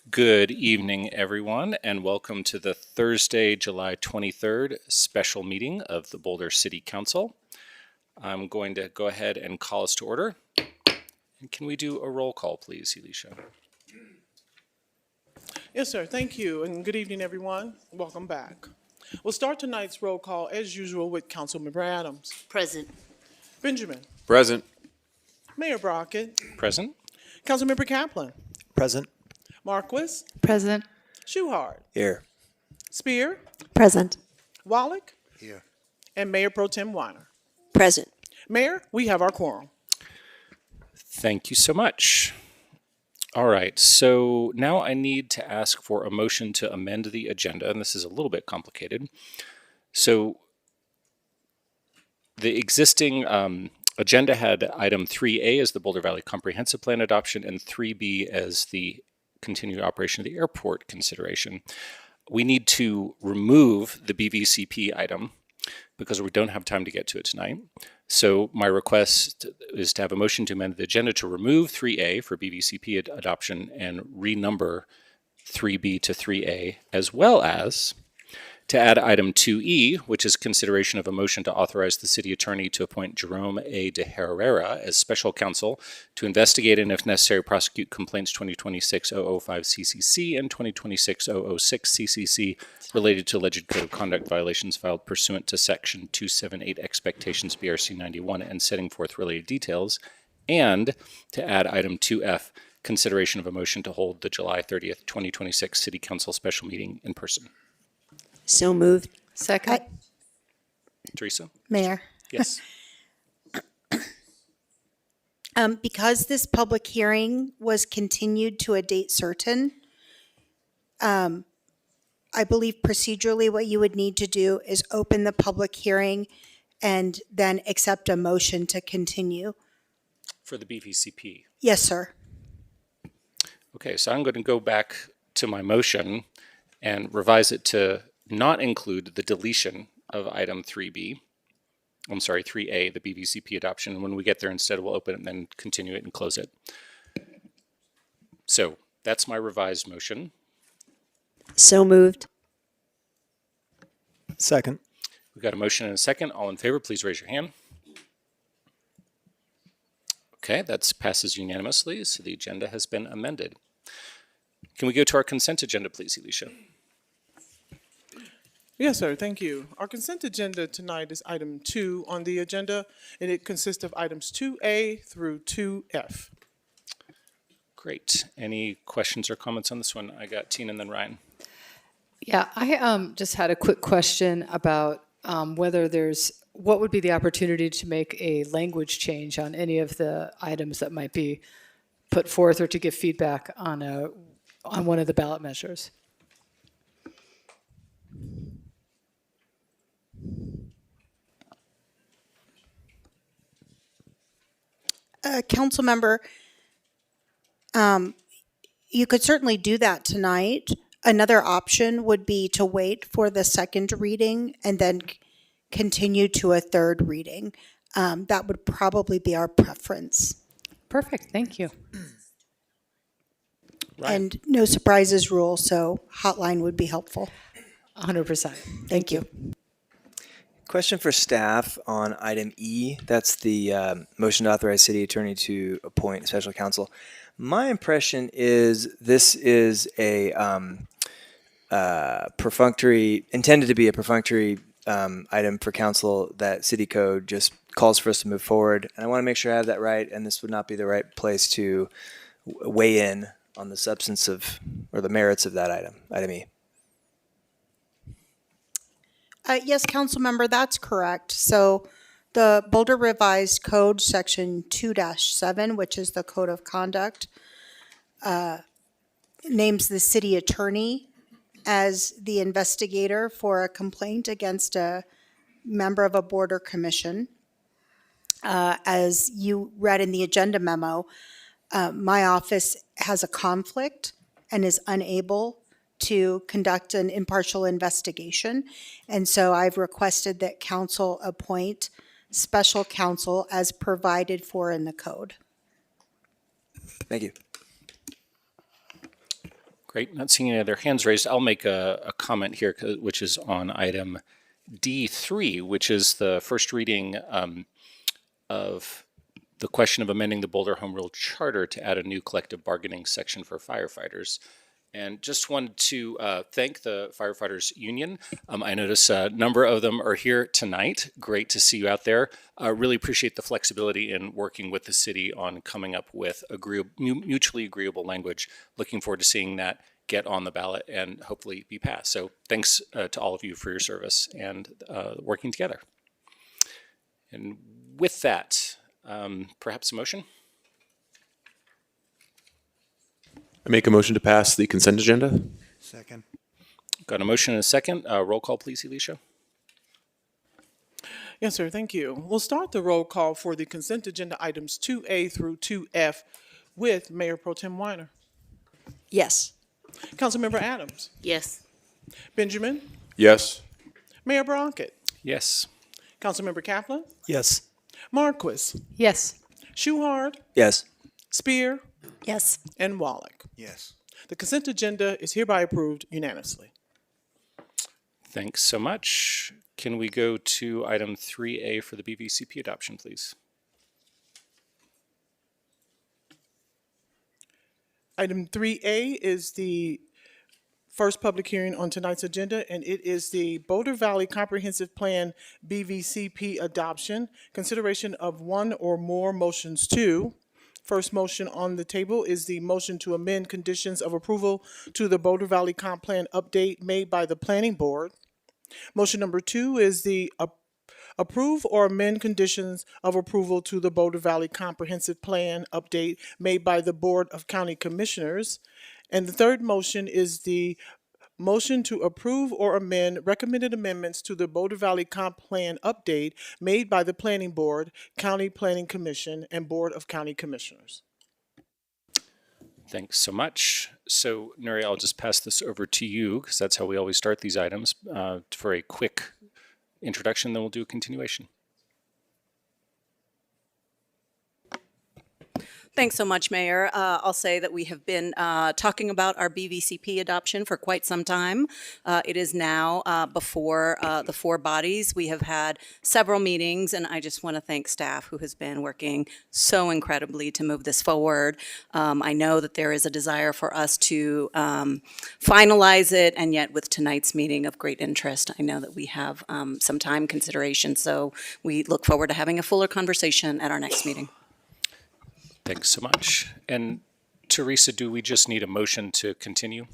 Good evening, everyone, and welcome to the Thursday, July 23rd special meeting of the Boulder City Council. I'm going to go ahead and call us to order. And can we do a roll call, please, Elisha? Yes, sir. Thank you, and good evening, everyone. Welcome back. We'll start tonight's roll call, as usual, with Councilmember Adams. Present. Benjamin. Present. Mayor Brockett. Present? Councilmember Kaplan. Present. Marquis. Present. Shuhart. Here. Spear. Present. Wallach. Here. And Mayor Pro Tem Weiner. Present. Mayor, we have our quorum. Thank you so much. All right, so now I need to ask for a motion to amend the agenda, and this is a little bit complicated. So the existing agenda had item 3A as the Boulder Valley Comprehensive Plan adoption and 3B as the continued operation of the airport consideration. We need to remove the BVCP item because we don't have time to get to it tonight. So my request is to have a motion to amend the agenda to remove 3A for BVCP adoption and renumber 3B to 3A, as well as to add item 2E, which is consideration of a motion to authorize the city attorney to appoint Jerome A. de Herrera as special counsel to investigate and, if necessary, prosecute complaints 2026-005 CCC and 2026-006 CCC related to alleged code of conduct violations filed pursuant to Section 278 Expectations BRC 91 and setting forth related details, and to add item 2F, consideration of a motion to hold the July 30th, 2026 City Council special meeting in person. So moved. Second. Teresa? Mayor, Yes. because this public hearing was continued to a date certain, I believe procedurally what you would need to do is open the public hearing and then accept a motion to continue. For the BVCP. Yes, sir. Okay, so I'm going to go back to my motion and revise it to not include the deletion of item 3B. I'm sorry, 3A, the BVCP adoption. And when we get there, instead, we'll open it and then continue it and close it. So that's my revised motion. So moved. Second. We've got a motion and a second. All in favor, please raise your hand. Okay, that passes unanimously, so the agenda has been amended. Can we go to our consent agenda, please, Elisha? Yes, sir. Thank you. Our consent agenda tonight is item 2 on the agenda, and it consists of items 2A through 2F. Great. Any questions or comments on this one? I got Tina and then Ryan. Yeah, I just had a quick question about whether what would be the opportunity to make a language change on any of the items that might be put forth or to give feedback on one of the ballot measures. Council member, you could certainly do that tonight. Another option would be to wait for the second reading and then continue to a third reading. That would probably be our preference. Perfect, thank you. Ryan. And no surprises rule, so hotline would be helpful. 100%. Thank you. Question for staff on item E. That's the motion to authorize city attorney to appoint special counsel. My impression is this is a intended to be a perfunctory item for council that city code just calls for us to move forward. And I want to make sure I have that right, and this would not be the right place to weigh in on the substance of or the merits of that item E. Yes, council member, that's correct. So the Boulder Revised Code, section 2-7, which is the code of conduct, names the city attorney as the investigator for a complaint against a member of a board or commission. As you read in the agenda memo, my office has a conflict and is unable to conduct an impartial investigation. And so I've requested that council appoint special counsel as provided for in the code. Thank you. Great. Not seeing any other hands raised. I'll make a comment here, which is on item D3, which is the first reading of the question of amending the Boulder Home Rule Charter to add a new collective bargaining section for firefighters. And just wanted to thank the Firefighters Union. I notice a number of them are here tonight. Great to see you out there. Really appreciate the flexibility in working with the city on coming up with mutually agreeable language. Looking forward to seeing that get on the ballot and hopefully be passed. So thanks to all of you for your service and working together. And with that, perhaps a motion? I make a motion to pass the consent agenda. Second. Got a motion and a second. Roll call, please, Alicia. Yes, sir, thank you. We'll start the roll call for the consent agenda items 2A through 2F with Mayor Pro Tem Weiner. Yes. Councilmember Adams. Yes. Benjamin. Yes. Mayor Brockett. Yes. Councilmember Kaplan. Yes. Marquis. Yes. Shuhard. Yes. Spear. Yes. And Wallach. Yes. The consent agenda is hereby approved unanimously. Thanks so much. Can we go to item 3A for the BVCP adoption, please? Item 3A is the first public hearing on tonight's agenda, and it is the Boulder Valley Comprehensive Plan BVCP adoption, consideration of one or more motions to. First motion on the table is the motion to amend conditions of approval to the Boulder Valley Comp Plan update made by the Planning Board. Motion number 2 is the approve or amend conditions of approval to the Boulder Valley Comprehensive Plan update made by the Board of County Commissioners. And the third motion is the motion to approve or amend recommended amendments to the Boulder Valley Comp Plan update made by the Planning Board, County Planning Commission, and Board of County Commissioners. Thanks so much. So, Nuri, I'll just pass this over to you because that's how we always start these items for a quick introduction, then we'll do a continuation. Thanks so much, Mayor. I'll say that we have been talking about our BVCP adoption for quite some time. It is now before the four bodies. We have had several meetings, and I just want to thank staff who has been working so incredibly to move this forward. I know that there is a desire for us to finalize it, and yet with tonight's meeting of great interest, I know that we have some time consideration, so we look forward to having a fuller conversation at our next meeting. Thanks so much. And Teresa, do we just need a motion to continue?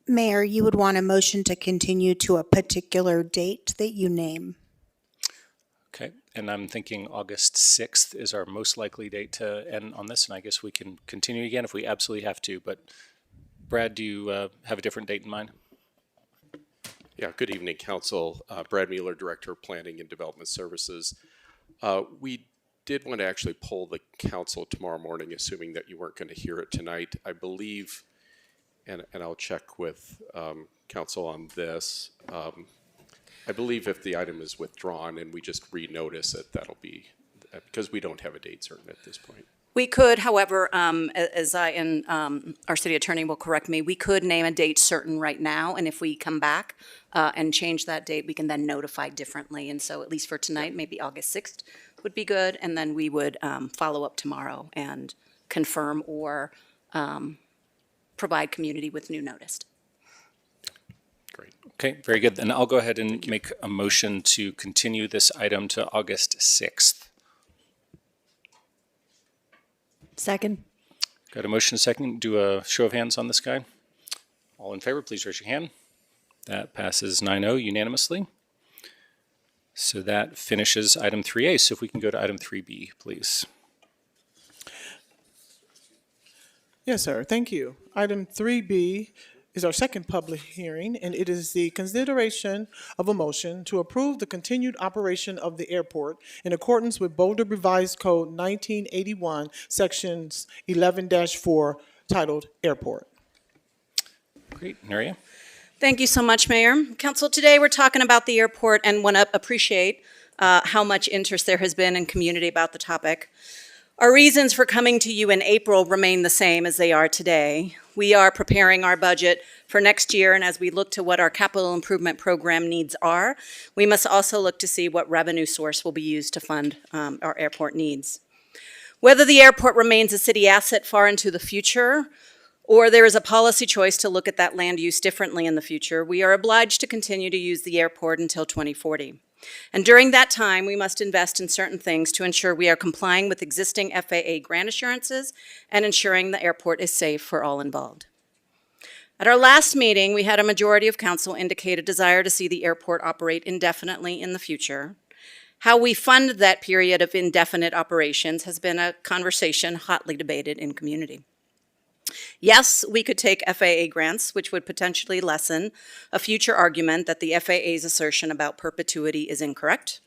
Mayor, you would want a motion to continue to a particular date that you name. Okay, and I'm thinking August 6th is our most likely date to end on this, and I guess we can continue again if we absolutely have to, but Brad, do you have a different date in mind? Yeah, good evening, Council. Brad Mueller, Director of Planning and Development Services. We did want to actually poll the council tomorrow morning, assuming that you weren't going to hear it tonight. I believe, and I'll check with council on this, I believe if the item is withdrawn and we just renotice it, that'll be, because we don't have a date certain at this point. We could, however, as I and our city attorney will correct me, we could name a date certain right now, and if we come back and change that date, we can then notify differently. And so at least for tonight, maybe August 6th would be good, and then we would follow up tomorrow and confirm or provide community with new notice. Great. Okay, very good. Then I'll go ahead and make a motion to continue this item to August 6th. Second. Got a motion, a second. Do a show of hands on this guy. All in favor, please raise your hand. That passes 9-0 unanimously. So that finishes item 3A. So if we can go to item 3B, please. Yes, sir. Thank you. Item 3B is our second public hearing, and it is the consideration of a motion to approve the continued operation of the airport in accordance with Boulder Revised Code 1981, Sections 11-4, titled Airport. Great. Nuria? Thank you so much, Mayor. Council, today we're talking about the airport and want to appreciate how much interest there has been in community about the topic. Our reasons for coming to you in April remain the same as they are today. We are preparing our budget for next year, and as we look to what our capital improvement program needs are, we must also look to see what revenue source will be used to fund our airport needs. Whether the airport remains a city asset far into the future, or there is a policy choice to look at that land use differently in the future, we are obliged to continue to use the airport until 2040. And during that time, we must invest in certain things to ensure we are complying with existing FAA grant assurances and ensuring the airport is safe for all involved. At our last meeting, we had a majority of council indicate a desire to see the airport operate indefinitely in the future. How we fund that period of indefinite operations has been a conversation hotly debated in community. Yes, we could take FAA grants, which would potentially lessen a future argument that the FAA's assertion about perpetuity is incorrect.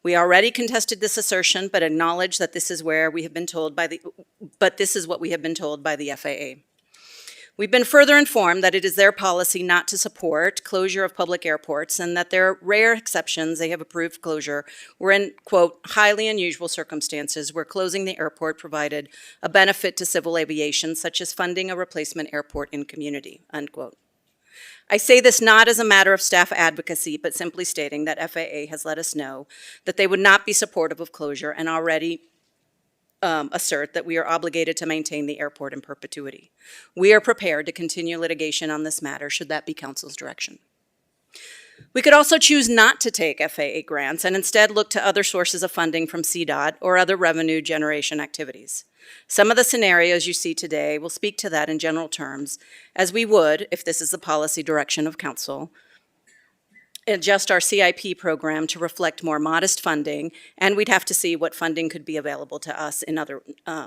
We already contested this assertion, but acknowledge that this is what we have been told by the FAA. We've been further informed that it is their policy not to support closure of public airports, and that there are rare exceptions they have approved closure were in, quote, highly unusual circumstances where closing the airport provided a benefit to civil aviation, such as funding a replacement airport in community, unquote. I say this not as a matter of staff advocacy, but simply stating that FAA has let us know that they would not be supportive of closure and already assert that we are obligated to maintain the airport in perpetuity. We are prepared to continue litigation on this matter should that be council's direction. We could also choose not to take FAA grants and instead look to other sources of funding from CDOT or other revenue generation activities. Some of the scenarios you see today will speak to that in general terms, as we would, if this is the policy direction of council, adjust our CIP program to reflect more modest funding, and we'd have to see what funding could be available to us in other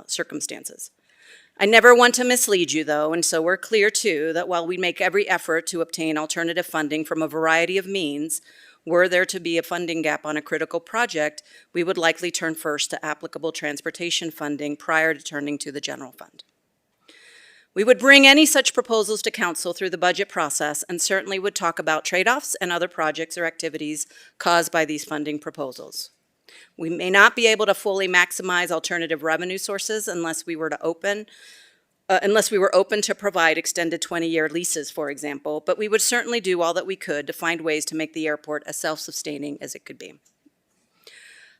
circumstances. I never want to mislead you, though, and so we're clear, too, that while we make every effort to obtain alternative funding from a variety of means, were there to be a funding gap on a critical project, we would likely turn first to applicable transportation funding prior to turning to the general fund. We would bring any such proposals to council through the budget process and certainly would talk about trade-offs and other projects or activities caused by these funding proposals. We may not be able to fully maximize alternative revenue sources unless we were open to provide extended 20-year leases, for example, but we would certainly do all that we could to find ways to make the airport as self-sustaining as it could be.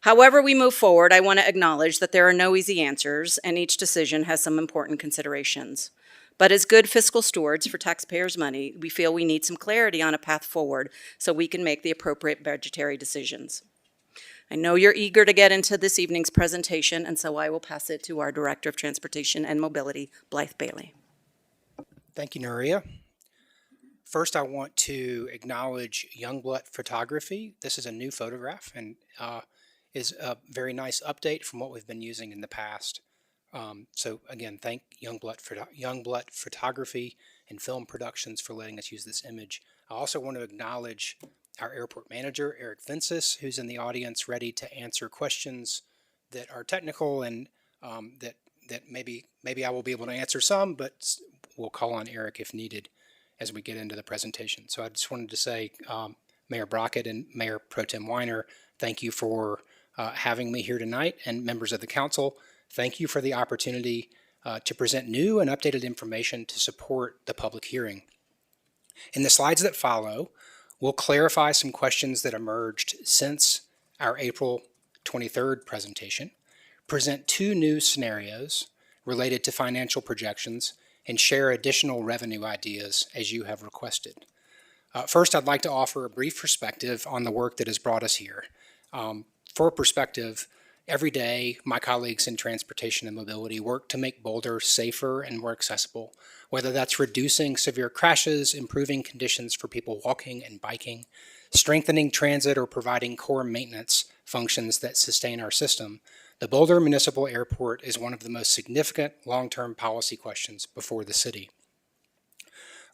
However we move forward, I want to acknowledge that there are no easy answers, and each decision has some important considerations. But as good fiscal stewards for taxpayers' money, we feel we need some clarity on a path forward so we can make the appropriate budgetary decisions. I know you're eager to get into this evening's presentation, and so I will pass it to our Director of Transportation and Mobility, Blythe Bailey. Thank you, Nuria. First, I want to acknowledge Youngblood Photography. This is a new photograph and is a very nice update from what we've been using in the past. So again, thank Youngblood Photography and Film Productions for letting us use this image. I also want to acknowledge our airport manager, Eric Vinces, who's in the audience ready to answer questions that are technical and that maybe I will be able to answer some, but we'll call on Eric if needed as we get into the presentation. So I just wanted to say, Mayor Brockett and Mayor Pro Tem Weiner, thank you for having me here tonight, and members of the council, thank you for the opportunity to present new and updated information to support the public hearing. In the slides that follow, we'll clarify some questions that emerged since our April 23rd presentation, present two new scenarios related to financial projections, and share additional revenue ideas as you have requested. First, I'd like to offer a brief perspective on the work that has brought us here. For perspective, every day my colleagues in transportation and mobility work to make Boulder safer and more accessible, whether that's reducing severe crashes, improving conditions for people walking and biking, strengthening transit, or providing core maintenance functions that sustain our system. The Boulder Municipal Airport is one of the most significant long-term policy questions before the city.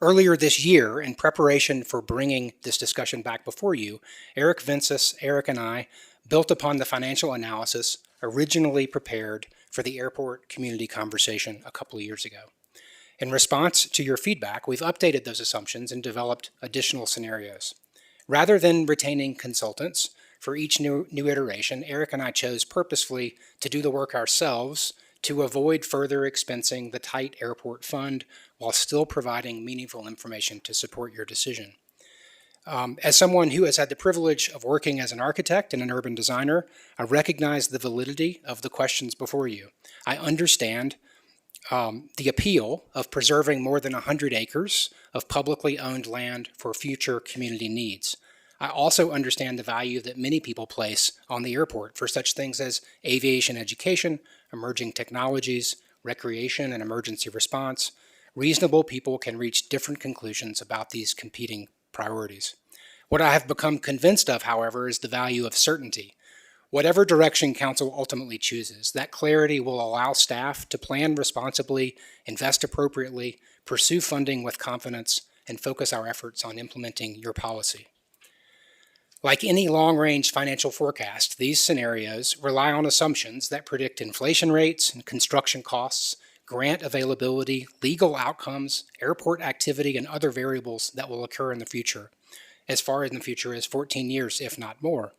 Earlier this year, in preparation for bringing this discussion back before you, Eric Vinces, Eric, and I built upon the financial analysis originally prepared for the airport community conversation a couple of years ago. In response to your feedback, we've updated those assumptions and developed additional scenarios. Rather than retaining consultants, for each new iteration, Eric and I chose purposefully to do the work ourselves to avoid further expensing the tight airport fund while still providing meaningful information to support your decision. As someone who has had the privilege of working as an architect and an urban designer, I recognize the validity of the questions before you. I understand the appeal of preserving more than 100 acres of publicly owned land for future community needs. I also understand the value that many people place on the airport for such things as aviation education, emerging technologies, recreation and emergency response. Reasonable people can reach different conclusions about these competing priorities. What I have become convinced of, however, is the value of certainty. Whatever direction council ultimately chooses, that clarity will allow staff to plan responsibly, invest appropriately, pursue funding with confidence, and focus our efforts on implementing your policy. Like any long-range financial forecast, these scenarios rely on assumptions that predict inflation rates and construction costs, grant availability, legal outcomes, airport activity, and other variables that will occur in the future, as far in the future as 14 years, if not more.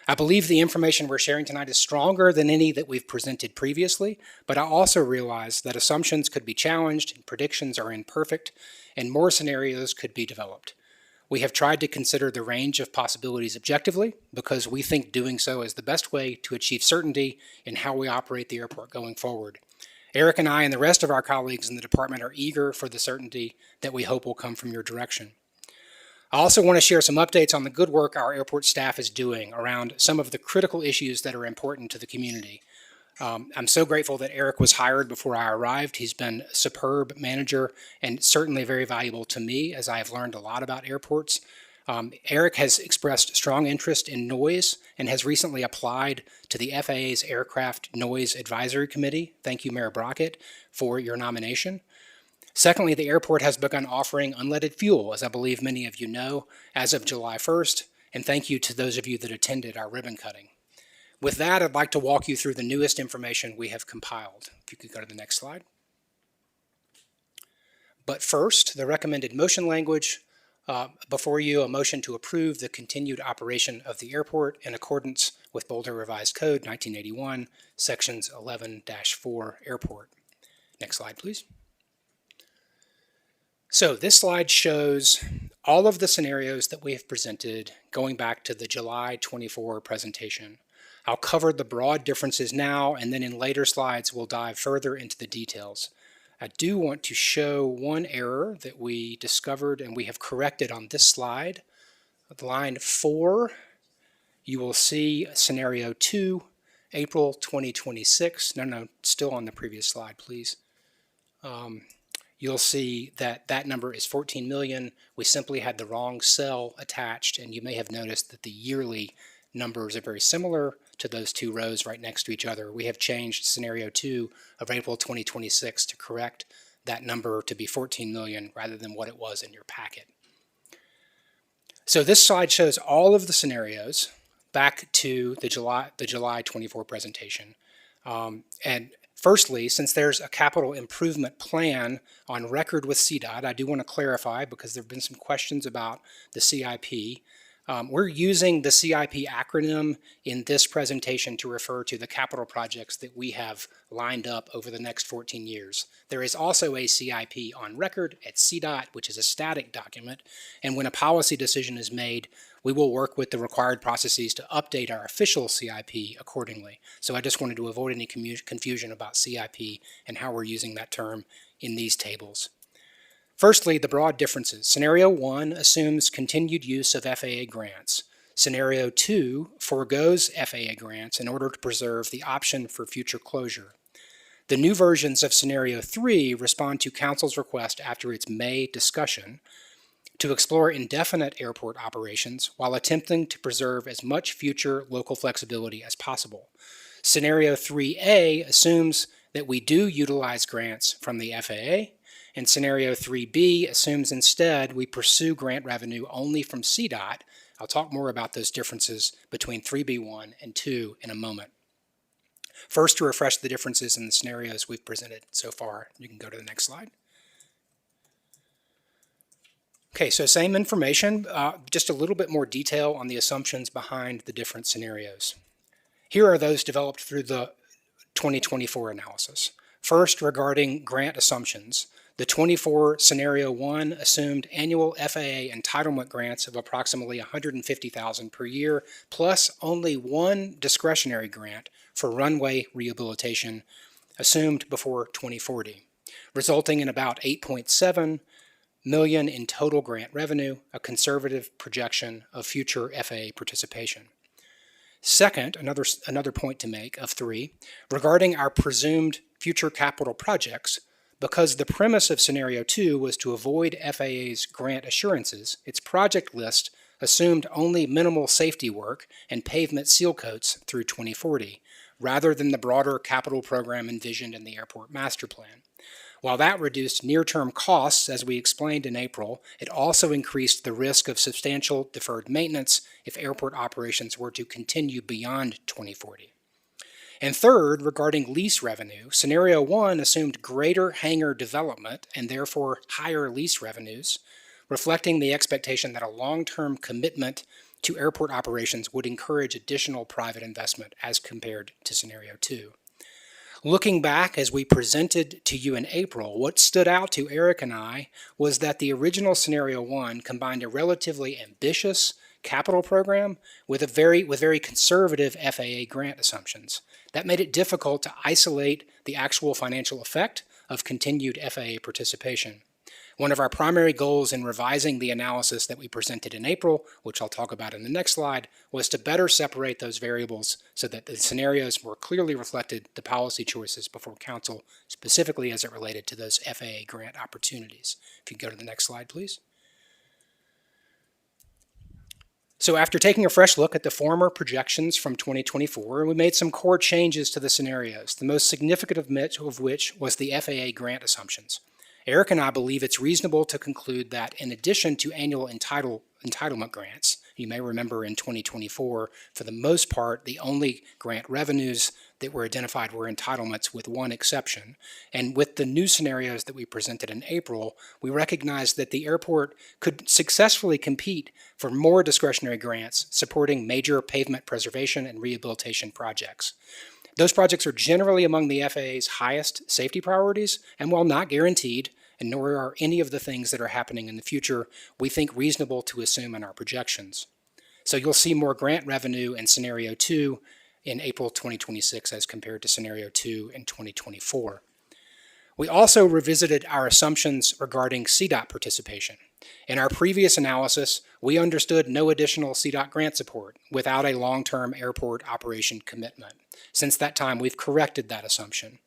I believe the information we're sharing tonight is stronger than any that we've presented previously, but I also realize that assumptions could be challenged, and predictions are imperfect, and more scenarios could be developed. We have tried to consider the range of possibilities objectively because we think doing so is the best way to achieve certainty in how we operate the airport going forward. Eric and I and the rest of our colleagues in the department are eager for the certainty that we hope will come from your direction. I also want to share some updates on the good work our airport staff is doing around some of the critical issues that are important to the community. I'm so grateful that Eric was hired before I arrived. He's been a superb manager and certainly very valuable to me as I have learned a lot about airports. Eric has expressed strong interest in noise and has recently applied to the FAA's Aircraft Noise Advisory Committee. Thank you, Mayor Brockett, for your nomination. Secondly, the airport has begun offering unleaded fuel, as I believe many of you know, as of July 1st, and thank you to those of you that attended our ribbon cutting. With that, I'd like to walk you through the newest information we have compiled. If you could go to the next slide. But first, the recommended motion language. Before you, a motion to approve the continued operation of the airport in accordance with Boulder Revised Code 1981, Sections 11-4 Airport. Next slide, please. So this slide shows all of the scenarios that we have presented going back to the July 24 presentation. I'll cover the broad differences now, and then in later slides, we'll dive further into the details. I do want to show one error that we discovered and we have corrected on this slide. At line 4, you will see scenario 2, April 2026. No, still on the previous slide, please. You'll see that that number is 14 million. We simply had the wrong cell attached, and you may have noticed that the yearly numbers are very similar to those two rows right next to each other. We have changed scenario 2 of April 2026 to correct that number to be 14 million rather than what it was in your packet. So this slide shows all of the scenarios back to the July 24 presentation. And firstly, since there's a capital improvement plan on record with CDOT, I do want to clarify because there have been some questions about the CIP. We're using the CIP acronym in this presentation to refer to the capital projects that we have lined up over the next 14 years. There is also a CIP on record at CDOT, which is a static document, and when a policy decision is made, we will work with the required processes to update our official CIP accordingly. So I just wanted to avoid any confusion about CIP and how we're using that term in these tables. Firstly, the broad differences. Scenario 1 assumes continued use of FAA grants. Scenario 2 forgoes FAA grants in order to preserve the option for future closure. The new versions of Scenario 3 respond to Council's request after its May discussion to explore indefinite airport operations while attempting to preserve as much future local flexibility as possible. Scenario 3A assumes that we do utilize grants from the FAA, and Scenario 3B assumes instead we pursue grant revenue only from CDOT. I'll talk more about those differences between 3B1 and 2 in a moment. First, to refresh the differences in the scenarios we've presented so far. You can go to the next slide. Okay, so same information, just a little bit more detail on the assumptions behind the different scenarios. Here are those developed through the 2024 analysis. First, regarding grant assumptions, the 24 scenario 1 assumed annual FAA entitlement grants of approximately $150,000 per year, plus only one discretionary grant for runway rehabilitation assumed before 2040, resulting in about $8.7 million in total grant revenue, a conservative projection of future FAA participation. Second, another point to make of 3, regarding our presumed future capital projects, because the premise of scenario 2 was to avoid FAA's grant assurances, its project list assumed only minimal safety work and pavement seal coats through 2040, rather than the broader capital program envisioned in the airport master plan. While that reduced near-term costs, as we explained in April, it also increased the risk of substantial deferred maintenance if airport operations were to continue beyond 2040. And third, regarding lease revenue, scenario 1 assumed greater hangar development and therefore higher lease revenues, reflecting the expectation that a long-term commitment to airport operations would encourage additional private investment as compared to scenario 2. Looking back as we presented to you in April, what stood out to Eric and I was that the original scenario 1 combined a relatively ambitious capital program with very conservative FAA grant assumptions. That made it difficult to isolate the actual financial effect of continued FAA participation. One of our primary goals in revising the analysis that we presented in April, which I'll talk about in the next slide, was to better separate those variables so that the scenarios more clearly reflected the policy choices before Council, specifically as it related to those FAA grant opportunities. If you go to the next slide, please. So after taking a fresh look at the former projections from 2024, we made some core changes to the scenarios, the most significant of which was the FAA grant assumptions. Eric and I believe it's reasonable to conclude that in addition to annual entitlement grants, you may remember in 2024, for the most part, the only grant revenues that were identified were entitlements with one exception. And with the new scenarios that we presented in April, we recognized that the airport could successfully compete for more discretionary grants supporting major pavement preservation and rehabilitation projects. Those projects are generally among the FAA's highest safety priorities, and while not guaranteed, and nor are any of the things that are happening in the future, we think reasonable to assume in our projections. So you'll see more grant revenue in Scenario 2 in April 2026 as compared to Scenario 2 in 2024. We also revisited our assumptions regarding CDOT participation. In our previous analysis, we understood no additional CDOT grant support without a long-term airport operation commitment. Since that time, we've corrected that assumption.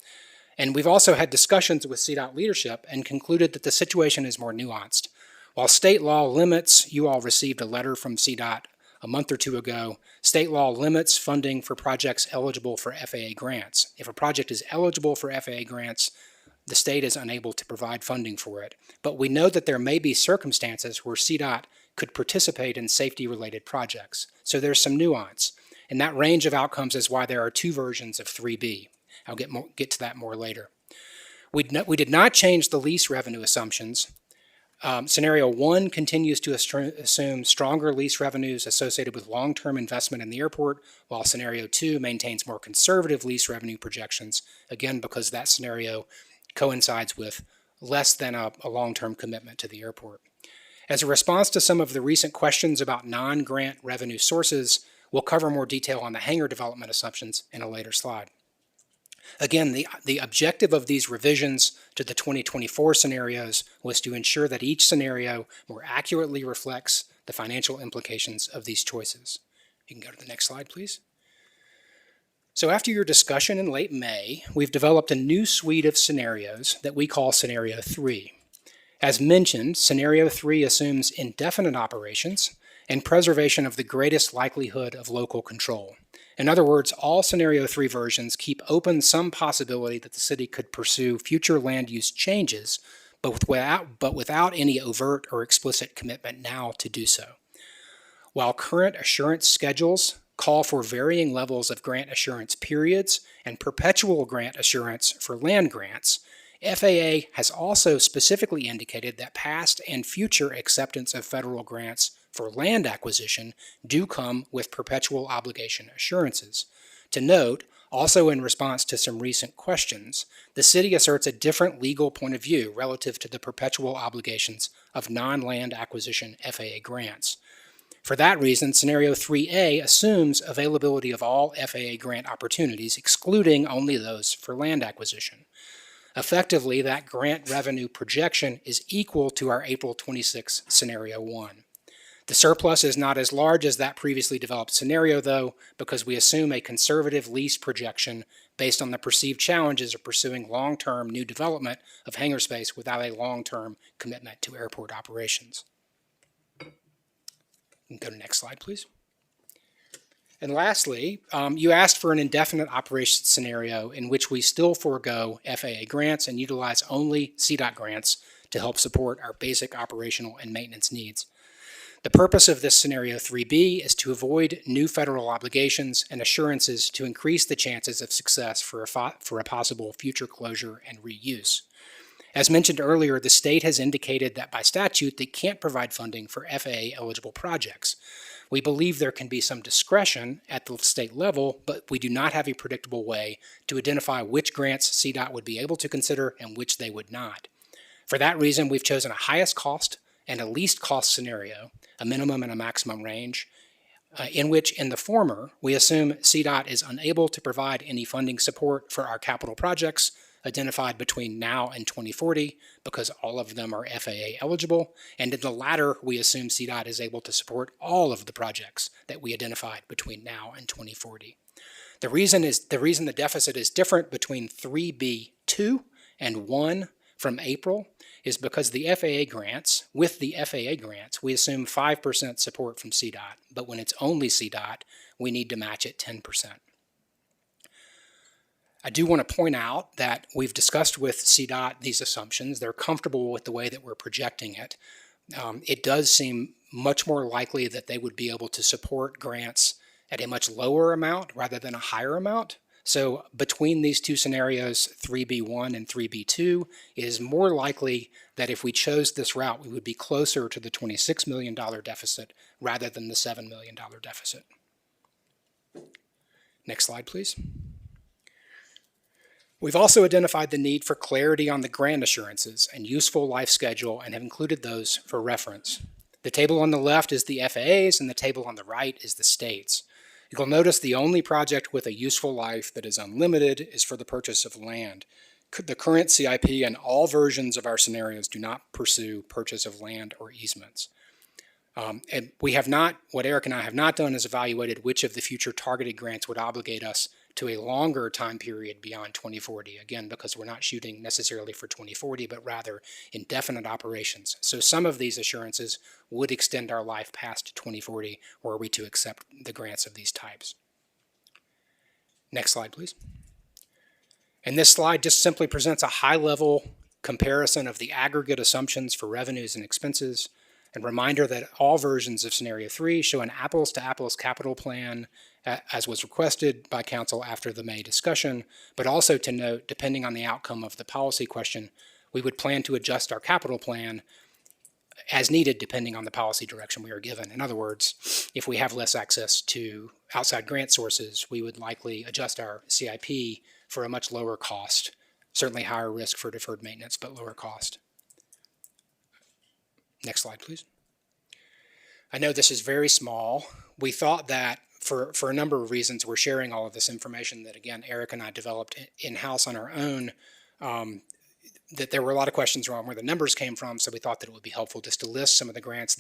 And we've also had discussions with CDOT leadership and concluded that the situation is more nuanced. While state law limits, you all received a letter from CDOT a month or two ago, state law limits funding for projects eligible for FAA grants. If a project is eligible for FAA grants, the state is unable to provide funding for it. But we know that there may be circumstances where CDOT could participate in safety-related projects. So there's some nuance. And that range of outcomes is why there are two versions of 3B. I'll get to that more later. We did not change the lease revenue assumptions. Scenario 1 continues to assume stronger lease revenues associated with long-term investment in the airport, while Scenario 2 maintains more conservative lease revenue projections, again because that scenario coincides with less than a long-term commitment to the airport. As a response to some of the recent questions about non-grant revenue sources, we'll cover more detail on the hangar development assumptions in a later slide. Again, the objective of these revisions to the 2024 scenarios was to ensure that each scenario more accurately reflects the financial implications of these choices. You can go to the next slide, please. So after your discussion in late May, we've developed a new suite of scenarios that we call Scenario 3. As mentioned, Scenario 3 assumes indefinite operations and preservation of the greatest likelihood of local control. In other words, all Scenario 3 versions keep open some possibility that the city could pursue future land use changes, but without any overt or explicit commitment now to do so. While current assurance schedules call for varying levels of grant assurance periods and perpetual grant assurance for land grants, FAA has also specifically indicated that past and future acceptance of federal grants for land acquisition do come with perpetual obligation assurances. To note, also in response to some recent questions, the city asserts a different legal point of view relative to the perpetual obligations of non-land acquisition FAA grants. For that reason, Scenario 3A assumes availability of all FAA grant opportunities, excluding only those for land acquisition. Effectively, that grant revenue projection is equal to our April 26 Scenario 1. The surplus is not as large as that previously developed scenario, though, because we assume a conservative lease projection based on the perceived challenges of pursuing long-term new development of hangar space without a long-term commitment to airport operations. Go to the next slide, please. And lastly, you asked for an indefinite operations scenario in which we still forego FAA grants and utilize only CDOT grants to help support our basic operational and maintenance needs. The purpose of this Scenario 3B is to avoid new federal obligations and assurances to increase the chances of success for a possible future closure and reuse. As mentioned earlier, the state has indicated that by statute they can't provide funding for FAA-eligible projects. We believe there can be some discretion at the state level, but we do not have a predictable way to identify which grants CDOT would be able to consider and which they would not. For that reason, we've chosen a highest cost and a least cost scenario, a minimum and a maximum range, in which in the former, we assume CDOT is unable to provide any funding support for our capital projects identified between now and 2040 because all of them are FAA eligible, and in the latter, we assume CDOT is able to support all of the projects that we identified between now and 2040. The reason the deficit is different between 3B2 and 1 from April is because the FAA grants, with the FAA grants, we assume 5% support from CDOT, but when it's only CDOT, we need to match it 10%. I do want to point out that we've discussed with CDOT these assumptions. They're comfortable with the way that we're projecting it. It does seem much more likely that they would be able to support grants at a much lower amount rather than a higher amount. So between these two scenarios, 3B1 and 3B2, it is more likely that if we chose this route, we would be closer to the $26 million deficit rather than the $7 million deficit. Next slide, please. We've also identified the need for clarity on the grant assurances and useful life schedule and have included those for reference. The table on the left is the FAA's and the table on the right is the state's. You'll notice the only project with a useful life that is unlimited is for the purchase of land. The current CIP and all versions of our scenarios do not pursue purchase of land or easements. And we have not, what Eric and I have not done is evaluated which of the future targeted grants would obligate us to a longer time period beyond 2040, again, because we're not shooting necessarily for 2040, but rather indefinite operations. So some of these assurances would extend our life past 2040 were we to accept the grants of these types. Next slide, please. And this slide just simply presents a high-level comparison of the aggregate assumptions for revenues and expenses, and reminder that all versions of Scenario 3 show an apples-to-apples capital plan as was requested by Council after the May discussion, but also to note, depending on the outcome of the policy question, we would plan to adjust our capital plan as needed depending on the policy direction we are given. In other words, if we have less access to outside grant sources, we would likely adjust our CIP for a much lower cost, certainly higher risk for deferred maintenance, but lower cost. Next slide, please. I know this is very small. We thought that for a number of reasons, we're sharing all of this information that, again, Eric and I developed in-house on our own, that there were a lot of questions around where the numbers came from, so we thought that it would be helpful just to list some of the grants.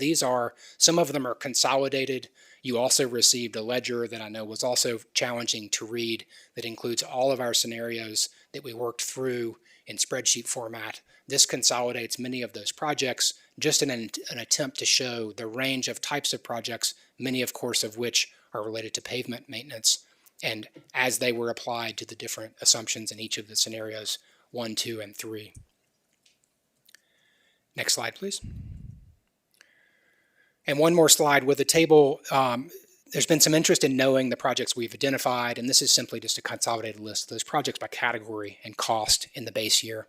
Some of them are consolidated. You also received a ledger that I know was also challenging to read that includes all of our scenarios that we worked through in spreadsheet format. This consolidates many of those projects just in an attempt to show the range of types of projects, many of course of which are related to pavement maintenance, and as they were applied to the different assumptions in each of the scenarios 1, 2, and 3. Next slide, please. And one more slide with the table. There's been some interest in knowing the projects we've identified, and this is simply just a consolidated list of those projects by category and cost in the base year.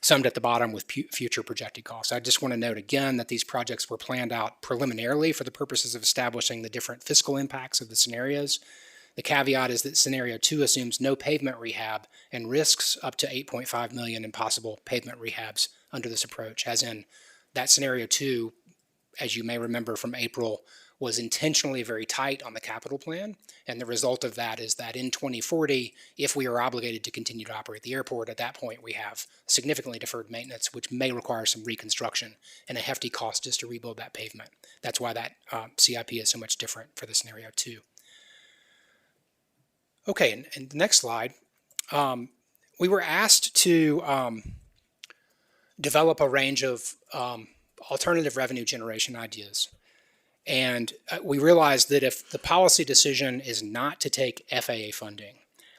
summed at the bottom with future projected costs. I just want to note again that these projects were planned out preliminarily for the purposes of establishing the different fiscal impacts of the scenarios. The caveat is that scenario 2 assumes no pavement rehab and risks up to $8.5 million in possible pavement rehabs under this approach, as in that scenario 2, as you may remember from April, was intentionally very tight on the capital plan. And the result of that is that in 2040, if we are obligated to continue to operate the airport, at that point we have significantly deferred maintenance, which may require some reconstruction and a hefty cost just to rebuild that pavement. That's why that CIP is so much different for the scenario 2. Okay, and the next slide, we were asked to develop a range of alternative revenue generation ideas. And we realized that if the policy decision is not to take FAA funding,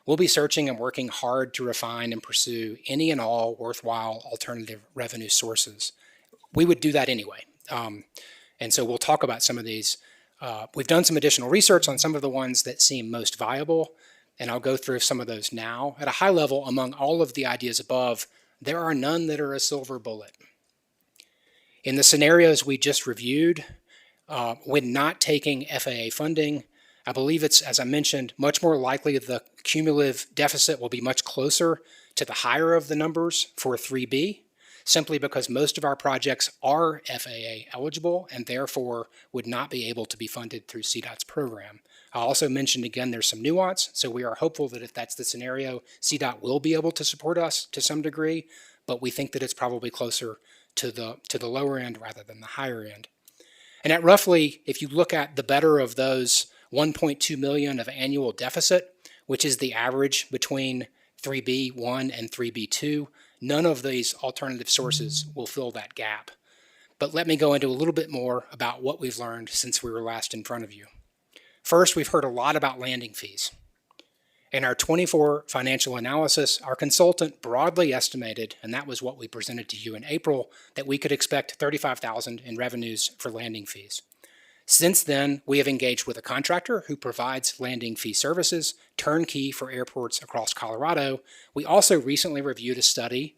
we'll be searching and working hard to refine and pursue any and all worthwhile alternative revenue sources. We would do that anyway. And so we'll talk about some of these. We've done some additional research on some of the ones that seem most viable, and I'll go through some of those now. At a high level, among all of the ideas above, there are none that are a silver bullet. In the scenarios we just reviewed, when not taking FAA funding, I believe it's, as I mentioned, much more likely the cumulative deficit will be much closer to the higher of the numbers for 3B, simply because most of our projects are FAA eligible and therefore would not be able to be funded through CDOT's program. I also mentioned again there's some nuance, so we are hopeful that if that's the scenario, CDOT will be able to support us to some degree, but we think that it's probably closer to the lower end rather than the higher end. And at roughly, if you look at the better of those 1.2 million of annual deficit, which is the average between 3B1 and 3B2, none of these alternative sources will fill that gap. But let me go into a little bit more about what we've learned since we were last in front of you. First, we've heard a lot about landing fees. In our 24 financial analysis, our consultant broadly estimated, and that was what we presented to you in April, that we could expect $35,000 in revenues for landing fees. Since then, we have engaged with a contractor who provides landing fee services, turnkey for airports across Colorado. We also recently reviewed a study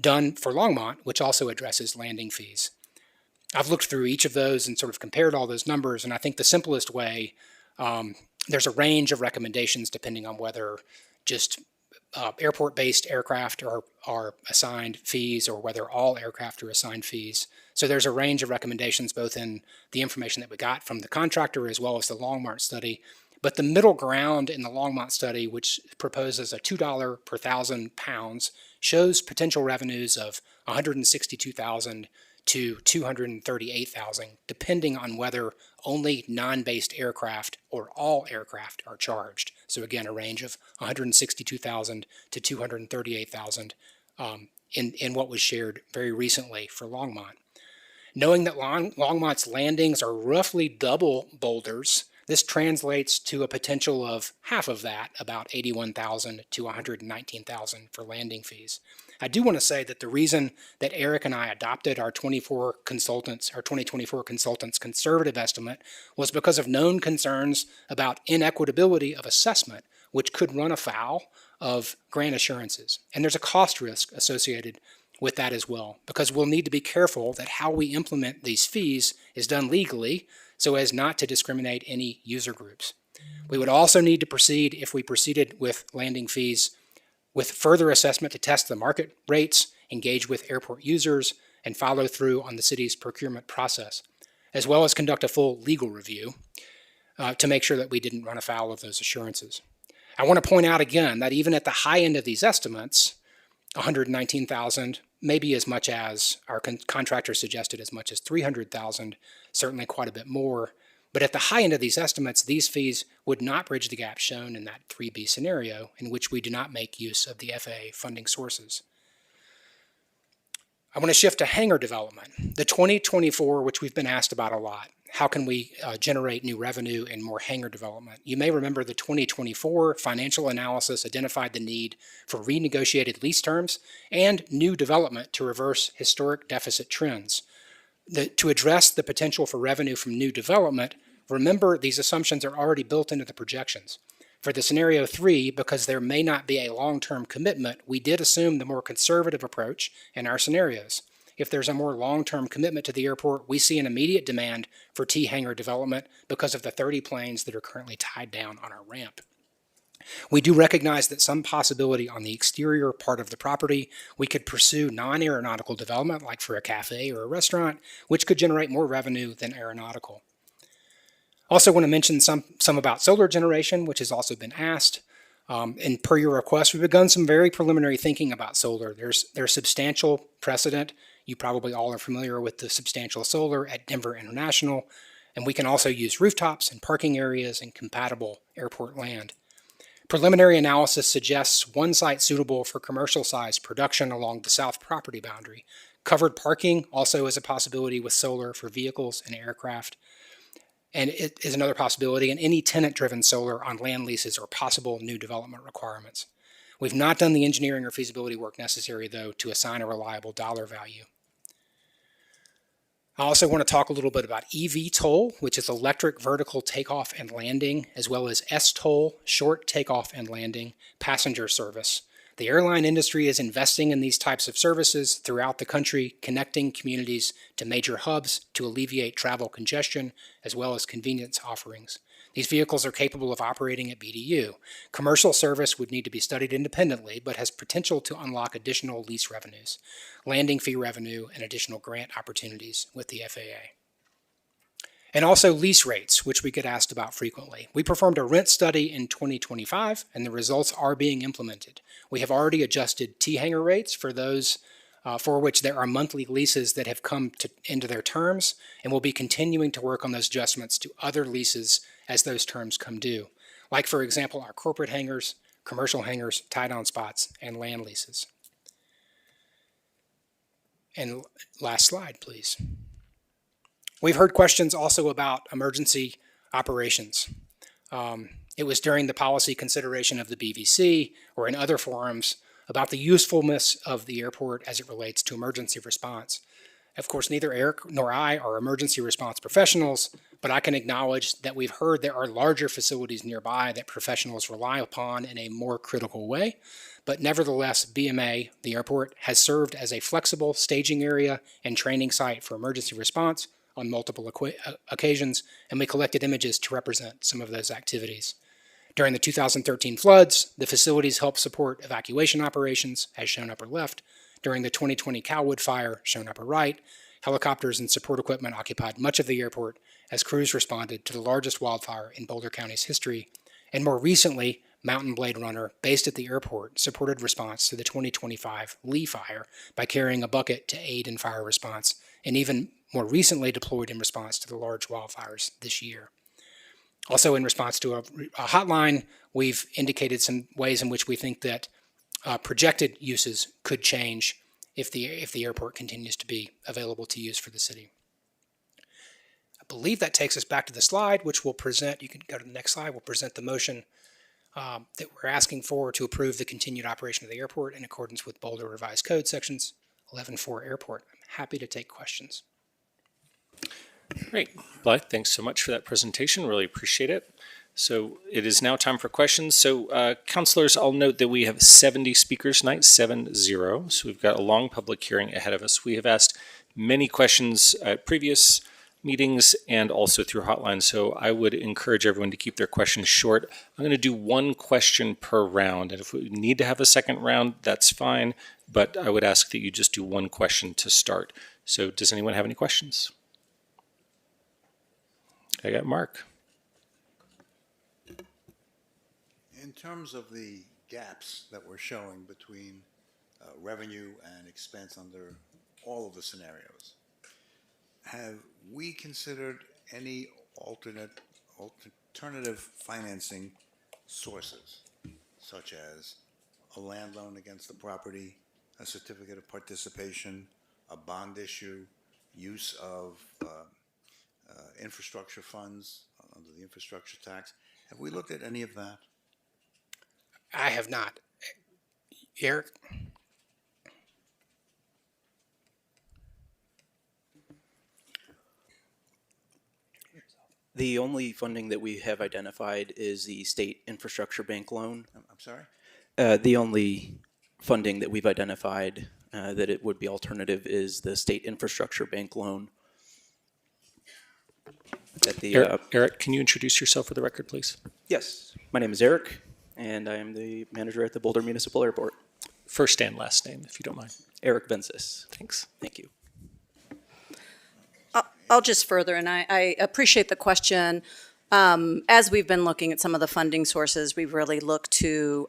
done for Longmont, which also addresses landing fees. I've looked through each of those and sort of compared all those numbers, and I think the simplest way, there's a range of recommendations depending on whether just airport-based aircraft are assigned fees or whether all aircraft are assigned fees. So there's a range of recommendations both in the information that we got from the contractor as well as the Longmont study. But the middle ground in the Longmont study, which proposes a $2 per 1,000 pounds, shows potential revenues of $162,000 to $238,000, depending on whether only non-based aircraft or all aircraft are charged. So again, a range of $162,000 to $238,000 in what was shared very recently for Longmont. Knowing that Longmont's landings are roughly double Boulder's, this translates to a potential of half of that, about $81,000 to $119,000 for landing fees. I do want to say that the reason that Eric and I adopted our 2024 consultants conservative estimate was because of known concerns about inequitability of assessment, which could run afoul of grant assurances. And there's a cost risk associated with that as well, because we'll need to be careful that how we implement these fees is done legally so as not to discriminate any user groups. We would also need to proceed, if we proceeded with landing fees, with further assessment to test the market rates, engage with airport users, and follow through on the city's procurement process, as well as conduct a full legal review to make sure that we didn't run afoul of those assurances. I want to point out again that even at the high end of these estimates, $119,000, maybe as much as our contractor suggested as much as $300,000, certainly quite a bit more. But at the high end of these estimates, these fees would not bridge the gap shown in that 3B scenario in which we do not make use of the FAA funding sources. I want to shift to hangar development. The 2024, which we've been asked about a lot, how can we generate new revenue and more hangar development? You may remember the 2024 financial analysis identified the need for renegotiated lease terms and new development to reverse historic deficit trends. To address the potential for revenue from new development, remember these assumptions are already built into the projections. For the scenario 3, because there may not be a long-term commitment, we did assume the more conservative approach in our scenarios. If there's a more long-term commitment to the airport, we see an immediate demand for T-hangar development because of the 30 planes that are currently tied down on our ramp. We do recognize that some possibility on the exterior part of the property, we could pursue non-aeronautical development, like for a cafe or a restaurant, which could generate more revenue than aeronautical. Also want to mention some about solar generation, which has also been asked. And per your request, we've begun some very preliminary thinking about solar. There's substantial precedent. You probably all are familiar with the substantial solar at Denver International. And we can also use rooftops and parking areas and compatible airport land. Preliminary analysis suggests one site suitable for commercial-sized production along the south property boundary. Covered parking also is a possibility with solar for vehicles and aircraft. And it is another possibility, and any tenant-driven solar on land leases or possible new development requirements. We've not done the engineering or feasibility work necessary, though, to assign a reliable dollar value. I also want to talk a little bit about eVTOL, which is electric vertical takeoff and landing, as well as STOL, short takeoff and landing, passenger service. The airline industry is investing in these types of services throughout the country, connecting communities to major hubs to alleviate travel congestion, as well as convenience offerings. These vehicles are capable of operating at BDU. Commercial service would need to be studied independently, but has potential to unlock additional lease revenues, landing fee revenue, and additional grant opportunities with the FAA. And also lease rates, which we get asked about frequently. We performed a rent study in 2025, and the results are being implemented. We have already adjusted T-hangar rates for those for which there are monthly leases that have come into their terms, and we'll be continuing to work on those adjustments to other leases as those terms come due. Like, for example, our corporate hangars, commercial hangars, tie-down spots, and land leases. And last slide, please. We've heard questions also about emergency operations. It was during the policy consideration of the BVC or in other forums about the usefulness of the airport as it relates to emergency response. Of course, neither Eric nor I are emergency response professionals, but I can acknowledge that we've heard there are larger facilities nearby that professionals rely upon in a more critical way. But nevertheless, BMA, the airport, has served as a flexible staging area and training site for emergency response on multiple occasions, and we collected images to represent some of those activities. During the 2013 floods, the facilities helped support evacuation operations, as shown upper left. During the 2020 Calwood fire, shown upper right, helicopters and support equipment occupied much of the airport as crews responded to the largest wildfire in Boulder County's history. And more recently, Mountain Blade Runner, based at the airport, supported response to the 2025 Lee fire by carrying a bucket to aid in fire response, and even more recently deployed in response to the large wildfires this year. Also, in response to a hotline, we've indicated some ways in which we think that projected uses could change if the airport continues to be available to use for the city. I believe that takes us back to the slide, which we'll present. You can go to the next slide. We'll present the motion that we're asking for to approve the continued operation of the airport in accordance with Boulder Revised Code sections 11.4 Airport. I'm happy to take questions. Great. Blythe, thanks so much for that presentation. Really appreciate it. So it is now time for questions. So councilors, I'll note that we have 70 speakers tonight, 7-0. So we've got a long public hearing ahead of us. We have asked many questions at previous meetings and also through hotline. So I would encourage everyone to keep their questions short. I'm going to do one question per round. And if we need to have a second round, that's fine. But I would ask that you just do one question to start. So does anyone have any questions? I got Mark. In terms of the gaps that we're showing between revenue and expense under all of the scenarios, have we considered any alternative financing sources, such as a land loan against the property, a certificate of participation, a bond issue, use of infrastructure funds under the infrastructure tax? Have we looked at any of that? I have not. Eric? The only funding that we have identified is the state infrastructure bank loan. I'm sorry? The only funding that we've identified that it would be alternative is the state infrastructure bank loan. At the Eric, can you introduce yourself for the record, please? Yes, my name is Eric, and I am the manager at the Boulder Municipal Airport. First and last name, if you don't mind. Eric Vensis. Thanks. Thank you. I'll just further, and I appreciate the question. As we've been looking at some of the funding sources, we've really looked to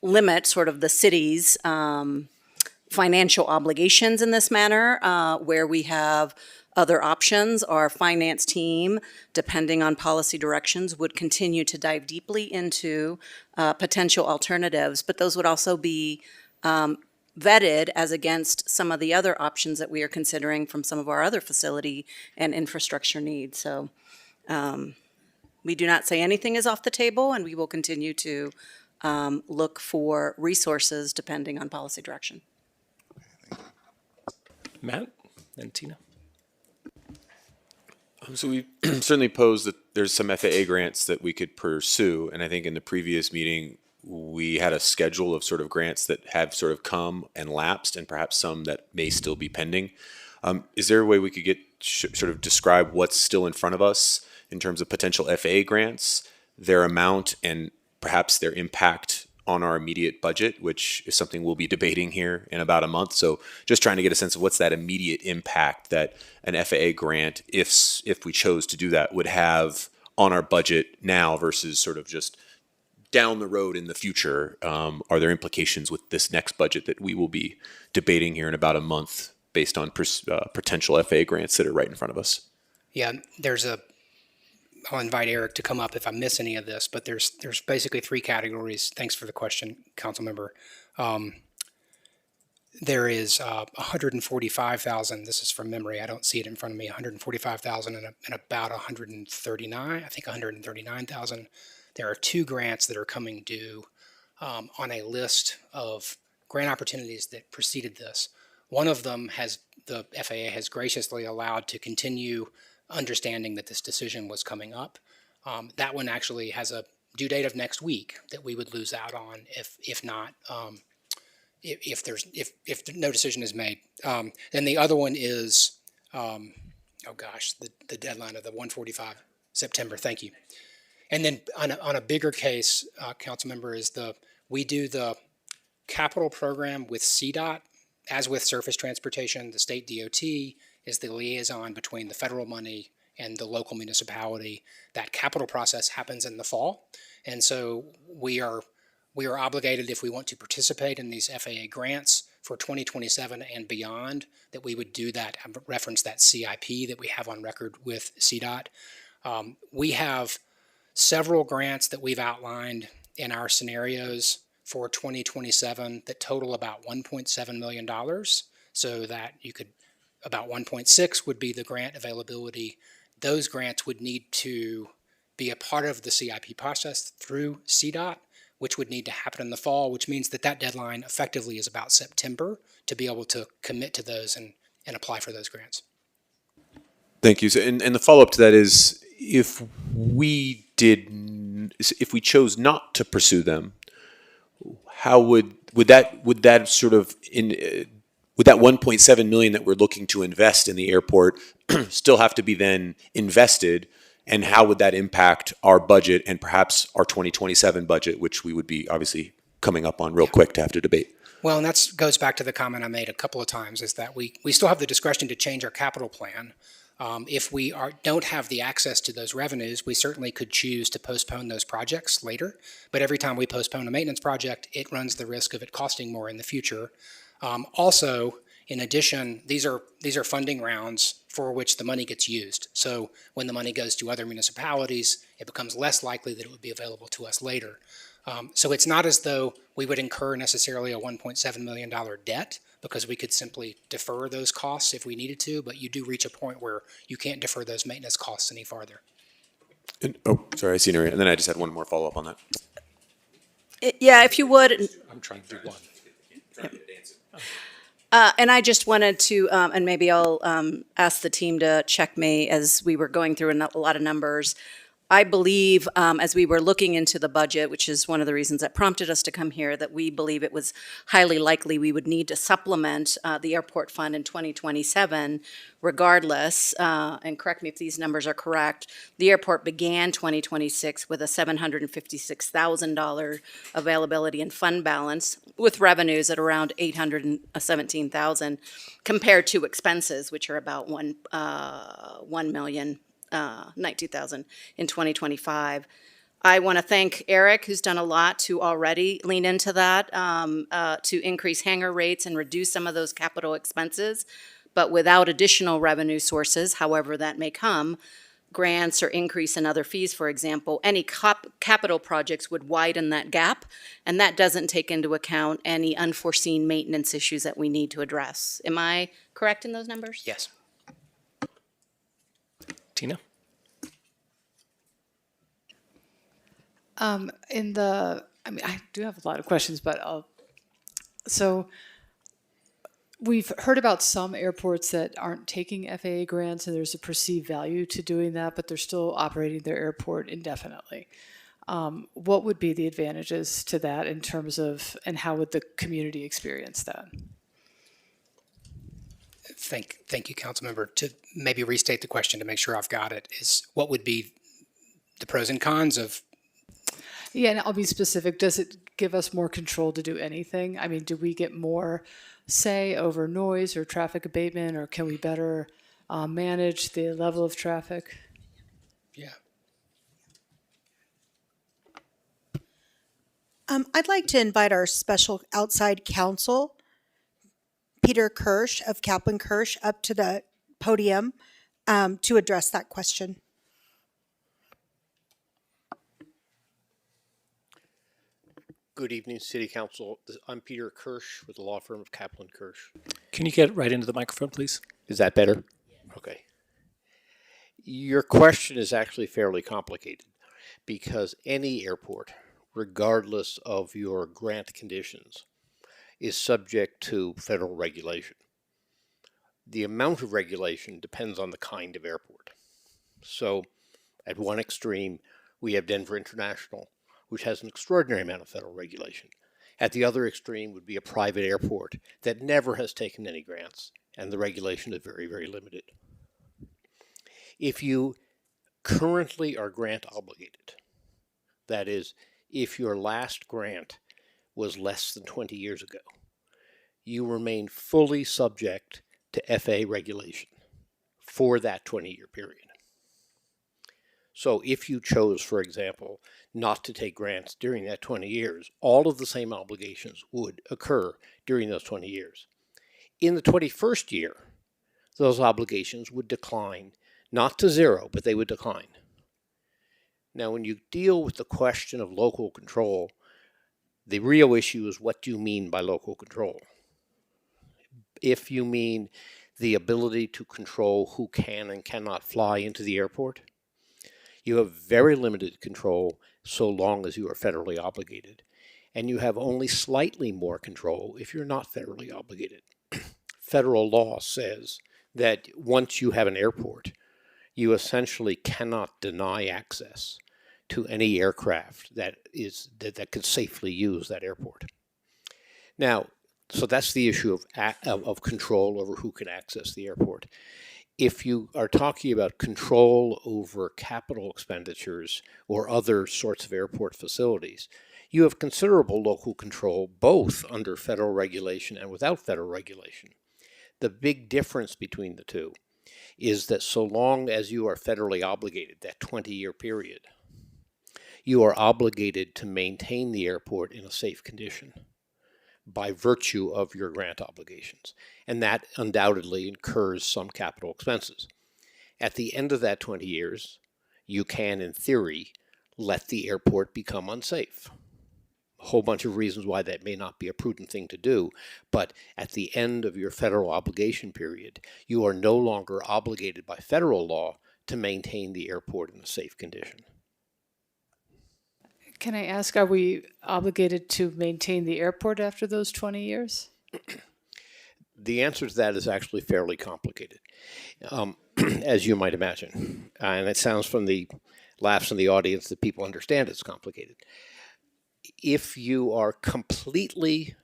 limit sort of the city's financial obligations in this manner, where we have other options. Our finance team, depending on policy directions, would continue to dive deeply into potential alternatives, but those would also be vetted as against some of the other options that we are considering from some of our other facility and infrastructure needs. So we do not say anything is off the table, and we will continue to look for resources depending on policy direction. Matt and Tina. So we certainly posed that there's some FAA grants that we could pursue, and I think in the previous meeting we had a schedule of sort of grants that have sort of come and lapsed, and perhaps some that may still be pending. Is there a way we could get sort of describe what's still in front of us in terms of potential FAA grants, their amount, and perhaps their impact on our immediate budget, which is something we'll be debating here in about a month. So just trying to get a sense of what's that immediate impact that an FAA grant, if we chose to do that, would have on our budget now versus sort of just down the road in the future. Are there implications with this next budget that we will be debating here in about a month based on potential FAA grants that are right in front of us? Yeah, I'll invite Eric to come up if I miss any of this, but there's basically three categories. Thanks for the question, council member. There is 145,000. This is from memory. I don't see it in front of me. 145,000 and about 139. I think 139,000. There are two grants that are coming due on a list of grant opportunities that preceded this. One of them the FAA has graciously allowed to continue, understanding that this decision was coming up. That one actually has a due date of next week that we would lose out on if not if no decision is made. Then the other one is the deadline of the 145 September. Thank you. And then on a bigger case, council member, we do the capital program with CDOT. As with surface transportation, the state DOT is the liaison between the federal money and the local municipality. That capital process happens in the fall, and so we are obligated, if we want to participate in these FAA grants for 2027 and beyond, that we would do that. I referenced that CIP that we have on record with CDOT. We have several grants that we've outlined in our scenarios for 2027 that total about $1.7 million, so that you could, about 1.6 would be the grant availability. Those grants would need to be a part of the CIP process through CDOT, which would need to happen in the fall, which means that deadline effectively is about September to be able to commit to those and apply for those grants. Thank you. So, and the follow-up to that is, if we chose not to pursue them, how would that sort of would that 1.7 million that we're looking to invest in the airport still have to be then invested, and how would that impact our budget and perhaps our 2027 budget, which we would be obviously coming up on real quick to have to debate? Well, and that goes back to the comment I made a couple of times, is that we still have the discretion to change our capital plan. If we don't have the access to those revenues, we certainly could choose to postpone those projects later. But every time we postpone a maintenance project, it runs the risk of it costing more in the future. Also, in addition, these are funding rounds for which the money gets used. So when the money goes to other municipalities, it becomes less likely that it would be available to us later. So it's not as though we would incur necessarily a $1.7 million debt, because we could simply defer those costs if we needed to, but you do reach a point where you can't defer those maintenance costs any farther. Sorry, I see Maria. And then I just had one more follow-up on that. Yeah, if you would. I'm trying to do one. And I just wanted to, and maybe I'll ask the team to check me as we were going through a lot of numbers. I believe, as we were looking into the budget, which is one of the reasons that prompted us to come here, that we believe it was highly likely we would need to supplement the airport fund in 2027 regardless. And correct me if these numbers are correct. The airport began 2026 with a $756,000 availability and fund balance with revenues at around $817,000 compared to expenses, which are about 1,092,000 in 2025. I want to thank Eric, who's done a lot to already lean into that, to increase hangar rates and reduce some of those capital expenses. But without additional revenue sources, however that may come, grants or increase in other fees, for example, any capital projects would widen that gap, and that doesn't take into account any unforeseen maintenance issues that we need to address. Am I correct in those numbers? Yes. Tina? I do have a lot of questions, but so we've heard about some airports that aren't taking FAA grants, and there's a perceived value to doing that, but they're still operating their airport indefinitely. What would be the advantages to that in terms of, and how would the community experience that? Thank you, Councilmember. To maybe restate the question to make sure I've got it, is what would be the pros and cons of? Yeah, and I'll be specific. Does it give us more control to do anything? I mean, do we get more say over noise or traffic abatement, or can we better manage the level of traffic? Yeah. I'd like to invite our special outside counsel, Peter Kirsch of Kaplan Kirsch, up to the podium to address that question. Good evening, City Council. I'm Peter Kirsch with the law firm of Kaplan Kirsch. Can you get right into the microphone, please? Is that better? Okay. Your question is actually fairly complicated because any airport, regardless of your grant conditions, is subject to federal regulation. The amount of regulation depends on the kind of airport. So at one extreme, we have Denver International, which has an extraordinary amount of federal regulation. At the other extreme would be a private airport that never has taken any grants, and the regulation is very, very limited. If you currently are grant obligated, that is, if your last grant was less than 20 years ago, you remain fully subject to FAA regulation for that 20-year period. So if you chose, for example, not to take grants during that 20 years, all of the same obligations would occur during those 20 years. In the 21st year, those obligations would decline, not to zero, but they would decline. Now, when you deal with the question of local control, the real issue is what do you mean by local control? If you mean the ability to control who can and cannot fly into the airport, you have very limited control so long as you are federally obligated. And you have only slightly more control if you're not federally obligated. Federal law says that once you have an airport, you essentially cannot deny access to any aircraft that could safely use that airport. Now, so that's the issue of control over who can access the airport. If you are talking about control over capital expenditures or other sorts of airport facilities, you have considerable local control both under federal regulation and without federal regulation. The big difference between the two is that so long as you are federally obligated, that 20-year period, you are obligated to maintain the airport in a safe condition by virtue of your grant obligations. And that undoubtedly incurs some capital expenses. At the end of that 20 years, you can, in theory, let the airport become unsafe. A whole bunch of reasons why that may not be a prudent thing to do, but at the end of your federal obligation period, you are no longer obligated by federal law to maintain the airport in a safe condition. Can I ask, are we obligated to maintain the airport after those 20 years? The answer to that is actually fairly complicated, as you might imagine. And it sounds from the laughs in the audience that people understand it's complicated. If you are completely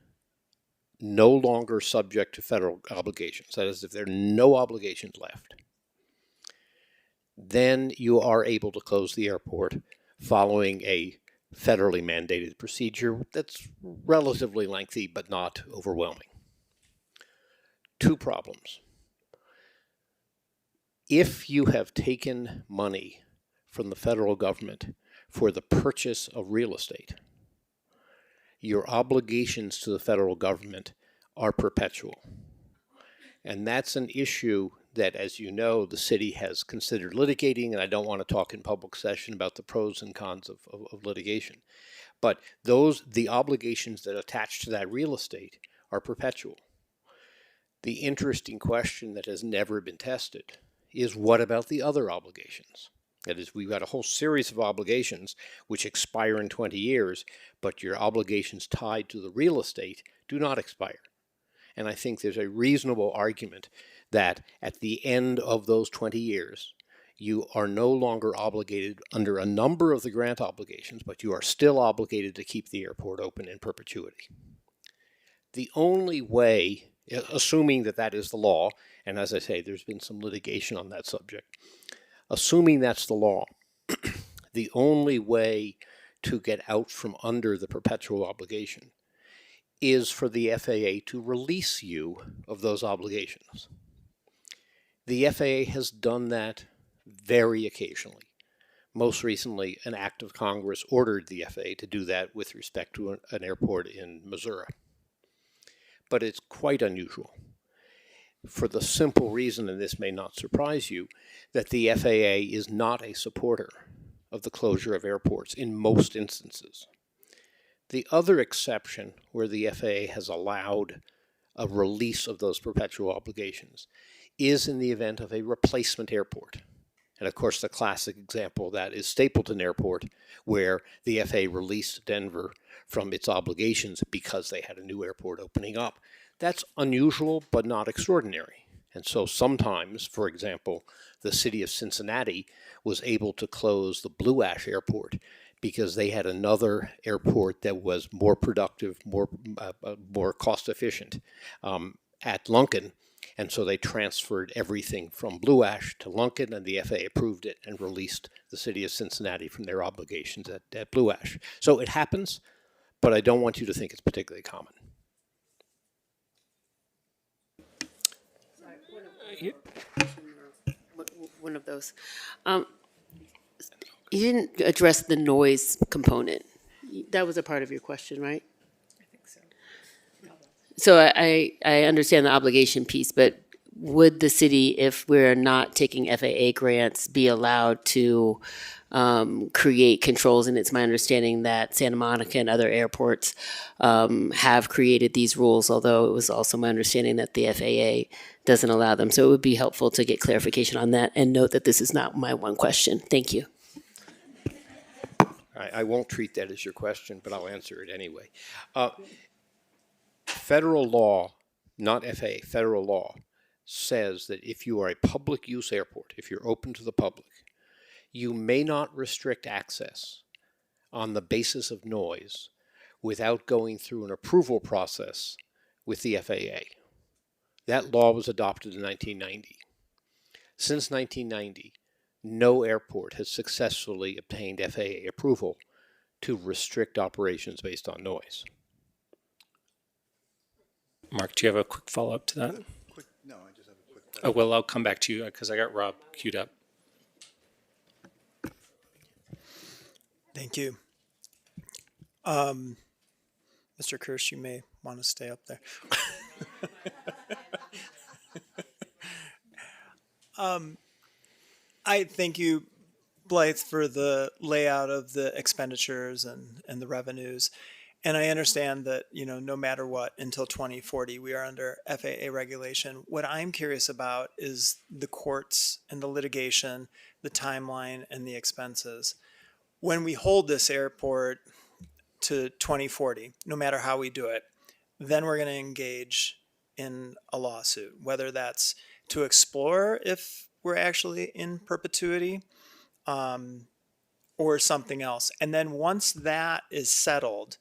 no longer subject to federal obligations, that is, if there are no obligations left, then you are able to close the airport following a federally mandated procedure that's relatively lengthy but not overwhelming. Two problems. If you have taken money from the federal government for the purchase of real estate, your obligations to the federal government are perpetual. And that's an issue that, as you know, the city has considered litigating, and I don't want to talk in public session about the pros and cons of litigation. But the obligations that attach to that real estate are perpetual. The interesting question that has never been tested is, what about the other obligations? That is, we've got a whole series of obligations which expire in 20 years, but your obligations tied to the real estate do not expire. And I think there's a reasonable argument that at the end of those 20 years, you are no longer obligated under a number of the grant obligations, but you are still obligated to keep the airport open in perpetuity. The only way, assuming that that is the law, and as I say, there's been some litigation on that subject, assuming that's the law, the only way to get out from under the perpetual obligation is for the FAA to release you of those obligations. The FAA has done that very occasionally. Most recently, an act of Congress ordered the FAA to do that with respect to an airport in Missouri. But it's quite unusual, for the simple reason, and this may not surprise you, that the FAA is not a supporter of the closure of airports in most instances. The other exception where the FAA has allowed a release of those perpetual obligations is in the event of a replacement airport. And of course, the classic example of that is Stapleton Airport, where the FAA released Denver from its obligations because they had a new airport opening up. That's unusual, but not extraordinary. And so sometimes, for example, the city of Cincinnati was able to close the Blue Ash Airport because they had another airport that was more productive, more cost efficient at Lunken. And so they transferred everything from Blue Ash to Lunken, and the FAA approved it and released the city of Cincinnati from their obligations at Blue Ash. So it happens, but I don't want you to think it's particularly common. One of those. You didn't address the noise component. That was a part of your question, right? I think so. So I understand the obligation piece, but would the city, if we're not taking FAA grants, be allowed to create controls? And it's my understanding that Santa Monica and other airports have created these rules, although it was also my understanding that the FAA doesn't allow them. So it would be helpful to get clarification on that, and note that this is not my one question. Thank you. I won't treat that as your question, but I'll answer it anyway. Federal law, not FAA, federal law, says that if you are a public use airport, if you're open to the public, you may not restrict access on the basis of noise without going through an approval process with the FAA. That law was adopted in 1990. Since 1990, no airport has successfully obtained FAA approval to restrict operations based on noise. Mark, do you have a quick follow-up to that? No, I just have a quick question. Oh, well, I'll come back to you because I got Rob queued up. Thank you. Mr. Kirsch, you may want to stay up there. I thank you, Blythe, for the layout of the expenditures and the revenues. And I understand that, no matter what, until 2040, we are under FAA regulation. What I'm curious about is the courts and the litigation, the timeline, and the expenses. When we hold this airport to 2040, no matter how we do it, then we're going to engage in a lawsuit, whether that's to explore if we're actually in perpetuity, or something else. And then once that is settled,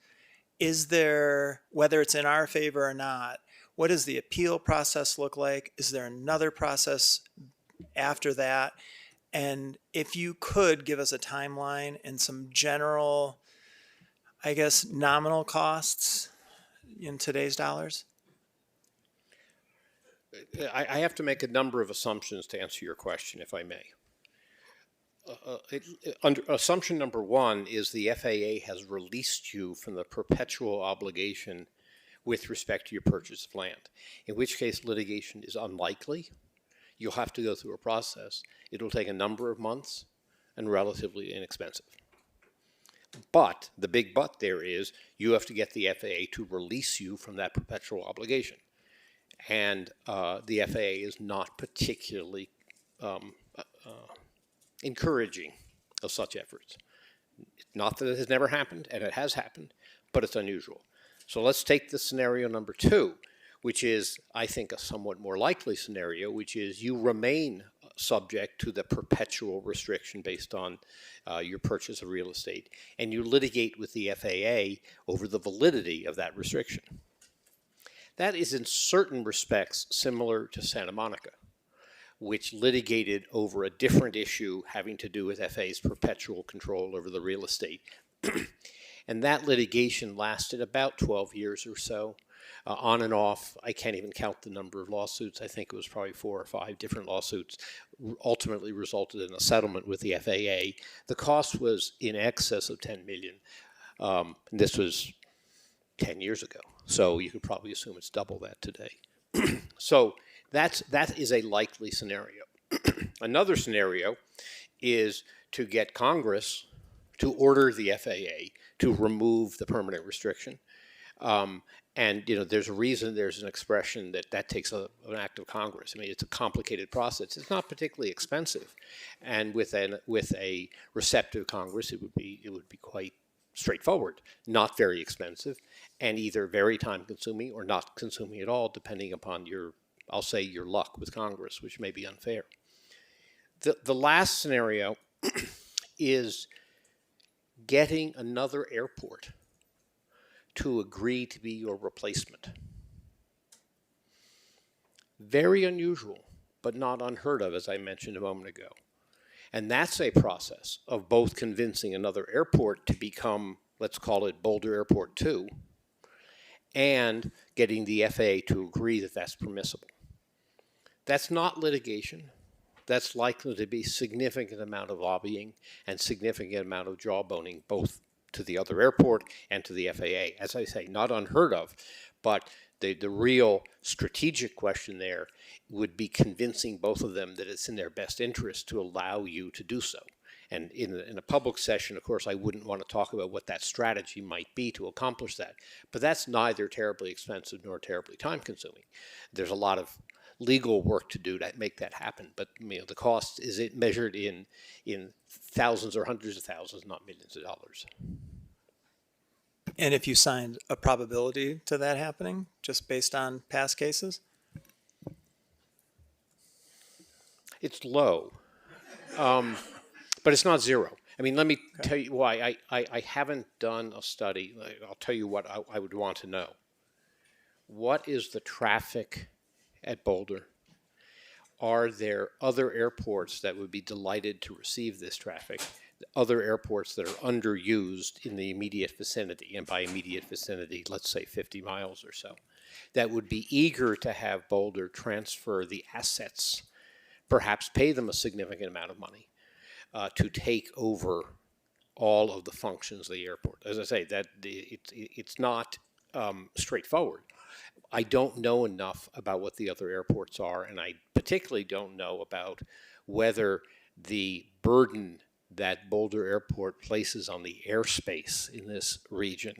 is there, whether it's in our favor or not, what does the appeal process look like? Is there another process after that? And if you could give us a timeline and some general, I guess, nominal costs in today's dollars? I have to make a number of assumptions to answer your question, if I may. Assumption number one is the FAA has released you from the perpetual obligation with respect to your purchase of land, in which case litigation is unlikely. You'll have to go through a process. It'll take a number of months and relatively inexpensive. But the big but there is you have to get the FAA to release you from that perpetual obligation. And the FAA is not particularly encouraging of such efforts. Not that it has never happened, and it has happened, but it's unusual. So let's take the scenario number two, which is, I think, a somewhat more likely scenario, which is you remain subject to the perpetual restriction based on your purchase of real estate, and you litigate with the FAA over the validity of that restriction. That is in certain respects similar to Santa Monica, which litigated over a different issue having to do with FAA's perpetual control over the real estate. And that litigation lasted about 12 years or so, on and off. I can't even count the number of lawsuits. I think it was probably 4 or 5 different lawsuits, ultimately resulted in a settlement with the FAA. The cost was in excess of $10 million. And this was 10 years ago. So you could probably assume it's double that today. So that is a likely scenario. Another scenario is to get Congress to order the FAA to remove the permanent restriction. And there's a reason there's an expression that takes an act of Congress. I mean, it's a complicated process. It's not particularly expensive, and with a receptive Congress, it would be quite straightforward, not very expensive, and either very time consuming or not consuming at all, depending upon your luck with Congress, which may be unfair. The last scenario is getting another airport to agree to be your replacement. Very unusual, but not unheard of, as I mentioned a moment ago. And that's a process of both convincing another airport to become, let's call it Boulder Airport 2, and getting the FAA to agree that that's permissible. That's not litigation. That's likely to be significant amount of lobbying and significant amount of jawboning, both to the other airport and to the FAA. As I say, not unheard of, but the real strategic question there would be convincing both of them that it's in their best interest to allow you to do so. And in a public session, of course, I wouldn't want to talk about what that strategy might be to accomplish that. But that's neither terribly expensive nor terribly time-consuming. There's a lot of legal work to do to make that happen. But the cost is measured in thousands or hundreds of thousands, not millions of dollars. And if you signed a probability to that happening, just based on past cases? It's low, but it's not zero. I mean, let me tell you why. I haven't done a study. I'll tell you what I would want to know. What is the traffic at Boulder? Are there other airports that would be delighted to receive this traffic? Other airports that are underused in the immediate vicinity, and by immediate vicinity, let's say 50 miles or so, that would be eager to have Boulder transfer the assets, perhaps pay them a significant amount of money, to take over all of the functions of the airport. As I say, that it's not straightforward. I don't know enough about what the other airports are, and I particularly don't know about whether the burden that Boulder Airport places on the airspace in this region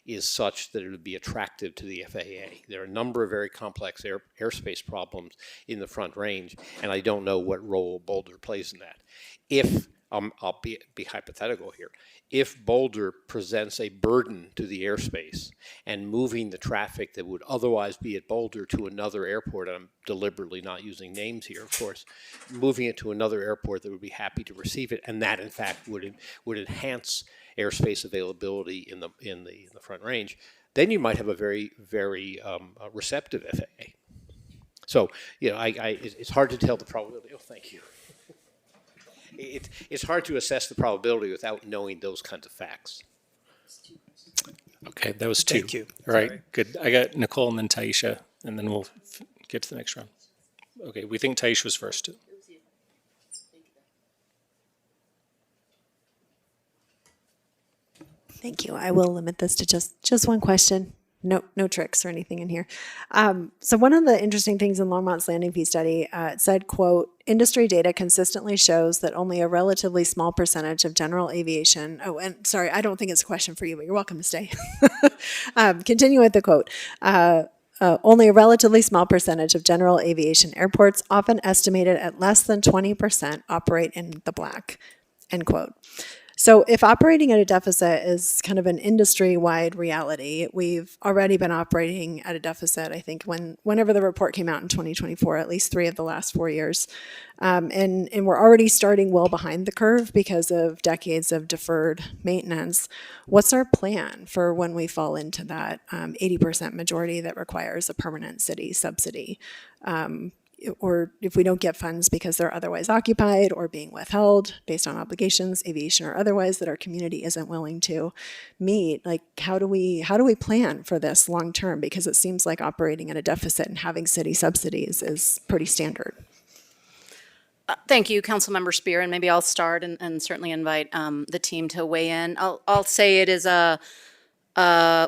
is such that it would be attractive to the FAA. There are a number of very complex airspace problems in the Front Range, and I don't know what role Boulder plays in that. If I'll be hypothetical here. If Boulder presents a burden to the airspace and moving the traffic that would otherwise be at Boulder to another airport, and I'm deliberately not using names here, of course, moving it to another airport that would be happy to receive it, and that in fact would enhance airspace availability in the Front Range, then you might have a very receptive FAA. So it's hard to tell the probability. Oh, thank you. It's hard to assess the probability without knowing those kinds of facts. Okay, that was two. Thank you. All right, Sorry. good. I got Nicole and then Taisha, and then we'll get to the next round. Okay, we think Taisha was first. Thank you. I will limit this to just one question. No tricks or anything in here. So one of the interesting things in Longmont's landing fee study, it said, quote, industry data consistently shows that only a relatively small percentage of general aviation, oh, and sorry, I don't think it's a question for you, but you're welcome to stay. Continue with the quote. Only a relatively small percentage of general aviation airports, often estimated at less than 20%, operate in the black, end quote. So if operating at a deficit is kind of an industry-wide reality, we've already been operating at a deficit, I think, whenever the report came out in 2024, at least 3 of the last 4 years. And we're already starting well behind the curve because of decades of deferred maintenance. What's our plan for when we fall into that 80% majority that requires a permanent city subsidy? Or if we don't get funds because they're otherwise occupied or being withheld based on obligations, aviation or otherwise, that our community isn't willing to meet, like how do we plan for this long term? Because it seems like operating at a deficit and having city subsidies is pretty standard. Thank you, Councilmember Spear, and maybe I'll start and certainly invite the team to weigh in. I'll say it is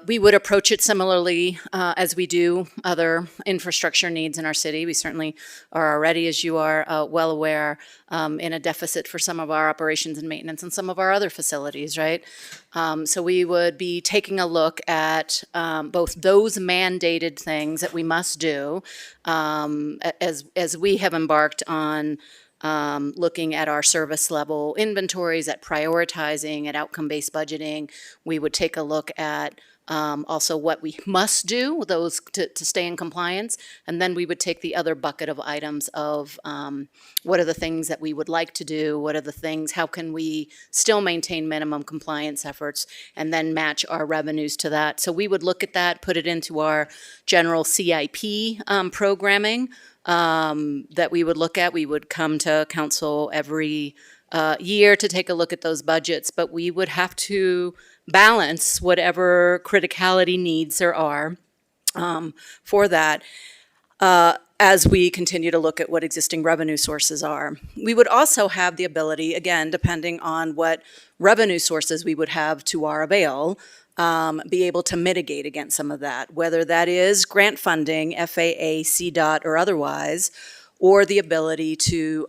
we would approach it similarly as we do other infrastructure needs in our city. We certainly are already, as you are well aware, in a deficit for some of our operations and maintenance and some of our other facilities, right? So we would be taking a look at both those mandated things that we must do as we have embarked on looking at our service level inventories, at prioritizing, at outcome-based budgeting. We would take a look at also what we must do, those to stay in compliance, and then we would take the other bucket of items of what are the things that we would like to do, what are the things, how can we still maintain minimum compliance efforts, and then match our revenues to that. So we would look at that, put it into our general CIP programming, that we would look at. We would come to council every year to take a look at those budgets, but we would have to balance whatever criticality needs there are for that as we continue to look at what existing revenue sources are. We would also have the ability, again, depending on what revenue sources we would have to our avail, be able to mitigate against some of that, whether that is grant funding, FAA, CDOT, or otherwise, or the ability to,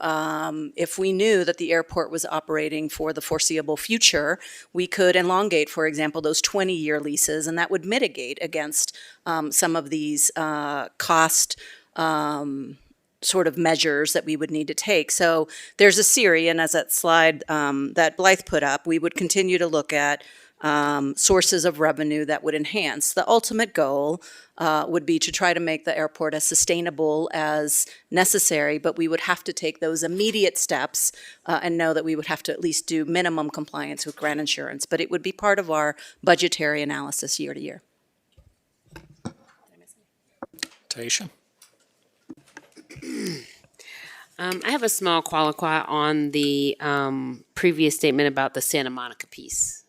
if we knew that the airport was operating for the foreseeable future, we could elongate, for example, those 20-year leases, and that would mitigate against some of these cost sort of measures that we would need to take. So there's a series, and as that slide that Blythe put up, we would continue to look at sources of revenue that would enhance. The ultimate goal would be to try to make the airport as sustainable as necessary, but we would have to take those immediate steps and know that we would have to at least do minimum compliance with grant insurance, but it would be part of our budgetary analysis year to year. Taisha? I have a small qualifier on the previous statement about the Santa Monica piece.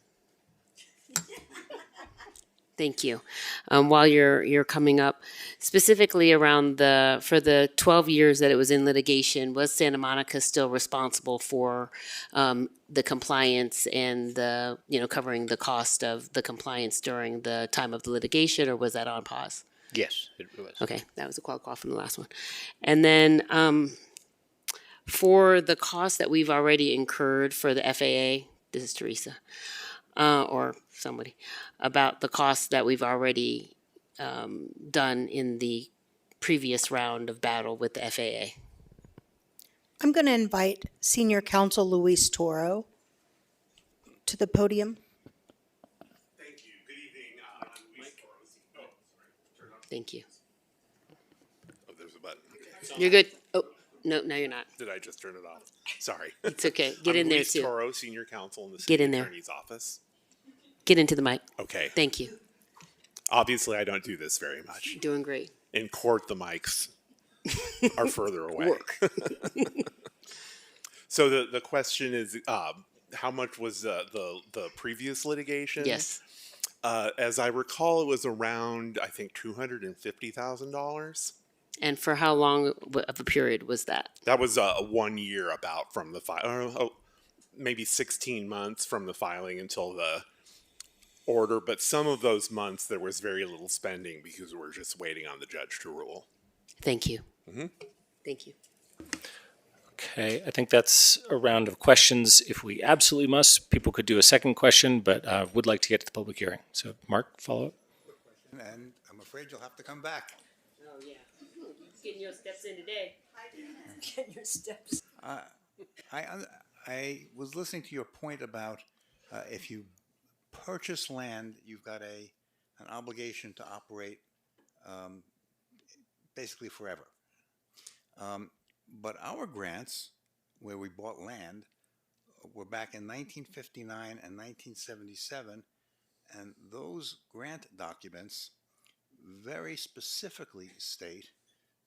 Thank you. While you're coming up, specifically around for the 12 years that it was in litigation, was Santa Monica still responsible for the compliance and the covering the cost of the compliance during the time of the litigation, or was that on pause? Yes, it was. Okay, that was a qualifier from the last one, and then for the cost that we've already incurred for the FAA, this is Teresa. Or somebody, about the costs that we've already done in the previous round of battle with the FAA. I'm going to invite Senior Counsel Luis Toro to the podium. Thank you. Good evening. I'm Luis Toro. Thank you. Oh, there's a button. Okay. You're good. Oh, no, now you're not. Did I just turn it off? Sorry. It's okay. Get I'm in there Luis too. Toro, Senior Counsel in the Get City in there. Attorney's Office. Get into the mic. Okay. Thank you. Obviously, I don't do this very much. Doing great. In court, the mics are further away. So the question is, how much was the previous litigation? Yes. As I recall, it was around, I think, $250,000. And for how long of a period was that? That was 1 year about from the file, maybe 16 months from the filing until the order. But some of those months there was very little spending because we're just waiting on the judge to rule. Thank you. Mm-hmm. Thank you. Okay, I think that's a round of questions. If we absolutely must, people could do a second question, but would like to get to the public hearing. So, Mark, follow up. And I'm afraid you'll have to come back. Oh, yeah. Getting your steps in today. Get your steps. I was listening to your point about if you purchase land, you've got an obligation to operate basically forever. But our grants, where we bought land, were back in 1959 and 1977, and those grant documents very specifically state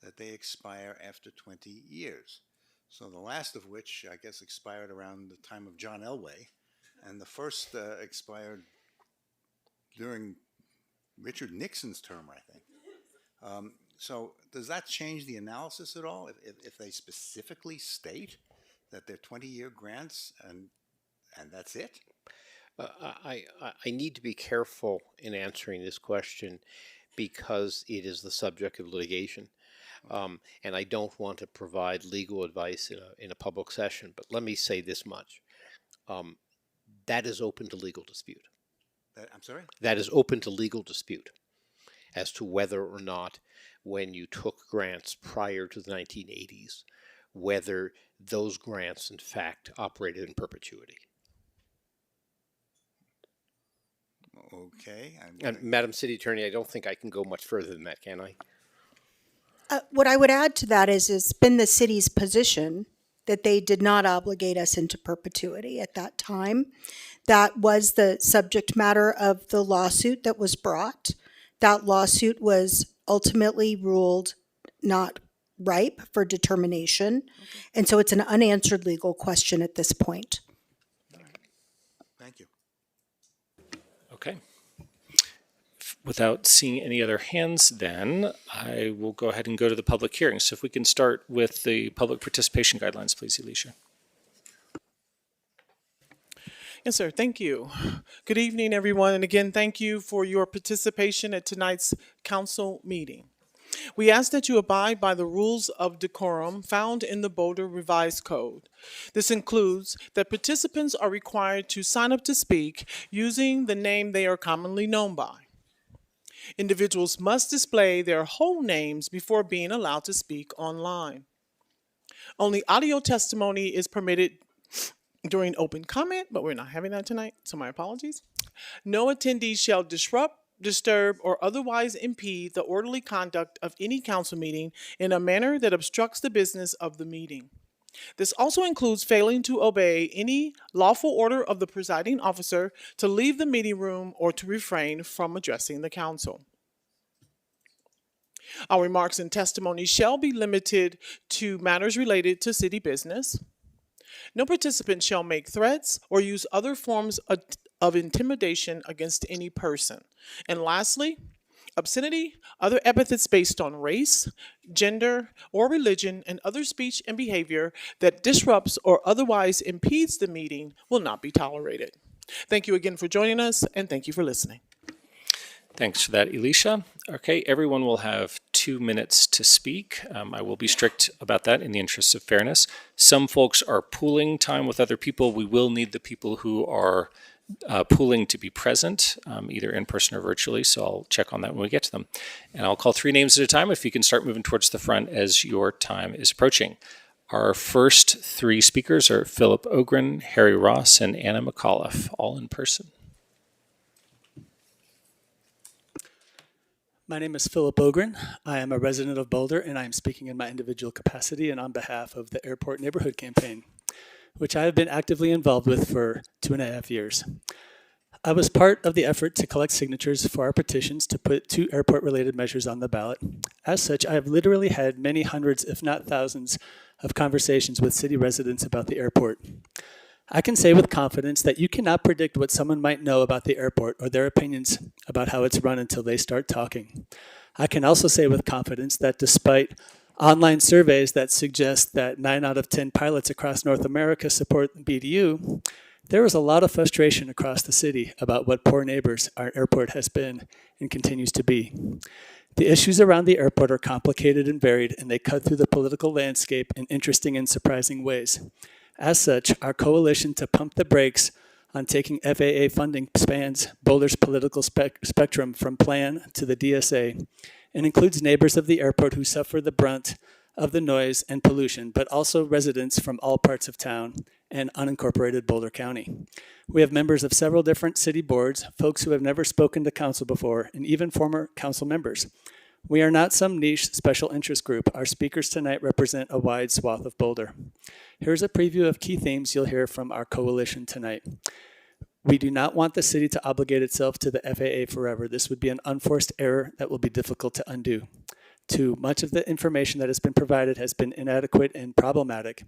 that they expire after 20 years. So the last of which, I guess, expired around the time of John Elway, and the first expired during Richard Nixon's term, I think. So does that change the analysis at all if they specifically state that they're 20-year grants and that's it? I need to be careful in answering this question because it is the subject of litigation. And I don't want to provide legal advice in a public session, but let me say this much. That is open to legal dispute. I'm sorry? That is open to legal dispute as to whether or not when you took grants prior to the 1980s, whether those grants in fact operated in perpetuity. Okay. And Madam City Attorney, I don't think I can go much further than that, can I? What I would add to that is it's been the city's position that they did not obligate us into perpetuity at that time. That was the subject matter of the lawsuit that was brought. That lawsuit was ultimately ruled not ripe for determination. And so it's an unanswered legal question at this point. Thank you. Okay. Without seeing any other hands, then I will go ahead and go to the public hearing. So if we can start with the public participation guidelines, please, Alicia. Yes, sir. Thank you. Good evening, everyone. And again, thank you for your participation at tonight's council meeting. We ask that you abide by the rules of decorum found in the Boulder Revised Code. This includes that participants are required to sign up to speak using the name they are commonly known by. Individuals must display their whole names before being allowed to speak online. Only audio testimony is permitted during open comment, but we're not having that tonight, so my apologies. No attendee shall disrupt, disturb, or otherwise impede the orderly conduct of any council meeting in a manner that obstructs the business of the meeting. This also includes failing to obey any lawful order of the presiding officer to leave the meeting room or to refrain from addressing the council. Our remarks and testimony shall be limited to matters related to city business. No participant shall make threats or use other forms of intimidation against any person. And lastly, obscenity, other epithets based on race, gender, or religion, and other speech and behavior that disrupts or otherwise impedes the meeting will not be tolerated. Thank you again for joining us, and thank you for listening. Thanks for that, Alicia. Okay, everyone will have 2 minutes to speak. I will be strict about that in the interests of fairness. Some folks are pooling time with other people. We will need the people who are pooling to be present, either in person or virtually, so I'll check on that when we get to them. And I'll call 3 names at a time if you can start moving towards the front as your time is approaching. Our first three speakers are Philip Ogren, Harry Ross, and Anna McAuliffe, all in person. My name is Philip Ogren. I am a resident of Boulder, and I am speaking in my individual capacity and on behalf of the Airport Neighborhood Campaign, which I have been actively involved with for 2.5 years. I was part of the effort to collect signatures for our petitions to put 2 airport-related measures on the ballot. As such, I have literally had many hundreds, if not thousands, of conversations with city residents about the airport. I can say with confidence that you cannot predict what someone might know about the airport or their opinions about how it's run until they start talking. I can also say with confidence that despite online surveys that suggest that 9 out of 10 pilots across North America support BDU, there is a lot of frustration across the city about what poor neighbors our airport has been and continues to be. The issues around the airport are complicated and varied, and they cut through the political landscape in interesting and surprising ways. As such, our coalition to pump the brakes on taking FAA funding spans Boulder's political spectrum from plan to the DSA and includes neighbors of the airport who suffer the brunt of the noise and pollution, but also residents from all parts of town and unincorporated Boulder County. We have members of several different city boards, folks who have never spoken to council before, and even former council members. We are not some niche special interest group. Our speakers tonight represent a wide swath of Boulder. Here's a preview of key themes you'll hear from our coalition tonight. We do not want the city to obligate itself to the FAA forever. This would be an unforced error that will be difficult to undo. 2, much of the information that has been provided has been inadequate and problematic.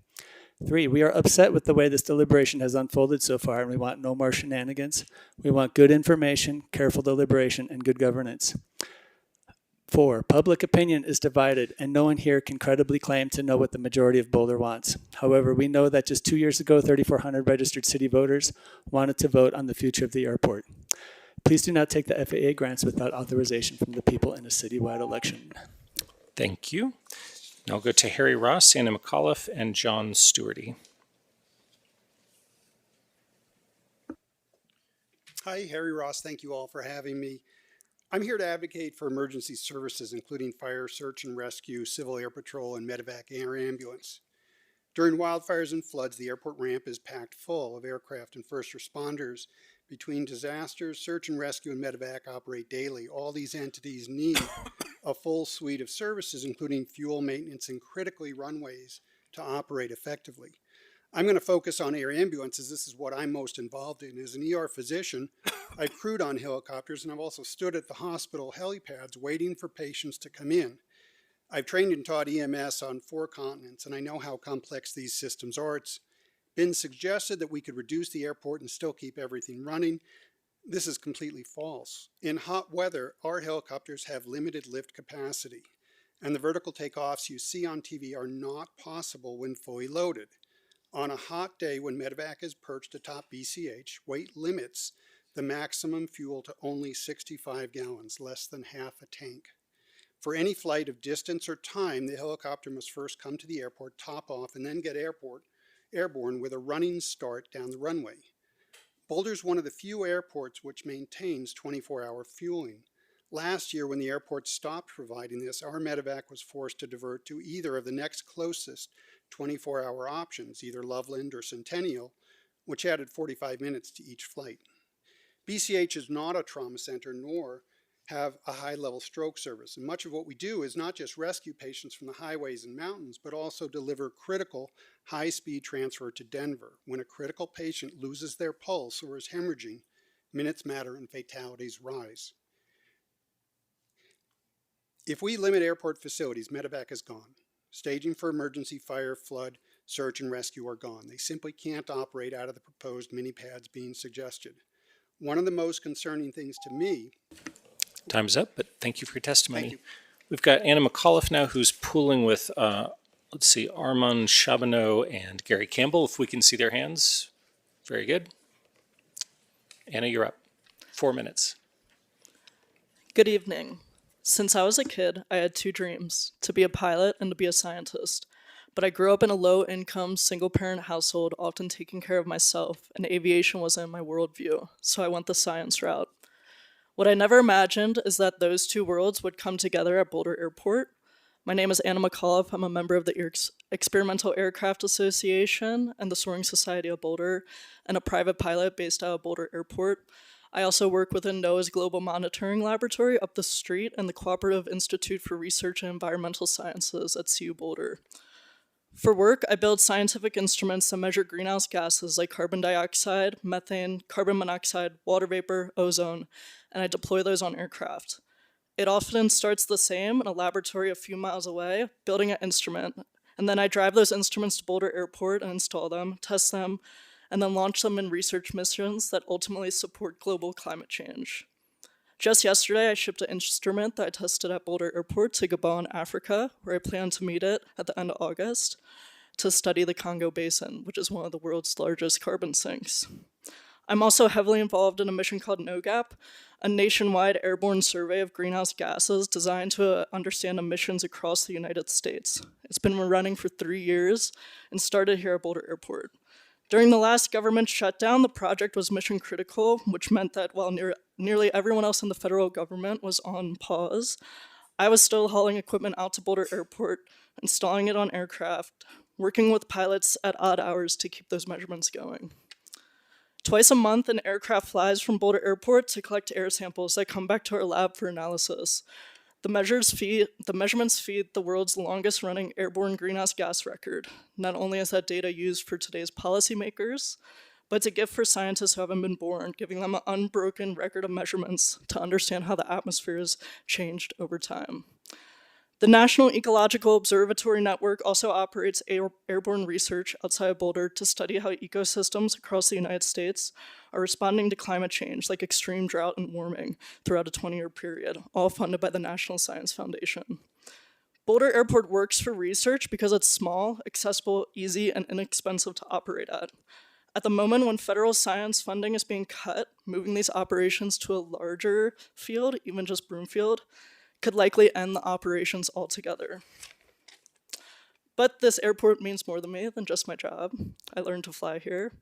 3, we are upset with the way this deliberation has unfolded so far, and we want no more shenanigans. We want good information, careful deliberation, and good governance. 4, public opinion is divided, and no one here can credibly claim to know what the majority of Boulder wants. However, we know that just 2 years ago, 3,400 registered city voters wanted to vote on the future of the airport. Please do not take the FAA grants without authorization from the people in a citywide election. Thank you. Now I'll go to Harry Ross, Anna McAuliffe, and John Stewarty. Hi, Harry Ross. Thank you all for having me. I'm here to advocate for emergency services, including fire, search and rescue, civil air patrol, and medevac air ambulance. During wildfires and floods, the airport ramp is packed full of aircraft and first responders. Between disasters, search and rescue, and medevac operate daily. All these entities need a full suite of services, including fuel maintenance and critically runways, to operate effectively. I'm going to focus on air ambulances. This is what I'm most involved in. As an ER physician, I've crewed on helicopters, and I've also stood at the hospital helipads waiting for patients to come in. I've trained and taught EMS on 4 continents, and I know how complex these systems are. It's been suggested that we could reduce the airport and still keep everything running. This is completely false. In hot weather, our helicopters have limited lift capacity, and the vertical takeoffs you see on TV are not possible when fully loaded. On a hot day when medevac is perched atop BCH, weight limits the maximum fuel to only 65 gallons, less than half a tank. For any flight of distance or time, the helicopter must first come to the airport, top off, and then get airborne with a running start down the runway. Boulder is one of the few airports which maintains 24-hour fueling. Last year, when the airport stopped providing this, our medevac was forced to divert to either of the next closest 24-hour options, either Loveland or Centennial, which added 45 minutes to each flight. BCH is not a trauma center, nor have a high-level stroke service. And much of what we do is not just rescue patients from the highways and mountains, but also deliver critical high-speed transfer to Denver. When a critical patient loses their pulse or is hemorrhaging, minutes matter and fatalities rise. If we limit airport facilities, medevac is gone. Staging for emergency fire, flood, search, and rescue are gone. They simply can't operate out of the proposed mini pads being suggested. One of the most concerning things to me... Time's up, but thank you for your testimony. Thank you. We've got Anna McAuliffe now, who's pooling with, let's see, Armand Chaboneau and Gary Campbell. If we can see their hands. Very good. Anna, you're up. 4 minutes. Good evening. Since I was a kid, I had 2 dreams, to be a pilot and to be a scientist. But I grew up in a low-income, single-parent household, often taking care of myself, and aviation wasn't in my worldview, so I went the science route. What I never imagined is that those 2 worlds would come together at Boulder Airport. My name is Anna McAuliffe. I'm a member of the Experimental Aircraft Association and the Soaring Society of Boulder, and a private pilot based out of Boulder Airport. I also work within NOAA's Global Monitoring Laboratory up the street and the Cooperative Institute for Research in Environmental Sciences at CU Boulder. For work, I build scientific instruments that measure greenhouse gases like carbon dioxide, methane, carbon monoxide, water vapor, ozone, and I deploy those on aircraft. It often starts the same in a laboratory a few miles away, building an instrument, and then I drive those instruments to Boulder Airport and install them, test them, and then launch them in research missions that ultimately support global climate change. Just yesterday, I shipped an instrument that I tested at Boulder Airport to Gabon, Africa, where I plan to meet it at the end of August to study the Congo Basin, which is one of the world's largest carbon sinks. I'm also heavily involved in a mission called NOGAP, a nationwide airborne survey of greenhouse gases designed to understand emissions across the United States. It's been running for 3 years and started here at Boulder Airport. During the last government shutdown, the project was mission critical, which meant that while nearly everyone else in the federal government was on pause, I was still hauling equipment out to Boulder Airport, installing it on aircraft, working with pilots at odd hours to keep those measurements going. Twice a month, an aircraft flies from Boulder Airport to collect air samples that come back to our lab for analysis. The measurements feed the world's longest running airborne greenhouse gas record. Not only is that data used for today's policymakers, but it's a gift for scientists who haven't been born, giving them an unbroken record of measurements to understand how the atmosphere has changed over time. The National Ecological Observatory Network also operates airborne research outside of Boulder to study how ecosystems across the United States are responding to climate change, like extreme drought and warming, throughout a 20-year period, all funded by the National Science Foundation. Boulder Airport works for research because it's small, accessible, easy, and inexpensive to operate at. At the moment when federal science funding is being cut, moving these operations to a larger field, even just Broomfield, could likely end the operations altogether. But this airport means more to me than just my job. I learned to fly here.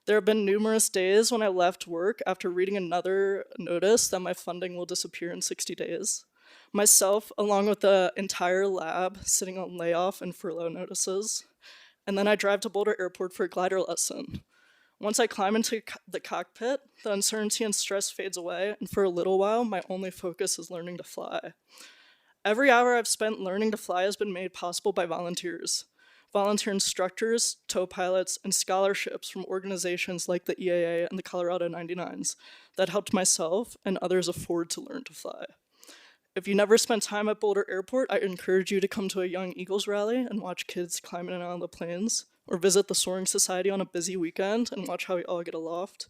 There have been numerous days when I left work after reading another notice that my funding will disappear in 60 days. Myself, along with the entire lab, sitting on layoff and furlough notices. And then I drive to Boulder Airport for a glider lesson. Once I climb into the cockpit, the uncertainty and stress fades away, and for a little while, my only focus is learning to fly. Every hour I've spent learning to fly has been made possible by volunteers. Volunteer instructors, tow pilots, and scholarships from organizations like the EAA and the Colorado 99s that helped myself and others afford to learn to fly. If you never spent time at Boulder Airport, I encourage you to come to a Young Eagles rally and watch kids climbing out of the planes, or visit the Soaring Society on a busy weekend and watch how we all get aloft.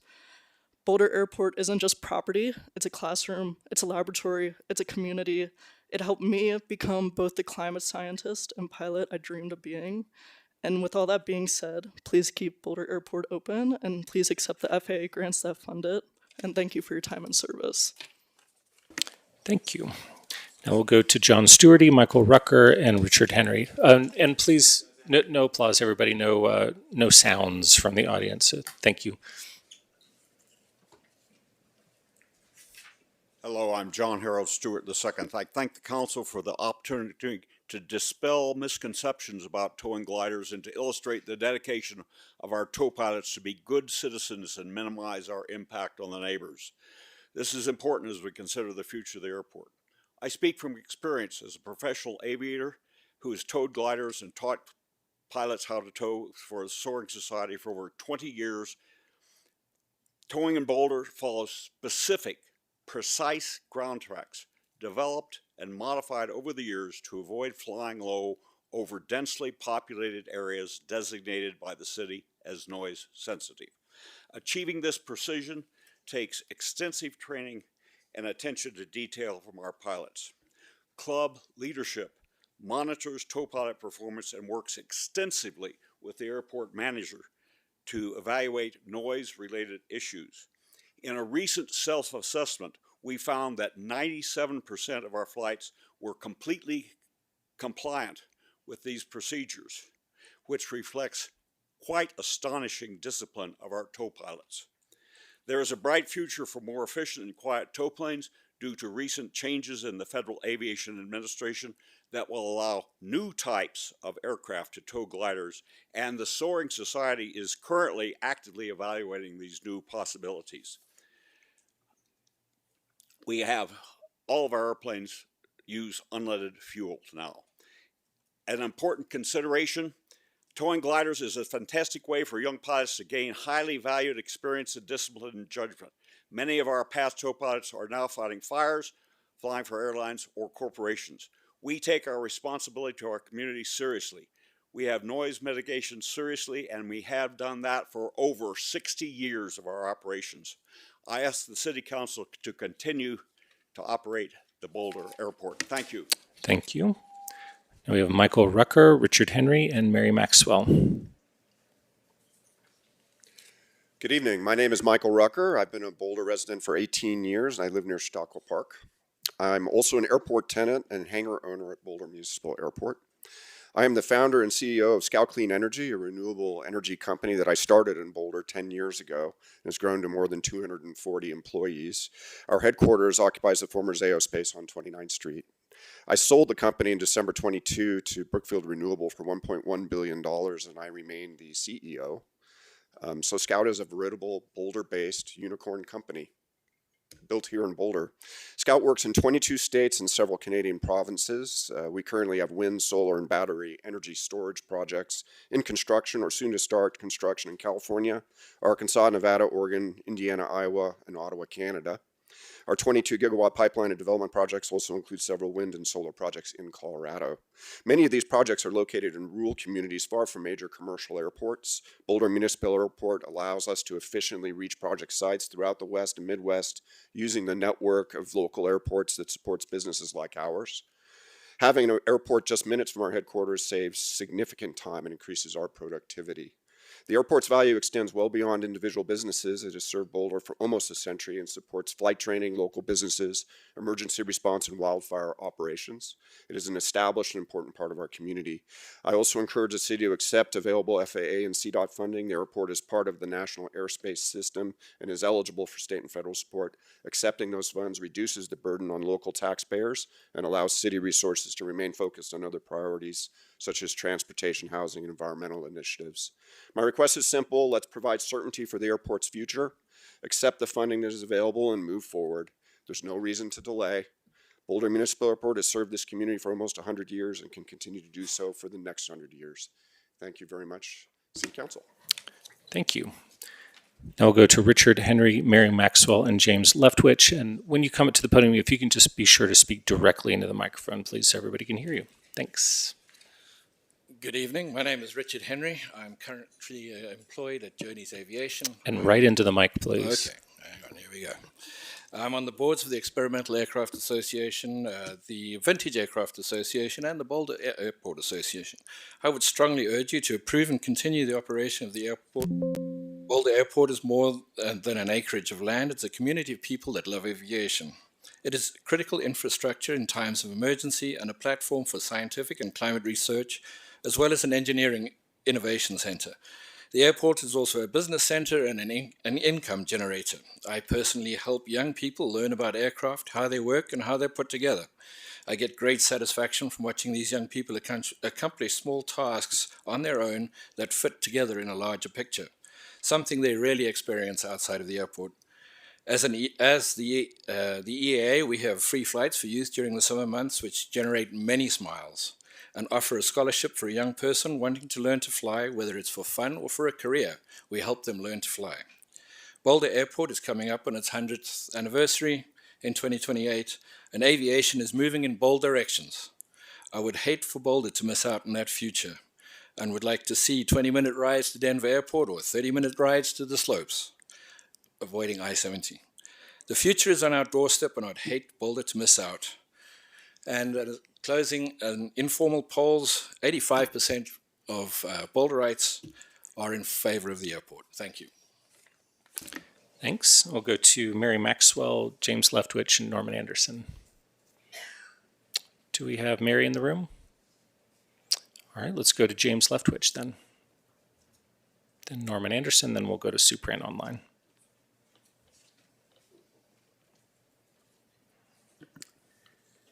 Boulder Airport isn't just property, it's a classroom, it's a laboratory, it's a community. It helped me become both the climate scientist and pilot I dreamed of being. And with all that being said, please keep Boulder Airport open, and please accept the FAA grants that fund it. And thank you for your time and service. Thank you. Now we'll go to John Stewarty, Michael Rucker, and Richard Henry. And please, no applause, everybody. No sounds from the audience. Thank you. Hello, I'm John Harold Stewart II. I thank the council for the opportunity to dispel misconceptions about towing gliders and to illustrate the dedication of our tow pilots to be good citizens and minimize our impact on the neighbors. This is important as we consider the future of the airport. I speak from experience as a professional aviator who has towed gliders and taught pilots how to tow for the Soaring Society for over 20 years. Towing in Boulder follows specific, precise ground tracks developed and modified over the years to avoid flying low over densely populated areas designated by the city as noise sensitive. Achieving this precision takes extensive training and attention to detail from our pilots. Club leadership monitors tow pilot performance and works extensively with the airport manager to evaluate noise-related issues. In a recent self-assessment, we found that 97% of our flights were completely compliant with these procedures, which reflects quite astonishing discipline of our tow pilots. There is a bright future for more efficient and quiet tow planes due to recent changes in the Federal Aviation Administration that will allow new types of aircraft to tow gliders, and the Soaring Society is currently actively evaluating these new possibilities. We have all of our airplanes use unleaded fuel now. An important consideration, towing gliders is a fantastic way for young pilots to gain highly valued experience and discipline and judgment. Many of our past tow pilots are now fighting fires, flying for airlines or corporations. We take our responsibility to our community seriously. We have noise mitigation seriously, and we have done that for over 60 years of our operations. I ask the City Council to continue to operate the Boulder Airport. Thank you. Thank you. Now we have Michael Rucker, Richard Henry, and Mary Maxwell. Good evening. My name is Michael Rucker. I've been a Boulder resident for 18 years, and I live near Stockwell Park. I'm also an airport tenant and hangar owner at Boulder Municipal Airport. I am the founder and CEO of Scout Clean Energy, a renewable energy company that I started in Boulder 10 years ago and has grown to more than 240 employees. Our headquarters occupies the former Zayo space on 29th Street. I sold the company in December 22 to Brookfield Renewable for $1.1 billion, and I remain the CEO. So Scout is a veritable Boulder-based unicorn company built here in Boulder. Scout works in 22 states and several Canadian provinces. We currently have wind, solar, and battery energy storage projects in construction or soon to start construction in California, Arkansas, Nevada, Oregon, Indiana, Iowa, and Ottawa, Canada. Our 22 gigawatt pipeline and development projects also include several wind and solar projects in Colorado. Many of these projects are located in rural communities far from major commercial airports. Boulder Municipal Airport allows us to efficiently reach project sites throughout the West and Midwest using the network of local airports that supports businesses like ours. Having an airport just minutes from our headquarters saves significant time and increases our productivity. The airport's value extends well beyond individual businesses. It has served Boulder for almost a century and supports flight training, local businesses, emergency response, and wildfire operations. It is an established and important part of our community. I also encourage the city to accept available FAA and CDOT funding. The airport is part of the National Airspace System and is eligible for state and federal support. Accepting those funds reduces the burden on local taxpayers and allows city resources to remain focused on other priorities, such as transportation, housing, and environmental initiatives. My request is simple. Let's provide certainty for the airport's future, accept the funding that is available, and move forward. There's no reason to delay. Boulder Municipal Airport has served this community for almost 100 years and can continue to do so for the next 100 years. Thank you very much, City Council. Thank you. Now we'll go to Richard Henry, Mary Maxwell, and James Leftwich. And when you come up to the podium, if you can just be sure to speak directly into the microphone, please, so everybody can hear you. Thanks. Good evening. My name is Richard Henry. I'm currently employed at Journeys Aviation. And right into the mic, please. Okay. Hang on. Here we go. I'm on the boards of the Experimental Aircraft Association, the Vintage Aircraft Association, and the Boulder Airport Association. I would strongly urge you to approve and continue the operation of the airport. Boulder Airport is more than an acreage of land. It's a community of people that love aviation. It is critical infrastructure in times of emergency and a platform for scientific and climate research, as well as an engineering innovation center. The airport is also a business center and an income generator. I personally help young people learn about aircraft, how they work, and how they're put together. I get great satisfaction from watching these young people accomplish small tasks on their own that fit together in a larger picture, something they rarely experience outside of the airport. As the EAA, we have free flights for youth during the summer months, which generate many smiles, and offer a scholarship for a young person wanting to learn to fly, whether it's for fun or for a career. We help them learn to fly. Boulder Airport is coming up on its 100th anniversary in 2028, and aviation is moving in bold directions. I would hate for Boulder to miss out on that future, and would like to see 20-minute rides to Denver Airport or 30-minute rides to the slopes, avoiding I-70. The future is on our doorstep, and I'd hate Boulder to miss out. And closing, informal polls, 85% of Boulderites are in favor of the airport. Thank you. Thanks. We'll go to Mary Maxwell, James Leftwich, and Norman Anderson. Do we have Mary in the room? All right, let's go to James Leftwich then. Then Norman Anderson, then we'll go to Supran online.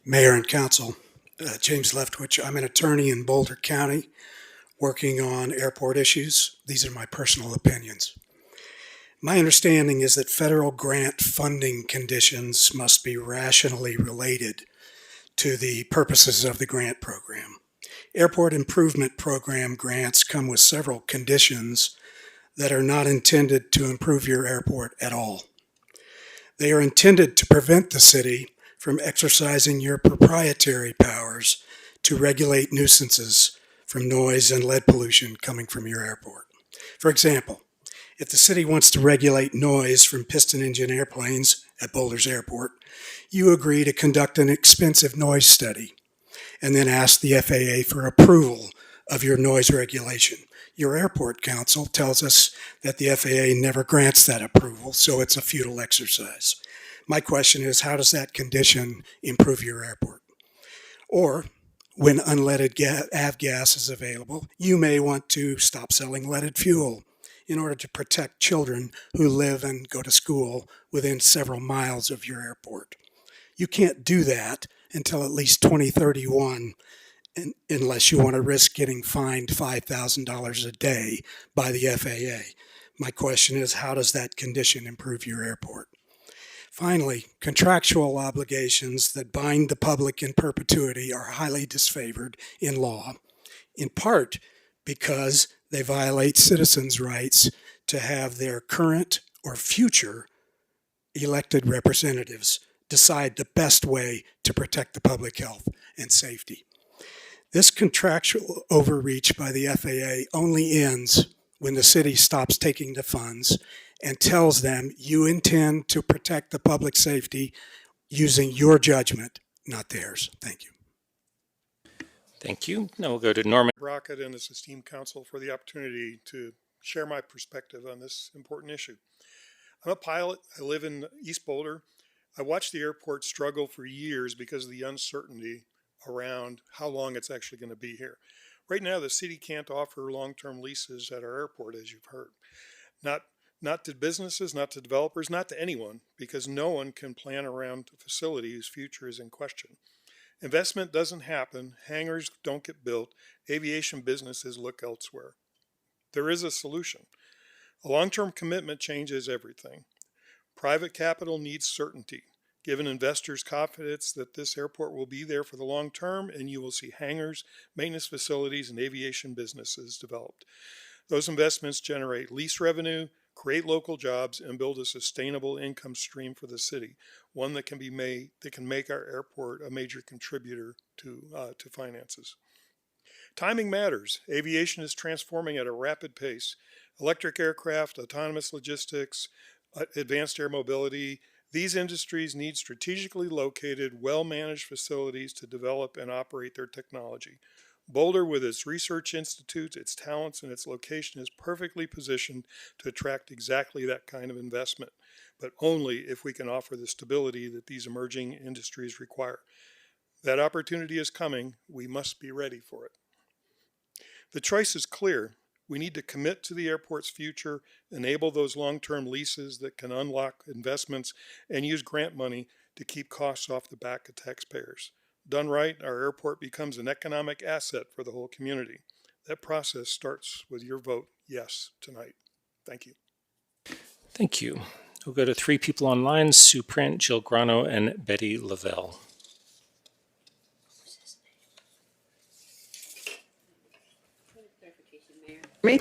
Mayor and Council, James Leftwich. I'm an attorney in Boulder County working on airport issues. These are my personal opinions. My understanding is that federal grant funding conditions must be rationally related to the purposes of the grant program. Airport Improvement Program grants come with several conditions that are not intended to improve your airport at all. They are intended to prevent the city from exercising your proprietary powers to regulate nuisances from noise and lead pollution coming from your airport. For example, if the city wants to regulate noise from piston engine airplanes at Boulder's airport, you agree to conduct an expensive noise study and then ask the FAA for approval of your noise regulation. Your airport council tells us that the FAA never grants that approval, so it's a futile exercise. My question is, how does that condition improve your airport? Or, when unleaded avgas is available, you may want to stop selling leaded fuel in order to protect children who live and go to school within several miles of your airport. You can't do that until at least 2031 unless you want to risk getting fined $5,000 a day by the FAA. My question is, how does that condition improve your airport? Finally, contractual obligations that bind the public in perpetuity are highly disfavored in law, in part because they violate citizens' rights to have their current or future elected representatives decide the best way to protect the public health and safety. This contractual overreach by the FAA only ends when the city stops taking the funds and tells them you intend to protect the public safety using your judgment, not theirs. Thank you. Thank you. Now we'll go to Norman. Brockett and his esteemed council for the opportunity to share my perspective on this important issue. I'm a pilot. I live in East Boulder. I watched the airport struggle for years because of the uncertainty around how long it's actually going to be here. Right now, the city can't offer long-term leases at our airport, as you've heard. Not to businesses, not to developers, not to anyone, because no one can plan around a facility whose future is in question. Investment doesn't happen, hangars don't get built, aviation businesses look elsewhere. There is a solution. A long-term commitment changes everything. Private capital needs certainty, giving investors confidence that this airport will be there for the long term and you will see hangars, maintenance facilities, and aviation businesses developed. Those investments generate lease revenue, create local jobs, and build a sustainable income stream for the city, one that can make our airport a major contributor to finances. Timing matters. Aviation is transforming at a rapid pace. Electric aircraft, autonomous logistics, advanced air mobility, these industries need strategically located, well-managed facilities to develop and operate their technology. Boulder, with its research institutes, its talents, and its location, is perfectly positioned to attract exactly that kind of investment, but only if we can offer the stability that these emerging industries require. That opportunity is coming. We must be ready for it. The choice is clear. We need to commit to the airport's future, enable those long-term leases that can unlock investments, and use grant money to keep costs off the back of taxpayers. Done right, our airport becomes an economic asset for the whole community. That process starts with your vote yes tonight. Thank you. Thank you. We'll go to three people online, Sue Print, Jill Grano, and Betty Lavelle. Me?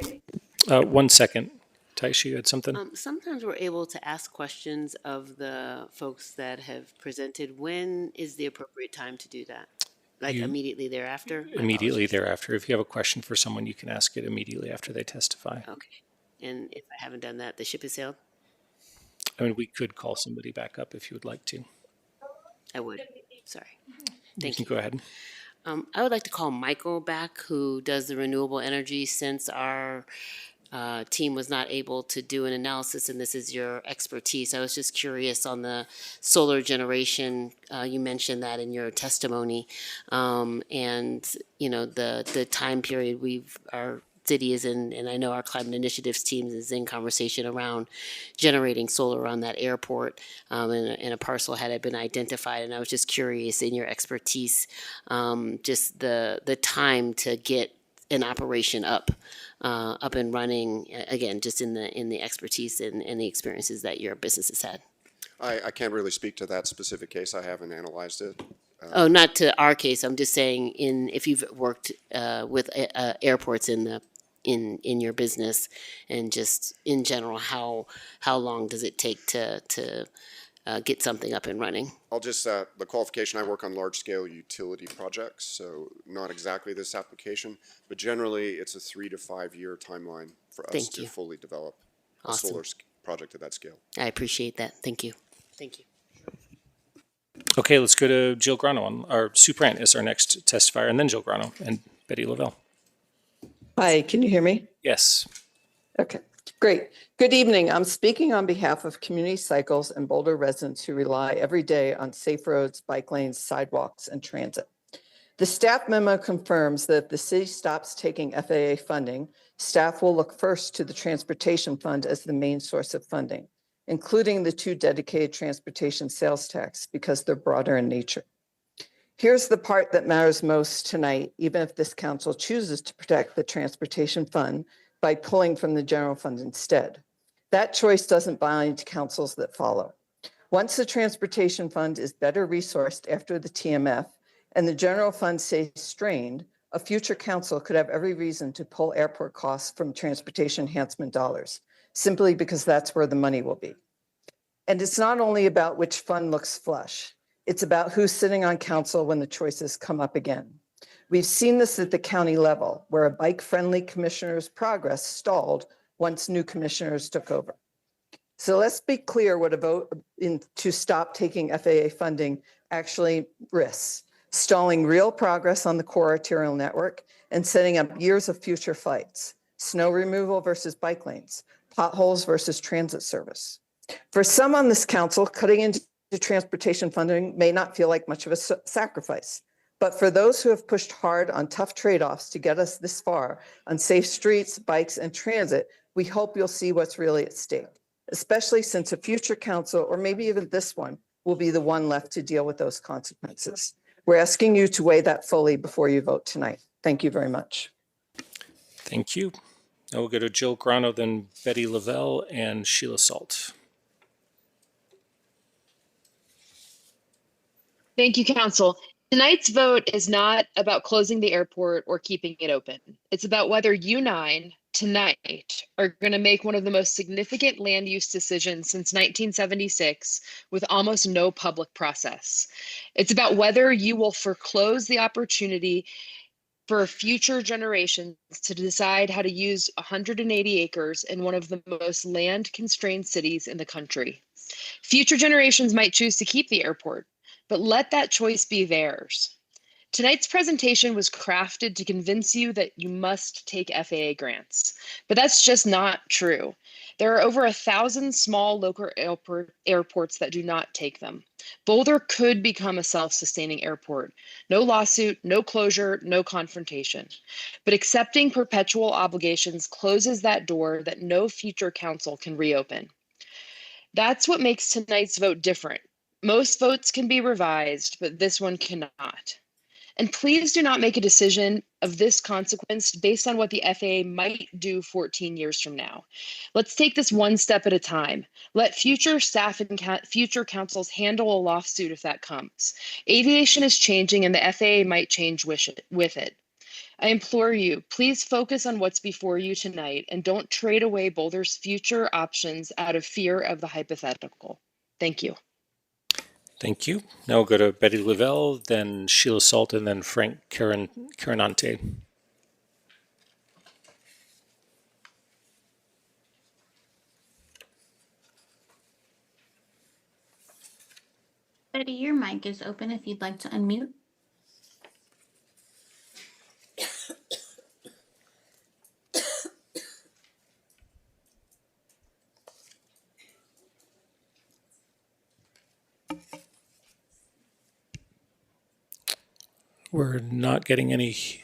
1 second. Taisha, you had something? Sometimes we're able to ask questions of the folks that have presented. When is the appropriate time to do that? Like immediately thereafter? Immediately thereafter. If you have a question for someone, you can ask it immediately after they testify. Okay. And if I haven't done that, the ship has sailed? I mean, we could call somebody back up if you would like to. I would. Sorry. Thank you. Go ahead. I would like to call Michael back, who does the renewable energy, since our team was not able to do an analysis, and this is your expertise. I was just curious on the solar generation. You mentioned that in your testimony, and you know the time period our city is in, and I know our climate initiatives team is in conversation around generating solar on that airport, and a parcel had been identified. And I was just curious in your expertise, just the time to get an operation up and running, again, just in the expertise and the experiences that your business has had. I can't really speak to that specific case. I haven't analyzed it. Oh, not to our case. I'm just saying, if you've worked with airports in your business, and just in general, how long does it take to get something up and running? I'll just, the qualification, I work on large-scale utility projects, so not exactly this application, but generally it's a 3 to 5 year timeline for us Thank to you. fully develop a Awesome. solar project of that scale. I appreciate that. Thank you. Thank you. Okay, let's go to Jill Grano. Our Sue Brandt is our next testifier, and then Jill Grano and Betty Lavelle. Hi, can you hear me? Yes. Okay, great. Good evening. I'm speaking on behalf of Community Cycles and Boulder residents who rely every day on safe roads, bike lanes, sidewalks, and transit. The staff memo confirms that if the city stops taking FAA funding, staff will look first to the transportation fund as the main source of funding, including the 2 dedicated transportation sales tax, because they're broader in nature. Here's the part that matters most tonight, even if this council chooses to protect the transportation fund by pulling from the general fund instead. That choice doesn't bind to councils that follow. Once the transportation fund is better resourced after the TMF and the general fund stays strained, a future council could have every reason to pull airport costs from transportation enhancement dollars, simply because that's where the money will be. And it's not only about which fund looks flush, it's about who's sitting on council when the choices come up again. We've seen this at the county level, where a bike-friendly commissioner's progress stalled once new commissioners took over. So let's be clear what a vote to stop taking FAA funding actually risks: stalling real progress on the core arterial network and setting up years of future fights: snow removal versus bike lanes, potholes versus transit service. For some on this council, cutting into transportation funding may not feel like much of a sacrifice. But for those who have pushed hard on tough trade-offs to get us this far on safe streets, bikes, and transit, we hope you'll see what's really at stake, especially since a future council, or maybe even this one, will be the one left to deal with those consequences. We're asking you to weigh that fully before you vote tonight. Thank you very much. Thank you. Now we'll go to Jill Grano, then Betty Lavelle, and Sheila Salt. Thank you, Council. Tonight's vote is not about closing the airport or keeping it open. It's about whether you 9 tonight are going to make one of the most significant land use decisions since 1976 with almost no public process. It's about whether you will foreclose the opportunity for future generations to decide how to use 180 acres in one of the most land-constrained cities in the country. Future generations might choose to keep the airport, but let that choice be theirs. Tonight's presentation was crafted to convince you that you must take FAA grants, but that's just not true. There are over 1,000 small local airports that do not take them. Boulder could become a self-sustaining airport. No lawsuit, no closure, no confrontation. But accepting perpetual obligations closes that door that no future council can reopen. That's what makes tonight's vote different. Most votes can be revised, but this one cannot. And please do not make a decision of this consequence based on what the FAA might do 14 years from now. Let's take this one step at a time. Let future staff and future councils handle a lawsuit if that comes. Aviation is changing and the FAA might change with it. I implore you, please focus on what's before you tonight and don't trade away Boulder's future options out of fear of the hypothetical. Thank you. Thank you. Now we'll go to Betty Lavelle, then Sheila Salt, and then Frank Carinante. Betty, your mic is open if you'd like to unmute. We're not getting any.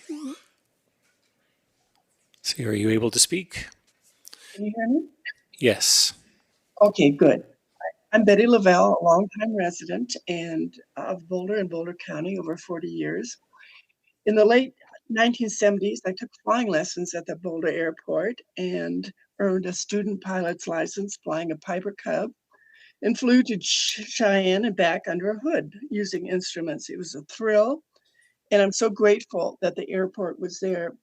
See, are you able to speak? Can you hear me? Yes. Okay, good. I'm Betty Lavelle, a longtime resident of Boulder and Boulder County, over 40 years. In the late 1970s, I took flying lessons at the Boulder Airport and earned a student pilot's license flying a Piper Cub and flew to Cheyenne and back under a hood using instruments. It was a thrill, and I'm so grateful that the airport was there.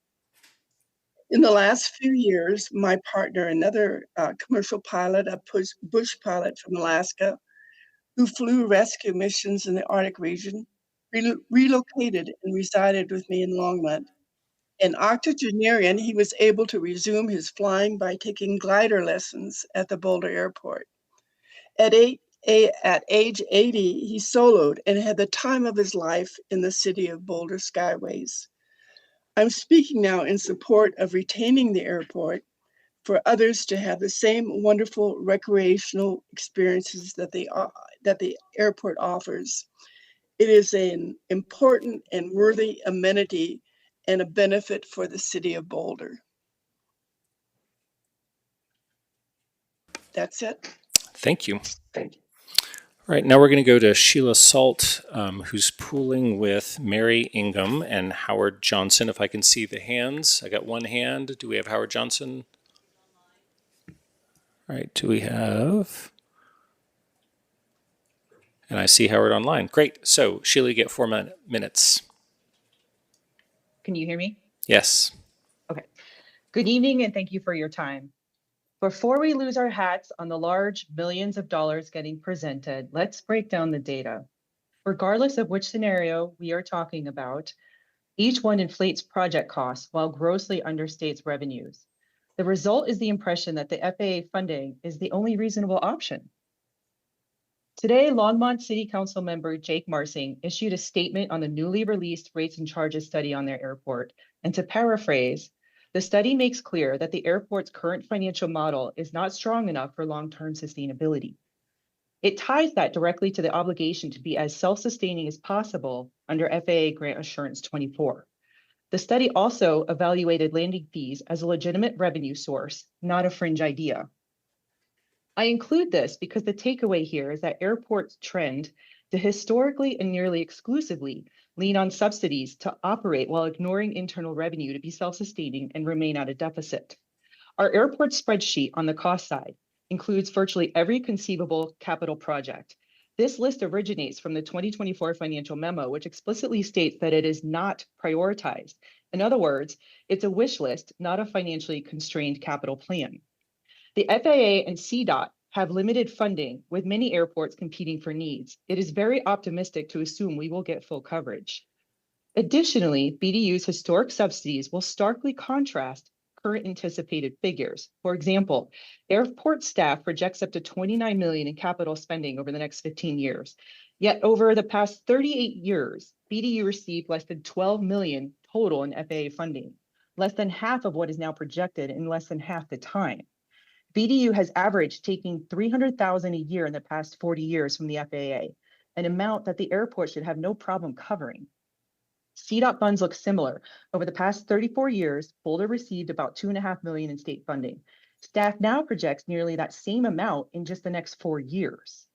In the last few years, my partner, another commercial pilot, a bush pilot from Alaska, who flew rescue missions in the Arctic region, relocated and resided with me in Longmont. An octogenarian, he was able to resume his flying by taking glider lessons at the Boulder Airport. At age 80, he soloed and had the time of his life in the city of Boulder Skyways. I'm speaking now in support of retaining the airport for others to have the same wonderful recreational experiences that the airport offers. It is an important and worthy amenity and a benefit for the city of Boulder. That's it. Thank you. Thank you. All right, now we're going to go to Sheila Salt, who's pooling with Mary Ingham and Howard Johnson. If I can see the hands, I got one hand. Do we have Howard Johnson? All right, do we have? And I see Howard online. Great. So, Sheila, you get 4 minutes. Can you hear me? Yes. Okay. Good evening and thank you for your time. Before we lose our hats on the large millions of dollars getting presented, let's break down the data. Regardless of which scenario we are talking about, each one inflates project costs while grossly understates revenues. The result is the impression that the FAA funding is the only reasonable option. Today, Longmont City Council member Jake Marsing issued a statement on the newly released rates and charges study on their airport. And to paraphrase, the study makes clear that the airport's current financial model is not strong enough for long-term sustainability. It ties that directly to the obligation to be as self-sustaining as possible under FAA Grant Assurance 24. The study also evaluated landing fees as a legitimate revenue source, not a fringe idea. I include this because the takeaway here is that airports trend to historically and nearly exclusively lean on subsidies to operate while ignoring internal revenue to be self-sustaining and remain at a deficit. Our airport spreadsheet on the cost side includes virtually every conceivable capital project. This list originates from the 2024 financial memo, which explicitly states that it is not prioritized. In other words, it's a wish list, not a financially constrained capital plan. The FAA and CDOT have limited funding, with many airports competing for needs. It is very optimistic to assume we will get full coverage. Additionally, BDU's historic subsidies will starkly contrast current anticipated figures. For example, airport staff projects up to $29 million in capital spending over the next 15 years. Yet over the past 38 years, BDU received less than $12 million total in FAA funding, less than half of what is now projected in less than half the time. BDU has averaged taking $300,000 a year in the past 40 years from the FAA, an amount that the airport should have no problem covering. CDOT funds look similar. Over the past 34 years, Boulder received about $2.5 million in state funding. Staff now projects nearly that same amount in just the next 4 years.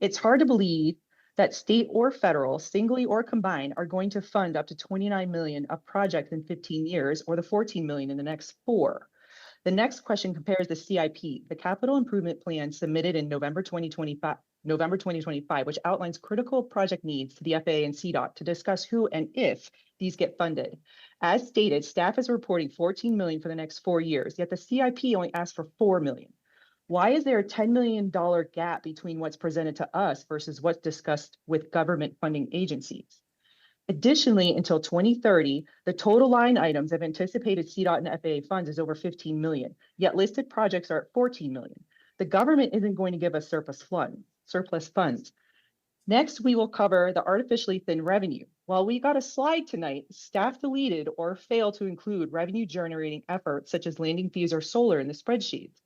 It's hard to believe that state or federal, singly or combined, are going to fund up to $29 million of projects in 15 years or the $14 million in the next 4. The next question compares the CIP, the Capital Improvement Plan submitted in November 2025, which outlines critical project needs to the FAA and CDOT to discuss who and if these get funded. As stated, staff is reporting $14 million for the next 4 years, yet the CIP only asks for $4 million. Why is there a $10 million gap between what's presented to us versus what's discussed with government funding agencies? Additionally, until 2030, the total line items of anticipated CDOT and FAA funds is over $15 million, yet listed projects are at $14 million. The government isn't going to give us surplus funds. Next, we will cover the artificially thin revenue. While we got a slide tonight, staff deleted or failed to include revenue generating efforts such as landing fees or solar in the spreadsheets.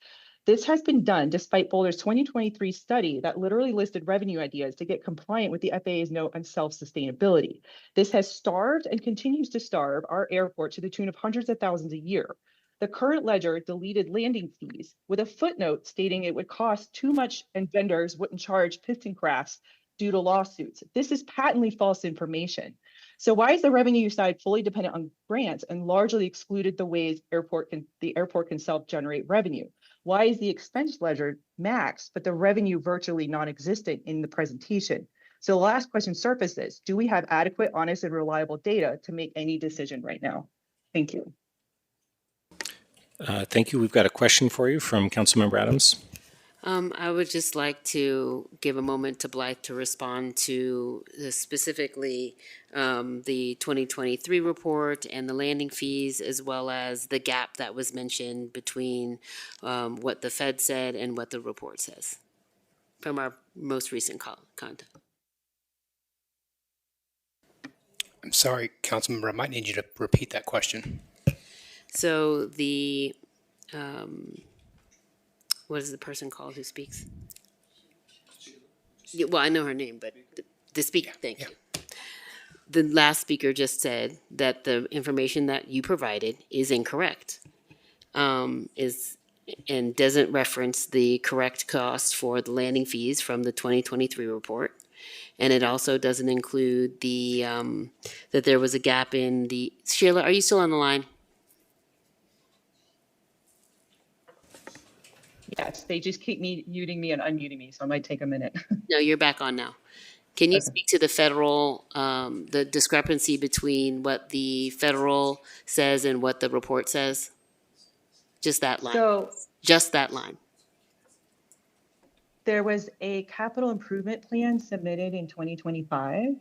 This has been done despite Boulder's 2023 study that literally listed revenue ideas to get compliant with the FAA's note on self-sustainability. This has starved and continues to starve our airport to the tune of hundreds of thousands a year. The current ledger deleted landing fees with a footnote stating it would cost too much and vendors wouldn't charge piston crafts due to lawsuits. This is patently false information. So why is the revenue side fully dependent on grants and largely excluded the ways the airport can self-generate revenue? Why is the expense ledger maxed, but the revenue virtually non-existent in the presentation? So the last question surfaces, do we have adequate, honest, and reliable data to make any decision right now? Thank you. Thank you. We've got a question for you from Councilmember Adams. I would just like to give a moment to Blythe to respond to specifically the 2023 report and the landing fees, as well as the gap that was mentioned between what the Fed said and what the report says from our most recent contact. I'm sorry, Councilmember, I might need you to repeat that question. So the, what is the person called who speaks? Yeah, well, I know her name, but the speaker, thank you. The last speaker just said that the information that you provided is incorrect, and doesn't reference the correct cost for the landing fees from the 2023 report. And it also doesn't include the, that there was a gap in the, Sheila, are you still on the line? Yes, they just keep muting me and unmuting me, so it might take a minute. No, you're back on now. Can you speak to the federal, the discrepancy between what the federal says and what the report says? Just that line. So just that line. there was a capital improvement plan submitted in 2025.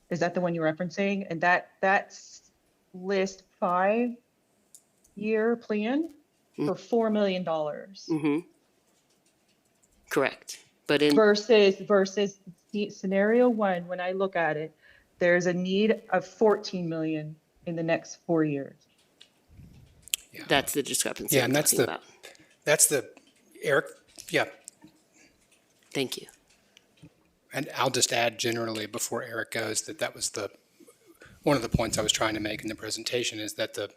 Is that the one you're referencing? And that's list 5-year plan for $4 million. Mm-hmm. Correct. But in versus scenario 1, when I look at it, there's a need of 14 million in the next 4 years. Yeah. That's the discrepancy. Yeah, and that's the Eric. Yeah. Thank you. And I'll just add generally before Eric goes that was one of the points I was trying to make in the presentation is that the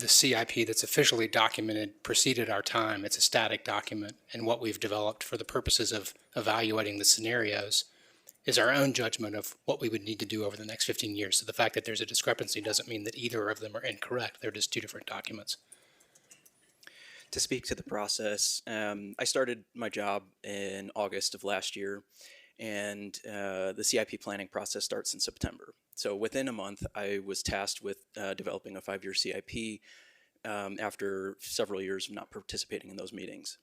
CIP that's officially documented preceded our time. It's a static document, and what we've developed for the purposes of evaluating the scenarios is our own judgment of what we would need to do over the next 15 years. So the fact that there's a discrepancy doesn't mean that either of them are incorrect. They're just two different documents. To speak to the process, I started my job in August of last year, and the CIP planning process starts in September. So within a month, I was tasked with developing a 5-year CIP after several years of not participating in those meetings.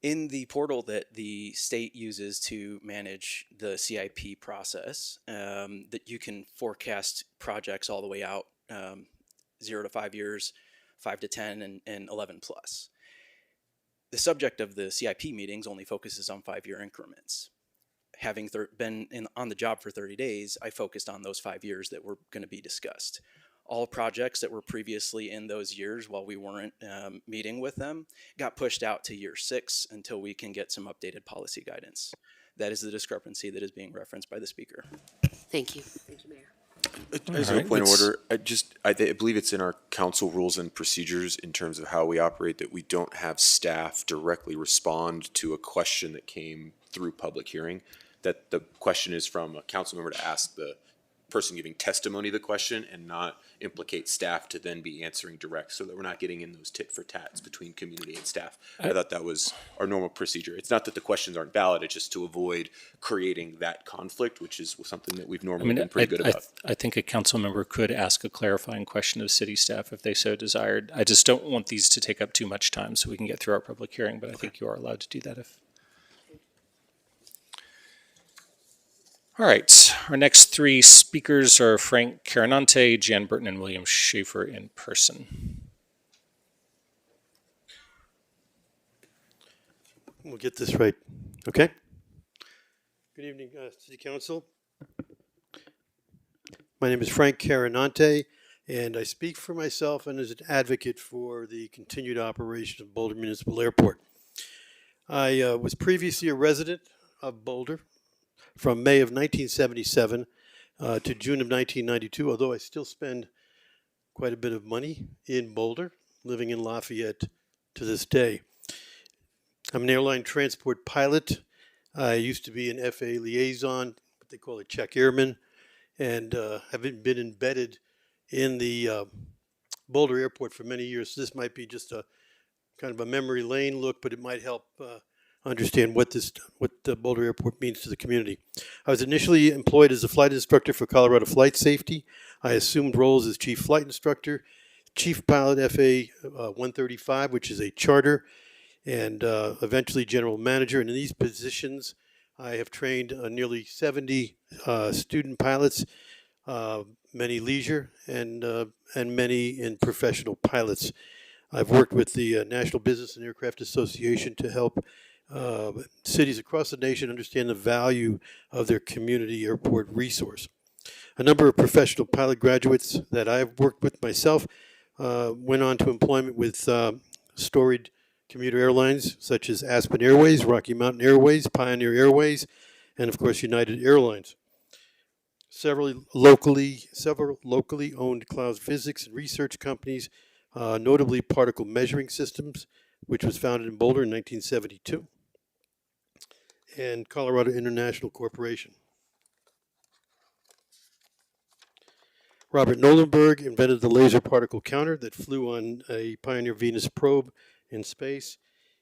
In the portal that the state uses to manage the CIP process, that you can forecast projects all the way out 0 to 5 years, 5 to 10, and 11 plus. The subject of the CIP meetings only focuses on 5-year increments. Having been on the job for 30 days, I focused on those 5 years that were going to be discussed. All projects that were previously in those years while we weren't meeting with them got pushed out to year 6 until we can get some updated policy guidance. That is the discrepancy that is being referenced by the speaker. Thank you. Thank you, Mayor. As a point of order, I believe it's in our council rules and procedures in terms of how we operate that we don't have staff directly respond to a question that came through public hearing. That the question is from a council member to ask the person giving testimony the question and not implicate staff to then be answering direct, so that we're not getting in those tit for tats between community and staff. I thought that was our normal procedure. It's not that the questions aren't valid, it's just to avoid creating that conflict, which is something that we've normally been pretty good about. I think a council member could ask a clarifying question of city staff if they so desired. I just don't want these to take up too much time so we can get through our public hearing, but I think you are allowed to do that if. All right, our next 3 speakers are Frank Carinante, Jan Burton, and William Schaefer in person. We'll get this right, okay? Good evening, City Council. My name is Frank Carinante, and I speak for myself and as an advocate for the continued operation of Boulder Municipal Airport. I was previously a resident of Boulder from May of 1977 to June of 1992, although I still spend quite a bit of money in Boulder, living in Lafayette to this day. I'm an airline transport pilot. I used to be an FAA liaison, what they call a check airman, and have been embedded in the Boulder Airport for many years. So this might be just a kind of a memory lane look, but it might help understand what the Boulder Airport means to the community. I was initially employed as a flight instructor for Colorado Flight Safety. I assumed roles as chief flight instructor, chief pilot FA 135, which is a charter, and eventually general manager. And in these positions, I have trained nearly 70 student pilots, many leisure, and many in professional pilots. I've worked with the National Business and Aircraft Association to help cities across the nation understand the value of their community airport resource. A number of professional pilot graduates that I've worked with myself went on to employment with storied commuter airlines such as Aspen Airways, Rocky Mountain Airways, Pioneer Airways, and of course United Airlines. Several locally owned cloud physics and research companies, notably Particle Measuring Systems, which was founded in Boulder in 1972, and Colorado International Corporation. Robert Nolenberg invented the laser particle counter that flew on a Pioneer Venus probe in space,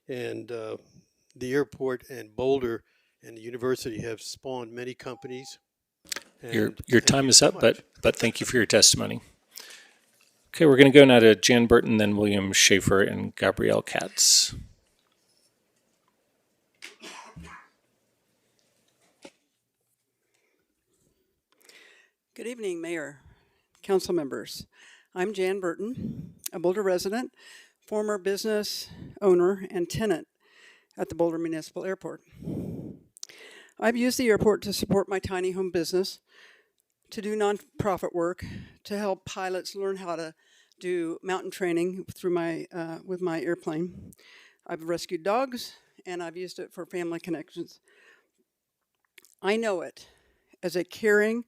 and the airport and Boulder and the university have spawned many companies. Your time is up, but thank you for your testimony. Okay, we're going to go now to Jan Burton, then William Schaefer and Gabrielle Katz. Good evening, Mayor, Council members. I'm Jan Burton, a Boulder resident, former business owner and tenant at the Boulder Municipal Airport. I've used the airport to support my tiny home business, to do nonprofit work, to help pilots learn how to do mountain training through with my airplane. I've rescued dogs, and I've used it for family connections. I know it as a caring,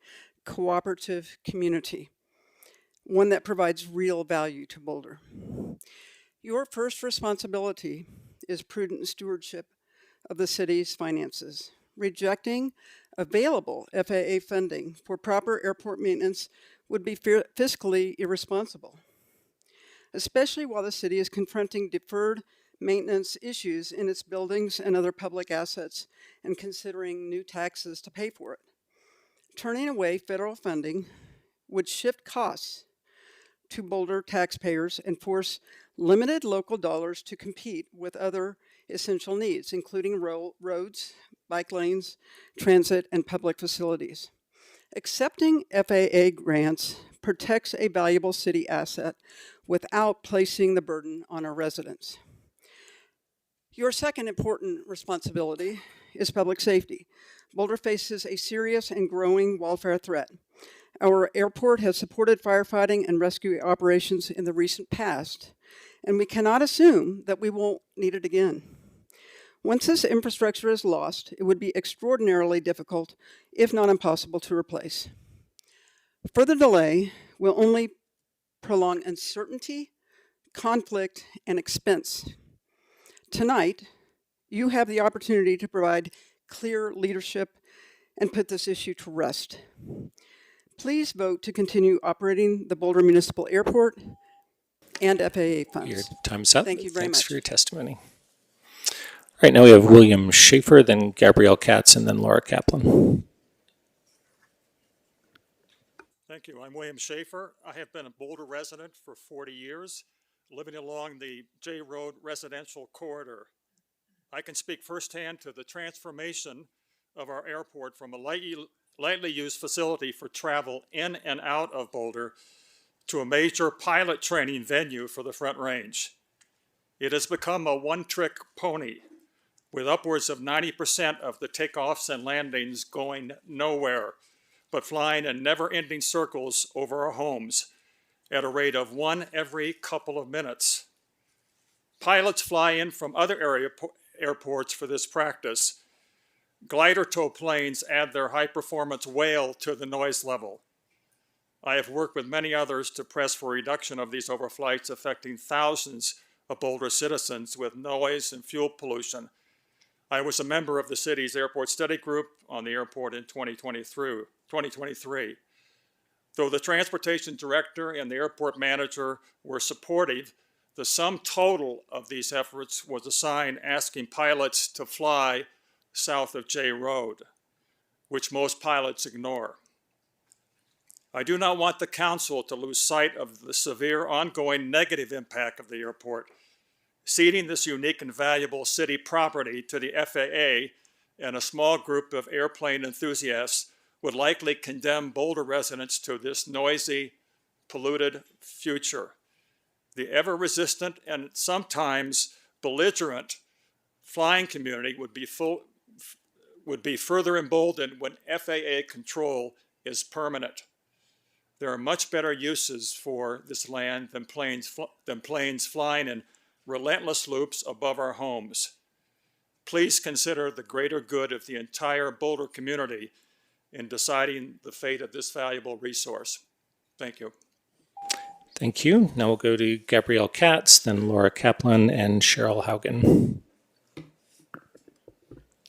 cooperative community, one that provides real value to Boulder. Your first responsibility is prudent stewardship of the city's finances. Rejecting available FAA funding for proper airport maintenance would be fiscally irresponsible, especially while the city is confronting deferred maintenance issues in its buildings and other public assets and considering new taxes to pay for it. Turning away federal funding would shift costs to Boulder taxpayers and force limited local dollars to compete with other essential needs, including roads, bike lanes, transit, and public facilities. Accepting FAA grants protects a valuable city asset without placing the burden on our residents. Your second important responsibility is public safety. Boulder faces a serious and growing wildfire threat. Our airport has supported firefighting and rescue operations in the recent past, and we cannot assume that we won't need it again. Once this infrastructure is lost, it would be extraordinarily difficult, if not impossible, to replace. Further delay will only prolong uncertainty, conflict, and expense. Tonight, you have the opportunity to provide clear leadership and put this issue to rest. Please vote to continue operating the Boulder Municipal Airport and FAA funds. Your time's up. Thank you very much. Thanks for your testimony. All right, now we have William Schaefer, then Gabrielle Katz, and then Laura Kaplan. Thank you. I'm William Schaefer. I have been a Boulder resident for 40 years, living along the J Road residential corridor. I can speak firsthand to the transformation of our airport from a lightly used facility for travel in and out of Boulder to a major pilot training venue for the Front Range. It has become a one-trick pony, with upwards of 90% of the takeoffs and landings going nowhere, but flying in never-ending circles over our homes at a rate of one every couple of minutes. Pilots fly in from other airports for this practice. Glider tow planes add their high-performance wail to the noise level. I have worked with many others to press for reduction of these overflights affecting thousands of Boulder citizens with noise and fuel pollution. I was a member of the city's airport study group on the airport in 2023. Though the transportation director and the airport manager were supportive, the sum total of these efforts was a sign asking pilots to fly south of J Road, which most pilots ignore. I do not want the council to lose sight of the severe ongoing negative impact of the airport. Ceding this unique and valuable city property to the FAA and a small group of airplane enthusiasts would likely condemn Boulder residents to this noisy, polluted future. The ever-resistant and sometimes belligerent flying community would be further emboldened when FAA control is permanent. There are much better uses for this land than planes flying in relentless loops above our homes. Please consider the greater good of the entire Boulder community in deciding the fate of this valuable resource. Thank you. Thank you. Now we'll go to Gabrielle Katz, then Laura Kaplan, and Cheryl Haugen.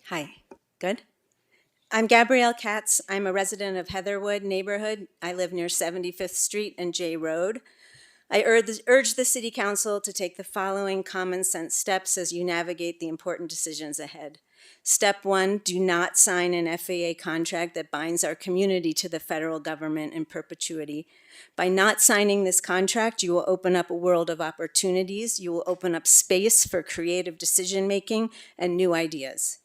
Hi, good. I'm Gabrielle Katz. I'm a resident of Heatherwood neighborhood. I live near 75th Street and J Road. I urge the City Council to take the following common sense steps as you navigate the important decisions ahead. Step 1, do not sign an FAA contract that binds our community to the federal government in perpetuity. By not signing this contract, you will open up a world of opportunities. You will open up space for creative decision-making and new ideas.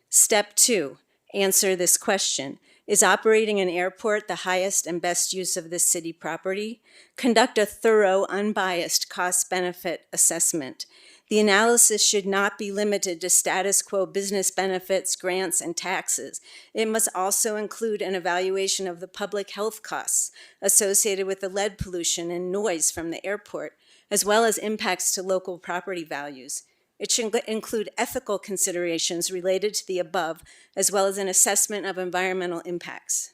Step 2, answer this question. Is operating an airport the highest and best use of this city property? Conduct a thorough, unbiased cost-benefit assessment. The analysis should not be limited to status quo business benefits, grants, and taxes. It must also include an evaluation of the public health costs associated with the lead pollution and noise from the airport, as well as impacts to local property values. It should include ethical considerations related to the above, as well as an assessment of environmental impacts.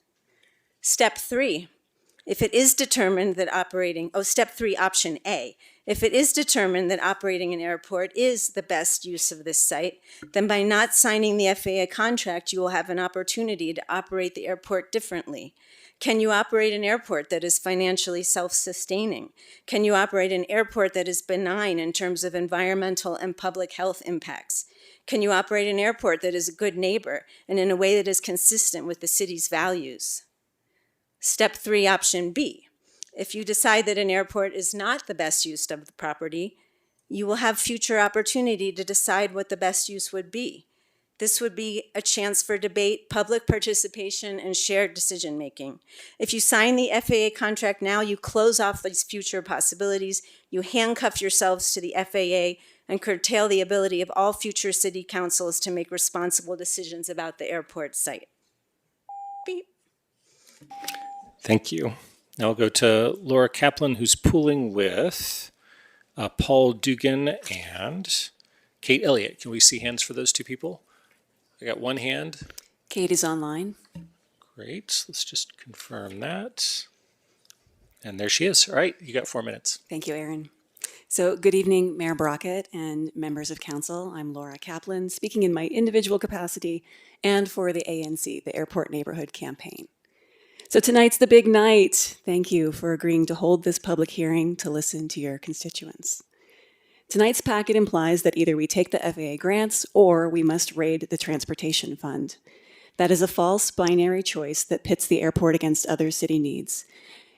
Step 3, if it is determined that Step 3, option A. If it is determined that operating an airport is the best use of this site, then by not signing the FAA contract, you will have an opportunity to operate the airport differently. Can you operate an airport that is financially self-sustaining? Can you operate an airport that is benign in terms of environmental and public health impacts? Can you operate an airport that is a good neighbor and in a way that is consistent with the city's values? Step 3, option B. If you decide that an airport is not the best use of the property, you will have future opportunity to decide what the best use would be. This would be a chance for debate, public participation, and shared decision-making. If you sign the FAA contract now, you close off these future possibilities, you handcuff yourselves to the FAA, and curtail the ability of all future city councils to make responsible decisions about the airport site. Beep. Thank you. Now we'll go to Laura Kaplan, who's pooling with Paul Dugan and Kate Elliott. Can we see hands for those two people? I got one hand. Kate is online. Great. Let's just confirm that. And there she is. All right, you got 4 minutes. Thank you, Aaron. So good evening, Mayor Brockett and members of council. I'm Laura Kaplan, speaking in my individual capacity and for the ANC, the Airport Neighborhood Campaign. So tonight's the big night. Thank you for agreeing to hold this public hearing to listen to your constituents. Tonight's packet implies that either we take the FAA grants or we must raid the transportation fund. That is a false binary choice that pits the airport against other city needs.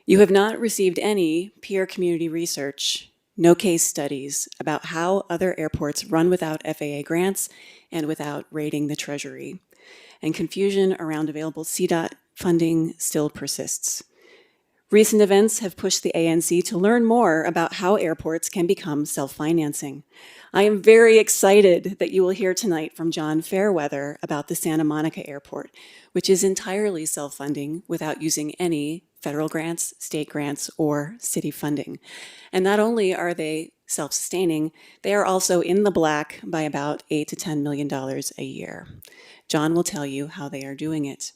You have not received any peer community research, no case studies about how other airports run without FAA grants and without raiding the Treasury. And confusion around available CDOT funding still persists. Recent events have pushed the ANC to learn more about how airports can become self-financing. I am very excited that you will hear tonight from John Fairweather about the Santa Monica Airport, which is entirely self-funding without using any federal grants, state grants, or city funding. And not only are they self-sustaining, they are also in the black by about $8 to $10 million a year. John will tell you how they are doing it.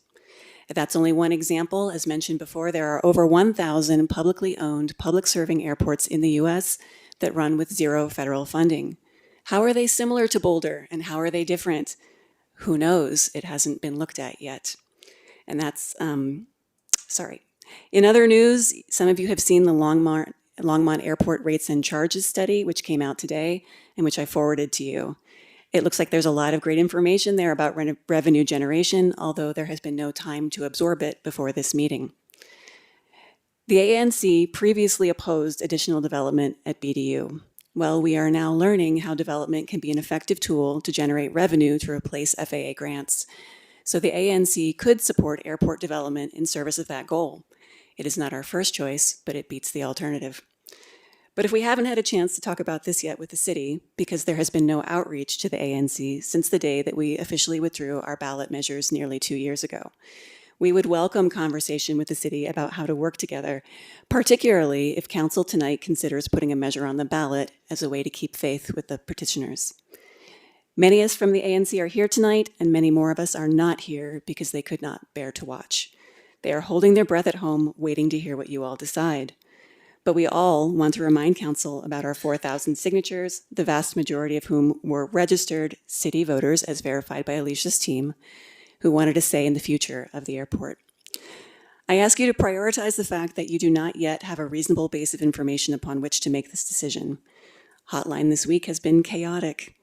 That's only one example. As mentioned before, there are over 1,000 publicly owned, public-serving airports in the U.S. that run with zero federal funding. How are they similar to Boulder, and how are they different? Who knows? It hasn't been looked at yet. And that's, sorry. In other news, some of you have seen the Longmont Airport Rates and Charges study, which came out today and which I forwarded to you. It looks like there's a lot of great information there about revenue generation, although there has been no time to absorb it before this meeting. The ANC previously opposed additional development at BDU. Well, we are now learning how development can be an effective tool to generate revenue to replace FAA grants. So the ANC could support airport development in service of that goal. It is not our first choice, but it beats the alternative. But if we haven't had a chance to talk about this yet with the city, because there has been no outreach to the ANC since the day that we officially withdrew our ballot measures nearly 2 years ago, we would welcome conversation with the city about how to work together, particularly if council tonight considers putting a measure on the ballot as a way to keep faith with the petitioners. Many of us from the ANC are here tonight, and many more of us are not here because they could not bear to watch. They are holding their breath at home, waiting to hear what you all decide. But we all want to remind council about our 4,000 signatures, the vast majority of whom were registered city voters as verified by Alicia's team, who wanted a say in the future of the airport. I ask you to prioritize the fact that you do not yet have a reasonable base of information upon which to make this decision. Hotline this week has been chaotic.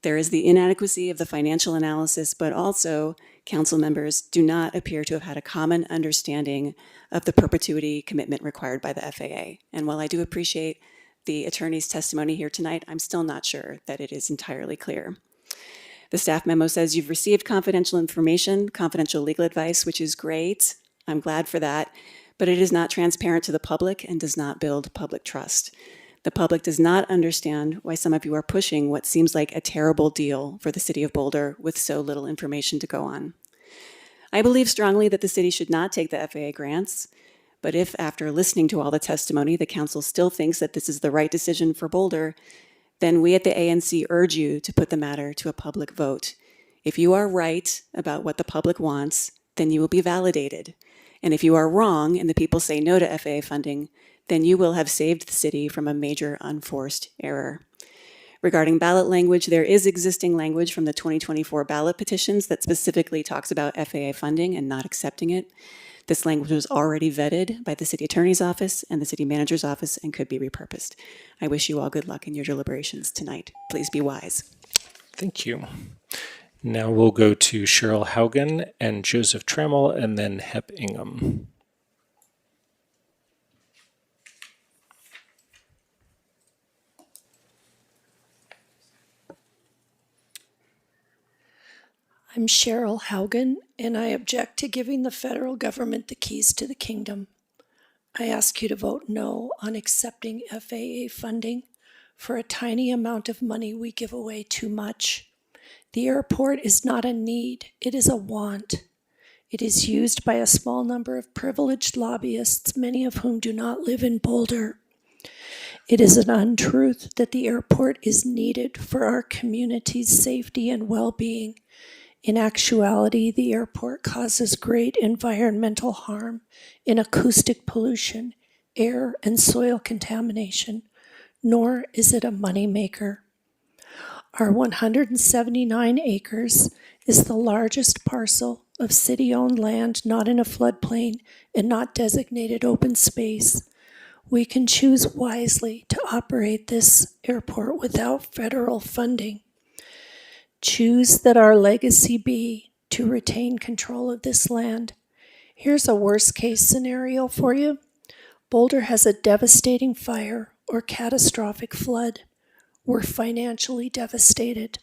There is the inadequacy of the financial analysis, but also council members do not appear to have had a common understanding of the perpetuity commitment required by the FAA. And while I do appreciate the attorney's testimony here tonight, I'm still not sure that it is entirely clear. The staff memo says you've received confidential information, confidential legal advice, which is great. I'm glad for that, but it is not transparent to the public and does not build public trust. The public does not understand why some of you are pushing what seems like a terrible deal for the city of Boulder with so little information to go on. I believe strongly that the city should not take the FAA grants, but if after listening to all the testimony, the council still thinks that this is the right decision for Boulder, then we at the ANC urge you to put the matter to a public vote. If you are right about what the public wants, then you will be validated. And if you are wrong and the people say no to FAA funding, then you will have saved the city from a major unforced error. Regarding ballot language, there is existing language from the 2024 ballot petitions that specifically talks about FAA funding and not accepting it. This language was already vetted by the city attorney's office and the city manager's office and could be repurposed. I wish you all good luck in your deliberations tonight. Please be wise. Thank you. Now we'll go to Cheryl Haugen and Joseph Trammell and then Hep Ingham. I'm Cheryl Haugen, and I object to giving the federal government the keys to the kingdom. I ask you to vote no on accepting FAA funding. For a tiny amount of money, we give away too much. The airport is not a need, it is a want. It is used by a small number of privileged lobbyists, many of whom do not live in Boulder. It is an untruth that the airport is needed for our community's safety and well-being. In actuality, the airport causes great environmental harm in acoustic pollution, air and soil contamination, nor is it a moneymaker. Our 179 acres is the largest parcel of city-owned land not in a floodplain and not designated open space. We can choose wisely to operate this airport without federal funding. Choose that our legacy be to retain control of this land. Here's a worst-case scenario for you. Boulder has a devastating fire or catastrophic flood. We're financially devastated.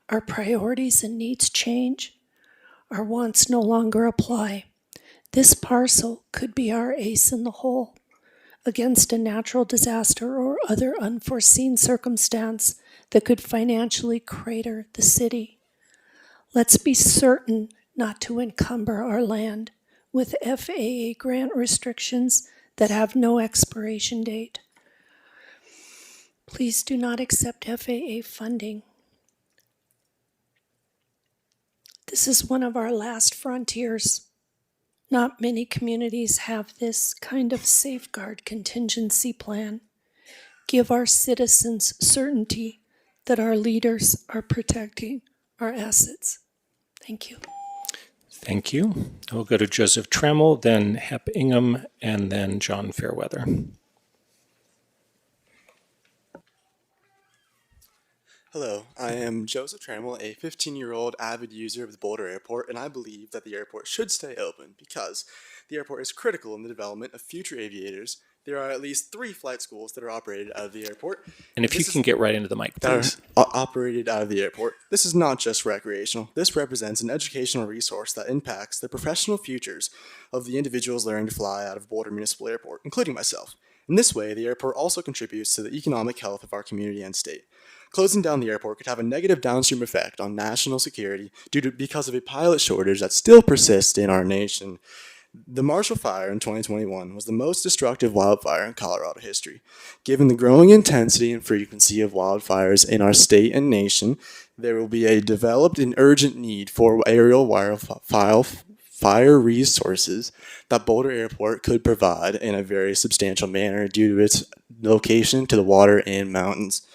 Our priorities and needs change. Our wants no longer apply. This parcel could be our ace in the hole against a natural disaster or other unforeseen circumstance that could financially crater the city. Let's be certain not to encumber our land with FAA grant restrictions that have no expiration date. Please do not accept FAA funding. This is one of our last frontiers. Not many communities have this kind of safeguard contingency plan. Give our citizens certainty that our leaders are protecting our assets. Thank you. Thank you. We'll go to Joseph Trammell, then Hep Ingham, and then John Fairweather. Hello, I am Joseph Trammell, a 15-year-old avid user of the Boulder Airport, and I believe that the airport should stay open because the airport is critical in the development of future aviators. There are at least 3 flight schools that are operated out of the airport. And if you can get right into the mic, please. That are operated out of the airport. This is not just recreational. This represents an educational resource that impacts the professional futures of the individuals learning to fly out of Boulder Municipal Airport, including myself. In this way, the airport also contributes to the economic health of our community and state. Closing down the airport could have a negative downstream effect on national security because of a pilot shortage that still persists in our nation. The Marshall Fire in 2021 was the most destructive wildfire in Colorado history. Given the growing intensity and frequency of wildfires in our state and nation, there will be a developed and urgent need for aerial fire resources that Boulder Airport could provide in a very substantial manner due to its location to the water and mountains.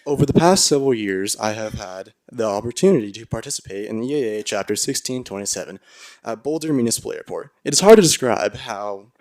Over the past several years, I have had the opportunity to participate in EAA Chapter 1627 at Boulder Municipal Airport. It is hard to describe how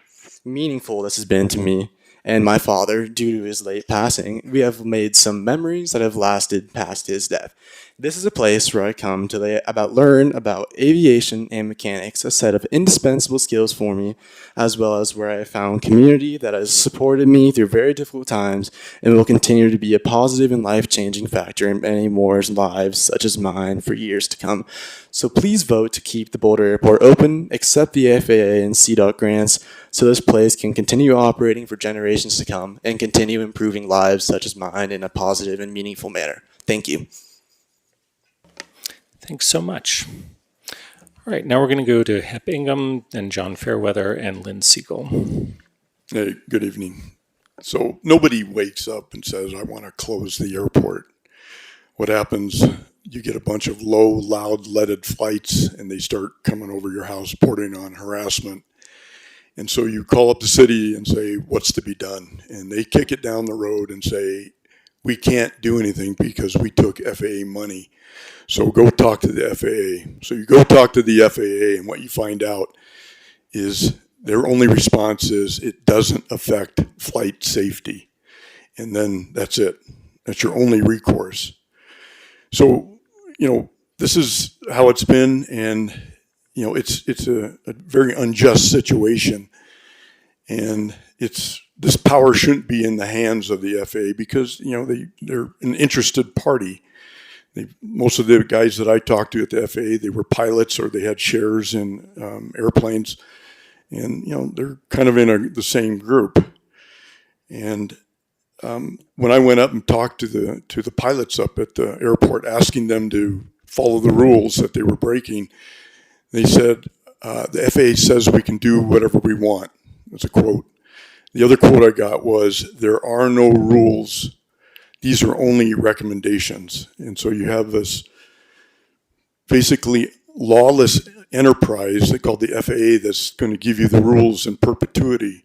meaningful this has been to me and my father due to his late passing. We have made some memories that have lasted past his death. This is a place where I come to learn about aviation and mechanics, a set of indispensable skills for me, as well as where I found community that has supported me through very difficult times and will continue to be a positive and life-changing factor in many more lives, such as mine, for years to come. So please vote to keep the Boulder Airport open, accept the FAA and CDOT grants, so this place can continue operating for generations to come and continue improving lives such as mine in a positive and meaningful manner. Thank you. Thanks so much. All right, now we're going to go to Hep Ingham, then John Fairweather, and Lynn Siegel. Hey, good evening. So nobody wakes up and says, I want to close the airport. What happens, you get a bunch of low, loud, leaded flights, and they start coming over your house, bordering on harassment. And so you call up the city and say, what's to be done? And they kick it down the road and say, we can't do anything because we took FAA money. So go talk to the FAA. So you go talk to the FAA, and what you find out is their only response is it doesn't affect flight safety. And then that's it. That's your only recourse. So, this is how it's been, and, it's a very unjust situation. And this power shouldn't be in the hands of the FAA because, they're an interested party. Most of the guys that I talked to at the FAA, they were pilots or they had shares in airplanes, and they're kind of in the same group. And when I went up and talked to the pilots up at the airport, asking them to follow the rules that they were breaking, they said, the FAA says we can do whatever we want. That's a quote. The other quote I got was, there are no rules. These are only recommendations. And so you have this basically lawless enterprise called the FAA that's going to give you the rules in perpetuity.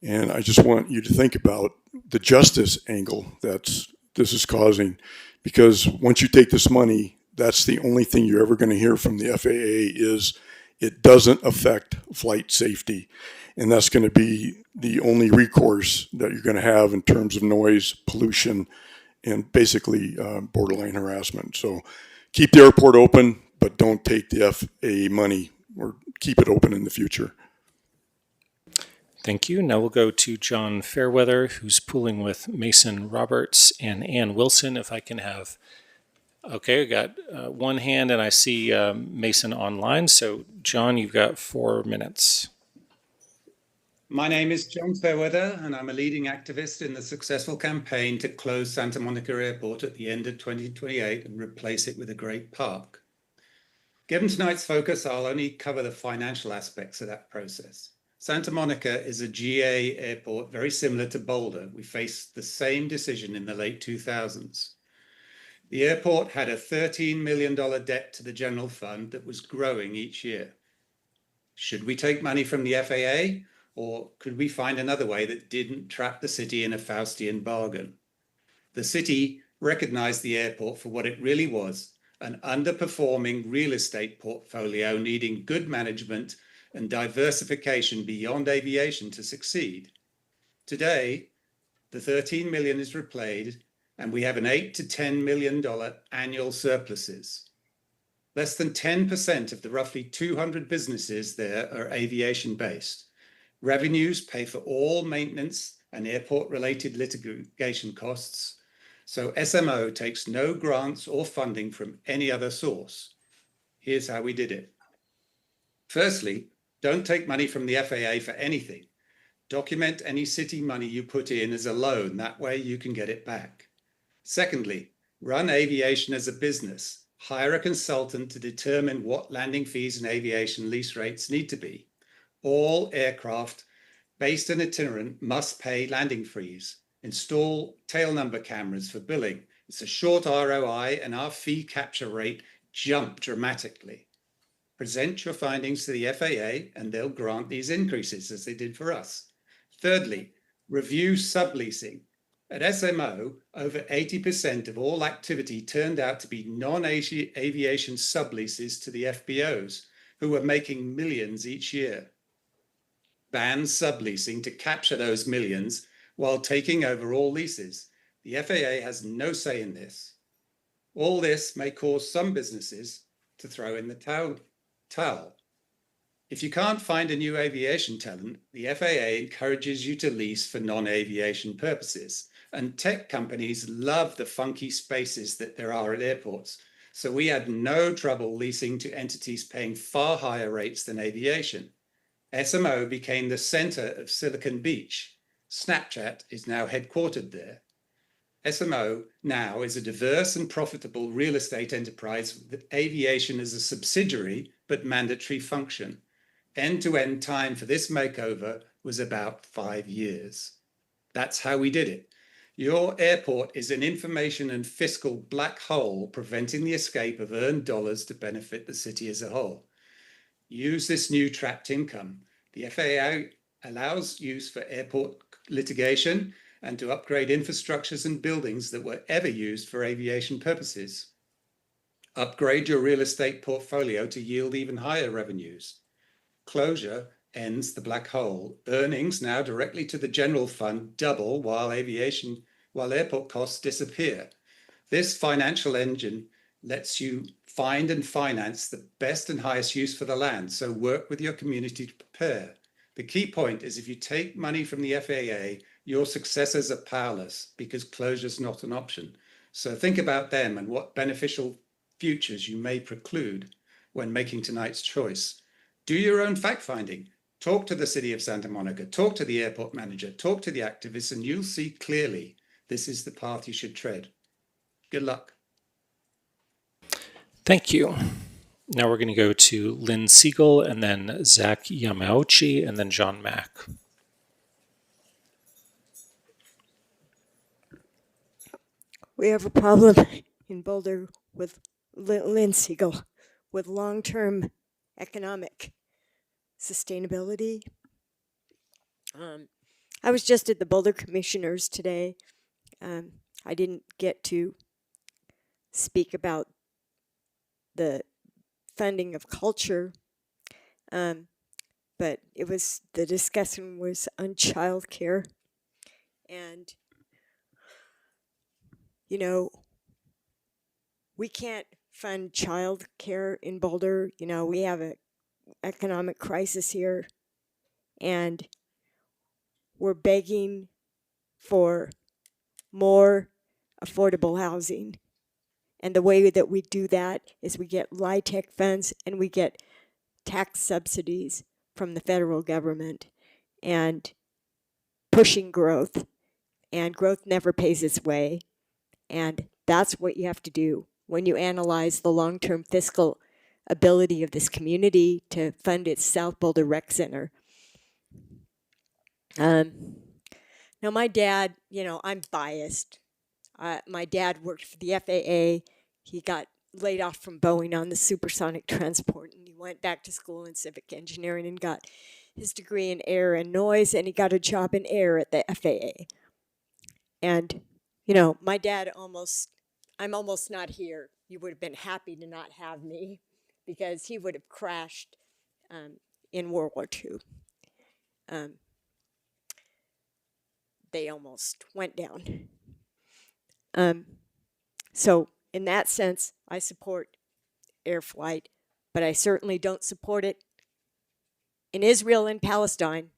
And I just want you to think about the justice angle that this is causing, because once you take this money, that's the only thing you're ever going to hear from the FAA is it doesn't affect flight safety. And that's going to be the only recourse that you're going to have in terms of noise, pollution, and basically borderline harassment. So keep the airport open, but don't take the FAA money, or keep it open in the future. Thank you. Now we'll go to John Fairweather, who's pooling with Mason Roberts and Ann Wilson. If I can have, okay, I got one hand and I see Mason online. So John, you've got 4 minutes. My name is John Fairweather, and I'm a leading activist in the successful campaign to close Santa Monica Airport at the end of 2028 and replace it with a great park. Given tonight's focus, I'll only cover the financial aspects of that process. Santa Monica is a GA airport very similar to Boulder. We faced the same decision in the late 2000s. The airport had a $13 million debt to the general fund that was growing each year. Should we take money from the FAA, or could we find another way that didn't trap the city in a Faustian bargain? The city recognized the airport for what it really was, an underperforming real estate portfolio needing good management and diversification beyond aviation to succeed. Today, the 13 million is replayed, and we have an $8 to $10 million annual surpluses. Less than 10% of the roughly 200 businesses there are aviation-based. Revenues pay for all maintenance and airport-related litigation costs, so SMO takes no grants or funding from any other source. Here's how we did it. Firstly, don't take money from the FAA for anything. Document any city money you put in as a loan. That way you can get it back. Secondly, run aviation as a business. Hire a consultant to determine what landing fees and aviation lease rates need to be. All aircraft based and itinerant must pay landing fees. Install tail number cameras for billing. It's a short ROI and our fee capture rate jumped dramatically. Present your findings to the FAA and they'll grant these increases as they did for us. Thirdly, review subleasing. At SMO, over 80% of all activity turned out to be non-aviation subleases to the FBOs, who were making millions each year. Ban subleasing to capture those millions while taking over all leases. The FAA has no say in this. All this may cause some businesses to throw in the towel. If you can't find a new aviation talent, the FAA encourages you to lease for non-aviation purposes. And tech companies love the funky spaces that there are at airports. So we had no trouble leasing to entities paying far higher rates than aviation. SMO became the center of Silicon Beach. Snapchat is now headquartered there. SMO now is a diverse and profitable real estate enterprise with aviation as a subsidiary but mandatory function. End-to-end time for this makeover was about 5 years. That's how we did it. Your airport is an information and fiscal black hole preventing the escape of earned dollars to benefit the city as a whole. Use this new trapped income. The FAA allows use for airport litigation and to upgrade infrastructures and buildings that were ever used for aviation purposes. Upgrade your real estate portfolio to yield even higher revenues. Closure ends the black hole. Earnings now directly to the general fund double while airport costs disappear. This financial engine lets you find and finance the best and highest use for the land, so work with your community to prepare. The key point is if you take money from the FAA, your successors are powerless because closure is not an option. So think about them and what beneficial futures you may preclude when making tonight's choice. Do your own fact-finding. Talk to the city of Santa Monica, talk to the airport manager, talk to the activists, and you'll see clearly this is the path you should tread. Good luck. Thank you. Now we're going to go to Lynn Siegel and then Zach Yamauchi and then John Mack. We have a problem in Boulder with Lynn Siegel with long-term economic sustainability. I was just at the Boulder Commissioners today. I didn't get to speak about the funding of culture, but the discussion was on childcare, and you know, we can't fund childcare in Boulder. You know, we have an economic crisis here, and we're begging for more affordable housing. And the way that we do that is we get LIHTC funds and we get tax subsidies from the federal government and pushing growth. And growth never pays its way. And that's what you have to do when you analyze the long-term fiscal ability of this community to fund its South Boulder Rec Center. Now, my dad, you know, I'm biased. My dad worked for the FAA. He got laid off from Boeing on the supersonic transport, and he went back to school in civic engineering and got his degree in air and noise, and he got a job in air at the FAA. And, you know, my dad I'm almost not here. You would have been happy to not have me because he would have crashed in World War II. They almost went down. So, in that sense, I support air flight, but I certainly don't support it in Israel and Palestine.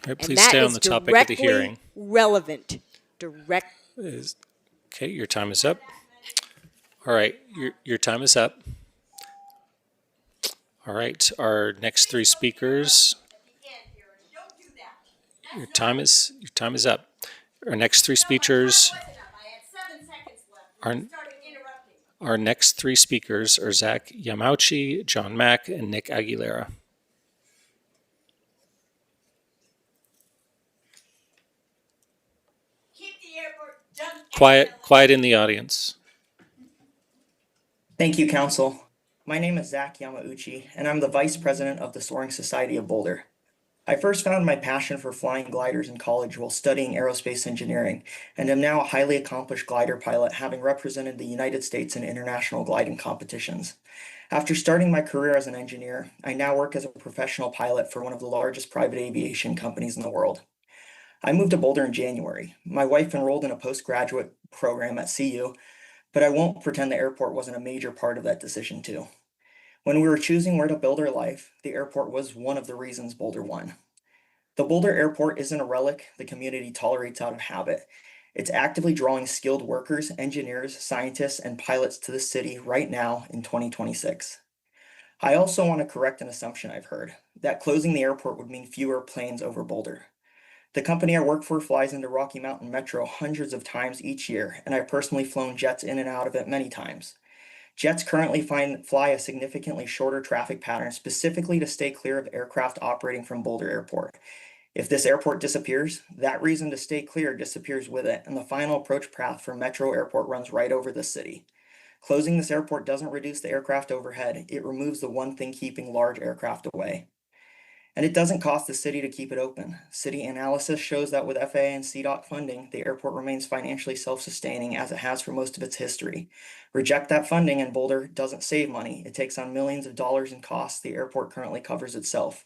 All right, And please that stay on is the topic of the directly hearing. relevant. Okay, your time is up. All right, your time is up. All right, our next three speakers. Your time is up. Our next three speakers. Our next three speakers are Zach Yamauchi, John Mack, and Nick Aguilera. Quiet in the audience. Thank you, Council. My name is Zach Yamauchi, and I'm the Vice President of the Soaring Society of Boulder. I first found my passion for flying gliders in college while studying aerospace engineering, and am now a highly accomplished glider pilot, having represented the United States in international gliding competitions. After starting my career as an engineer, I now work as a professional pilot for one of the largest private aviation companies in the world. I moved to Boulder in January. My wife enrolled in a postgraduate program at CU, but I won't pretend the airport wasn't a major part of that decision too. When we were choosing where to build our life, the airport was one of the reasons Boulder won. The Boulder Airport isn't a relic the community tolerates out of habit. It's actively drawing skilled workers, engineers, scientists, and pilots to the city right now in 2026. I also want to correct an assumption I've heard, that closing the airport would mean fewer planes over Boulder. The company I work for flies into Rocky Mountain Metro hundreds of times each year, and I've personally flown jets in and out of it many times. Jets currently fly a significantly shorter traffic pattern specifically to stay clear of aircraft operating from Boulder Airport. If this airport disappears, that reason to stay clear disappears with it, and the final approach path for Metro Airport runs right over the city. Closing this airport doesn't reduce the aircraft overhead, it removes the one thing keeping large aircraft away. And it doesn't cost the city to keep it open. City analysis shows that with FAA and CDOT funding, the airport remains financially self-sustaining as it has for most of its history. Reject that funding and Boulder doesn't save money. It takes on millions of dollars in costs the airport currently covers itself.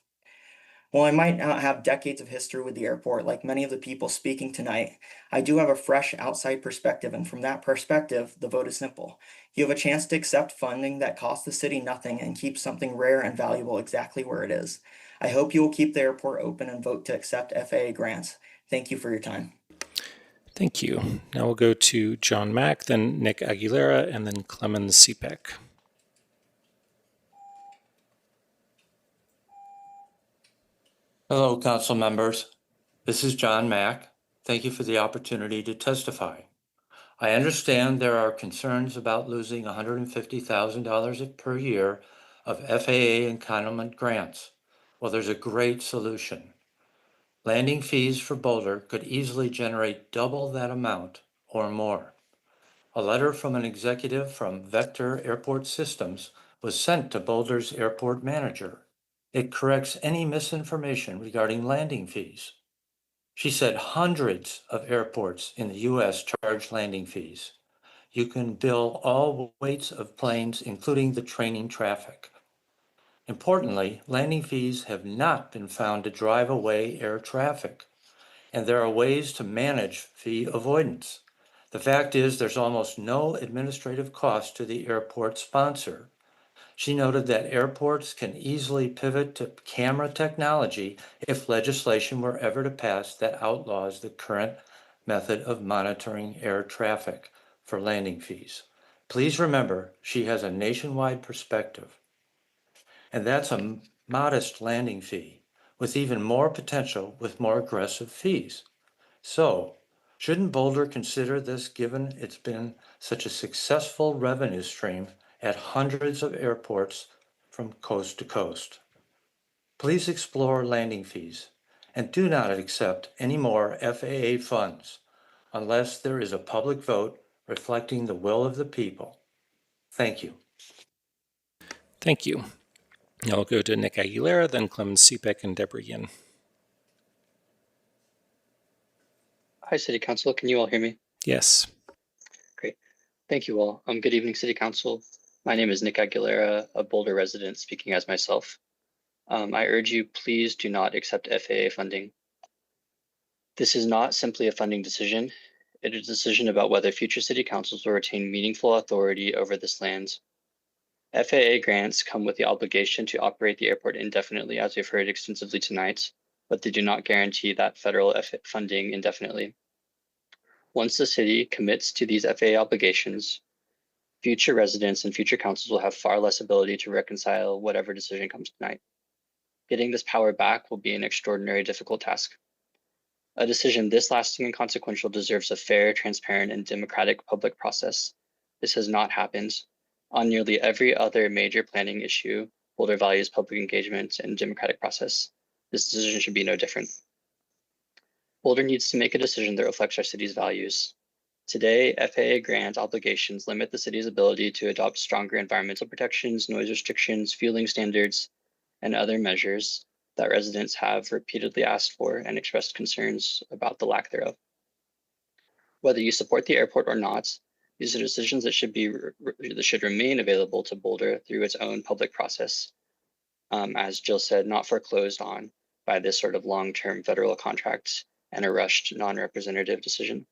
While I might not have decades of history with the airport like many of the people speaking tonight, I do have a fresh outside perspective, and from that perspective, the vote is simple. You have a chance to accept funding that costs the city nothing and keeps something rare and valuable exactly where it is. I hope you will keep the airport open and vote to accept FAA grants. Thank you for your time. Thank you. Now we'll go to John Mack, then Nick Aguilera, and then Clemens Sipek. Hello, council members. This is John Mack. Thank you for the opportunity to testify. I understand there are concerns about losing $150,000 per year of FAA entitlement grants. Well, there's a great solution. Landing fees for Boulder could easily generate double that amount or more. A letter from an executive from Vector Airport Systems was sent to Boulder's airport manager. It corrects any misinformation regarding landing fees. She said hundreds of airports in the U.S. charge landing fees. You can bill all weights of planes, including the training traffic. Importantly, landing fees have not been found to drive away air traffic, and there are ways to manage fee avoidance. The fact is, there's almost no administrative cost to the airport sponsor. She noted that airports can easily pivot to camera technology if legislation were ever to pass that outlaws the current method of monitoring air traffic for landing fees. Please remember, she has a nationwide perspective, and that's a modest landing fee with even more potential with more aggressive fees. So, shouldn't Boulder consider this given it's been such a successful revenue stream at hundreds of airports from coast to coast? Please explore landing fees and do not accept any more FAA funds unless there is a public vote reflecting the will of the people. Thank you. Thank you. Now we'll go to Nick Aguilera, then Clemens Sepek and Deborah Yin. Hi, City Council. Can you all hear me? Yes. Great. Thank you all. Good evening, City Council. My name is Nick Aguilera, a Boulder resident speaking as myself. I urge you, please do not accept FAA funding. This is not simply a funding decision. It is a decision about whether future city councils will retain meaningful authority over this land. FAA grants come with the obligation to operate the airport indefinitely, as we've heard extensively tonight, but they do not guarantee that federal funding indefinitely. Once the city commits to these FAA obligations, future residents and future councils will have far less ability to reconcile whatever decision comes tonight. Getting this power back will be an extraordinarily difficult task. A decision this lasting and consequential deserves a fair, transparent, and democratic public process. This has not happened. On nearly every other major planning issue, Boulder values public engagement and democratic process. This decision should be no different. Boulder needs to make a decision that reflects our city's values. Today, FAA grant obligations limit the city's ability to adopt stronger environmental protections, noise restrictions, fueling standards, and other measures that residents have repeatedly asked for and expressed concerns about the lack thereof. Whether you support the airport or not, these are decisions that should remain available to Boulder through its own public process. As Jill said, not foreclosed on by this sort of long-term federal contract and a rushed non-representative decision.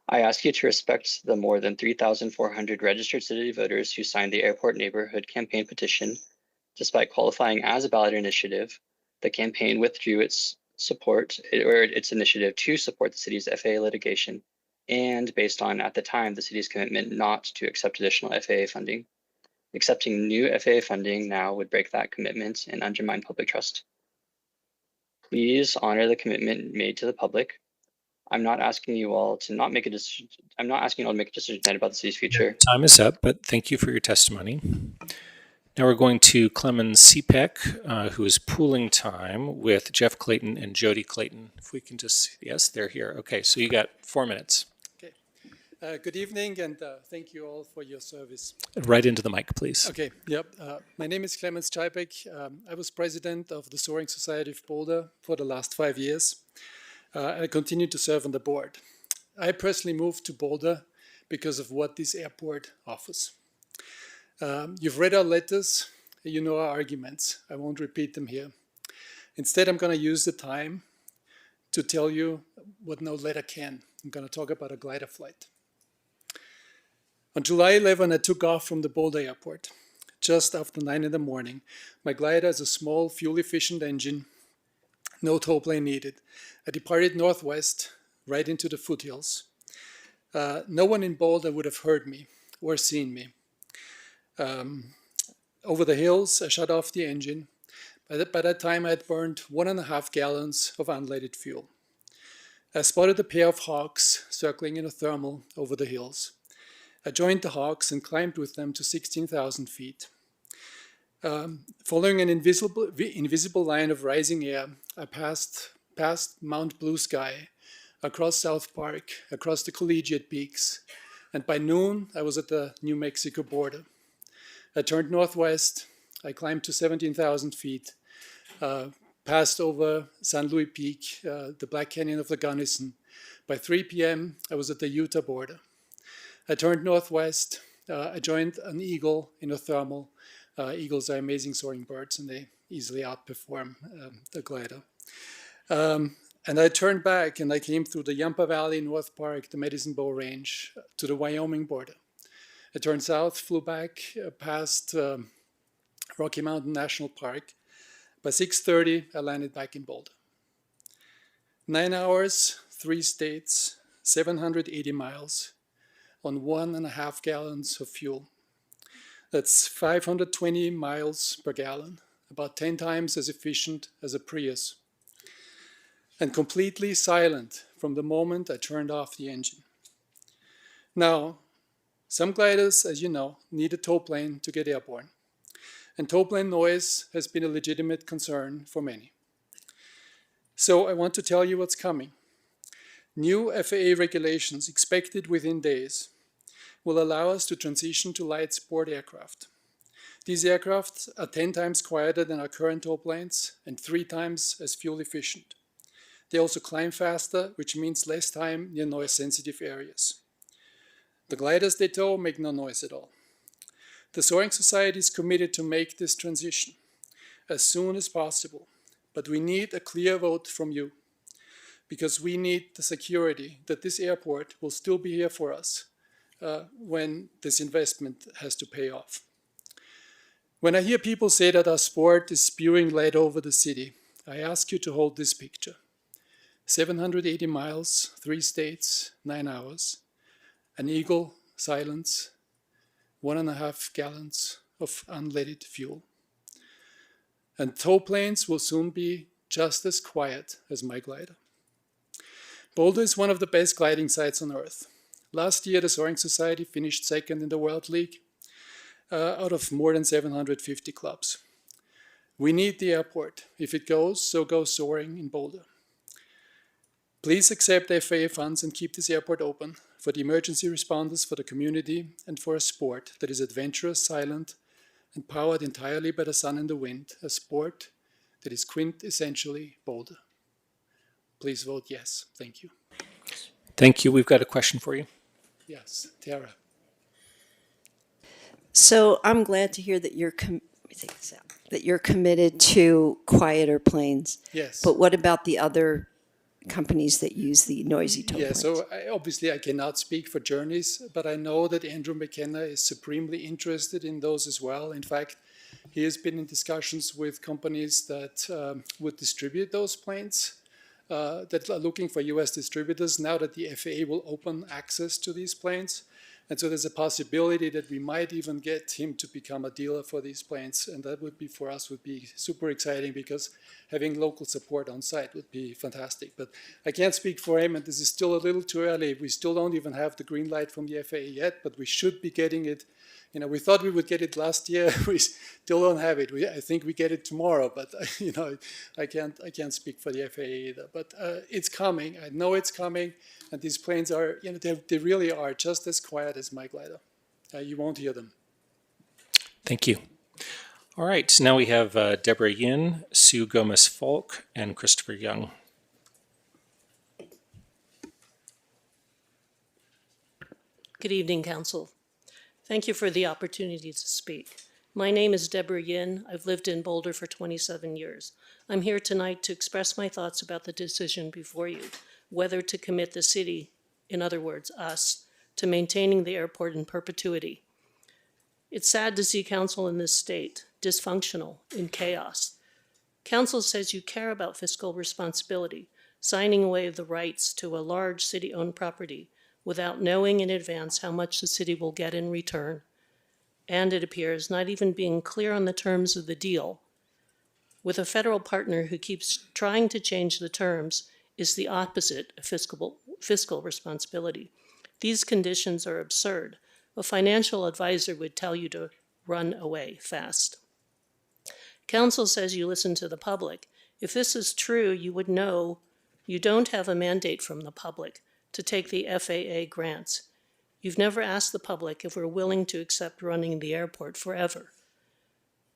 I ask you to respect the more than 3,400 registered city voters who signed the airport neighborhood campaign petition. Despite qualifying as a ballot initiative, the campaign withdrew its initiative to support the city's FAA litigation, and based on, at the time, the city's commitment not to accept additional FAA funding. Accepting new FAA funding now would break that commitment and undermine public trust. Please honor the commitment made to the public. I'm not asking you all to make a decision tonight about the city's future. Time is up, but thank you for your testimony. Now we're going to Clemens Sepek, who is pooling time with Jeff Clayton and Jody Clayton. If we can just, yes, they're here. Okay, so you got 4 minutes. Okay. Good evening, and thank you all for your service. Right into the mic, please. Okay, yep. My name is Clemens Sepek. I was president of the Soaring Society of Boulder for the last 5 years. I continue to serve on the board. I personally moved to Boulder because of what this airport offers. You've read our letters, you know our arguments. I won't repeat them here. Instead, I'm going to use the time to tell you what no letter can. I'm going to talk about a glider flight. On July 11, I took off from the Boulder airport. Just after 9 in the morning, my glider is a small, fuel-efficient engine, no tow plane needed. I departed northwest, right into the foothills. No one in Boulder would have heard me or seen me. Over the hills, I shut off the engine. By that time, I had burned 1.5 gallons of unleaded fuel. I spotted a pair of hawks circling in a thermal over the hills. I joined the hawks and climbed with them to 16,000 feet. Following an invisible line of rising air, I passed Mount Blue Sky, across South Park, across the Collegiate Peaks, and by noon, I was at the New Mexico border. I turned northwest, I climbed to 17,000 feet, passed over San Luis Peak, the Black Canyon of the Gunnison. By 3 p.m., I was at the Utah border. I turned northwest, I joined an eagle in a thermal. Eagles are amazing soaring birds, and they easily outperform the glider. And I turned back, and I came through the Yampa Valley, North Park, the Medicine Bow Range, to the Wyoming border. I turned south, flew back past Rocky Mountain National Park. By 6:30, I landed back in Boulder. 9 hours, 3 states, 780 miles on 1.5 gallons of fuel. That's 520 miles per gallon, about 10 times as efficient as a Prius, and completely silent from the moment I turned off the engine. Now, some gliders, as you know, need a tow plane to get airborne, and tow plane noise has been a legitimate concern for many. So I want to tell you what's coming. New FAA regulations expected within days will allow us to transition to light sport aircraft. These aircraft are 10 times quieter than our current tow planes and 3 times as fuel efficient. They also climb faster, which means less time near noise-sensitive areas. The gliders they tow make no noise at all. The Soaring Society is committed to make this transition as soon as possible, but we need a clear vote from you, because we need the security that this airport will still be here for us when this investment has to pay off. When I hear people say that our sport is spewing lead over the city, I ask you to hold this picture. 780 miles, 3 states, 9 hours, an eagle, silence, 1.5 gallons of unleaded fuel. And tow planes will soon be just as quiet as my glider. Boulder is one of the best gliding sites on Earth. Last year, the Soaring Society finished second in the World League out of more than 750 clubs. We need the airport. If it goes, so goes soaring in Boulder. Please accept FAA funds and keep this airport open for the emergency responders, for the community, and for a sport that is adventurous, silent, and powered entirely by the sun and the wind, a sport that is quintessentially Boulder. Please vote yes. Thank you. Thank you. We've got a question for you. Yes, Tara. So I'm glad to hear that you're committed to quieter planes. Yes. But what about the other companies that use the noisy tow planes? So obviously I cannot speak for Journeys, but I know that Andrew McKenna is supremely interested in those as well. In fact, he has been in discussions with companies that would distribute those planes, that are looking for US distributors now that the FAA will open access to these planes. And so there's a possibility that we might even get him to become a dealer for these planes. And that would be, for us, would be super exciting, because having local support on site would be fantastic. But I can't speak for him, and this is still a little too early. We still don't even have the green light from the FAA yet, but we should be getting it. You know, we thought we would get it last year. We still don't have it. I think we get it tomorrow, but you know, I can't speak for the FAA either. But it's coming. I know it's coming, and these planes are, you know, they really are just as quiet as my glider. You won't hear them. Thank you. All right, so now we have Deborah Yin, Sue Gomez-Falk, and Christopher Young. Good evening, Council. Thank you for the opportunity to speak. My name is Deborah Yin. I've lived in Boulder for 27 years. I'm here tonight to express my thoughts about the decision before you, whether to commit the city, in other words, us, to maintaining the airport in perpetuity. It's sad to see council in this state, dysfunctional, in chaos. Council says you care about fiscal responsibility, signing away the rights to a large city-owned property without knowing in advance how much the city will get in return, and it appears not even being clear on the terms of the deal. With a federal partner who keeps trying to change the terms is the opposite of fiscal responsibility. These conditions are absurd. A financial advisor would tell you to run away fast. Council says you listen to the public. If this is true, you would know you don't have a mandate from the public to take the FAA grants. You've never asked the public if we're willing to accept running the airport forever.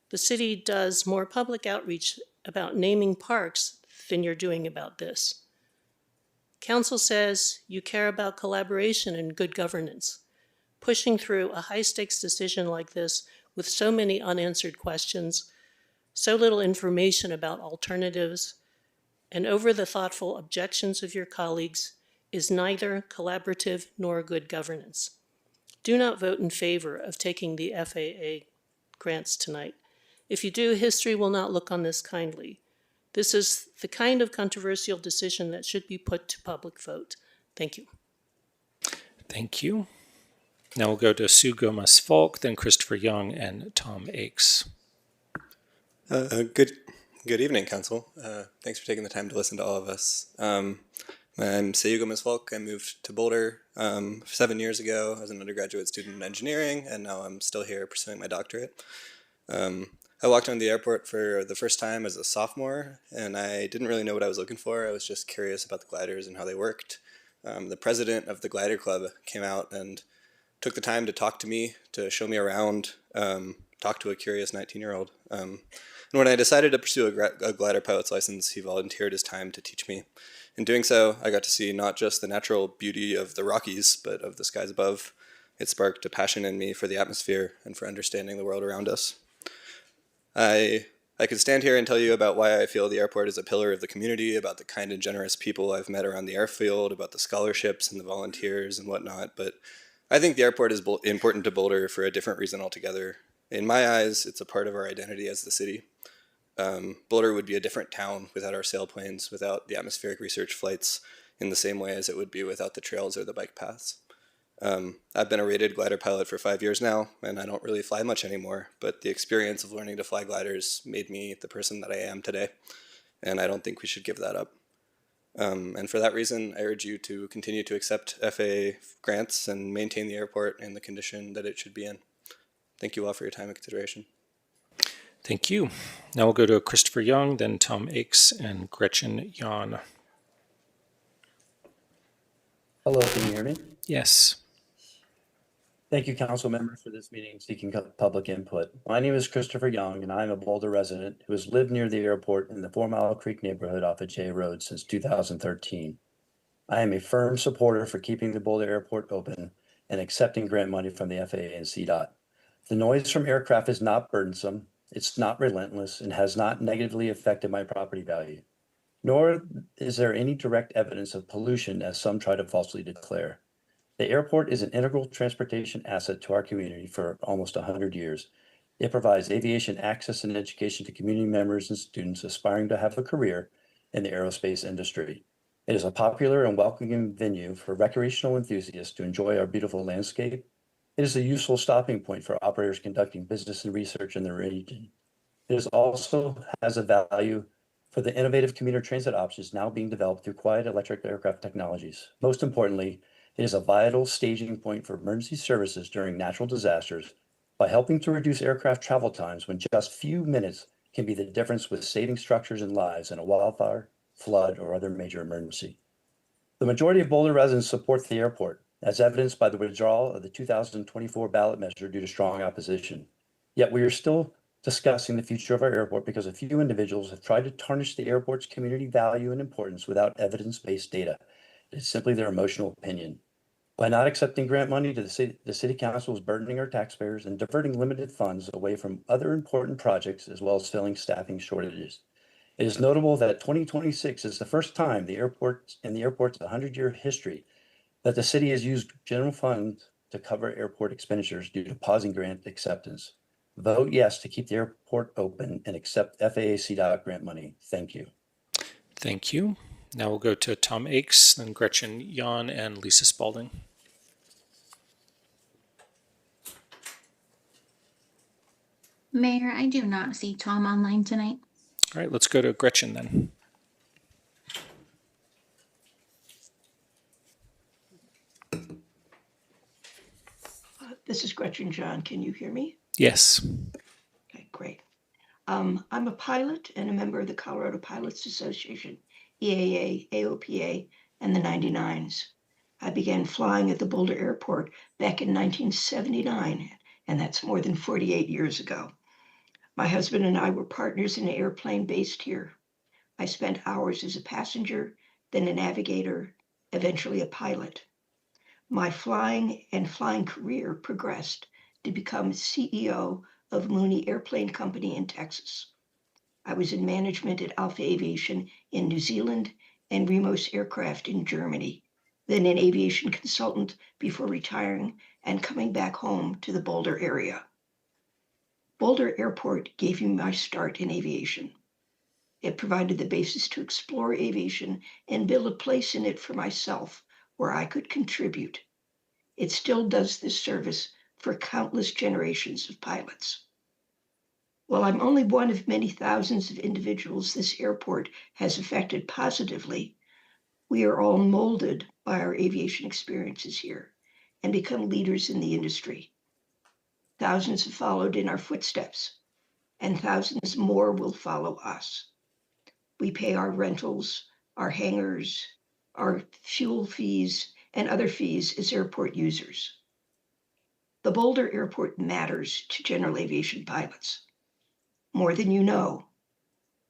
The city does more public outreach about naming parks than you're doing about this. Council says you care about collaboration and good governance. Pushing through a high-stakes decision like this with so many unanswered questions, so little information about alternatives, and over the thoughtful objections of your colleagues is neither collaborative nor good governance. Do not vote in favor of taking the FAA grants tonight. If you do, history will not look on this kindly. This is the kind of controversial decision that should be put to public vote. Thank you. Thank you. Now we'll go to Sue Gomez-Falk, then Christopher Young, and Tom Akes. Good evening, Council. Thanks for taking the time to listen to all of us. I'm Sue Gomez-Falk. I moved to Boulder 7 years ago as an undergraduate student in engineering, and now I'm still here pursuing my doctorate. I walked on the airport for the first time as a sophomore, and I didn't really know what I was looking for. I was just curious about the gliders and how they worked. The president of the glider club came out and took the time to talk to me, to show me around, talk to a curious 19-year-old. And when I decided to pursue a glider pilot's license, he volunteered his time to teach me. In doing so, I got to see not just the natural beauty of the Rockies, but of the skies above. It sparked a passion in me for the atmosphere and for understanding the world around us. I could stand here and tell you about why I feel the airport is a pillar of the community, about the kind and generous people I've met around the airfield, about the scholarships and the volunteers and whatnot, but I think the airport is important to Boulder for a different reason altogether. In my eyes, it's a part of our identity as the city. Boulder would be a different town without our sailplanes, without the atmospheric research flights, in the same way as it would be without the trails or the bike paths. I've been a rated glider pilot for 5 years now, and I don't really fly much anymore, but the experience of learning to fly gliders made me the person that I am today, and I don't think we should give that up. And for that reason, I urge you to continue to accept FAA grants and maintain the airport in the condition that it should be in. Thank you all for your time and consideration. Thank you. Now we'll go to Christopher Young, then Tom Akes, and Gretchen Jan. Hello, can you hear me? Yes. Thank you, council members, for this meeting seeking public input. My name is Christopher Young, and I'm a Boulder resident who has lived near the airport in the 4 Mile Creek neighborhood off of J Road since 2013. I am a firm supporter for keeping the Boulder Airport open and accepting grant money from the FAA and CDOT. The noise from aircraft is not burdensome, it's not relentless, and has not negatively affected my property value. Nor is there any direct evidence of pollution as some try to falsely declare. The airport is an integral transportation asset to our community for almost 100 years. It provides aviation access and education to community members and students aspiring to have a career in the aerospace industry. It is a popular and welcoming venue for recreational enthusiasts to enjoy our beautiful landscape. It is a useful stopping point for operators conducting business and research in the region. It also has a value for the innovative commuter transit options now being developed through quiet electric aircraft technologies. Most importantly, it is a vital staging point for emergency services during natural disasters by helping to reduce aircraft travel times when just few minutes can be the difference with saving structures and lives in a wildfire, flood, or other major emergency. The majority of Boulder residents support the airport, as evidenced by the withdrawal of the 2024 ballot measure due to strong opposition. Yet we are still discussing the future of our airport because a few individuals have tried to tarnish the airport's community value and importance without evidence-based data. It's simply their emotional opinion. By not accepting grant money to the city council is burdening our taxpayers and diverting limited funds away from other important projects as well as filling staffing shortages. It is notable that 2026 is the first time the airport's 100-year history that the city has used general funds to cover airport expenditures due to pausing grant acceptance. Vote yes to keep the airport open and accept FAA CDOT grant money. Thank you. Thank you. Now we'll go to Tom Akes, then Gretchen Jan, and Lisa Spalding. Mayor, I do not see Tom online tonight. All right, let's go to Gretchen then. This is Gretchen John. Can you hear me? Yes. Okay, great. I'm a pilot and a member of the Colorado Pilots Association, EAA, AOPA, and the 99s. I began flying at the Boulder Airport back in 1979, and that's more than 48 years ago. My husband and I were partners in an airplane based here. I spent hours as a passenger, then a navigator, eventually a pilot. My flying career progressed to become CEO of Mooney Airplane Company in Texas. I was in management at Alpha Aviation in New Zealand and Remos Aircraft in Germany, then an aviation consultant before retiring and coming back home to the Boulder area. Boulder Airport gave me my start in aviation. It provided the basis to explore aviation and build a place in it for myself where I could contribute. It still does this service for countless generations of pilots. While I'm only one of many thousands of individuals this airport has affected positively, we are all molded by our aviation experiences here and become leaders in the industry. Thousands have followed in our footsteps, and thousands more will follow us. We pay our rentals, our hangars, our fuel fees, and other fees as airport users. The Boulder Airport matters to general aviation pilots. More than you know,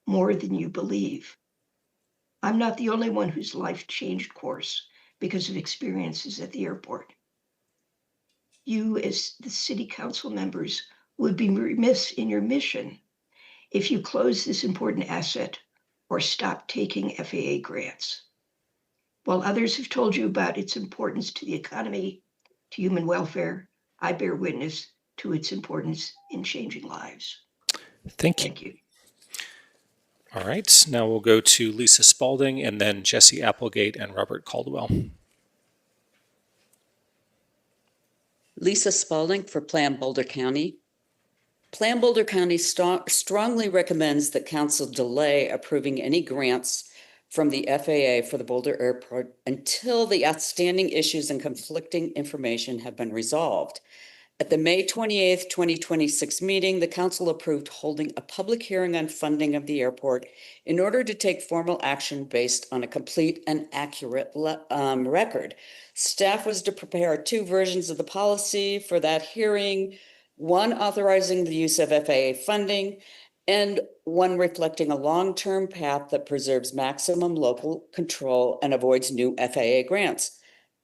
more than you believe. I'm not the only one whose life changed course because of experiences at the airport. You, as the city council members, would be remiss in your mission if you close this important asset or stop taking FAA grants. While others have told you about its importance to the economy, to human welfare, I bear witness to its importance in changing lives. Thank you. Thank you. All right, now we'll go to Lisa Spalding and then Jesse Applegate and Robert Caldwell. Lisa Spalding for Plan Boulder County. Plan Boulder County strongly recommends that council delay approving any grants from the FAA for the Boulder Airport until the outstanding issues and conflicting information have been resolved. At the May 28th, 2026 meeting, the council approved holding a public hearing on funding of the airport in order to take formal action based on a complete and accurate record. Staff was to prepare 2 versions of the policy for that hearing, one authorizing the use of FAA funding and one reflecting a long-term path that preserves maximum local control and avoids new FAA grants.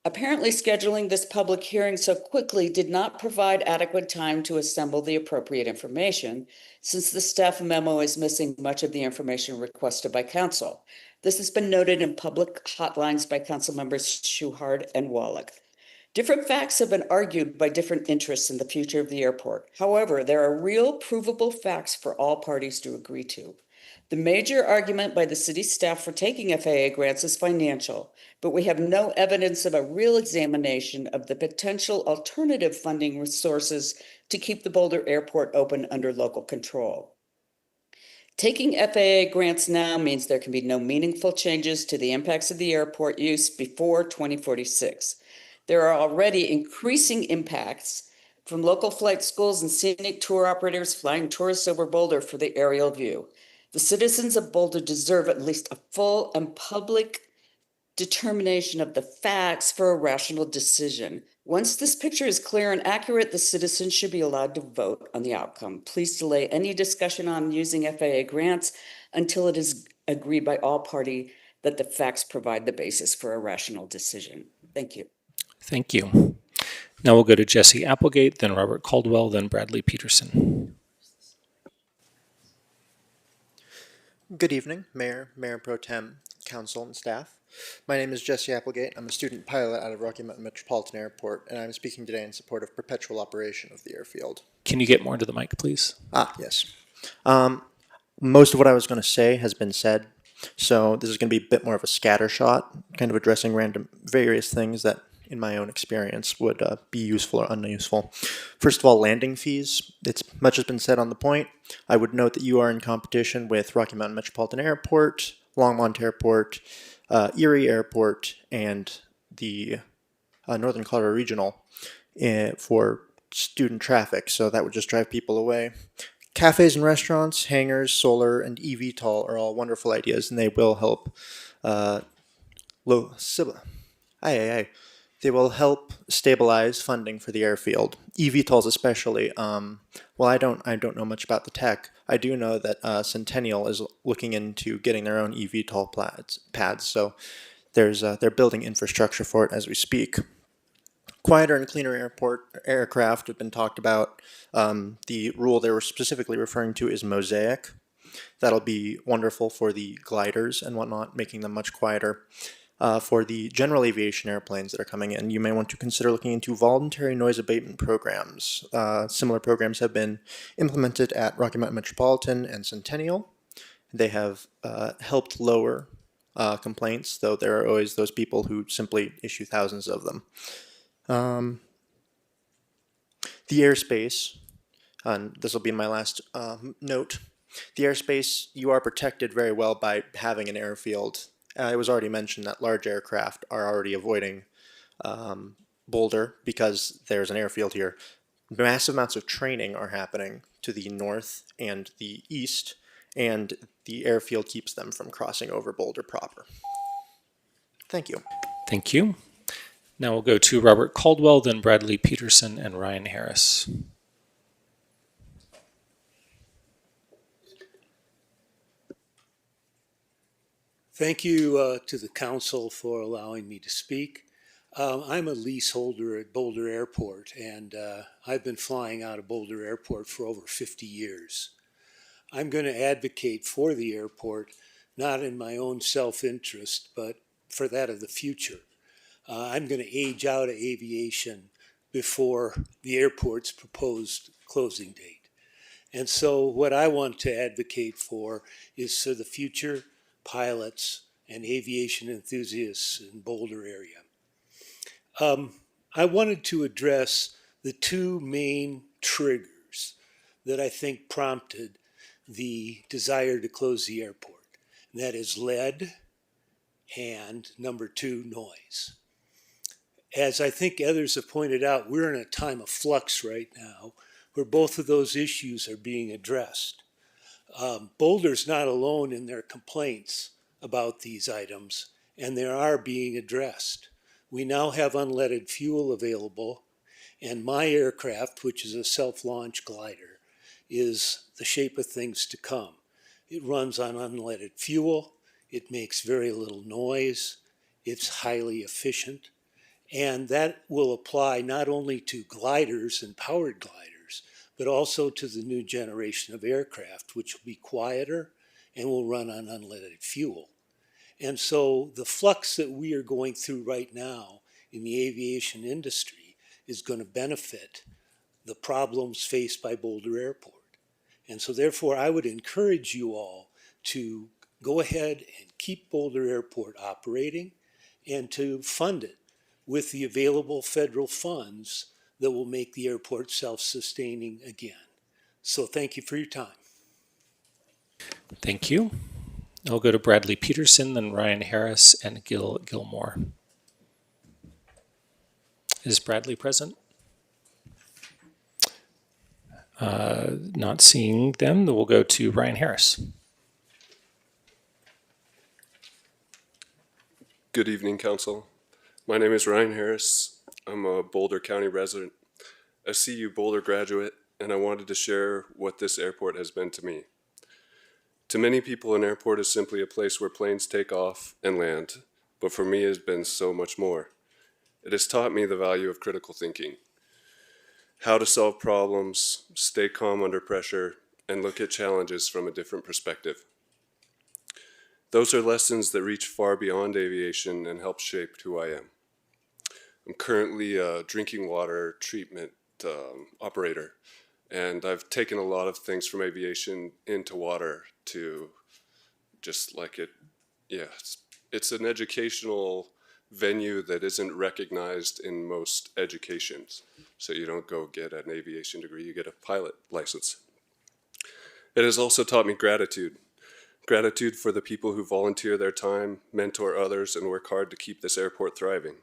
Apparently, scheduling this public hearing so quickly did not provide adequate time to assemble the appropriate information, since the staff memo is missing much of the information requested by council. This has been noted in public hotlines by council members Schuhard and Wallach. Different facts have been argued by different interests in the future of the airport. However, there are real provable facts for all parties to agree to. The major argument by the city staff for taking FAA grants is financial, but we have no evidence of a real examination of the potential alternative funding sources to keep the Boulder Airport open under local control. Taking FAA grants now means there can be no meaningful changes to the impacts of the airport use before 2046. There are already increasing impacts from local flight schools and scenic tour operators flying tourists over Boulder for the aerial view. The citizens of Boulder deserve at least a full and public determination of the facts for a rational decision. Once this picture is clear and accurate, the citizens should be allowed to vote on the outcome. Please delay any discussion on using FAA grants until it is agreed by all parties that the facts provide the basis for a rational decision. Thank you. Thank you. Now we'll go to Jesse Applegate, then Robert Caldwell, then Bradley Peterson. Good evening, Mayor, Mayor Pro Tem, Council, and staff. My name is Jesse Applegate. I'm a student pilot out of Rocky Mountain Metropolitan Airport, and I'm speaking today in support of perpetual operation of the airfield. Can you get more into the mic, please? Yes. Most of what I was going to say has been said, so this is going to be a bit more of a scatter shot, kind of addressing various things that, in my own experience, would be useful or unuseful. First of all, landing fees. Much has been said on the point. I would note that you are in competition with Rocky Mountain Metropolitan Airport, Longmont Airport, Erie Airport, and the Northern Colorado Regional for student traffic, so that would just drive people away. Cafes and restaurants, hangars, solar, and eVTOL are all wonderful ideas, and they will help they will help stabilize funding for the airfield. eVTOLs especially. Well, I don't know much about the tech. I do know that Centennial is looking into getting their own eVTOL pads, so they're building infrastructure for it as we speak. Quieter and cleaner aircraft have been talked about. The rule they were specifically referring to is Mosaic. That'll be wonderful for the gliders and whatnot, making them much quieter. For the general aviation airplanes that are coming in, you may want to consider looking into voluntary noise abatement programs. Similar programs have been implemented at Rocky Mountain Metropolitan and Centennial. They have helped lower complaints, though there are always those people who simply issue thousands of them. The airspace, and this will be my last note, the airspace, you are protected very well by having an airfield. It was already mentioned that large aircraft are already avoiding Boulder because there's an airfield here. Massive amounts of training are happening to the north and the east, and the airfield keeps them from crossing over Boulder proper. Thank you. Thank you. Now we'll go to Robert Caldwell, then Bradley Peterson, and Ryan Harris. Thank you to the council for allowing me to speak. I'm a leaseholder at Boulder Airport, and I've been flying out of Boulder Airport for over 50 years. I'm going to advocate for the airport, not in my own self-interest, but for that of the future. I'm going to age out of aviation before the airport's proposed closing date. And so what I want to advocate for is for the future pilots and aviation enthusiasts in Boulder area. I wanted to address the two main triggers that I think prompted the desire to close the airport. And that is lead and number two, noise. As I think others have pointed out, we're in a time of flux right now where both of those issues are being addressed. Boulder's not alone in their complaints about these items, and they are being addressed. We now have unleaded fuel available, and my aircraft, which is a self-launch glider, is the shape of things to come. It runs on unleaded fuel, it makes very little noise, it's highly efficient, and that will apply not only to gliders and powered gliders, but also to the new generation of aircraft, which will be quieter and will run on unleaded fuel. And so the flux that we are going through right now in the aviation industry is going to benefit the problems faced by Boulder Airport. And so therefore I would encourage you all to go ahead and keep Boulder Airport operating and to fund it with the available federal funds that will make the airport self-sustaining again. So thank you for your time. Thank you. I'll go to Bradley Peterson, then Ryan Harris, and Gil Gilmore. Is Bradley present? Not seeing them, then we'll go to Ryan Harris. Good evening, Council. My name is Ryan Harris. I'm a Boulder County resident, a CU Boulder graduate, and I wanted to share what this airport has been to me. To many people, an airport is simply a place where planes take off and land, but for me it has been so much more. It has taught me the value of critical thinking, how to solve problems, stay calm under pressure, and look at challenges from a different perspective. Those are lessons that reach far beyond aviation and help shape who I am. I'm currently a drinking water treatment operator, and I've taken a lot of things from aviation into water to just like it, yeah, it's an educational venue that isn't recognized in most educations. So you don't go get an aviation degree, you get a pilot license. It has also taught me gratitude. Gratitude for the people who volunteer their time, mentor others, and work hard to keep this airport thriving.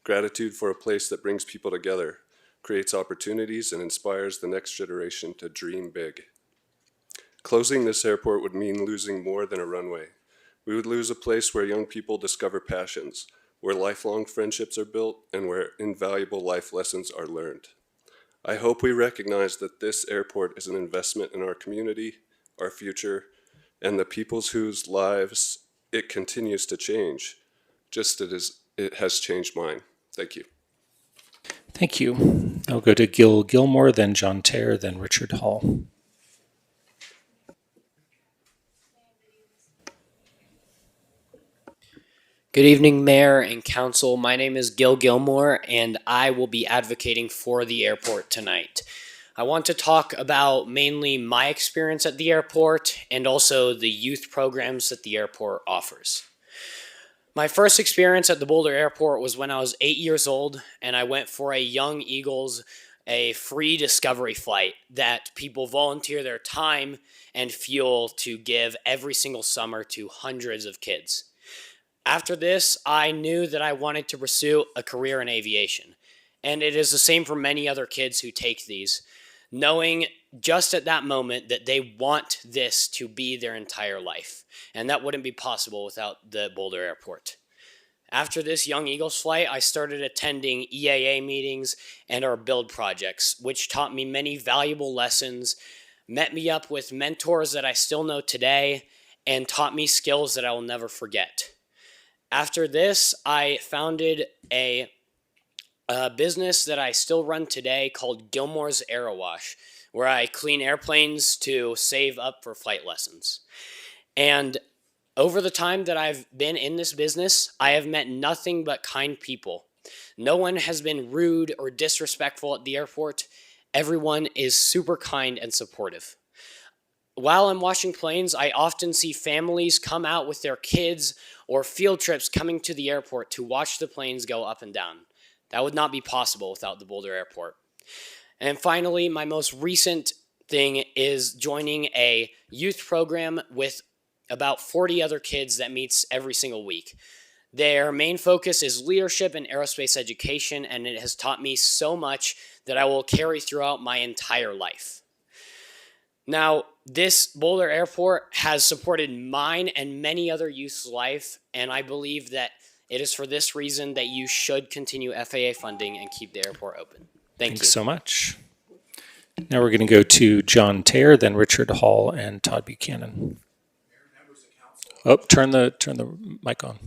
Gratitude for a place that brings people together, creates opportunities, and inspires the next generation to dream big. Closing this airport would mean losing more than a runway. We would lose a place where young people discover passions, where lifelong friendships are built, and where invaluable life lessons are learned. I hope we recognize that this airport is an investment in our community, our future, and the people's whose lives it continues to change, just as it has changed mine. Thank you. Thank you. I'll go to Gil Gilmore, then John Tehr, then Richard Hall. Good evening, Mayor and Council. My name is Gil Gilmore, and I will be advocating for the airport tonight. I want to talk about mainly my experience at the airport and also the youth programs that the airport offers. My first experience at the Boulder Airport was when I was 8 years old, and I went for a Young Eagles, a free discovery flight that people volunteer their time and fuel to give every single summer to hundreds of kids. After this, I knew that I wanted to pursue a career in aviation, and it is the same for many other kids who take these, knowing just at that moment that they want this to be their entire life, and that wouldn't be possible without the Boulder Airport. After this Young Eagles flight, I started attending EAA meetings and our build projects, which taught me many valuable lessons, met me up with mentors that I still know today, and taught me skills that I will never forget. After this, I founded a business that I still run today called Gilmore's Aero Wash, where I clean airplanes to save up for flight lessons. And over the time that I've been in this business, I have met nothing but kind people. No one has been rude or disrespectful at the airport. Everyone is super kind and supportive. While I'm washing planes, I often see families come out with their kids or field trips coming to the airport to watch the planes go up and down. That would not be possible without the Boulder Airport. And finally, my most recent thing is joining a youth program with about 40 other kids that meets every single week. Their main focus is leadership and aerospace education, and it has taught me so much that I will carry throughout my entire life. Now, this Boulder Airport has supported mine and many other youth's life, and I believe that it is for this reason that you should continue FAA funding and keep the airport open. Thanks so much. Now we're going to go to John Tehr, then Richard Hall, and Todd Buchanan. Oh, turn the mic on.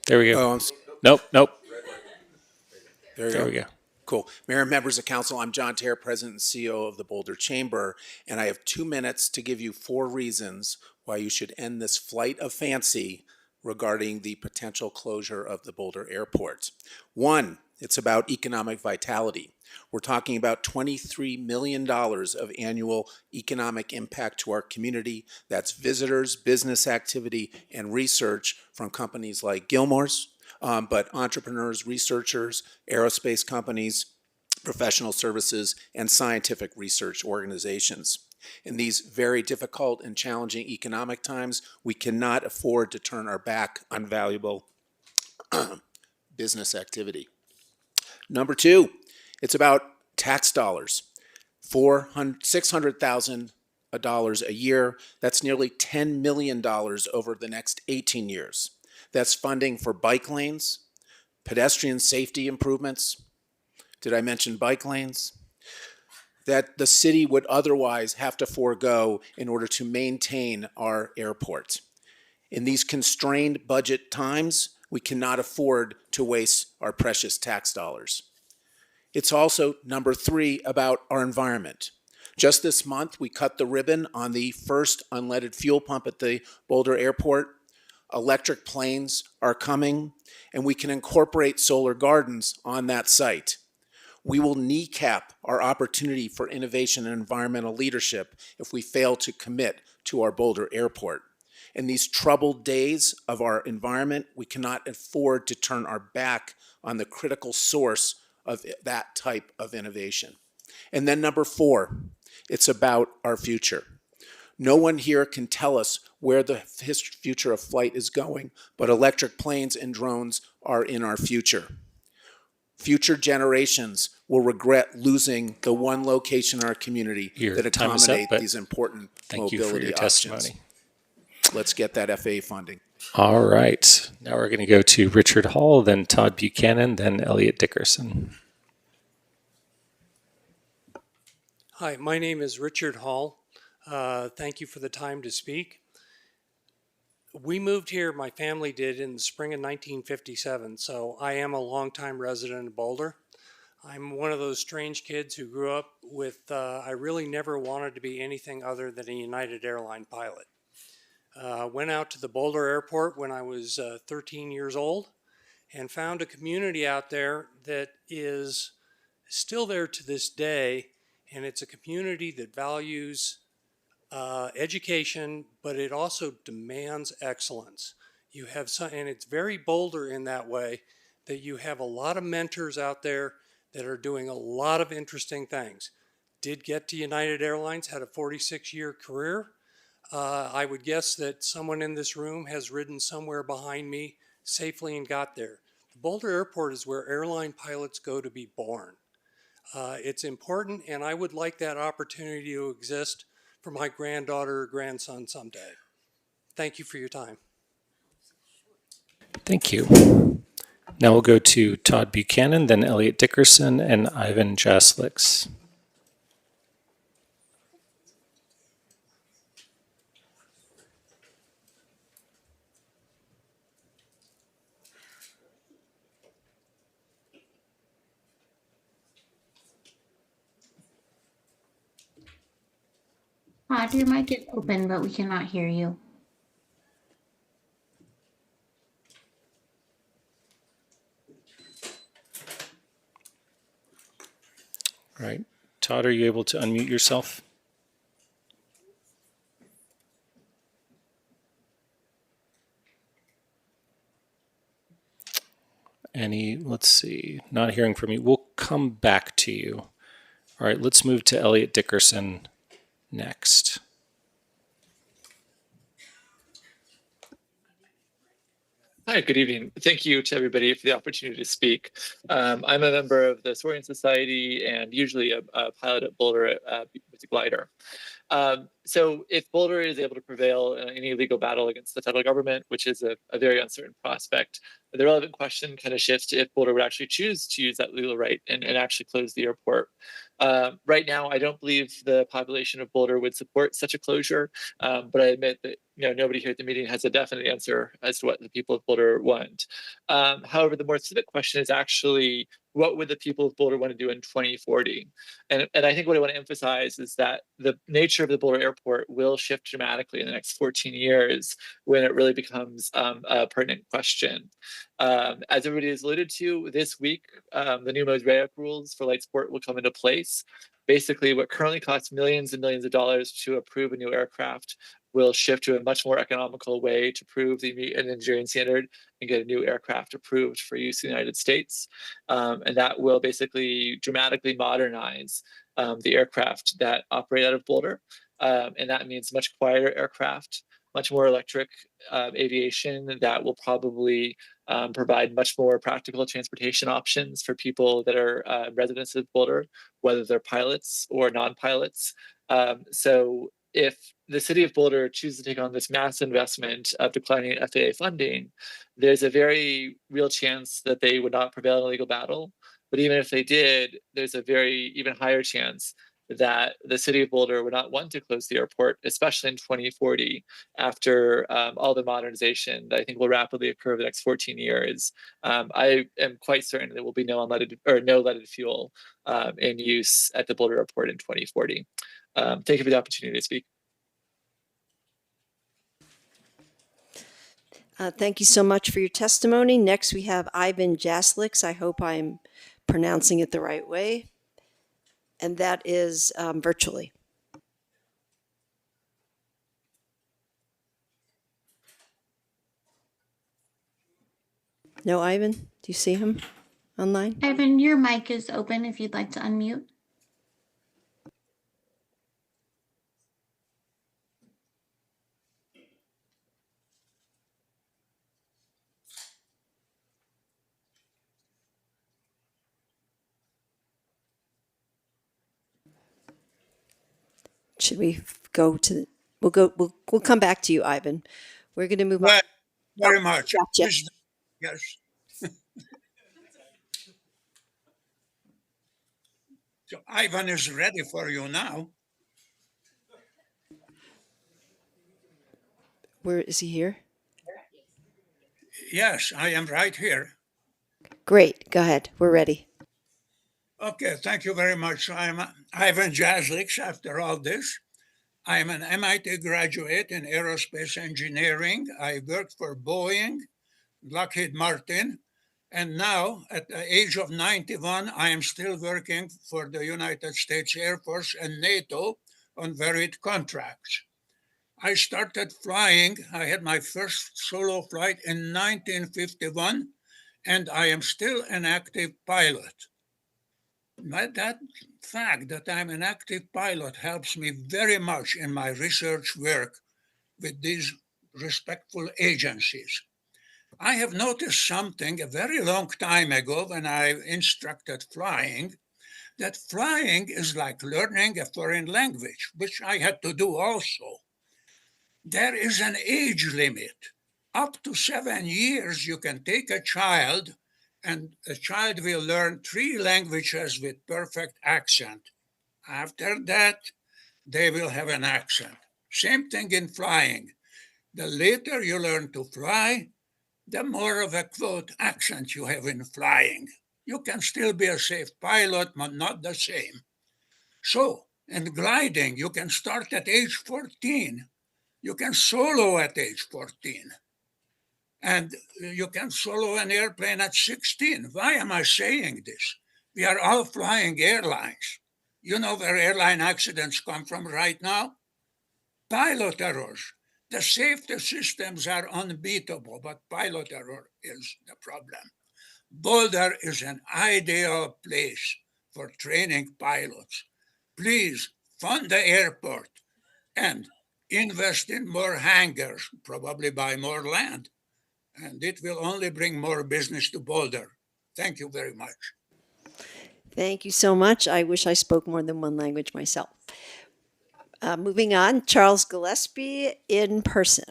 There we go. Nope. There we go. Cool. Mayor and members of council, I'm John Tehr, President and CEO of the Boulder Chamber, and I have 2 minutes to give you 4 reasons why you should end this flight of fancy regarding the potential closure of the Boulder Airport. 1, it's about economic vitality. We're talking about $23 million of annual economic impact to our community. That's visitors, business activity, and research from companies like Gilmore's, but entrepreneurs, researchers, aerospace companies, professional services, and scientific research organizations. In these very difficult and challenging economic times, we cannot afford to turn our back on valuable business activity. Number 2, it's about tax dollars. $600,000 a year, that's nearly $10 million over the next 18 years. That's funding for bike lanes, pedestrian safety improvements. Did I mention bike lanes? That the city would otherwise have to forego in order to maintain our airport. In these constrained budget times, we cannot afford to waste our precious tax dollars. It's also, number 3, about our environment. Just this month, we cut the ribbon on the first unleaded fuel pump at the Boulder Airport. Electric planes are coming, and we can incorporate solar gardens on that site. We will kneecap our opportunity for innovation and environmental leadership if we fail to commit to our Boulder Airport. In these troubled days of our environment, we cannot afford to turn our back on the critical source of that type of innovation. And then number 4, it's about our future. No one here can tell us where the future of flight is going, but electric planes and drones are in our future. Future generations will regret losing the one location in our community that accommodate these important mobility options. Let's get that FAA funding. All right. Now we're going to go to Richard Hall, then Todd Buchanan, then Elliot Dickerson. Hi, my name is Richard Hall. Thank you for the time to speak. We moved here, my family did, in the spring of 1957, so I am a longtime resident of Boulder. I'm one of those strange kids who grew up with, I really never wanted to be anything other than a United Airline pilot. Went out to the Boulder Airport when I was 13 years old and found a community out there that is still there to this day, and it's a community that values education, but it also demands excellence. You have some, and it's very Boulder in that way, that you have a lot of mentors out there that are doing a lot of interesting things. Did get to United Airlines, had a 46-year career. I would guess that someone in this room has ridden somewhere behind me safely and got there. The Boulder Airport is where airline pilots go to be born. It's important, and I would like that opportunity to exist for my granddaughter or grandson someday. Thank you for your time. Thank you. Now we'll go to Todd Buchanan, then Elliot Dickerson, and Ivan Jaslix. Todd, your mic is open, but we cannot hear you. All right. Todd, are you able to unmute yourself? Let's see, not hearing from you. We'll come back to you. All right, let's move to Elliot Dickerson next. Hi, good evening. Thank you to everybody for the opportunity to speak. I'm a member of the Soaring Society and usually a pilot at Boulder with a glider. So if Boulder is able to prevail in any legal battle against the federal government, which is a very uncertain prospect, the relevant question kind of shifts to if Boulder would actually choose to use that legal right and actually close the airport. Right now, I don't believe the population of Boulder would support such a closure, but I admit that nobody here at the meeting has a definite answer as to what the people of Boulder want. However, the more specific question is actually, what would the people of Boulder want to do in 2040? And I think what I want to emphasize is that the nature of the Boulder airport will shift dramatically in the next 14 years when it really becomes a pertinent question. As everybody has alluded to, this week, the new Mosaic rules for light sport will come into place. Basically, what currently costs millions and millions of dollars to approve a new aircraft will shift to a much more economical way to prove the meet an engineering standard and get a new aircraft approved for use in the United States. And that will basically dramatically modernize the aircraft that operate out of Boulder. And that means much quieter aircraft, much more electric aviation that will probably provide much more practical transportation options for people that are residents of Boulder, whether they're pilots or non-pilots. So if the city of Boulder chooses to take on this mass investment of declining FAA funding, there's a very real chance that they would not prevail in a legal battle. But even if they did, there's a very even higher chance that the city of Boulder would not want to close the airport, especially in 2040, after all the modernization that I think will rapidly occur over the next 14 years. I am quite certain there will be no leaded fuel in use at the Boulder airport in 2040. Thank you for the opportunity to speak. Thank you so much for your testimony. Next, we have Ivan Jaslix. I hope I'm pronouncing it the right way. And that is virtually. No, Ivan? Do you see him online? Ivan, your mic is open if you'd like to unmute. Should we go to? We'll come back to you, Ivan. We're going to move on. Very much. Gotcha. Yes. So Ivan is ready for you now. Where is he here? Yes, I am right here. Great. Go ahead. We're ready. Okay, thank you very much. I'm Ivan Jaslix after all this. I'm an MIT graduate in aerospace engineering. I worked for Boeing, Lockheed Martin, and now at the age of 91, I am still working for the United States Air Force and NATO on varied contracts. I started flying. I had my first solo flight in 1951, and I am still an active pilot. That fact that I'm an active pilot helps me very much in my research work with these respectful agencies. I have noticed something a very long time ago when I instructed flying, that flying is like learning a foreign language, which I had to do also. There is an age limit. Up to 7 years, you can take a child and a child will learn 3 languages with perfect accent. After that, they will have an accent. Same thing in flying. The later you learn to fly, the more of a quote accent you have in flying. You can still be a safe pilot, but not the same. So, in gliding, you can start at age 14. You can solo at age 14. And you can solo an airplane at 16. Why am I saying this? We are all flying airlines. You know where airline accidents come from right now? Pilot errors. The safety systems are unbeatable, but pilot error is the problem. Boulder is an ideal place for training pilots. Please fund the airport and invest in more hangars, probably buy more land, and it will only bring more business to Boulder. Thank you very much. Thank you so much. I wish I spoke more than one language myself. Moving on, Charles Gillespie in person.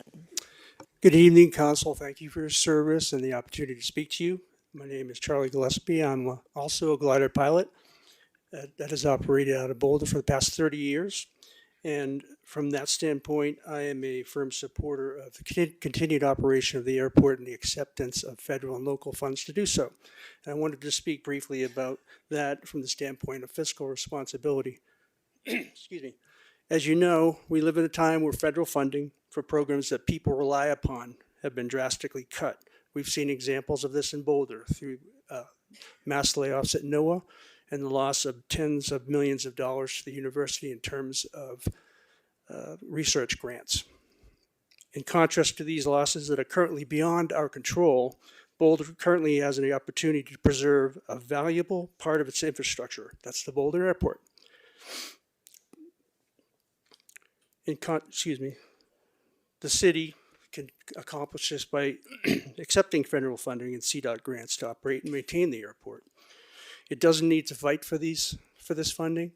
Good evening, Council. Thank you for your service and the opportunity to speak to you. My name is Charlie Gillespie. I'm also a glider pilot that has operated out of Boulder for the past 30 years. And from that standpoint, I am a firm supporter of the continued operation of the airport and the acceptance of federal and local funds to do so. And I wanted to speak briefly about that from the standpoint of fiscal responsibility. Excuse me. As you know, we live in a time where federal funding for programs that people rely upon have been drastically cut. We've seen examples of this in Boulder through mass layoffs at NOAA and the loss of tens of millions of dollars to the university in terms of research grants. In contrast to these losses that are currently beyond our control, Boulder currently has an opportunity to preserve a valuable part of its infrastructure. That's the Boulder Airport. The city can accomplish this by accepting federal funding and CDOT grants to operate and maintain the airport. It doesn't need to fight for this funding.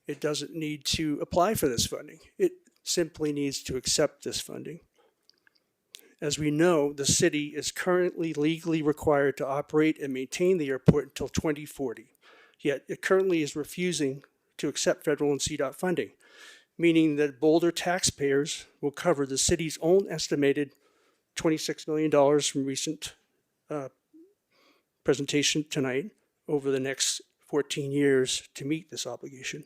It doesn't need to apply for this funding. It simply needs to accept this funding. As we know, the city is currently legally required to operate and maintain the airport until 2040. Yet it currently is refusing to accept federal and CDOT funding, meaning that Boulder taxpayers will cover the city's own estimated $26 million from recent presentation tonight over the next 14 years to meet this obligation.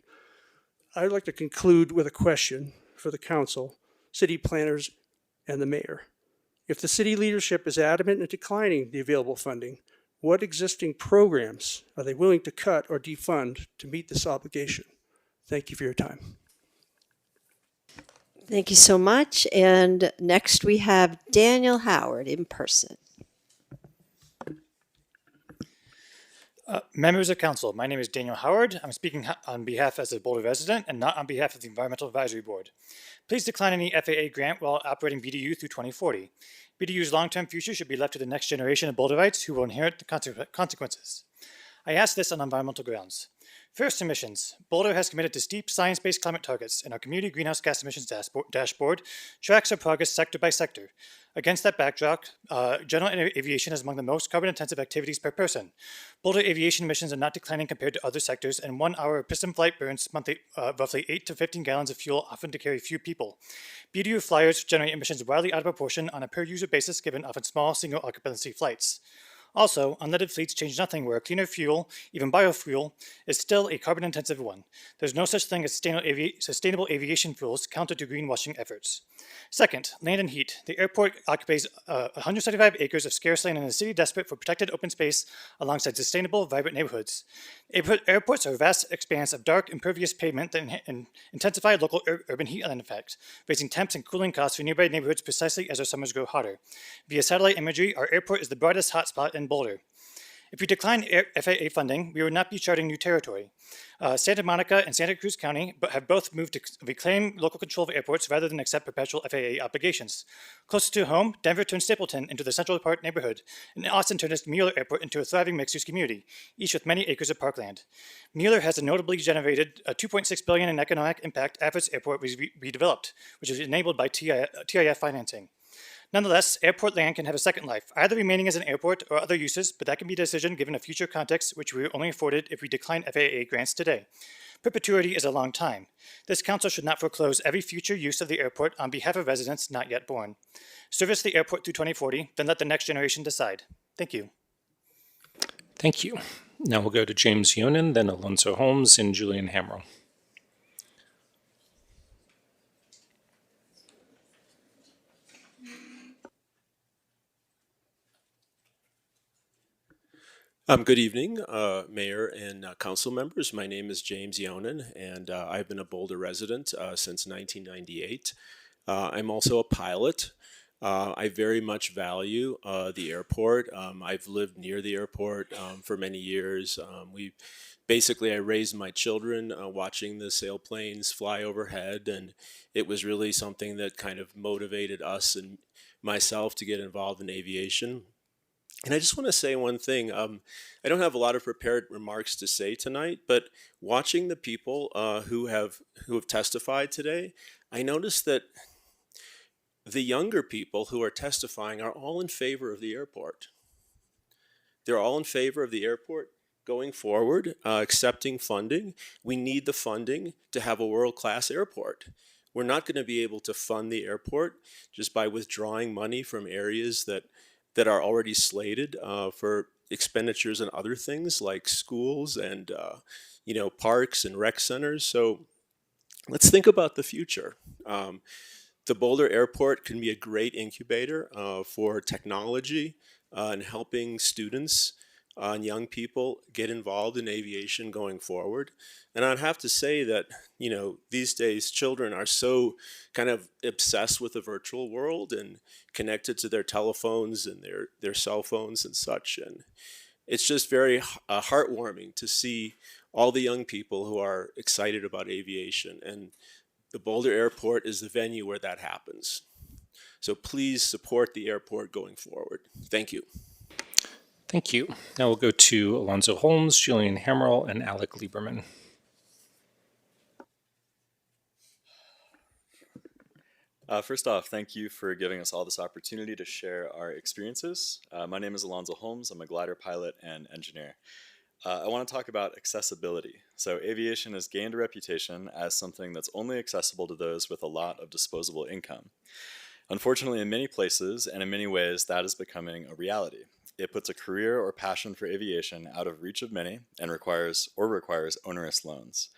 I'd like to conclude with a question for the council, city planners, and the mayor. If the city leadership is adamant in declining the available funding, what existing programs are they willing to cut or defund to meet this obligation? Thank you for your time. Thank you so much. And next we have Daniel Howard in person. Members of Council, my name is Daniel Howard. I'm speaking on behalf as a Boulder resident and not on behalf of the Environmental Advisory Board. Please decline any FAA grant while operating BDU through 2040. BDU's long-term future should be left to the next generation of Boulderites who will inherit the consequences. I ask this on environmental grounds. First, emissions. Boulder has committed to steep science-based climate targets, and our community greenhouse gas emissions dashboard tracks our progress sector by sector. Against that backdrop, general aviation is among the most carbon-intensive activities per person. Boulder aviation emissions are not declining compared to other sectors, and 1 hour of piston flight burns monthly, roughly 8 to 15 gallons of fuel, often to carry few people. BDU flyers generate emissions wildly out of proportion on a per-user basis, given often small single-occupancy flights. Also, unleaded fleets change nothing where a cleaner fuel, even biofuel, is still a carbon-intensive one. There's no such thing as sustainable aviation fuels counter to greenwashing efforts. Second, land and heat. The airport occupies 175 acres of scarce land in a city desperate for protected open space alongside sustainable, vibrant neighborhoods. Airports are a vast expanse of dark, impervious pavement that intensify local urban heat island effect, raising temps and cooling costs for nearby neighborhoods precisely as our summers grow hotter. Via satellite imagery, our airport is the brightest hotspot in Boulder. If we decline FAA funding, we would not be charting new territory. Santa Monica and Santa Cruz County have both moved to reclaim local control of airports rather than accept perpetual FAA obligations. Closer to home, Denver turned Stapleton into the Central Park neighborhood, and Austin turned its Mueller Airport into a thriving mixed-use community, each with many acres of parkland. Mueller has notably generated $2.6 billion in economic impact after its airport was redeveloped, which was enabled by TIF financing. Nonetheless, airport land can have a second life, either remaining as an airport or other uses, but that can be a decision given a future context which we are only afforded if we decline FAA grants today. Perpetuity is a long time. This council should not foreclose every future use of the airport on behalf of residents not yet born. Service the airport through 2040, then let the next generation decide. Thank you. Thank you. Now we'll go to James Yonan, then Alonzo Holmes, and Julian Hamrell. Good evening, Mayor and council members. My name is James Yonan, and I've been a Boulder resident since 1998. I'm also a pilot. I very much value the airport. I've lived near the airport for many years. I raised my children watching the sailplanes fly overhead, and it was really something that kind of motivated us and myself to get involved in aviation. And I just want to say one thing. I don't have a lot of prepared remarks to say tonight, but watching the people who have testified today, I noticed that the younger people who are testifying are all in favor of the airport. They're all in favor of the airport going forward, accepting funding. We need the funding to have a world-class airport. We're not going to be able to fund the airport just by withdrawing money from areas that are already slated for expenditures and other things like schools and parks and rec centers. So let's think about the future. The Boulder Airport can be a great incubator for technology and helping students and young people get involved in aviation going forward. And I'd have to say that, these days children are so kind of obsessed with the virtual world and connected to their telephones and their cell phones and such. And it's just very heartwarming to see all the young people who are excited about aviation. And the Boulder Airport is the venue where that happens. So please support the airport going forward. Thank you. Thank you. Now we'll go to Alonzo Holmes, Julian Hamrell, and Alec Lieberman. First off, thank you for giving us all this opportunity to share our experiences. My name is Alonzo Holmes. I'm a glider pilot and engineer. I want to talk about accessibility. So aviation has gained a reputation as something that's only accessible to those with a lot of disposable income. Unfortunately, in many places and in many ways, that is becoming a reality. It puts a career or passion for aviation out of reach of many and requires onerous loans.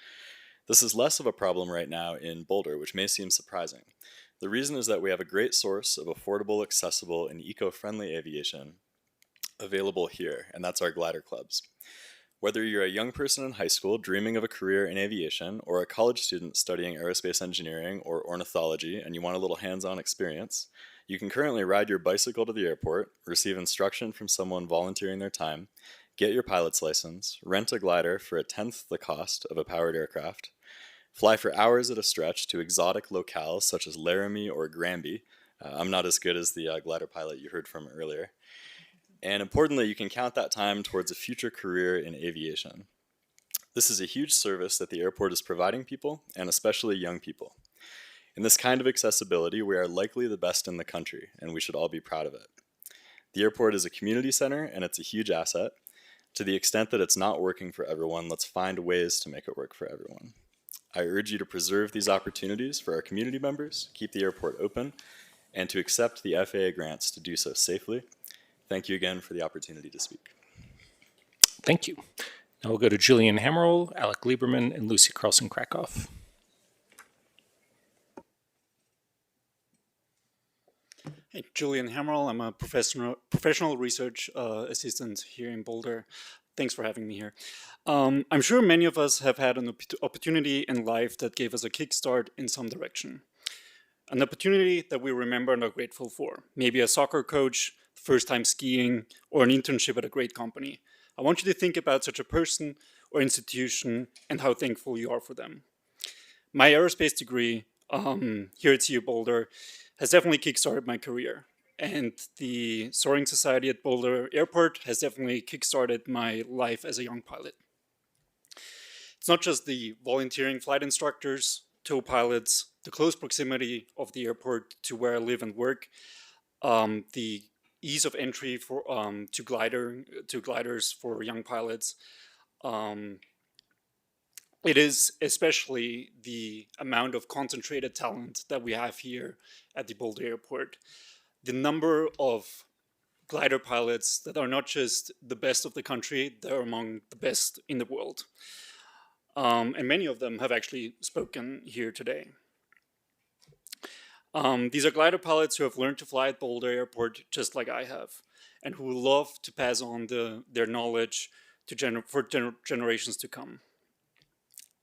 This is less of a problem right now in Boulder, which may seem surprising. The reason is that we have a great source of affordable, accessible, and eco-friendly aviation available here, and that's our glider clubs. Whether you're a young person in high school dreaming of a career in aviation, or a college student studying aerospace engineering or ornithology and you want a little hands-on experience, you can currently ride your bicycle to the airport, receive instruction from someone volunteering their time, get your pilot's license, rent a glider for a tenth the cost of a powered aircraft, fly for hours at a stretch to exotic locales such as Laramie or Granby. I'm not as good as the glider pilot you heard from earlier. And importantly, you can count that time towards a future career in aviation. This is a huge service that the airport is providing people, and especially young people. In this kind of accessibility, we are likely the best in the country, and we should all be proud of it. The airport is a community center, and it's a huge asset. To the extent that it's not working for everyone, let's find ways to make it work for everyone. I urge you to preserve these opportunities for our community members, keep the airport open, and to accept the FAA grants to do so safely. Thank you again for the opportunity to speak. Thank you. Now we'll go to Julian Hamrell, Alec Lieberman, and Lucy Carlson-Krakoff. Hey, Julian Hamrell. I'm a professional research assistant here in Boulder. Thanks for having me here. I'm sure many of us have had an opportunity in life that gave us a kickstart in some direction. An opportunity that we remember and are grateful for. Maybe a soccer coach, first time skiing, or an internship at a great company. I want you to think about such a person or institution and how thankful you are for them. My aerospace degree here at CU Boulder has definitely kickstarted my career. And the Soaring Society at Boulder Airport has definitely kickstarted my life as a young pilot. It's not just the volunteering flight instructors, tow pilots, the close proximity of the airport to where I live and work. the ease of entry for to gliders for young pilots. It is especially the amount of concentrated talent that we have here at the Boulder Airport. The number of glider pilots that are not just the best of the country, they're among the best in the world. And many of them have actually spoken here today. These are glider pilots who have learned to fly at Boulder Airport just like I have, and who love to pass on their knowledge to generations to come.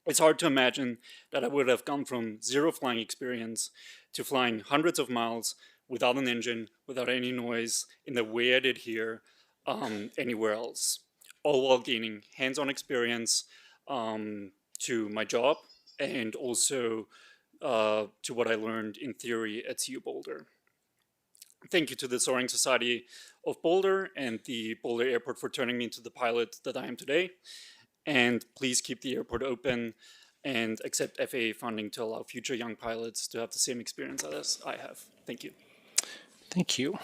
It's hard to imagine that I would have gone from zero flying experience to flying hundreds of miles without an engine, without any noise, in the way I did here, anywhere else, all while gaining hands-on experience to my job and also to what I learned in theory at CU Boulder. Thank you to the Soaring Society of Boulder and the Boulder Airport for turning me into the pilot that I am today. And please keep the airport open and accept FAA funding to allow future young pilots to have the same experience as I have. Thank you. Thank you.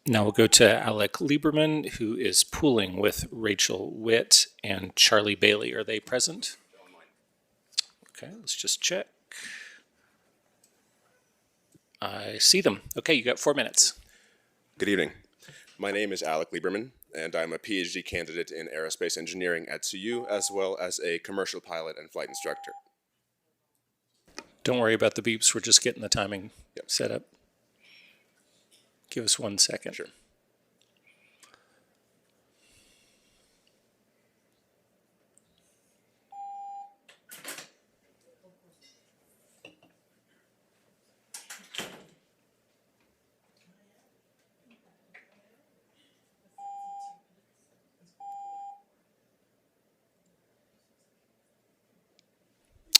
Now we'll go to Alec Lieberman, who is pooling with Rachel Witt and Charlie Bailey. Are they present? Okay, let's just check. I see them. Okay, you got 4 minutes. Good evening. My name is Alec Lieberman, and I'm a PhD candidate in aerospace engineering at CU, as well as a commercial pilot and flight instructor. Don't worry about the beeps. We're just getting the timing set up. Give us 1 second. Sure.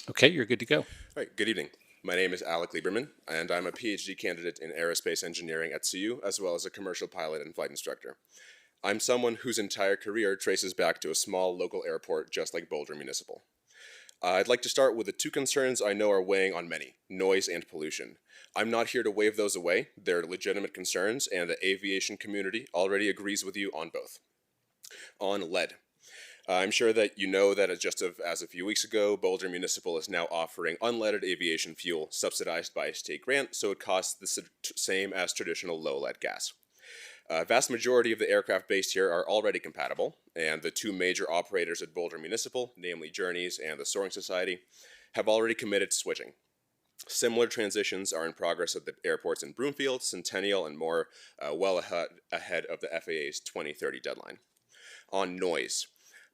Okay, you're good to go. All right, good evening. My name is Alec Lieberman, and I'm a PhD candidate in aerospace engineering at CU, as well as a commercial pilot and flight instructor. I'm someone whose entire career traces back to a small local airport just like Boulder Municipal. I'd like to start with the two concerns I know are weighing on many: noise and pollution. I'm not here to wave those away. They're legitimate concerns, and the aviation community already agrees with you on both. On lead. I'm sure that you know that as a few weeks ago, Boulder Municipal is now offering unleaded aviation fuel subsidized by a state grant, so it costs the same as traditional low-lead gas. Vast majority of the aircraft based here are already compatible, and the two major operators at Boulder Municipal, namely Journeys and the Soaring Society, have already committed to switching. Similar transitions are in progress at the airports in Broomfield, Centennial, and more, well ahead of the FAA's 2030 deadline. On noise.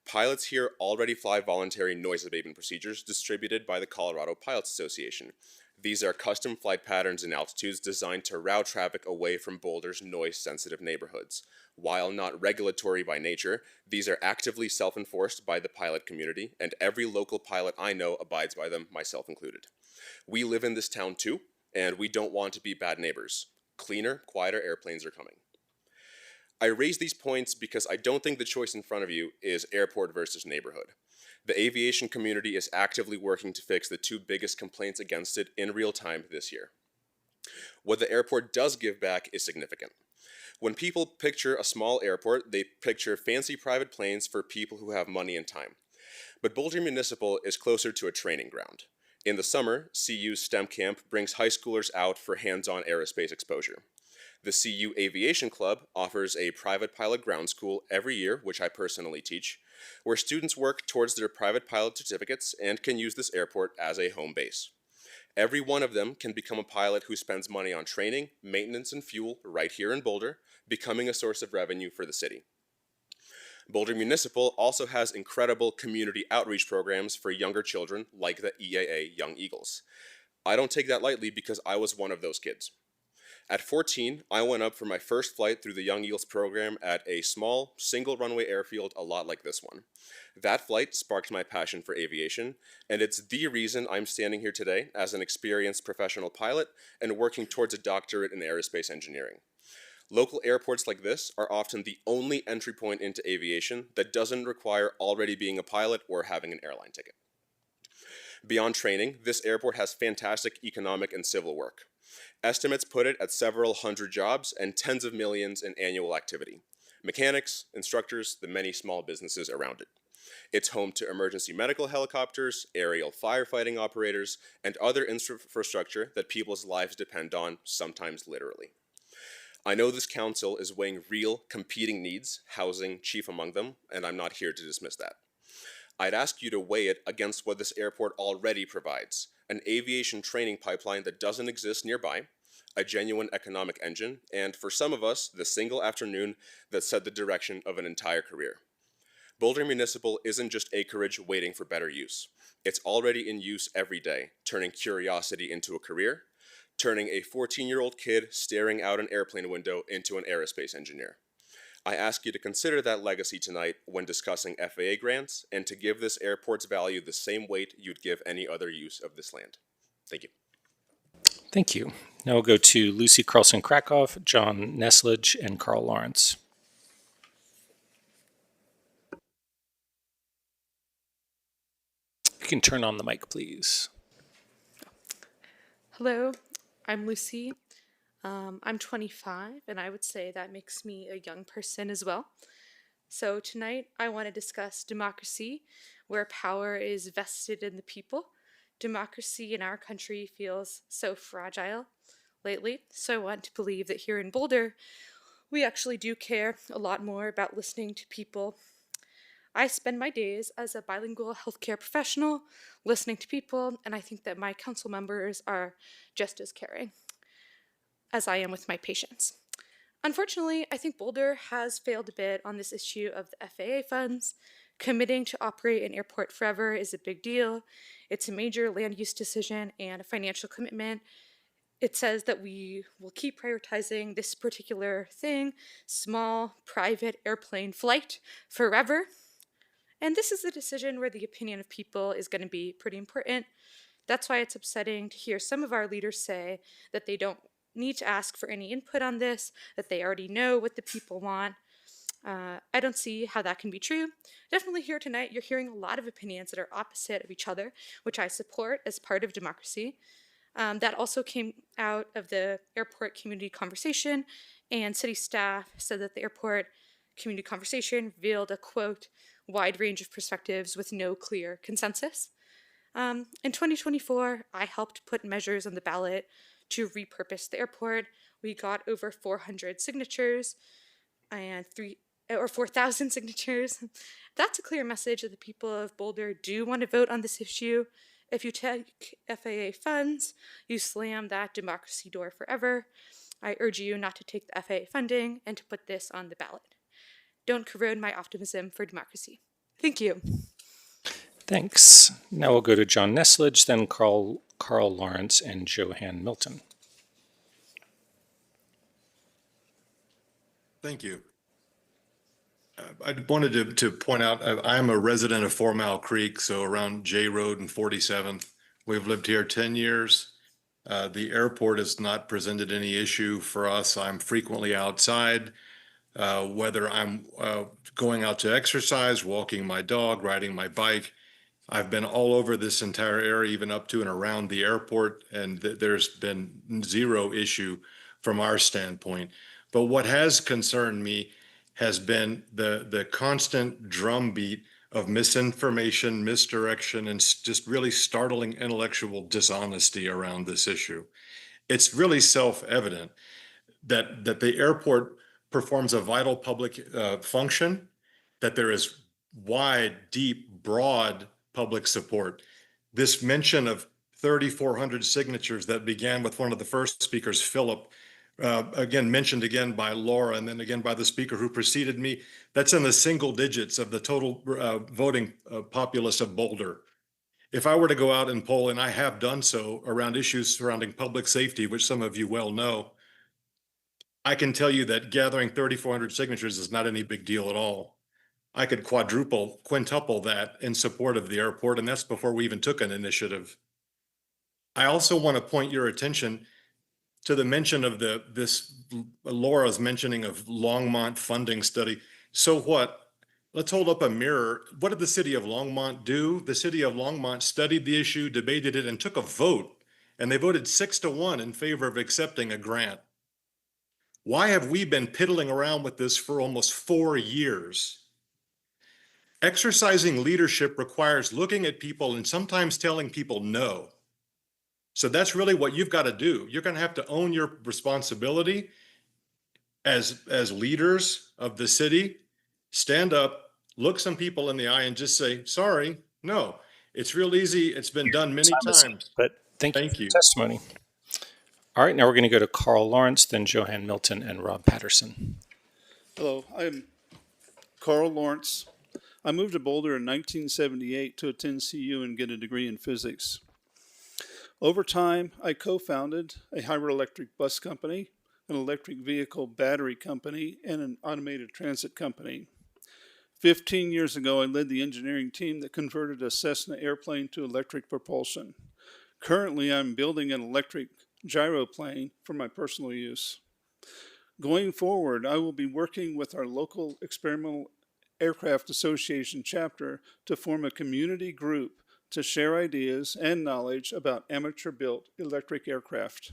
Pilots here already fly voluntary noise abatement procedures distributed by the Colorado Pilots Association. These are custom flight patterns and altitudes designed to route traffic away from Boulder's noise-sensitive neighborhoods. While not regulatory by nature, these are actively self-enforced by the pilot community, and every local pilot I know abides by them, myself included. We live in this town too, and we don't want to be bad neighbors. Cleaner, quieter airplanes are coming. I raise these points because I don't think the choice in front of you is airport versus neighborhood. The aviation community is actively working to fix the two biggest complaints against it in real time this year. What the airport does give back is significant. When people picture a small airport, they picture fancy private planes for people who have money and time. But Boulder Municipal is closer to a training ground. In the summer, CU's STEM camp brings high schoolers out for hands-on aerospace exposure. The CU Aviation Club offers a private pilot ground school every year, which I personally teach, where students work towards their private pilot certificates and can use this airport as a home base. Every one of them can become a pilot who spends money on training, maintenance, and fuel right here in Boulder, becoming a source of revenue for the city. Boulder Municipal also has incredible community outreach programs for younger children like the EAA Young Eagles. I don't take that lightly because I was one of those kids. At 14, I went up for my first flight through the Young Eagles program at a small, single-runway airfield a lot like this one. That flight sparked my passion for aviation, and it's the reason I'm standing here today as an experienced professional pilot and working towards a doctorate in aerospace engineering. Local airports like this are often the only entry point into aviation that doesn't require already being a pilot or having an airline ticket. Beyond training, this airport has fantastic economic and civil work. Estimates put it at several hundred jobs and tens of millions in annual activity. Mechanics, instructors, the many small businesses around it. It's home to emergency medical helicopters, aerial firefighting operators, and other infrastructure that people's lives depend on, sometimes literally. I know this council is weighing real, competing needs, housing chief among them, and I'm not here to dismiss that. I'd ask you to weigh it against what this airport already provides: an aviation training pipeline that doesn't exist nearby, a genuine economic engine, and for some of us, the single afternoon that set the direction of an entire career. Boulder Municipal isn't just acreage waiting for better use. It's already in use every day, turning curiosity into a career, turning a 14-year-old kid staring out an airplane window into an aerospace engineer. I ask you to consider that legacy tonight when discussing FAA grants and to give this airport's value the same weight you'd give any other use of this land. Thank you. Thank you. Now we'll go to Lucy Carlson-Krakoff, John Neslage, and Carl Lawrence. You can turn on the mic, please. Hello, I'm Lucy. I'm 25, and I would say that makes me a young person as well. So tonight I want to discuss democracy, where power is vested in the people. Democracy in our country feels so fragile lately, so I want to believe that here in Boulder, we actually do care a lot more about listening to people. I spend my days as a bilingual healthcare professional listening to people, and I think that my council members are just as caring as I am with my patients. Unfortunately, I think Boulder has failed a bit on this issue of the FAA funds. Committing to operate an airport forever is a big deal. It's a major land use decision and a financial commitment. It says that we will keep prioritizing this particular thing, small private airplane flight, forever. And this is a decision where the opinion of people is going to be pretty important. That's why it's upsetting to hear some of our leaders say that they don't need to ask for any input on this, that they already know what the people want. I don't see how that can be true. Definitely here tonight, you're hearing a lot of opinions that are opposite of each other, which I support as part of democracy. That also came out of the airport community conversation, and city staff said that the airport community conversation revealed a, quote, wide range of perspectives with no clear consensus. In 2024, I helped put measures on the ballot to repurpose the airport. We got over 400 signatures and 4,000 signatures. That's a clear message that the people of Boulder do want to vote on this issue. If you take FAA funds, you slam that democracy door forever. I urge you not to take the FAA funding and to put this on the ballot. Don't corrode my optimism for democracy. Thank you. Thanks. Now we'll go to John Neslage, then Carl Lawrence, and Johan Milton. Thank you. I wanted to point out, I'm a resident of 4 Mile Creek, so around J Road and 47th. We've lived here 10 years. The airport has not presented any issue for us. I'm frequently outside, whether I'm going out to exercise, walking my dog, riding my bike. I've been all over this entire area, even up to and around the airport, and there's been zero issue from our standpoint. But what has concerned me has been the constant drumbeat of misinformation, misdirection, and just really startling intellectual dishonesty around this issue. It's really self-evident that the airport performs a vital public function, that there is wide, deep, broad public support. This mention of 3,400 signatures that began with one of the first speakers, Philip, again mentioned again by Laura, and then again by the speaker who preceded me, that's in the single digits of the total voting populace of Boulder. If I were to go out and poll, and I have done so around issues surrounding public safety, which some of you well know, I can tell you that gathering 3,400 signatures is not any big deal at all. I could quintuple that in support of the airport, and that's before we even took an initiative. I also want to point your attention to the mention of Laura's mentioning of Longmont funding study. So what? Let's hold up a mirror. What did the city of Longmont do? The city of Longmont studied the issue, debated it, and took a vote and they voted 6-1 in favor of accepting a grant. Why have we been piddling around with this for almost 4 years? Exercising leadership requires looking at people and sometimes telling people no. So that's really what you've got to do. You're going to have to own your responsibility as leaders of the city. Stand up, look some people in the eye, and just say, sorry, no. It's real easy. It's been done many times. But thank you for your testimony. All right, now we're going to go to Carl Lawrence, then Johan Milton, and Rob Patterson. Hello, I'm Carl Lawrence. I moved to Boulder in 1978 to attend CU and get a degree in physics. Over time, I co-founded a hybrid electric bus company, an electric vehicle battery company, and an automated transit company. 15 years ago, I led the engineering team that converted a Cessna airplane to electric propulsion. Currently, I'm building an electric gyroplane for my personal use. Going forward, I will be working with our local Experimental Aircraft Association chapter to form a community group to share ideas and knowledge about amateur-built electric aircraft.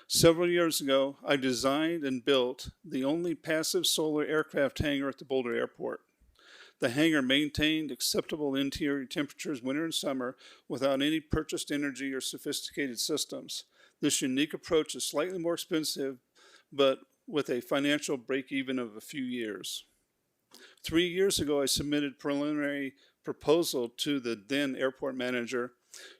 Several years ago, I designed and built the only passive solar aircraft hangar at the Boulder Airport. The hangar maintained acceptable interior temperatures winter and summer without any purchased energy or sophisticated systems. This unique approach is slightly more expensive, but with a financial break-even of a few years. 3 years ago, I submitted preliminary proposal to the then airport manager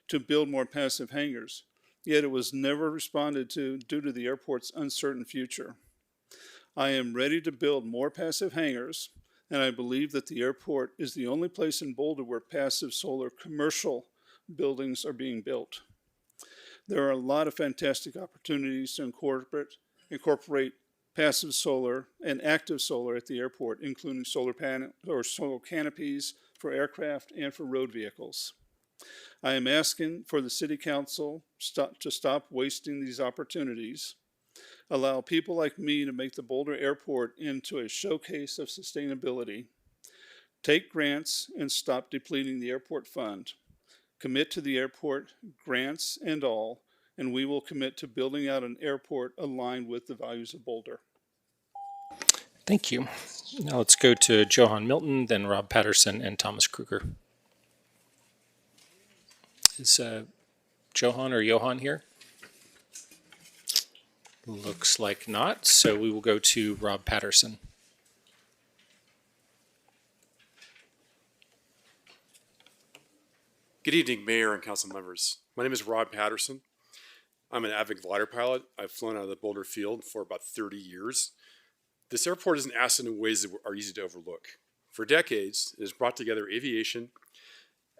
to build more passive hangars, yet it was never responded to due to the airport's uncertain future. I am ready to build more passive hangars, and I believe that the airport is the only place in Boulder where passive solar commercial buildings are being built. There are a lot of fantastic opportunities to incorporate passive solar and active solar at the airport, including solar panel or solar canopies for aircraft and for road vehicles. I am asking for the City Council to stop wasting these opportunities, allow people like me to make the Boulder Airport into a showcase of sustainability, take grants and stop depleting the airport fund, commit to the airport, grants and all, and we will commit to building out an airport aligned with the values of Boulder. Thank you. Now let's go to Johan Milton, then Rob Patterson, and Thomas Kruger. Is Johan or Johan here? Looks like not, so we will go to Rob Patterson. Good evening, Mayor and Council members. My name is Rob Patterson. I'm an avid glider pilot. I've flown out of the Boulder field for about 30 years. This airport is an asset in ways that are easy to overlook. For decades, it has brought together aviation,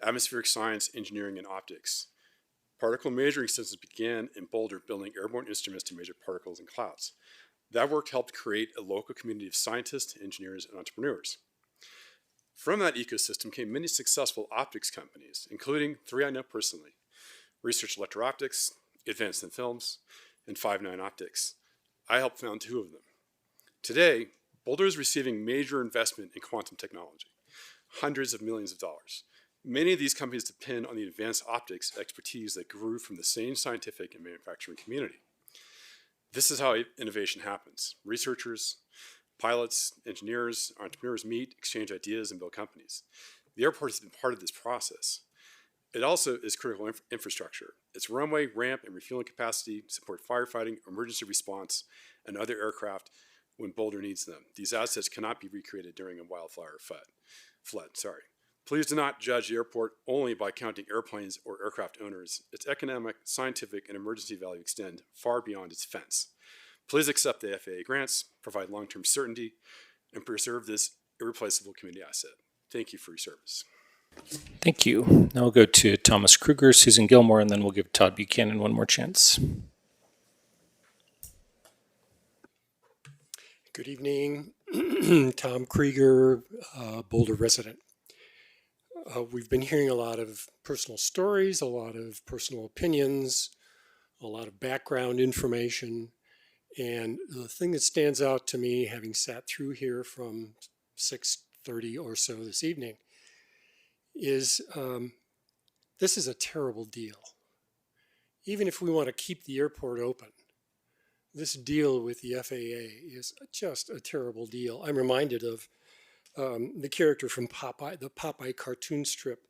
atmospheric science, engineering, and optics. Particle measuring systems began in Boulder building airborne instruments to measure particles and clouds. That work helped create a local community of scientists, engineers, and entrepreneurs. From that ecosystem came many successful optics companies, including 3 I know personally: Research Electro-Optics, Advanced in Films, and 5-9 Optics. I helped found 2 of them. Today, Boulder is receiving major investment in quantum technology, hundreds of millions of dollars. Many of these companies depend on the advanced optics expertise that grew from the same scientific and manufacturing community. This is how innovation happens. Researchers, pilots, engineers, entrepreneurs meet, exchange ideas, and build companies. The airport has been part of this process. It also is critical infrastructure. Its runway, ramp, and refueling capacity support firefighting, emergency response, and other aircraft when Boulder needs them. These assets cannot be recreated during a wildfire flood. Please do not judge the airport only by counting airplanes or aircraft owners. Its economic, scientific, and emergency value extend far beyond its fence. Please accept the FAA grants, provide long-term certainty, and preserve this irreplaceable community asset. Thank you for your service. Thank you. Now we'll go to Thomas Kruger, Susan Gilmore, and then we'll give Todd Buchanan one more chance. Good evening. Tom Krieger, Boulder resident. We've been hearing a lot of personal stories, a lot of personal opinions, a lot of background information. And the thing that stands out to me, having sat through here from 6:30 or so this evening, is this is a terrible deal. even if we want to keep the airport open, this deal with the FAA is just a terrible deal. I'm reminded of the character from Popeye, the Popeye cartoon strip,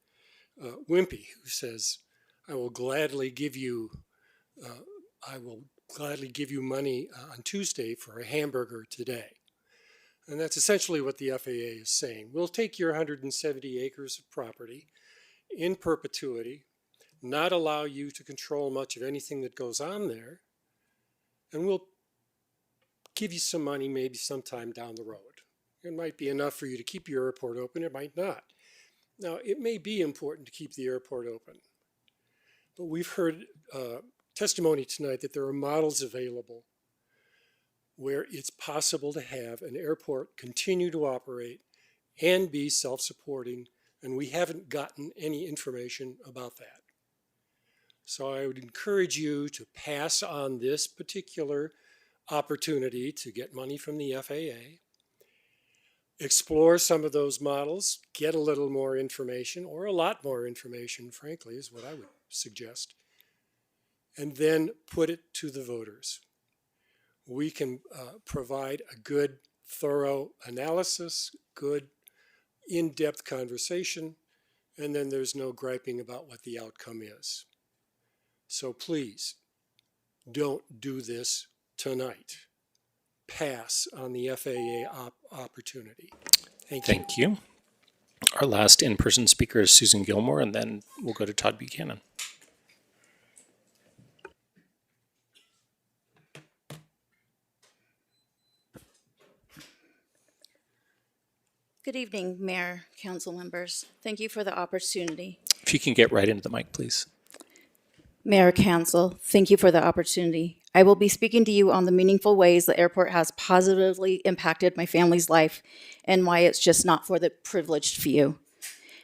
Wimpy, who says, "I will gladly give you, money on Tuesday for a hamburger today." And that's essentially what the FAA is saying. We'll take your 170 acres of property in perpetuity, not allow you to control much of anything that goes on there, and we'll give you some money maybe sometime down the road. It might be enough for you to keep your airport open, it might not. Now, it may be important to keep the airport open, but we've heard testimony tonight that there are models available where it's possible to have an airport continue to operate and be self-supporting, and we haven't gotten any information about that. So I would encourage you to pass on this particular opportunity to get money from the FAA, explore some of those models, get a little more information, or a lot more information, frankly, is what I would suggest, and then put it to the voters. We can provide a good, thorough analysis, good, in-depth conversation, and then there's no griping about what the outcome is. So please, don't do this tonight. Pass on the FAA opportunity. Thank you. Thank you. Our last in-person speaker is Susan Gilmore, and then we'll go to Todd Buchanan. Good evening, Mayor, Council members. Thank you for the opportunity. If you can get right into the mic, please. Mayor, Council, thank you for the opportunity. I will be speaking to you on the meaningful ways the airport has positively impacted my family's life and why it's just not for the privileged few.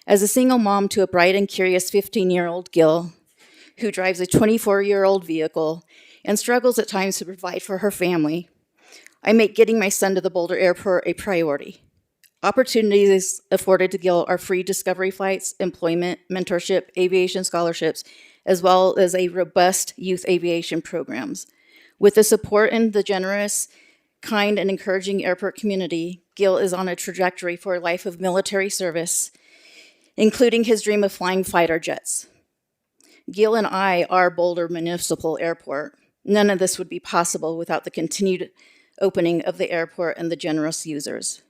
As a single mom to a bright and curious 15-year-old Gil, who drives a 24-year-old vehicle and struggles at times to provide for her family, I make getting my son to the Boulder Airport a priority. Opportunities afforded to Gil are free discovery flights, employment, mentorship, aviation scholarships, as well as a robust youth aviation programs. With the support and the generous, kind, and encouraging airport community, Gil is on a trajectory for a life of military service, including his dream of flying fighter jets. Gil and I are Boulder Municipal Airport. None of this would be possible without the continued opening of the airport and the generous users.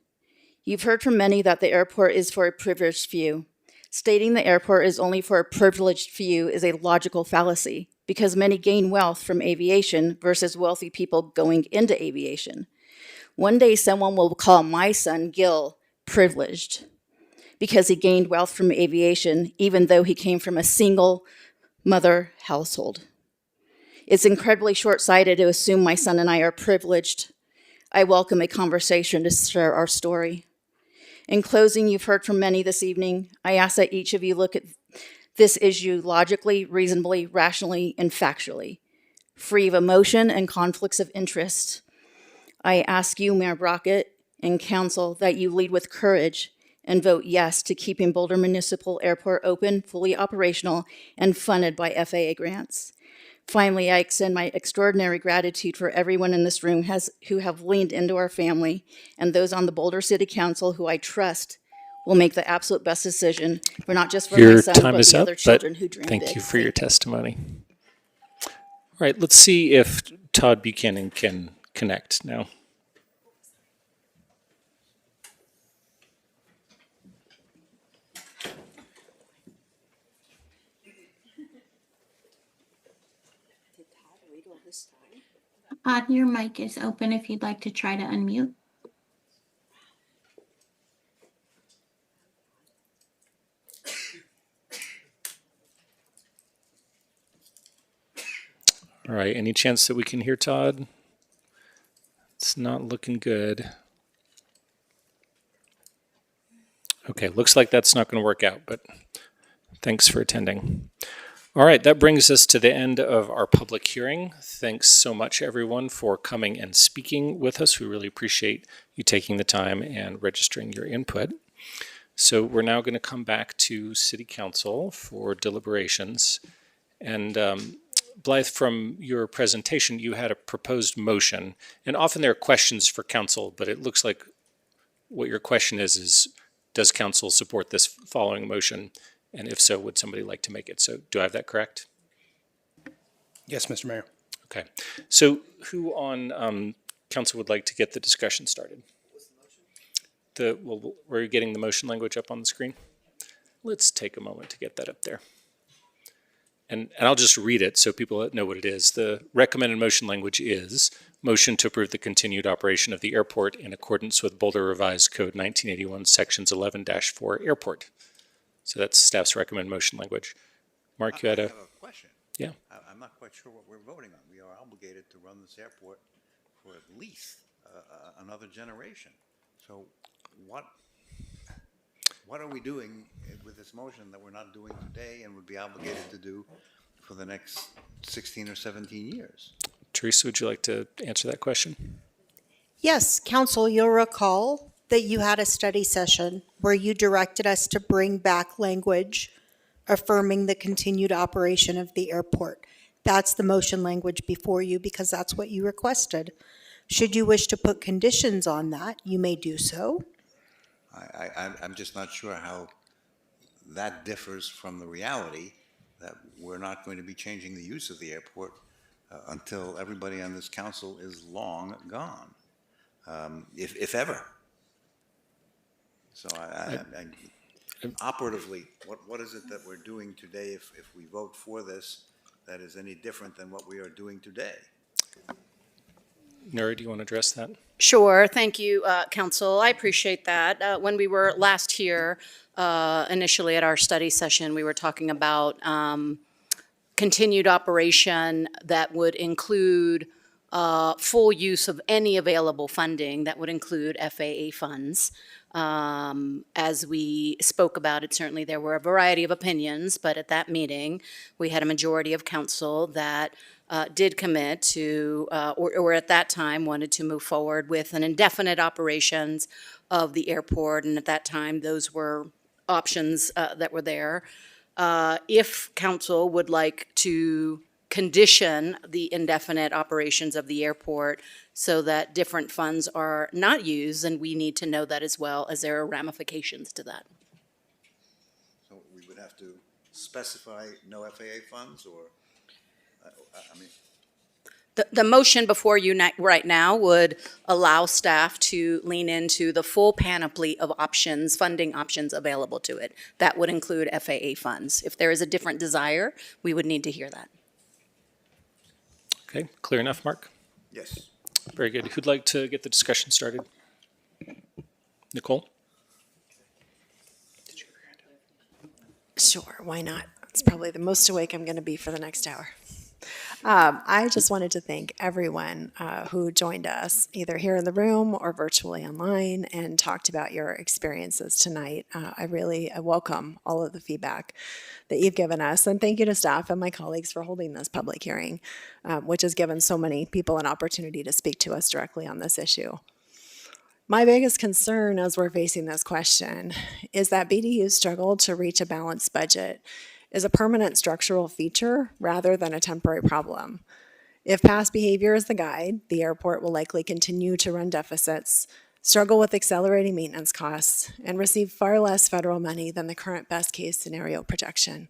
You've heard from many that the airport is for a privileged few. Stating the airport is only for a privileged few is a logical fallacy because many gain wealth from aviation versus wealthy people going into aviation. One day someone will call my son, Gil, privileged because he gained wealth from aviation even though he came from a single mother household. It's incredibly short-sighted to assume my son and I are privileged. I welcome a conversation to share our story. In closing, you've heard from many this evening. I ask that each of you look at this issue logically, reasonably, rationally, and factually, free of emotion and conflicts of interest. I ask you, Mayor Brockett and Council, that you lead with courage and vote yes to keeping Boulder Municipal Airport open, fully operational, and funded by FAA grants. Finally, I extend my extraordinary gratitude for everyone in this room who have leaned into our family and those on the Boulder City Council who I trust will make the absolute best decision for not just for my Your son, time but is the up, other but children who dream big. thank you for your testimony. All right, let's see if Todd Buchanan can connect now. Your mic is open if you'd like to try to unmute. All right, any chance that we can hear Todd? It's not looking good. Okay, looks like that's not going to work out, but thanks for attending. All right, that brings us to the end of our public hearing. Thanks so much, everyone, for coming and speaking with us. We really appreciate you taking the time and registering your input. So we're now going to come back to City Council for deliberations. And Blythe, from your presentation, you had a proposed motion, and often there are questions for council, but it looks like what your question is does council support this following motion? And if so, would somebody like to make it? So do I have that correct? Yes, Mr. Mayor. Okay. So who on council would like to get the discussion started? Well, we're getting the motion language up on the screen. Let's take a moment to get that up there. And I'll just read it so people know what it is. The recommended motion language is motion to approve the continued operation of the airport in accordance with Boulder Revised Code 1981, Sections 11-4 Airport. So that's staff's recommended motion language. Mark, you had I have a question. Yeah. I'm not quite sure what we're voting on. We are obligated to run this airport for at least another generation. So what are we doing with this motion that we're not doing today and would be obligated to do for the next 16 or 17 years? Teresa, would you like to answer that question? Yes, Council, you'll recall that you had a study session where you directed us to bring back language affirming the continued operation of the airport. That's the motion language before you because that's what you requested. Should you wish to put conditions on that, you may do so. I'm just not sure how that differs from the reality that we're not going to be changing the use of the airport until everybody on this council is long gone, if ever. So operatively, what is it that we're doing today if we vote for this that is any different than what we are doing today? Nuri, do you want to address that? Sure. Thank you, Council. I appreciate that. When we were last here, initially at our study session, we were talking about continued operation that would include full use of any available funding that would include FAA funds. As we spoke about it, certainly there were a variety of opinions, but at that meeting, we had a majority of council that did commit to, or at that time wanted to move forward with an indefinite operations of the airport. And at that time, those were options that were there. If council would like to condition the indefinite operations of the airport so that different funds are not used, and we need to know that as well, as there are ramifications to that. So we would have to specify no FAA funds, or I mean. The motion before you right now would allow staff to lean into the full panoply of options, funding options available to it. That would include FAA funds. If there is a different desire, we would need to hear that. Okay, clear enough, Mark? Yes. Very good. Who'd like to get the discussion started? Nicole? Sure, why not? It's probably the most awake I'm going to be for the next hour. I just wanted to thank everyone who joined us, either here in the room or virtually online, and talked about your experiences tonight. I really welcome all of the feedback that you've given us, and thank you to staff and my colleagues for holding this public hearing, which has given so many people an opportunity to speak to us directly on this issue. My biggest concern as we're facing this question is that BDU's struggle to reach a balanced budget is a permanent structural feature rather than a temporary problem. If past behavior is the guide, the airport will likely continue to run deficits, struggle with accelerating maintenance costs, and receive far less federal money than the current best case scenario projection.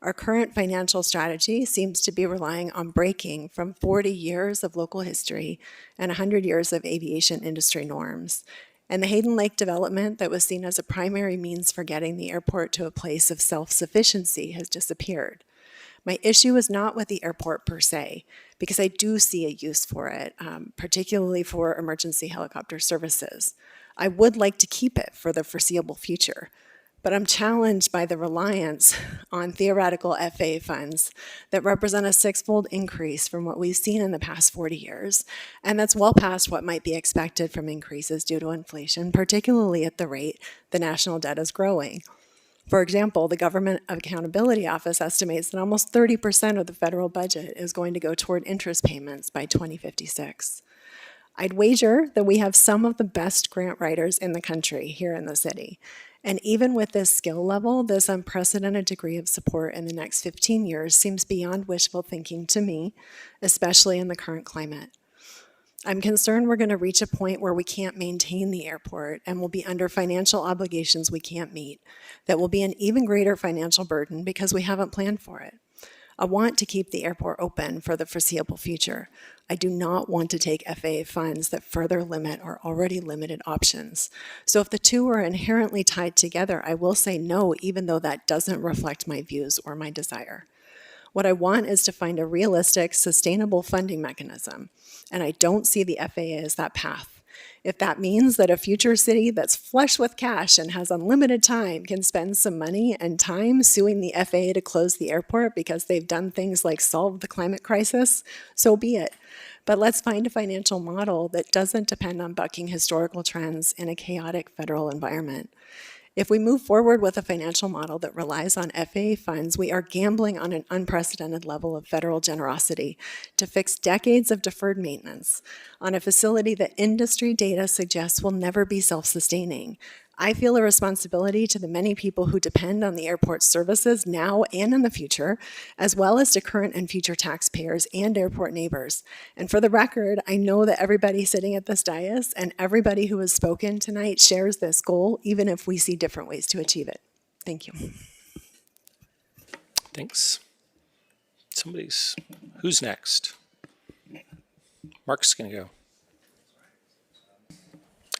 Our current financial strategy seems to be relying on breaking from 40 years of local history and 100 years of aviation industry norms. And the Hayden Lake development that was seen as a primary means for getting the airport to a place of self-sufficiency has disappeared. My issue is not with the airport per se, because I do see a use for it, particularly for emergency helicopter services. I would like to keep it for the foreseeable future, but I'm challenged by the reliance on theoretical FAA funds that represent a six-fold increase from what we've seen in the past 40 years. And that's well past what might be expected from increases due to inflation, particularly at the rate the national debt is growing. For example, the Government Accountability Office estimates that almost 30% of the federal budget is going to go toward interest payments by 2056. I'd wager that we have some of the best grant writers in the country here in the city, And even with this skill level, this unprecedented degree of support in the next 15 years seems beyond wishful thinking to me, especially in the current climate. I'm concerned we're going to reach a point where we can't maintain the airport and will be under financial obligations we can't meet. That will be an even greater financial burden because we haven't planned for it. I want to keep the airport open for the foreseeable future. I do not want to take FAA funds that further limit our already limited options. So if the two are inherently tied together, I will say no, even though that doesn't reflect my views or my desire. What I want is to find a realistic, sustainable funding mechanism, and I don't see the FAA as that path. If that means that a future city that's flush with cash and has unlimited time can spend some money and time suing the FAA to close the airport because they've done things like solve the climate crisis, so be it. But let's find a financial model that doesn't depend on bucking historical trends in a chaotic federal environment. If we move forward with a financial model that relies on FAA funds, we are gambling on an unprecedented level of federal generosity to fix decades of deferred maintenance on a facility that industry data suggests will never be self-sustaining. I feel a responsibility to the many people who depend on the airport's services now and in the future, as well as to current and future taxpayers and airport neighbors. And for the record, I know that everybody sitting at this dais and everybody who has spoken tonight shares this goal, even if we see different ways to achieve it. Thank you. Thanks. Who's next? Mark's going to go.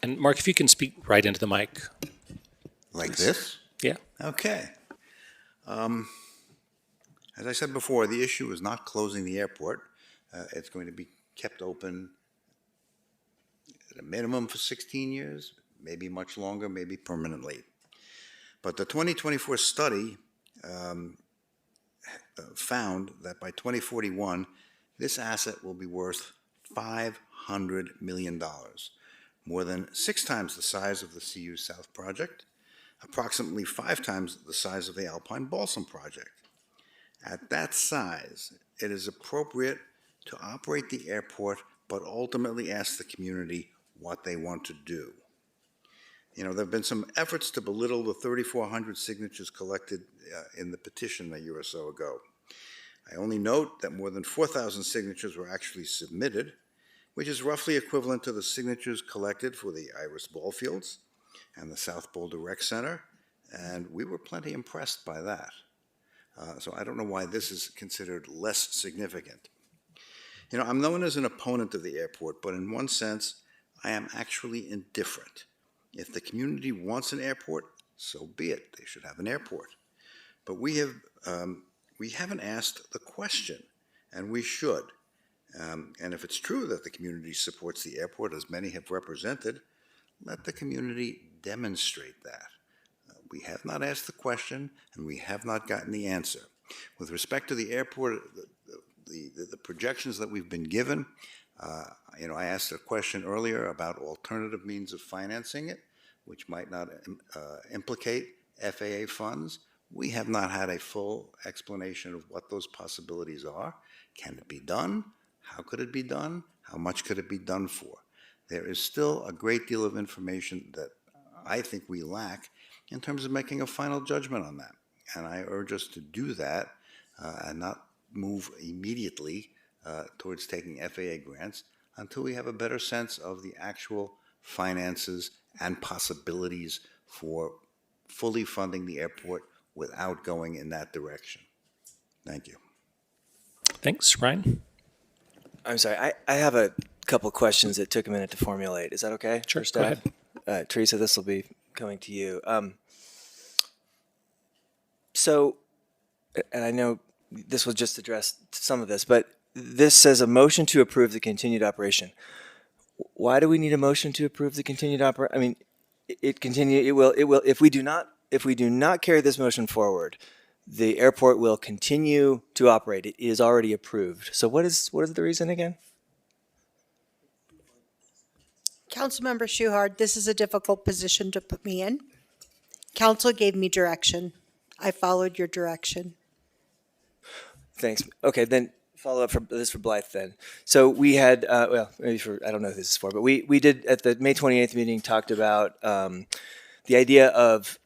And Mark, if you can speak right into the mic. Like this? Yeah. Okay. As I said before, the issue is not closing the airport. It's going to be kept open at a minimum for 16 years, maybe much longer, maybe permanently. But the 2024 study found that by 2041, this asset will be worth $500 million, more than 6 times the size of the CU South project, approximately 5 times the size of the Alpine Balsam project. At that size, it is appropriate to operate the airport, but ultimately ask the community what they want to do. You know, there have been some efforts to belittle the 3,400 signatures collected in the petition a year or so ago. I only note that more than 4,000 signatures were actually submitted, which is roughly equivalent to the signatures collected for the Iris ball fields and the South Boulder Rec Center, and we were plenty impressed by that. So I don't know why this is considered less significant. You know, I'm known as an opponent of the airport, but in one sense, I am actually indifferent. If the community wants an airport, so be it. They should have an airport. But we haven't asked the question, and we should. And if it's true that the community supports the airport, as many have represented, let the community demonstrate that. We have not asked the question, and we have not gotten the answer. With respect to the airport, the projections that we've been given, you know, I asked a question earlier about alternative means of financing it, which might not implicate FAA funds. We have not had a full explanation of what those possibilities are. Can it be done? How could it be done? How much could it be done for? There is still a great deal of information that I think we lack in terms of making a final judgment on that. And I urge us to do that and not move immediately towards taking FAA grants until we have a better sense of the actual finances and possibilities for fully funding the airport without going in that direction. Thank you. Thanks, Ryan. I'm sorry, I have a couple questions that took a minute to formulate. Is that okay? Sure, for go staff? ahead. Teresa, this will be coming to you. So, and I know this will just address some of this, but this says a motion to approve the continued operation. Why do we need a motion to approve the continued operation? I mean, it will, if we do not carry this motion forward, the airport will continue to operate. It is already approved. So what is the reason again? Councilmember Shuhard, this is a difficult position to put me in. Council gave me direction. I followed your direction. Thanks. Okay, then follow up for this for Blythe then. So we had, well, maybe for, I don't know who this is for, but we did at the May 28th meeting talked about the idea of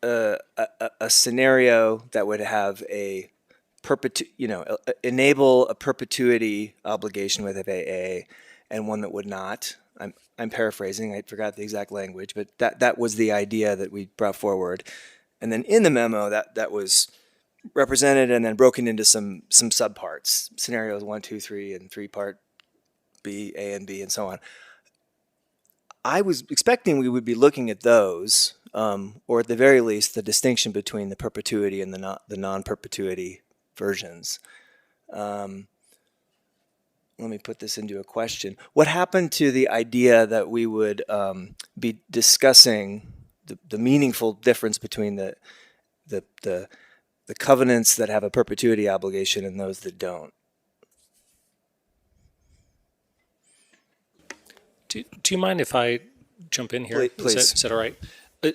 a scenario that would have a enable a perpetuity obligation with FAA, and one that would not. I'm paraphrasing. I forgot the exact language, but that was the idea that we brought forward. And then in the memo, that was represented and then broken into some subparts, scenarios 1, 2, 3, and 3 part B, A, and B, and so on. I was expecting we would be looking at those, or at the very least, the distinction between the perpetuity and the non-perpetuity versions. Let me put this into a question. What happened to the idea that we would be discussing the meaningful difference between the covenants that have a perpetuity obligation and those that don't? Do you mind if I jump in here? Please. Is that all right?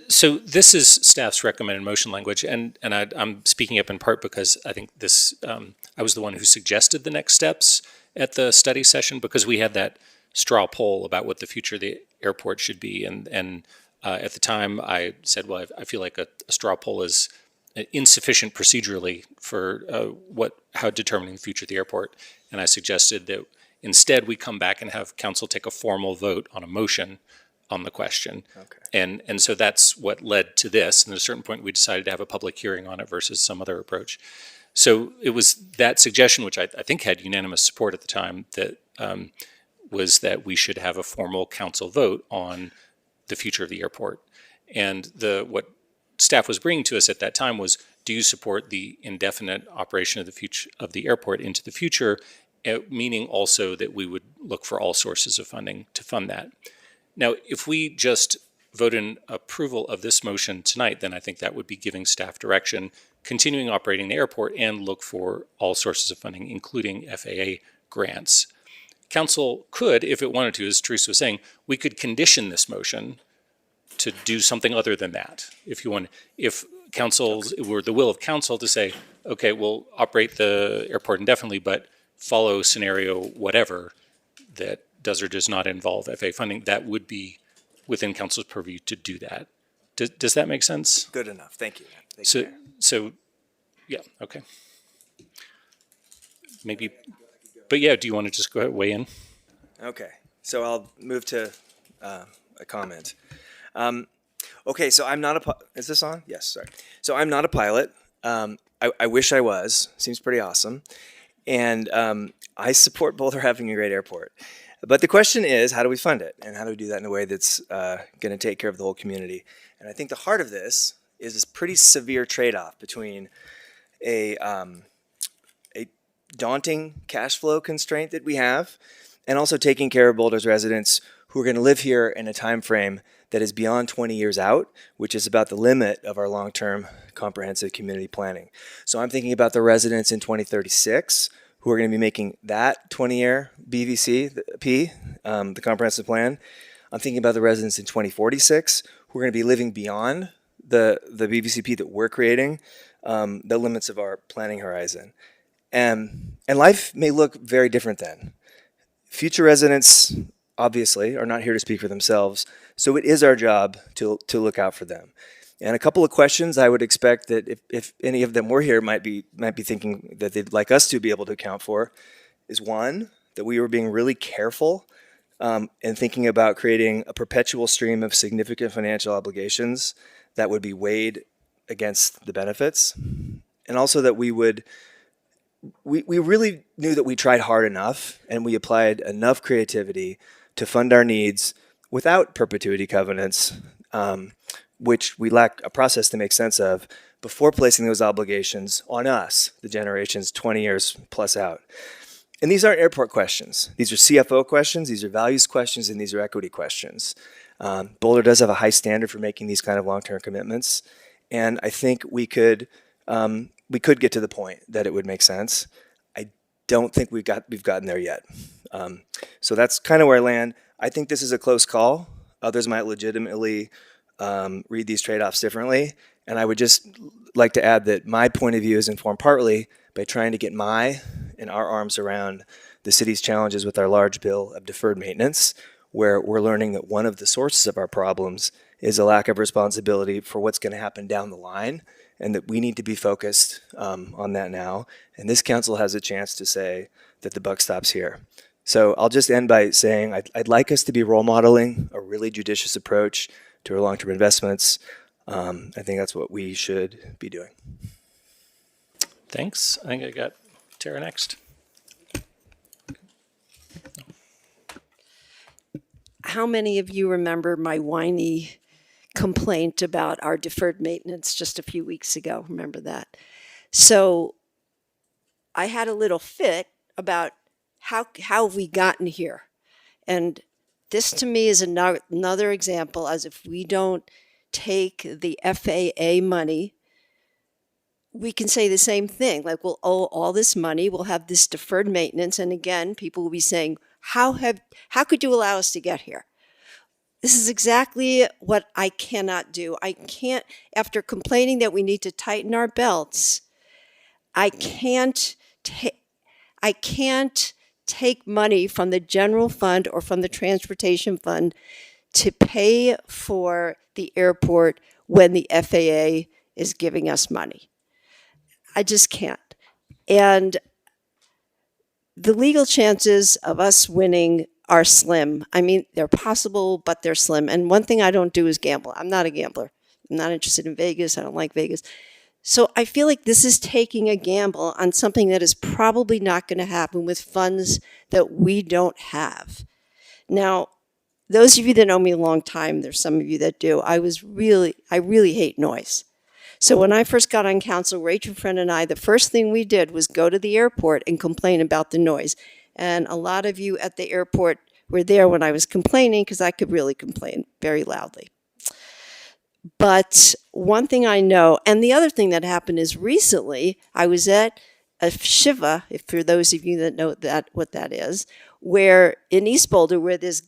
So this is staff's recommended motion language, and I'm speaking up in part because I think this, I was the one who suggested the next steps at the study session, because we had that straw poll about what the future of the airport should be, and at the time I said, well, I feel like a straw poll is insufficient procedurally for how determining the future of the airport, and I suggested that instead we come back and have council take a formal vote on a motion on the question. Okay. And so that's what led to this. And at a certain point, we decided to have a public hearing on it versus some other approach. So it was that suggestion, which I think had unanimous support at the time, that was that we should have a formal council vote on the future of the airport. And what staff was bringing to us at that time was, do you support the indefinite operation of the future of the airport into the future, meaning also that we would look for all sources of funding to fund that. Now, if we just vote in approval of this motion tonight, then I think that would be giving staff direction, continuing operating the airport, and look for all sources of funding, including FAA grants. Council could, if it wanted to, as Teresa was saying, we could condition this motion to do something other than that. If council were the will of council to say, okay, we'll operate the airport indefinitely, but follow scenario whatever that does or does not involve FAA funding, that would be within council's purview to do that. Does that make sense? Good enough. Thank you. So, yeah, okay. Maybe, but yeah, do you want to just go ahead, weigh in? Okay, so I'll move to a comment. Okay, so I'm not is this on? Yes, sorry. So I'm not a pilot. I wish I was. Seems pretty awesome. And I support Boulder having a great airport. But the question is, how do we fund it? And how do we do that in a way that's going to take care of the whole community? And I think the heart of this is this pretty severe trade-off between a daunting cash flow constraint that we have, and also taking care of Boulder's residents who are going to live here in a time frame that is beyond 20 years out, which is about the limit of our long-term comprehensive community planning. So I'm thinking about the residents in 2036 who are going to be making that 20-year BVC, the comprehensive plan. I'm thinking about the residents in 2046 who are going to be living beyond the BVCP that we're creating, the limits of our planning horizon. And life may look very different then. Future residents, obviously, are not here to speak for themselves, so it is our job to look out for them. And a couple of questions I would expect that if any of them were here might be thinking that they'd like us to be able to account for is, one, that we were being really careful and thinking about creating a perpetual stream of significant financial obligations that would be weighed against the benefits. And also that we really knew that we tried hard enough and we applied enough creativity to fund our needs without perpetuity covenants, which we lack a process to make sense of before placing those obligations on us, the generations 20 years plus out. And these aren't airport questions. These are CFO questions, these are values questions, and these are equity questions. Boulder does have a high standard for making these kind of long-term commitments, and I think we could get to the point that it would make sense. I don't think we've gotten there yet. So that's kind of where I land. I think this is a close call. Others might legitimately read these trade-offs differently. And I would just like to add that my point of view is informed partly by trying to get my and our arms around the city's challenges with our large bill of deferred maintenance, where we're learning that one of the sources of our problems is a lack of responsibility for what's going to happen down the line, and that we need to be focused on that now. And this council has a chance to say that the buck stops here. So I'll just end by saying I'd like us to be role modeling a really judicious approach to our long-term investments. I think that's what we should be doing. Thanks. I think I got Tara next. How many of you remember my whiny complaint about our deferred maintenance just a few weeks ago? Remember that? So I had a little fit about how have we gotten here? And this to me is another example, as if we don't take the FAA money, we can say the same thing. Like, we'll owe all this money, we'll have this deferred maintenance, and again, people will be saying, how could you allow us to get here? This is exactly what I cannot do. I can't, after complaining that we need to tighten our belts, I can't take money from the general fund or from the transportation fund to pay for the airport when the FAA is giving us money. I just can't. And the legal chances of us winning are slim. I mean, they're possible, but they're slim. And one thing I don't do is gamble. I'm not a gambler. I'm not interested in Vegas. I don't like Vegas. So I feel like this is taking a gamble on something that is probably not going to happen with funds that we don't have. Now, those of you that know me a long time, there's some of you that do, I really hate noise. So when I first got on council, Rachel Friend and I, the first thing we did was go to the airport and complain about the noise. And a lot of you at the airport were there when I was complaining, because I could really complain very loudly. But one thing I know, and the other thing that happened is recently I was at a Shiva, if for those of you that know what that is, where in East Boulder, where this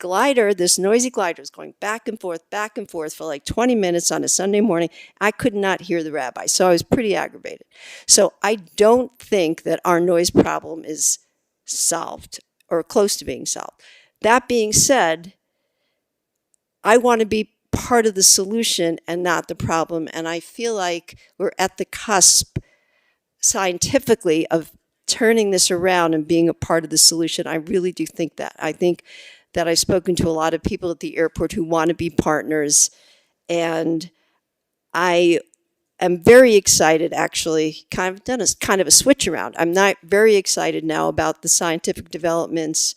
noisy glider is going back and forth for like 20 minutes on a Sunday morning. I could not hear the rabbi, so I was pretty aggravated. So I don't think that our noise problem is solved or close to being solved. That being said, I want to be part of the solution and not the problem. And I feel like we're at the cusp scientifically of turning this around and being a part of the solution. I really do think that. I think that I've spoken to a lot of people at the airport who want to be partners. And I am very excited, actually, kind of a switch around. I'm not very excited now about the scientific developments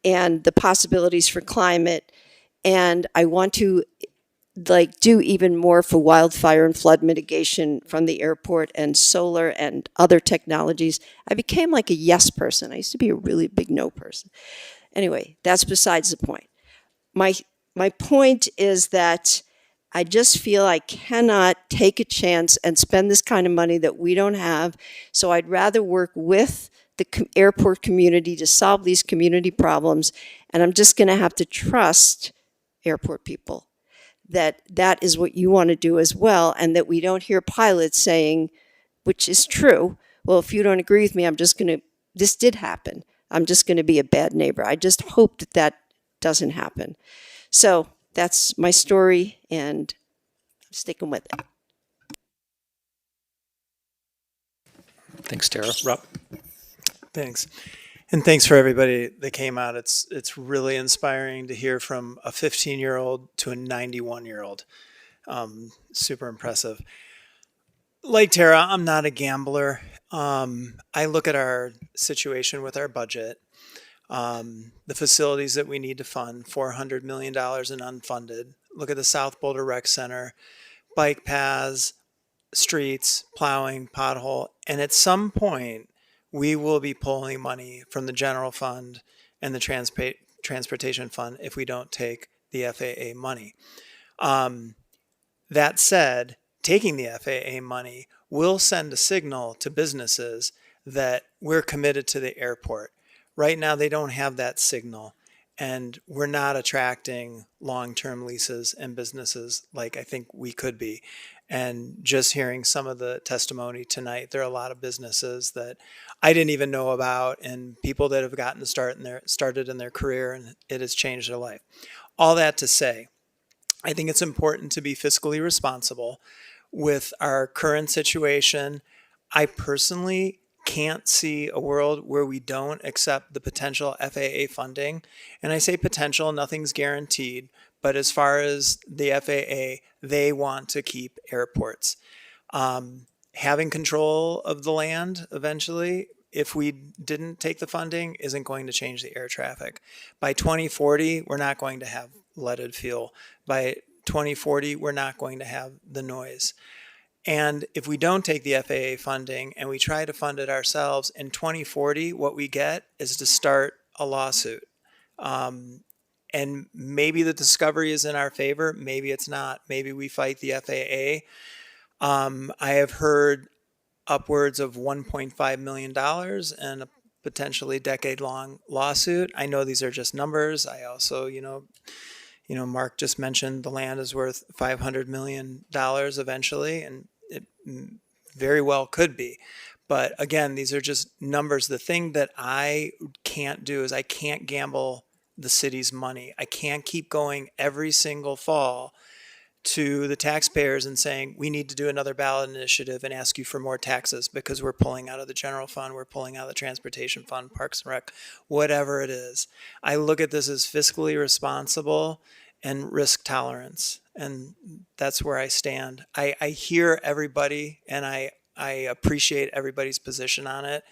and the possibilities for climate. And I want to do even more for wildfire and flood mitigation from the airport and solar and other technologies. I became like a yes person. I used to be a really big no person. Anyway, that's besides the point. My point is that I just feel I cannot take a chance and spend this kind of money that we don't have. So I'd rather work with the airport community to solve these community problems. And I'm just going to have to trust airport people that is what you want to do as well, and that we don't hear pilots saying, which is true, well, if you don't agree with me, this did happen. I'm just going to be a bad neighbor. I just hope that doesn't happen. So that's my story, and I'm sticking with it. Thanks, Tara. Rob? Thanks. And thanks for everybody that came out. It's really inspiring to hear from a 15-year-old to a 91-year-old. Super impressive. Like Tara, I'm not a gambler. I look at our situation with our budget, the facilities that we need to fund, $400 million in unfunded. Look at the South Boulder Rec Center, bike paths, streets, plowing, pothole. And at some point, we will be pulling money from the general fund and the transportation fund if we don't take the FAA money. That said, taking the FAA money will send a signal to businesses that we're committed to the airport. Right now, they don't have that signal, and we're not attracting long-term leases and businesses like I think we could be. And just hearing some of the testimony tonight, there are a lot of businesses that I didn't even know about, and people that have gotten started in their career, and it has changed their life. All that to say, I think it's important to be fiscally responsible. With our current situation, I personally can't see a world where we don't accept the potential FAA funding. And I say potential, nothing's guaranteed. But as far as the FAA, they want to keep airports. Having control of the land eventually, if we didn't take the funding, isn't going to change the air traffic. By 2040, we're not going to have leaded fuel. By 2040, we're not going to have the noise. And if we don't take the FAA funding and we try to fund it ourselves, in 2040, what we get is to start a lawsuit. And maybe the discovery is in our favor, maybe it's not. Maybe we fight the FAA. I have heard upwards of $1.5 million and a potentially decade-long lawsuit. I know these are just numbers. I also, Mark just mentioned the land is worth $500 million eventually, and it very well could be. But again, these are just numbers. The thing that I can't do is I can't gamble the city's money. I can't keep going every single fall to the taxpayers and saying, we need to do another ballot initiative and ask you for more taxes because we're pulling out of the general fund, we're pulling out of the transportation fund, Parks and Rec, whatever it is. I look at this as fiscally responsible and risk tolerance. And that's where I stand. I hear everybody and I appreciate everybody's position on it,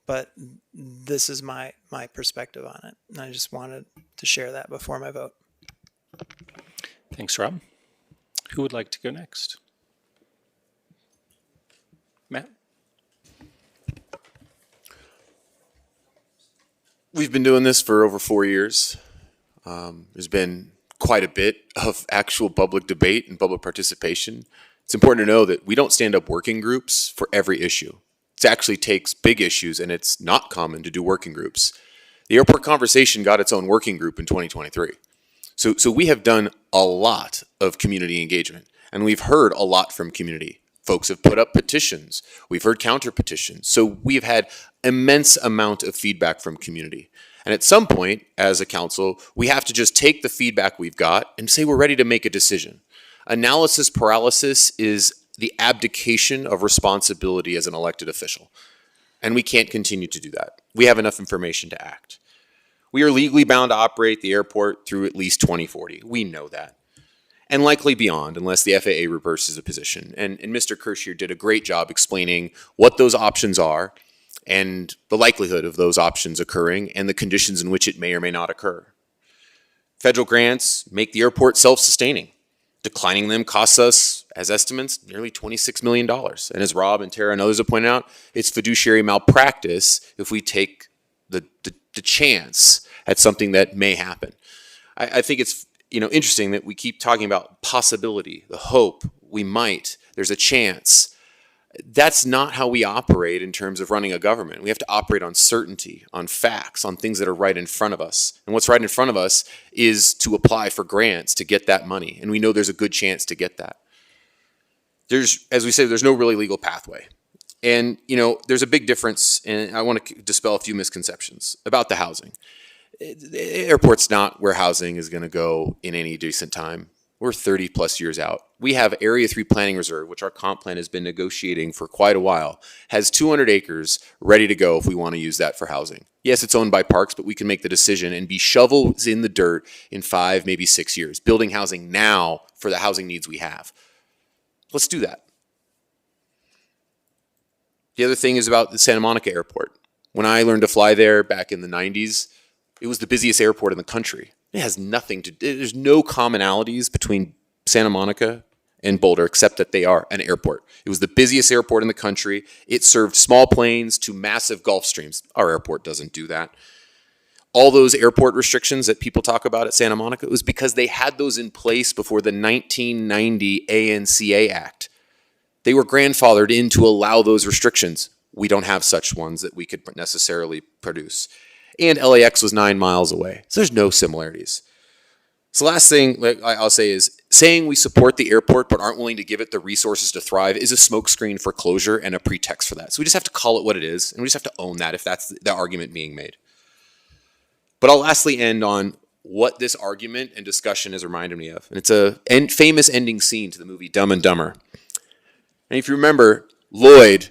but this is my perspective on it. And I just wanted to share that before my vote. Thanks, Rob. Who would like to go next? Matt? We've been doing this for over 4 years. There's been quite a bit of actual public debate and public participation. It's important to know that we don't stand up working groups for every issue. It actually takes big issues, and it's not common to do working groups. The airport conversation got its own working group in 2023. So we have done a lot of community engagement, and we've heard a lot from community. Folks have put up petitions. We've heard counter petitions. So we've had immense amount of feedback from community. And at some point, as a council, we have to just take the feedback we've got and say we're ready to make a decision. Analysis paralysis is the abdication of responsibility as an elected official. And we can't continue to do that. We have enough information to act. We are legally bound to operate the airport through at least 2040. We know that. And likely beyond, unless the FAA reverses the position. And Mr. Kershier did a great job explaining what those options are and the likelihood of those options occurring and the conditions in which it may or may not occur. Federal grants make the airport self-sustaining. Declining them costs us, as estimates, nearly $26 million. And as Rob and Tara and others have pointed out, it's fiduciary malpractice if we take the chance at something that may happen. I think it's interesting that we keep talking about possibility, the hope, we might, there's a chance. That's not how we operate in terms of running a government. We have to operate on certainty, on facts, on things that are right in front of us. And what's right in front of us is to apply for grants to get that money. And we know there's a good chance to get that. As we say, there's no really legal pathway. And, there's a big difference, and I want to dispel a few misconceptions about the housing. The airport's not where housing is going to go in any decent time. We're 30 plus years out. We have Area 3 Planning Reserve, which our comp plan has been negotiating for quite a while, has 200 acres ready to go if we want to use that for housing. Yes, it's owned by Parks, but we can make the decision and be shovels in the dirt in 5, maybe 6 years, building housing now for the housing needs we have. Let's do that. The other thing is about the Santa Monica Airport. When I learned to fly there back in the 90s, it was the busiest airport in the country. It has nothing to do, there's no commonalities between Santa Monica and Boulder except that they are an airport. It was the busiest airport in the country. It served small planes to massive Gulf Streams. Our airport doesn't do that. All those airport restrictions that people talk about at Santa Monica, it was because they had those in place before the 1990 ANCA Act. They were grandfathered in to allow those restrictions. We don't have such ones that we could necessarily produce. And LAX was 9 miles away. So there's no similarities. So last thing I'll say is saying we support the airport but aren't willing to give it the resources to thrive is a smokescreen for closure and a pretext for that. So we just have to call it what it is, and we just have to own that if that's the argument being made. But I'll lastly end on what this argument and discussion has reminded me of. And it's a famous ending scene to the movie Dumb and Dumber. And if you remember, Lloyd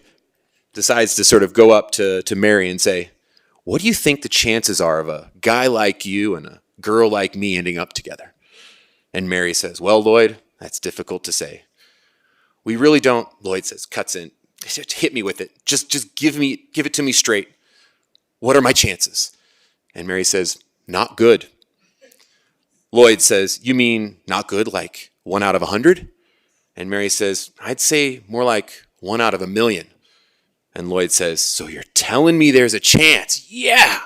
decides to sort of go up to Mary and say, what do you think the chances are of a guy like you and a girl like me ending up together? And Mary says, well, Lloyd, that's difficult to say. We really don't, Lloyd says, cuts in, hit me with it. Just give it to me straight. What are my chances? And Mary says, not good. Lloyd says, you mean not good, like 1 out of 100? And Mary says, I'd say more like 1 out of 1,000,000. And Lloyd says, so you're telling me there's a chance? Yeah.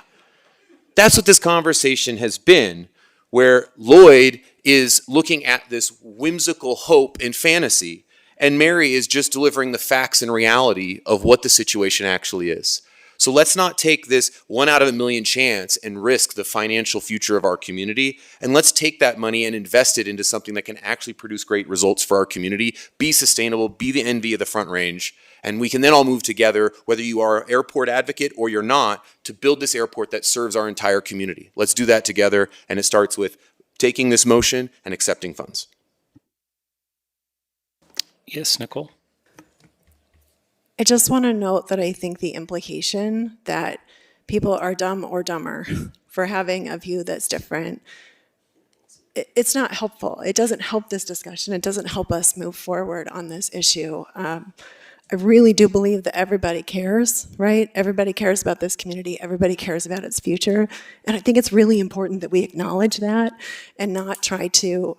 That's what this conversation has been, where Lloyd is looking at this whimsical hope and fantasy, and Mary is just delivering the facts and reality of what the situation actually is. So let's not take this 1 out of 1,000,000 chance and risk the financial future of our community. And let's take that money and invest it into something that can actually produce great results for our community, be sustainable, be the envy of the Front Range. And we can then all move together, whether you are an airport advocate or you're not, to build this airport that serves our entire community. Let's do that together. And it starts with taking this motion and accepting funds. Yes, Nicole? I just want to note that I think the implication that people are dumb or dumber for having a view that's different, it's not helpful. It doesn't help this discussion. It doesn't help us move forward on this issue. I really do believe that everybody cares, right? Everybody cares about this community. Everybody cares about its future. And I think it's really important that we acknowledge that and not try to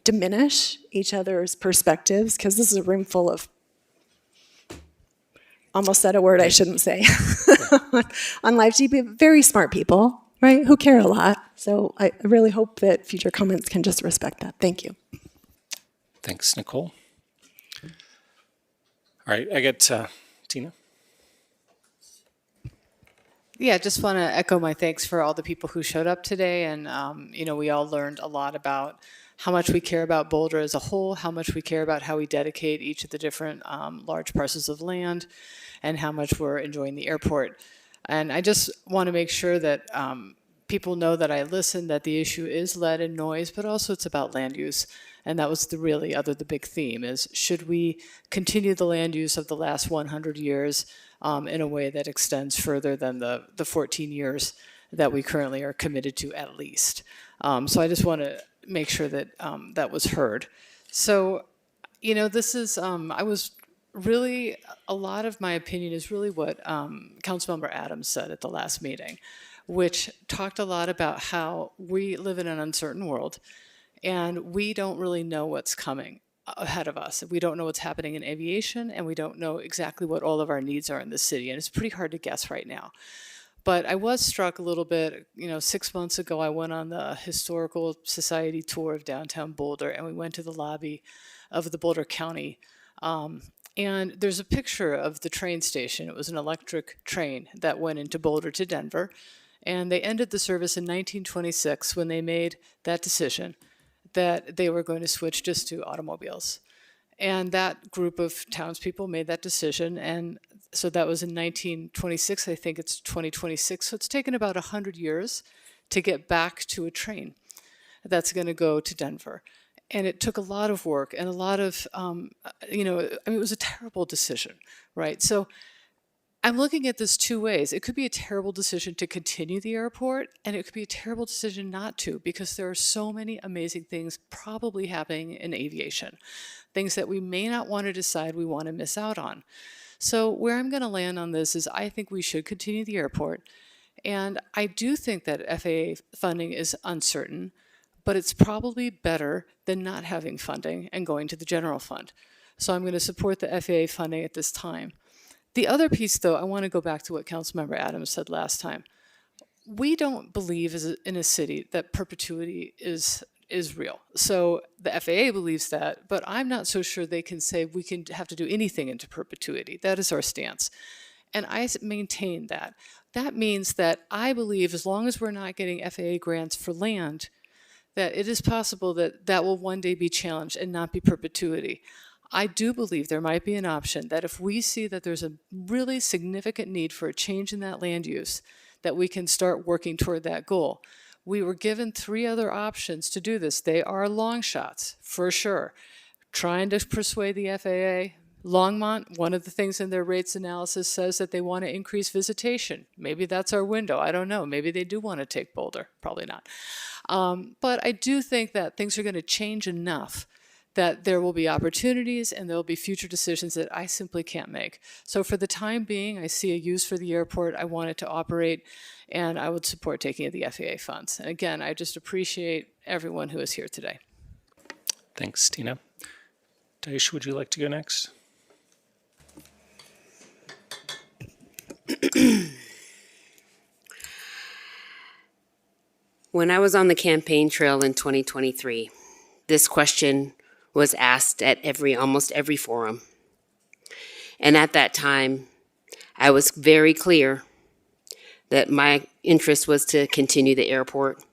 diminish each other's perspectives, because this is a room full of, almost said a word I shouldn't say, on live TV, very smart people, right, who care a lot. So I really hope that future comments can just respect that. Thank you. Thanks, Nicole. All right, I get Tina. Yeah, just want to echo my thanks for all the people who showed up today. And, we all learned a lot about how much we care about Boulder as a whole, how much we care about how we dedicate each of the different large parcels of land, and how much we're enjoying the airport. And I just want to make sure that people know that I listen, that the issue is lead and noise, but also it's about land use. And that was the big theme is, should we continue the land use of the last 100 years in a way that extends further than the 14 years that we currently are committed to at least. So I just want to make sure that that was heard. So, this is, I was really, a lot of my opinion is really what Councilmember Adams said at the last meeting, which talked a lot about how we live in an uncertain world and we don't really know what's coming ahead of us. We don't know what's happening in aviation, and we don't know exactly what all of our needs are in the city, and it's pretty hard to guess right now. But I was struck a little bit, 6 months ago, I went on the Historical Society tour of downtown Boulder, and we went to the lobby of the Boulder County. And there's a picture of the train station. It was an electric train that went into Boulder to Denver. And they ended the service in 1926 when they made that decision that they were going to switch just to automobiles. And that group of townspeople made that decision. And so that was in 1926. I think it's 2026. So it's taken about 100 years to get back to a train that's going to go to Denver. And it took a lot of work and a lot of, it was a terrible decision, right? So I'm looking at this two ways. It could be a terrible decision to continue the airport, and it could be a terrible decision not to, because there are so many amazing things probably happening in aviation, things that we may not want to decide we want to miss out on. So where I'm going to land on this is I think we should continue the airport, and I do think that FAA funding is uncertain, but it's probably better than not having funding and going to the general fund. So I'm going to support the FAA funding at this time. The other piece, though, I want to go back to what Councilmember Adams said last time. We don't believe in a city that perpetuity is real. So the FAA believes that, but I'm not so sure they can say we can have to do anything into perpetuity. That is our stance. And I maintain that. That means that I believe as long as we're not getting FAA grants for land, that it is possible that that will one day be challenged and not be perpetuity. I do believe there might be an option that if we see that there's a really significant need for a change in that land use, that we can start working toward that goal. We were given 3 other options to do this. They are long shots, for sure. Trying to persuade the FAA. Longmont, one of the things in their rates analysis says that they want to increase visitation. Maybe that's our window. I don't know. Maybe they do want to take Boulder. Probably not. But I do think that things are going to change enough that there will be opportunities and there will be future decisions that I simply can't make. So for the time being, I see a use for the airport. I want it to operate, and I would support taking of the FAA funds. And again, I just appreciate everyone who is here today. Thanks, Tina. Daesh, would you like to go next? When I was on the campaign trail in 2023, this question was asked at almost every forum. And at that time, I was very clear that my interest was to continue the airport.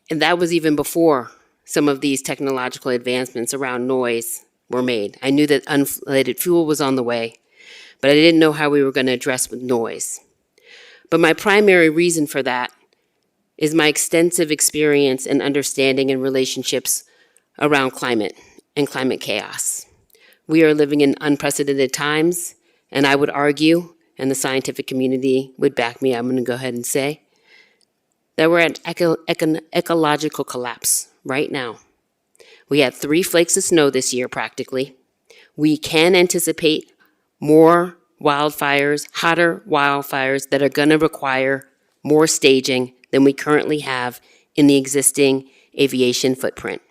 And that was even before some of these technological advancements around noise were made. I knew that unleaded fuel was on the way, but I didn't know how we were going to address with noise. But my primary reason for that is my extensive experience and understanding and relationships around climate and climate chaos. We are living in unprecedented times, and I would argue, and the scientific community would back me, I'm going to go ahead and say, that we're at ecological collapse right now. We had 3 flakes of snow this year, practically. We can anticipate more wildfires, hotter wildfires that are going to require more staging than we currently have in the existing aviation footprint.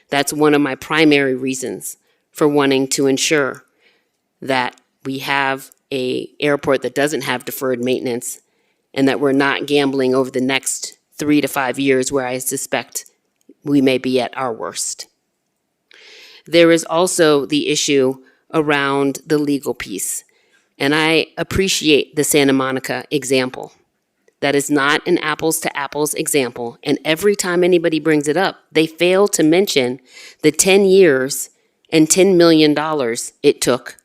That's one of my primary reasons for wanting to ensure that we have an airport that doesn't have deferred maintenance and that we're not gambling over the next 3 to 5 years where I suspect we may be at our worst. There is also the issue around the legal piece, and I appreciate the Santa Monica example. That is not an apples to apples example, and every time anybody brings it up, they fail to mention the 10 years and $10 million it took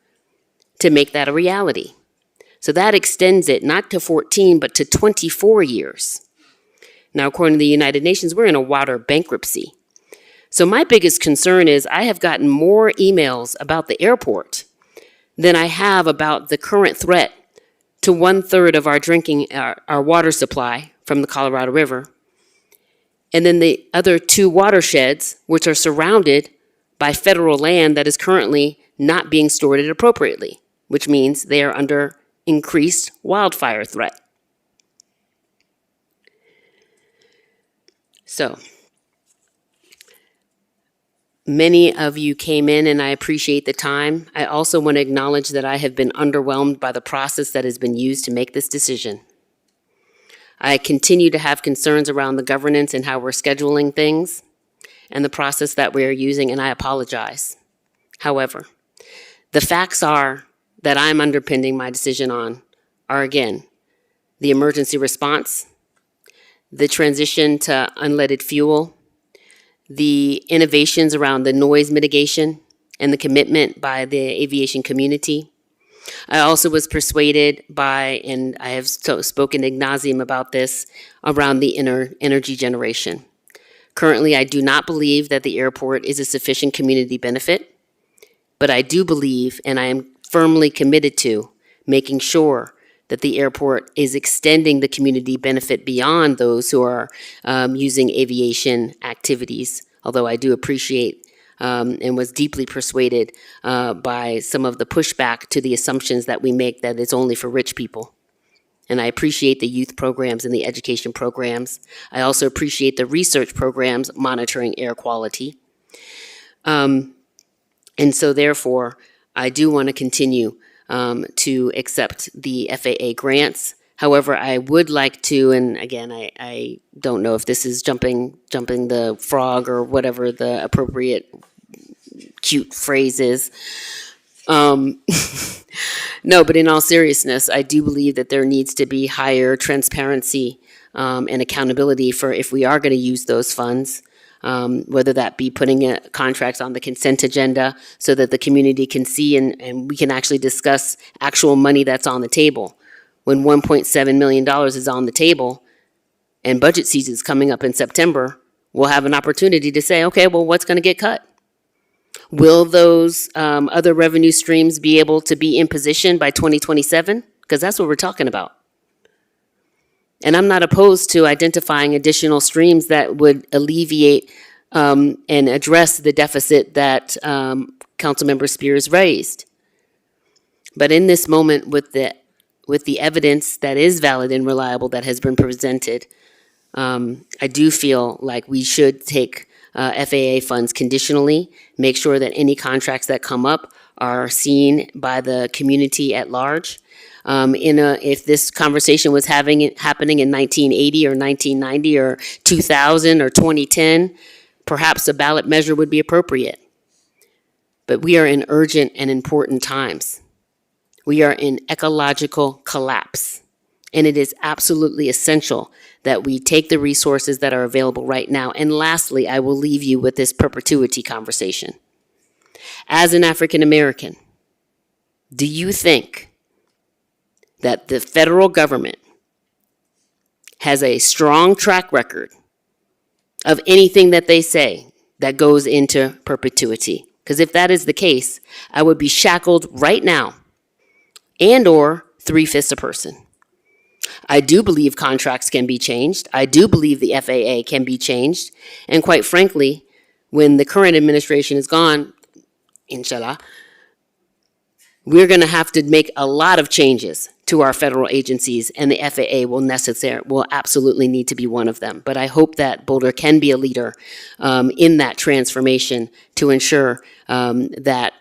to make that a reality. So that extends it not to 14, but to 24 years. Now, according to the United Nations, we're in a water bankruptcy. So my biggest concern is I have gotten more emails about the airport than I have about the current threat to 1/3 of our water supply from the Colorado River. And then the other 2 watersheds, which are surrounded by federal land that is currently not being stewarded appropriately, which means they are under increased wildfire threat. So, many of you came in and I appreciate the time. I also want to acknowledge that I have been underwhelmed by the process that has been used to make this decision. I continue to have concerns around the governance and how we're scheduling things and the process that we are using, and I apologize. However, the facts are that I'm underpinning my decision on are, again, the emergency response, the transition to unleaded fuel, the innovations around the noise mitigation, and the commitment by the aviation community. I also was persuaded by, and I have spoken ad nauseum about this, around the energy generation. Currently, I do not believe that the airport is a sufficient community benefit, but I do believe, and I am firmly committed to, making sure that the airport is extending the community benefit beyond those who are using aviation activities, although I do appreciate and was deeply persuaded by some of the pushback to the assumptions that we make that it's only for rich people. And I appreciate the youth programs and the education programs. I also appreciate the research programs monitoring air quality. And so therefore, I do want to continue to accept the FAA grants. However, I would like to, and again, I don't know if this is jumping the frog or whatever the appropriate cute phrase is. No, but in all seriousness, I do believe that there needs to be higher transparency and accountability for if we are going to use those funds, whether that be putting contracts on the consent agenda so that the community can see and we can actually discuss actual money that's on the table. When $1.7 million is on the table, and budget season's coming up in September, we'll have an opportunity to say, okay, well, what's going to get cut? Will those other revenue streams be able to be in position by 2027? Because that's what we're talking about. And I'm not opposed to identifying additional streams that would alleviate and address the deficit that Councilmember Spears raised. But in this moment, with the evidence that is valid and reliable that has been presented, I do feel like we should take FAA funds conditionally, make sure that any contracts that come up are seen by the community at large. If this conversation was happening in 1980 or 1990 or 2000 or 2010, perhaps a ballot measure would be appropriate. But we are in urgent and important times. We are in ecological collapse. And it is absolutely essential that we take the resources that are available right now. And lastly, I will leave you with this perpetuity conversation. As an African American, do you think that the federal government has a strong track record of anything that they say that goes into perpetuity? Because if that is the case, I would be shackled right now and or 3/5 a person. I do believe contracts can be changed. I do believe the FAA can be changed. And quite frankly, when the current administration is gone, inshallah, we're going to have to make a lot of changes to our federal agencies, and the FAA will absolutely need to be one of them. But I hope that Boulder can be a leader in that transformation to ensure that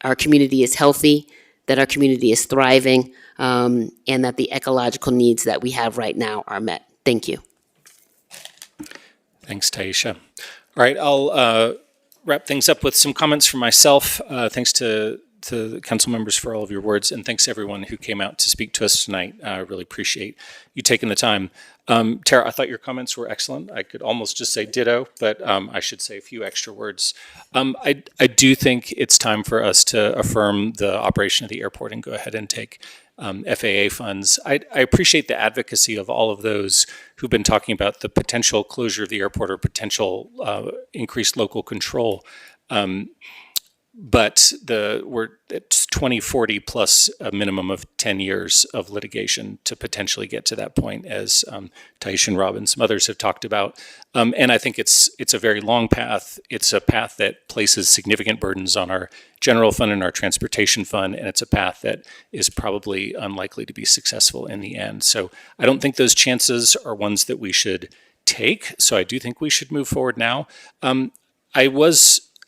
our community is healthy, that our community is thriving, and that the ecological needs that we have right now are met. Thank you. Thanks, Taisha. All right, I'll wrap things up with some comments from myself. Thanks to the council members for all of your words, and thanks to everyone who came out to speak to us tonight. I really appreciate you taking the time. Tara, I thought your comments were excellent. I could almost just say ditto, but I should say a few extra words. I do think it's time for us to affirm the operation of the airport and go ahead and take FAA funds. I appreciate the advocacy of all of those who've been talking about the potential closure of the airport or potential increased local control. But it's 2040 plus a minimum of 10 years of litigation to potentially get to that point, as Taisha and Rob and some others have talked about. And I think it's a very long path. It's a path that places significant burdens on our general fund and our transportation fund, and it's a path that is probably unlikely to be successful in the end. So I don't think those chances are ones that we should take. So I do think we should move forward now.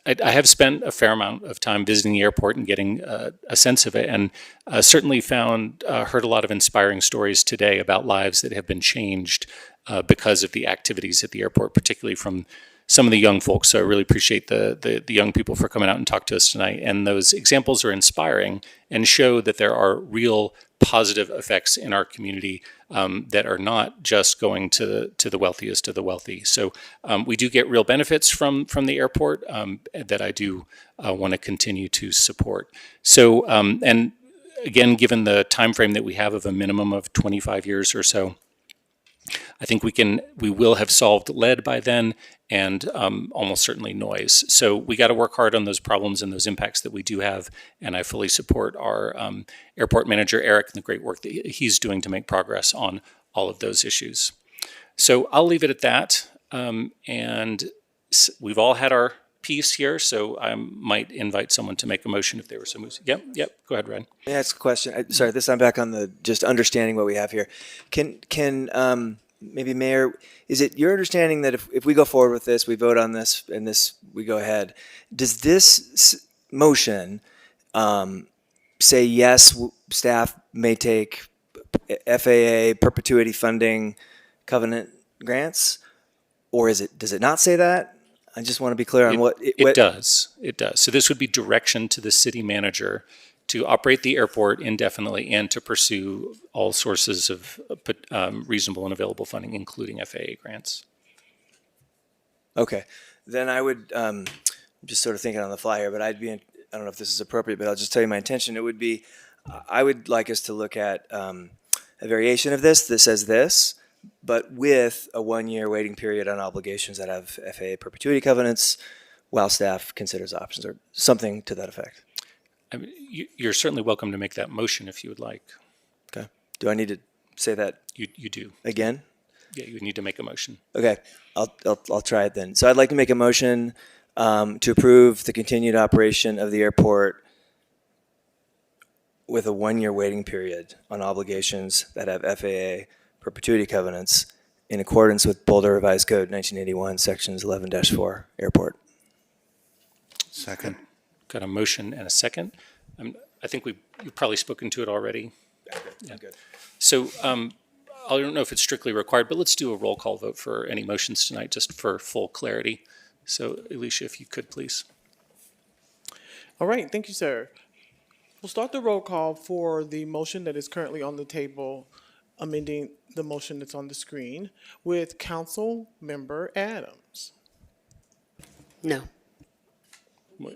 I have spent a fair amount of time visiting the airport and getting a sense of it, and certainly heard a lot of inspiring stories today about lives that have been changed because of the activities at the airport, particularly from some of the young folks. So I really appreciate the young people for coming out and talk to us tonight. And those examples are inspiring and show that there are real positive effects in our community that are not just going to the wealthiest of the wealthy. So we do get real benefits from the airport that I do want to continue to support. So, and again, given the time frame that we have of a minimum of 25 years or so, I think we will have solved lead by then, and almost certainly noise. So we got to work hard on those problems and those impacts that we do have. And I fully support our airport manager, Eric, and the great work that he's doing to make progress on all of those issues. So I'll leave it at that. And we've all had our piece here, so I might invite someone to make a motion if there were some. Yep. Go ahead, Ryan. May I ask a question? Sorry, this I'm back on the just understanding what we have here. Can maybe Mayor, is it your understanding that if we go forward with this, we vote on this, and we go ahead, does this motion say yes, staff may take FAA perpetuity funding covenant grants, or does it not say that? I just want to be clear on what it does. It does. So this would be direction to the city manager to operate the airport indefinitely and to pursue all sources of reasonable and available funding, including FAA grants. Okay. Then I would, I'm just sort of thinking on the fly here, but I don't know if this is appropriate, but I'll just tell you my intention. It would be, I would like us to look at a variation of this that says this. but with a 1-year waiting period on obligations that have FAA perpetuity covenants while staff considers options or something to that effect. I mean, you're certainly welcome to make that motion if you would like. Okay. Do I need to say that You do. again? Yeah, you need to make a motion. Okay, I'll try it then. So I'd like to make a motion to approve the continued operation of the airport with a 1-year waiting period on obligations that have FAA perpetuity covenants in accordance with Boulder Revised Code 1981, sections 11-4, airport. Second. Got a motion and a second. I think you've probably spoken to it already. Yeah. Good. So I don't know if it's strictly required, but let's do a roll call vote for any motions tonight, just for full clarity. So Alicia, if you could, please. All right, thank you, sir. We'll start the roll call for the motion that is currently on the table, amending the motion that's on the screen, with Council Member Adams. No. We're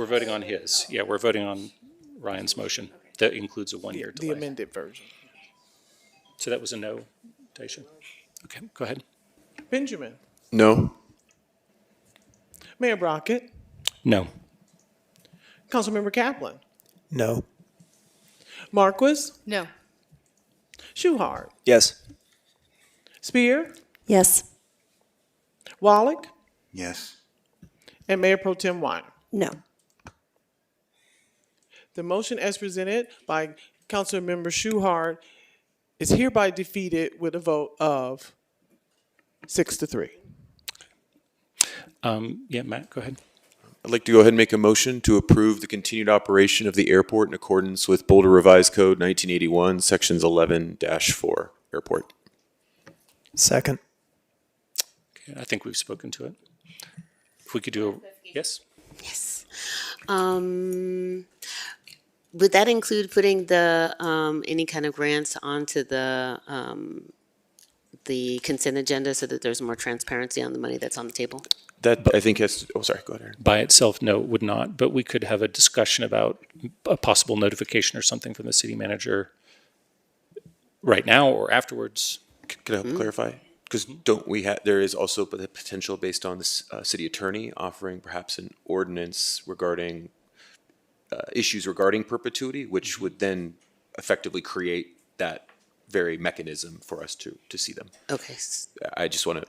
voting on his. Yeah, we're voting on Ryan's motion. That includes a 1-year delay. The amended version. So that was a no, Daisha? Okay, go ahead. Benjamin. No. Mayor Brockett. No. Councilmember Kaplan. No. Marquis. No. Shuhart. Yes. Spear. Yes. Wallach. Yes. And Mayor Pro Tem Weiner. No. The motion as presented by Councilmember Shuhart is hereby defeated with a vote of 6-3. Yeah, Matt, go ahead. I'd like to go ahead and make a motion to approve the continued operation of the airport in accordance with Boulder Revised Code 1981, sections 11-4, airport. Second. Okay, I think we've spoken to it. If we could do a, yes? Yes. Would that include putting the any kind of grants onto the consent agenda so that there's more transparency on the money that's on the table? That I think has. Oh, sorry. Go ahead, Aaron. By itself, no, it would not. But we could have a discussion about a possible notification or something from the city manager right now or afterwards. Can I help clarify? Because don't we have? There is also the potential based on the city attorney offering perhaps an ordinance regarding issues regarding perpetuity, which would then effectively create that very mechanism for us to see them. Okay. I just want to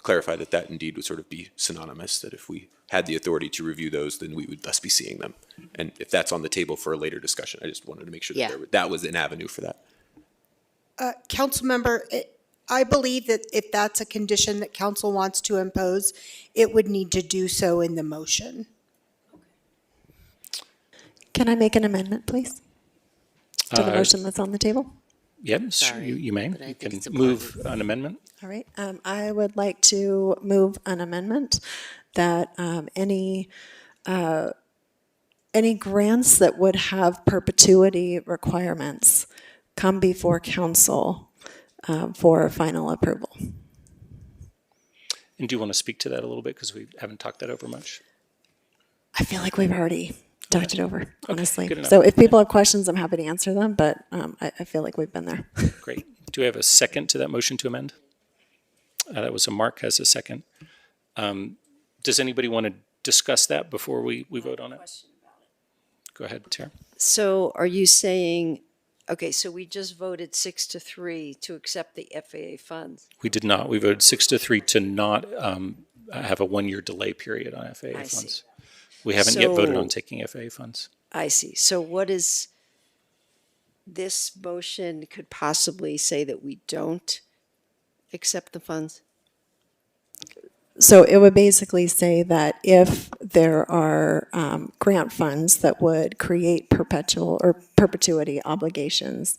clarify that indeed would sort of be synonymous, that if we had the authority to review those, then we would thus be seeing them. And if that's on the table for a later discussion, I just wanted to make sure that that was an avenue for that. Council member, I believe that if that's a condition that council wants to impose, it would need to do so in the motion. Can I make an amendment, please, to the motion that's on the table? Yes, you may. You can move an amendment. All right. I would like to move an amendment that any grants that would have perpetuity requirements come before council for final approval. And do you want to speak to that a little bit, because we haven't talked that over much? I feel like we've already talked it over, honestly. good enough. So if people have questions, I'm happy to answer them, but I feel like we've been there. Great. Do we have a second to that motion to amend? That was a Mark has a second. Does anybody want to discuss that before we vote on it? Go ahead, Tara. So are you saying, okay, so we just voted 6-3 to accept the FAA funds? We did not. We voted 6-3 to not have a 1-year delay period on FAA funds. We haven't yet voted on taking FAA funds. I see. So what is, this motion could possibly say that we don't accept the funds? So it would basically say that if there are grant funds that would create perpetual or perpetuity obligations,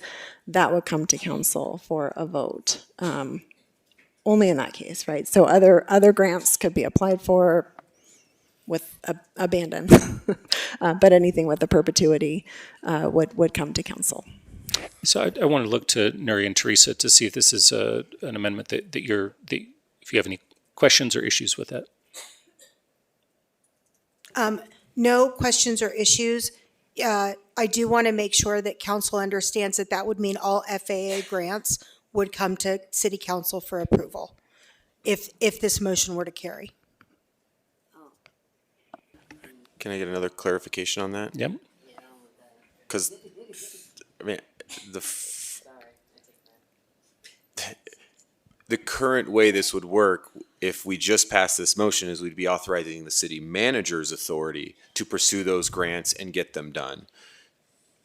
that would come to council for a vote. Only in that case, right? So other grants could be applied for with abandon, but anything with a perpetuity would come to council. So I want to look to Nuri and Teresa to see if this is an amendment that if you have any questions or issues with that. No questions or issues. I do want to make sure that council understands that that would mean all FAA grants would come to city council for approval if this motion were to carry. Can I get another clarification on that? Yep. Because, I mean, the current way this would work, if we just pass this motion, is we'd be authorizing the city manager's authority to pursue those grants and get them done,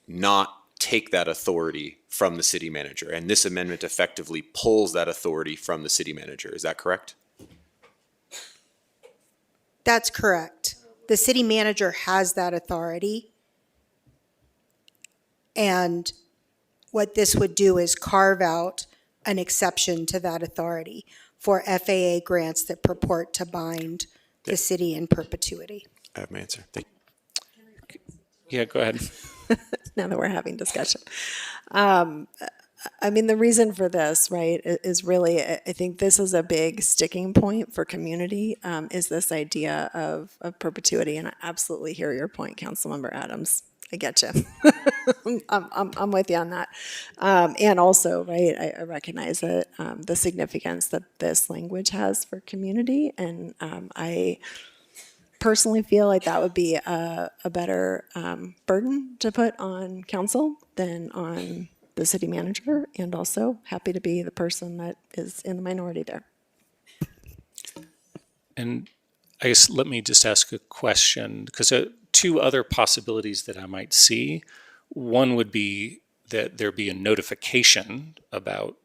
not take that authority from the city manager. And this amendment effectively pulls that authority from the city manager. Is that correct? That's correct. The city manager has that authority. And what this would do is carve out an exception to that authority for FAA grants that purport to bind the city in perpetuity. I have my answer. Thank you. Yeah, go ahead. Now that we're having discussion. I mean, the reason for this, right, is really, I think this is a big sticking point for community, is this idea of perpetuity. And I absolutely hear your point, Councilmember Adams. I get you. I'm with you on that. And also, right, I recognize that the significance that this language has for community. And I personally feel like that would be a better burden to put on council than on the city manager, and also happy to be the person that is in the minority there. And I guess let me just ask a question, because two other possibilities that I might see. One would be that there be a notification about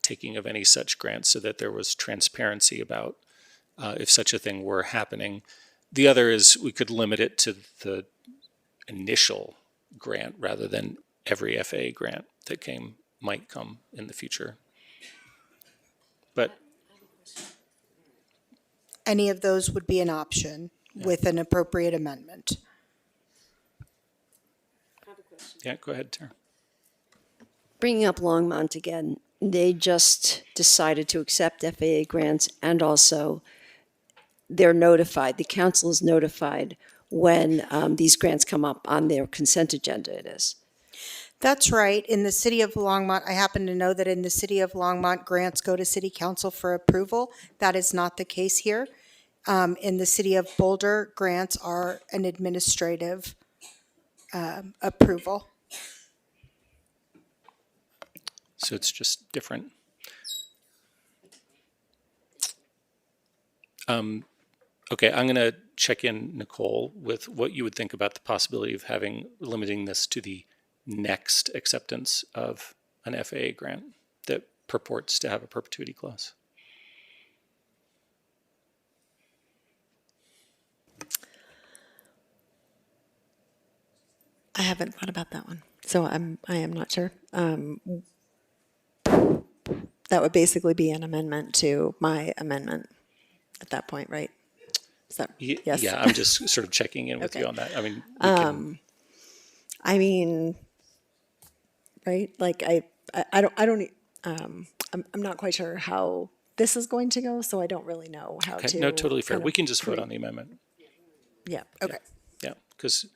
taking of any such grants so that there was transparency about if such a thing were happening. The other is we could limit it to the initial grant rather than every FAA grant that might come in the future. But Any of those would be an option with an appropriate amendment. yeah, go ahead, Tara. Bringing up Longmont again, they just decided to accept FAA grants, and also they're notified, the council is notified when these grants come up on their consent agenda, it is. That's right. In the city of Longmont, I happen to know that in the city of Longmont, grants go to city council for approval. That is not the case here. In the city of Boulder, grants are an administrative approval. So it's just different. Okay, I'm going to check in, Nicole, with what you would think about the possibility of limiting this to the next acceptance of an FAA grant that purports to have a perpetuity clause. I haven't thought about that one, so I am not sure. That would basically be an amendment to my amendment at that point, right? Is that yes? Yeah, I'm just sort of checking in with Okay. you on that. I mean, I mean, right? Like I'm not quite sure how this is going to go, so I don't really know how okay, to. no, totally fair. kind of We can just vote on the amendment. Yeah. Okay. Yeah, because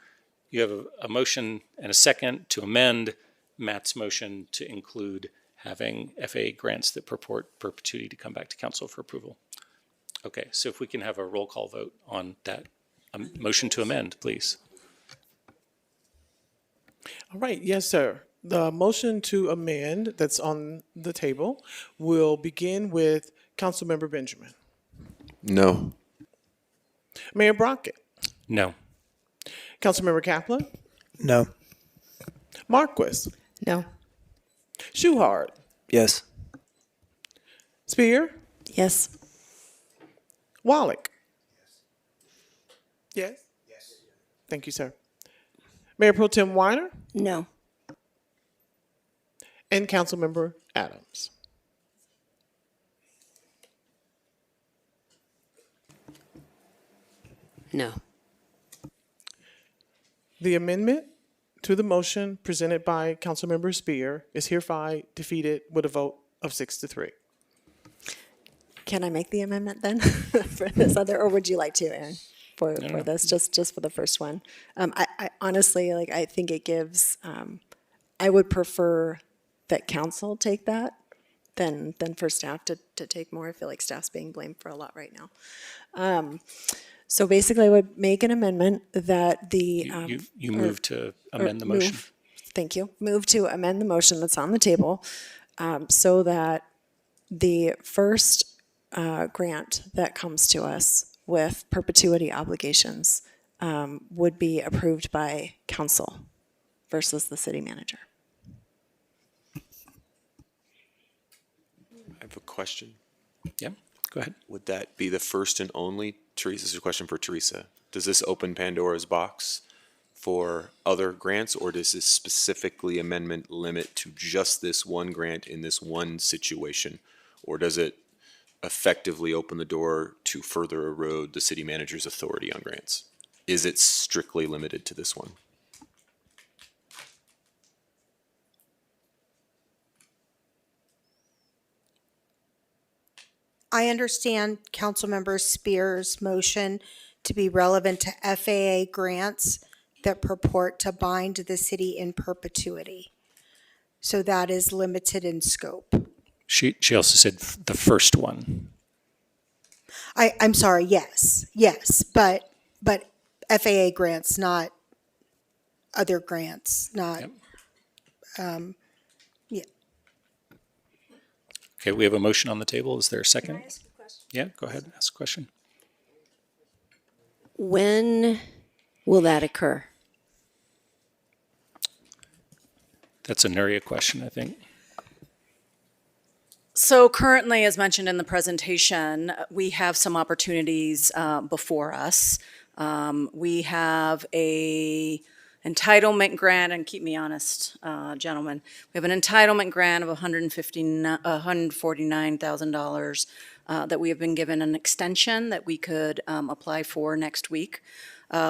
you have a motion and a second to amend Matt's motion to include having FAA grants that purport perpetuity to come back to council for approval. Okay, so if we can have a roll call vote on that motion to amend, please. All right, yes, sir. The motion to amend that's on the table will begin with Councilmember Benjamin. No. Mayor Brockett. No. Councilmember Kaplan. No. Marquis. No. Shuhart. Yes. Spear. Yes. Wallach. Yes. Yes. Thank you, sir. Mayor Pro Tem Weiner. No. And Councilmember Adams. No. The amendment to the motion presented by Councilmember Spear is hereby defeated with a vote of 6-3. Can I make the amendment then for this other, or would you like to, Aaron, for this, just for the first one? I honestly, I think it gives, I would prefer that council take that than for staff to take more. I feel like staff's being blamed for a lot right now. So basically, I would make an amendment that the You move to amend the motion. Thank you. Move to amend the motion that's on the table, so that the first grant that comes to us with perpetuity obligations would be approved by council versus the city manager. I have a question. Yeah, go ahead. Would that be the first and only, Teresa, this is a question for Teresa. Does this open Pandora's box for other grants, or does this specifically amendment limit to just this one grant in this one situation? Or does it effectively open the door to further erode the city manager's authority on grants? Is it strictly limited to this one? I understand Councilmember Spears' motion to be relevant to FAA grants that purport to bind the city in perpetuity. So that is limited in scope. She also said the first one. I'm sorry, yes, but FAA grants, not other grants, not, yeah. Okay, we have a motion on the table. Is there a second? Can I ask a question? Yeah, go ahead. Ask a question. When will that occur? That's an area question, I think. So currently, as mentioned in the presentation, we have some opportunities before us. We have a entitlement grant, and keep me honest, gentlemen. We have an entitlement grant of $149,000 that we have been given an extension that we could apply for next week.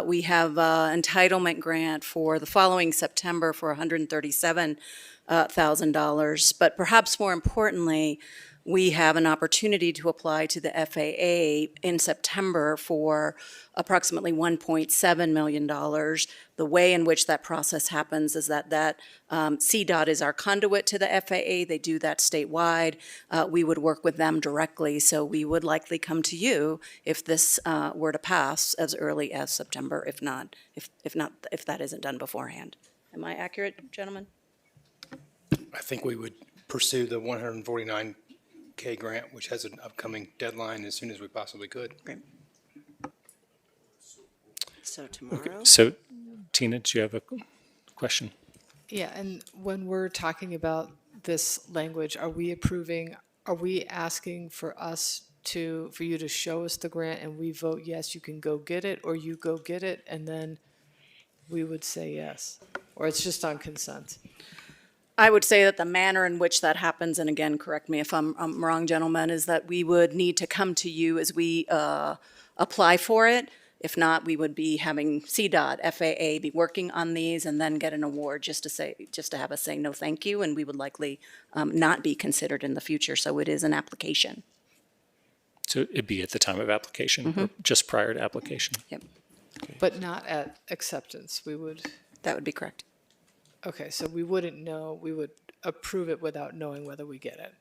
We have an entitlement grant for the following September for $137,000. But perhaps more importantly, we have an opportunity to apply to the FAA in September for approximately $1.7 million. The way in which that process happens is that CDOT is our conduit to the FAA. They do that statewide. We would work with them directly, so we would likely come to you if this were to pass as early as September, if that isn't done beforehand. Am I accurate, gentlemen? I think we would pursue the 149K grant, which has an upcoming deadline as soon as we possibly could. Great. So tomorrow? So, Tina, do you have a question? Yeah, and when we're talking about this language, are we asking for you to show us the grant and we vote yes, you can go get it, or you go get it and then we would say yes? Or it's just on consent? I would say that the manner in which that happens, and again, correct me if I'm wrong, gentlemen, is that we would need to come to you as we apply for it. If not, we would be having CDOT, FAA be working on these and then get an award just to have us say no thank you, and we would likely not be considered in the future. So it is an application. So it'd be at the time of application, or just prior to application? Yep. Okay. But not at acceptance, we would? That would be correct. Okay, so we wouldn't know, we would approve it without knowing whether we get it.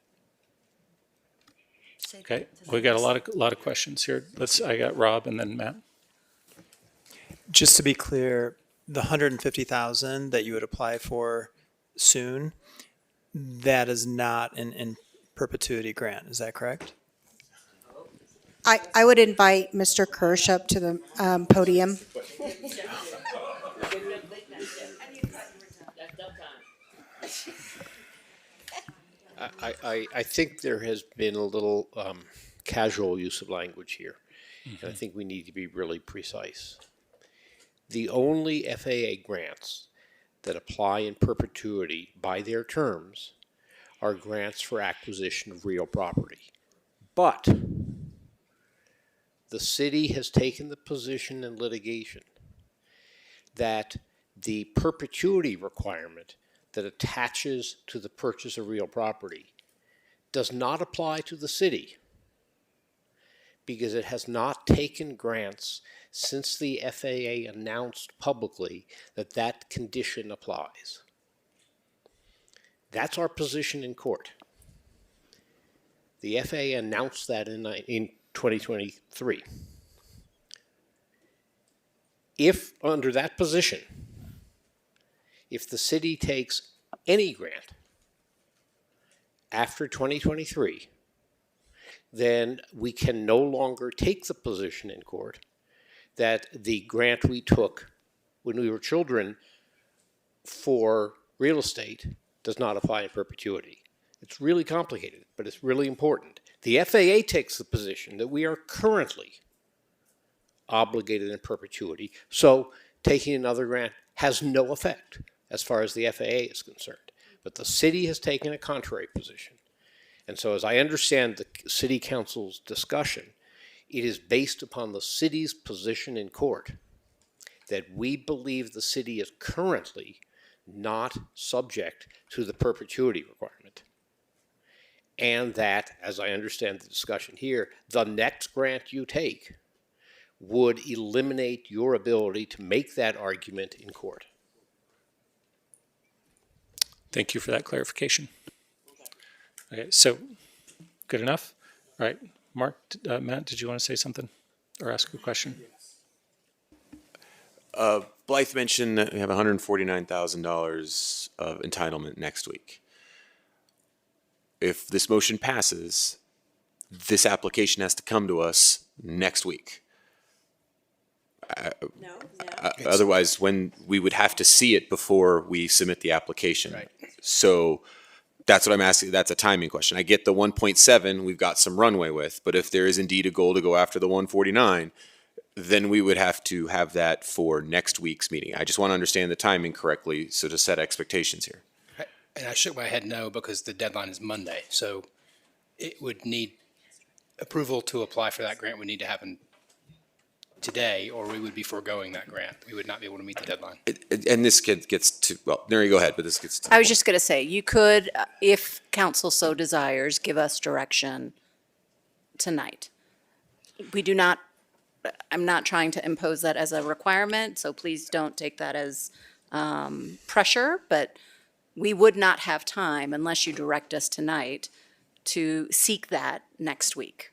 Okay, we got a lot of questions here. I got Rob and then Matt. Just to be clear, the 150,000 that you would apply for soon, that is not an in perpetuity grant. Is that correct? I would invite Mr. Kirsch up to the podium. I think there has been a little casual use of language here, and I think we need to be really precise. The only FAA grants that apply in perpetuity by their terms are grants for acquisition of real property. But the city has taken the position in litigation that the perpetuity requirement that attaches to the purchase of real property does not apply to the city because it has not taken grants since the FAA announced publicly that that condition applies. That's our position in court. The FAA announced that in 2023. If under that position, if the city takes any grant after 2023, then we can no longer take the position in court that the grant we took when we were children for real estate does not apply in perpetuity. It's really complicated, but it's really important. The FAA takes the position that we are currently obligated in perpetuity, so taking another grant has no effect as far as the FAA is concerned. But the city has taken a contrary position. And so as I understand the city council's discussion, it is based upon the city's position in court that we believe the city is currently not subject to the perpetuity requirement. And that, as I understand the discussion here, the next grant you take would eliminate your ability to make that argument in court. Thank you for that clarification. Okay, so good enough? All right, Mark, Matt, did you want to say something or ask a question? Blythe mentioned that we have $149,000 of entitlement next week. If this motion passes, this application has to come to us next week. Otherwise, when we would have to see it before we submit the application. Right. So that's what I'm asking. That's a timing question. I get the 1.7 we've got some runway with, but if there is indeed a goal to go after the 149, then we would have to have that for next week's meeting. I just want to understand the timing correctly, so to set expectations here. And I shook my head no because the deadline is Monday. So it would need approval to apply for that grant would need to happen today, or we would be foregoing that grant. We would not be able to meet the deadline. And this gets to, well, Mary, go ahead, but this gets to. I was just going to say, you could, if council so desires, give us direction tonight. We do not, I'm not trying to impose that as a requirement, so please don't take that as pressure, but we would not have time unless you direct us tonight to seek that next week.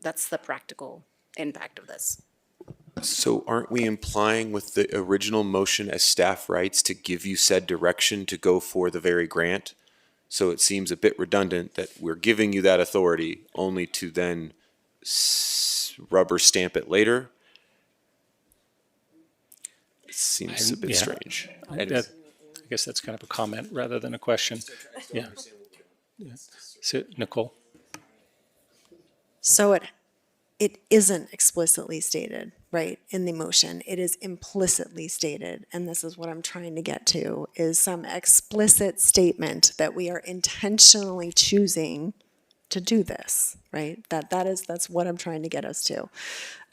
That's the practical impact of this. So aren't we implying with the original motion as staff writes to give you said direction to go for the very grant? So it seems a bit redundant that we're giving you that authority only to then rubber stamp it later. It seems a bit strange. I guess that's kind of a comment rather than a question. Yeah. So, Nicole? So it isn't explicitly stated, right, in the motion. It is implicitly stated, and this is what I'm trying to get to, is some explicit statement that we are intentionally choosing to do this, right? That's what I'm trying to get us to.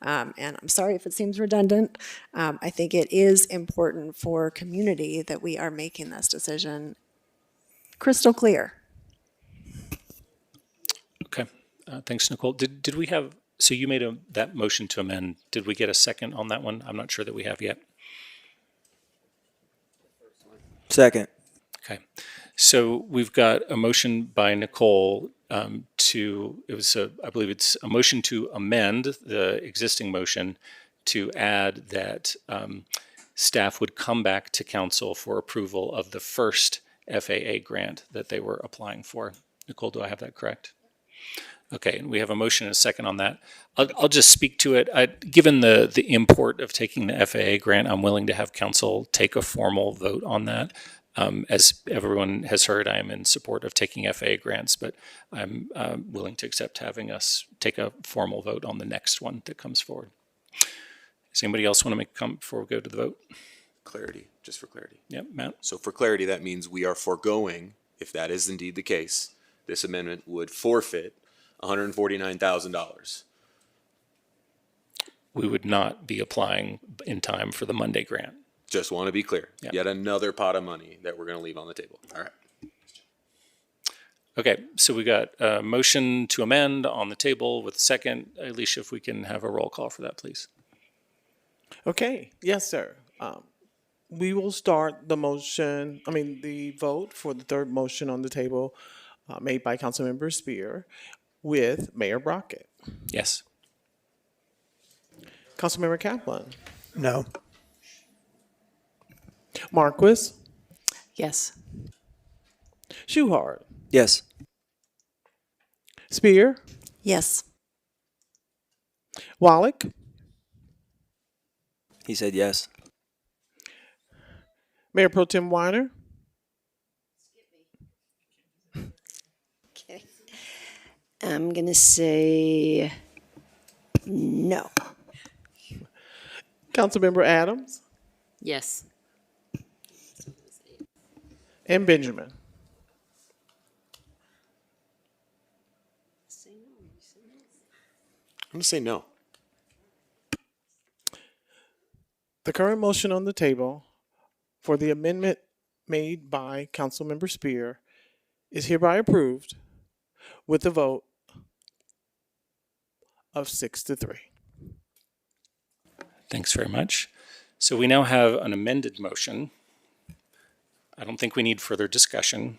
And I'm sorry if it seems redundant. I think it is important for community that we are making this decision crystal clear. Okay, thanks, Nicole. Did we have, so you made that motion to amend. Did we get a second on that one? I'm not sure that we have yet. Second. Okay, so we've got a motion by Nicole I believe it's a motion to amend the existing motion to add that staff would come back to council for approval of the first FAA grant that they were applying for. Nicole, do I have that correct? Okay, and we have a motion and a second on that. I'll just speak to it. Given the import of taking the FAA grant, I'm willing to have council take a formal vote on that. As everyone has heard, I am in support of taking FAA grants, but I'm willing to accept having us take a formal vote on the next one that comes forward. Does anybody else want to make a comment before we go to the vote? Clarity, just for clarity. Yeah, Matt? So for clarity, that means we are foregoing, if that is indeed the case, this amendment would forfeit $149,000. We would not be applying in time for the Monday grant. Just want to be clear. Yep. Yet another pot of money that we're going to leave on the table. All right. Okay, so we got a motion to amend on the table with a second. Alicia, if we can have a roll call for that, please. Okay, yes, sir. We will start the vote for the third motion on the table made by Councilmember Spear with Mayor Brockett. Yes. Councilmember Kaplan. No. Marquis. Yes. Shuhart. Yes. Spear. Yes. Wallach. He said yes. Mayor Pro Tem Weiner. Okay. I'm going to say no. Councilmember Adams. Yes. And Benjamin. I'm going to say no. The current motion on the table for the amendment made by Councilmember Spear is hereby approved with a vote of 6-3. Thanks very much. So we now have an amended motion. I don't think we need further discussion.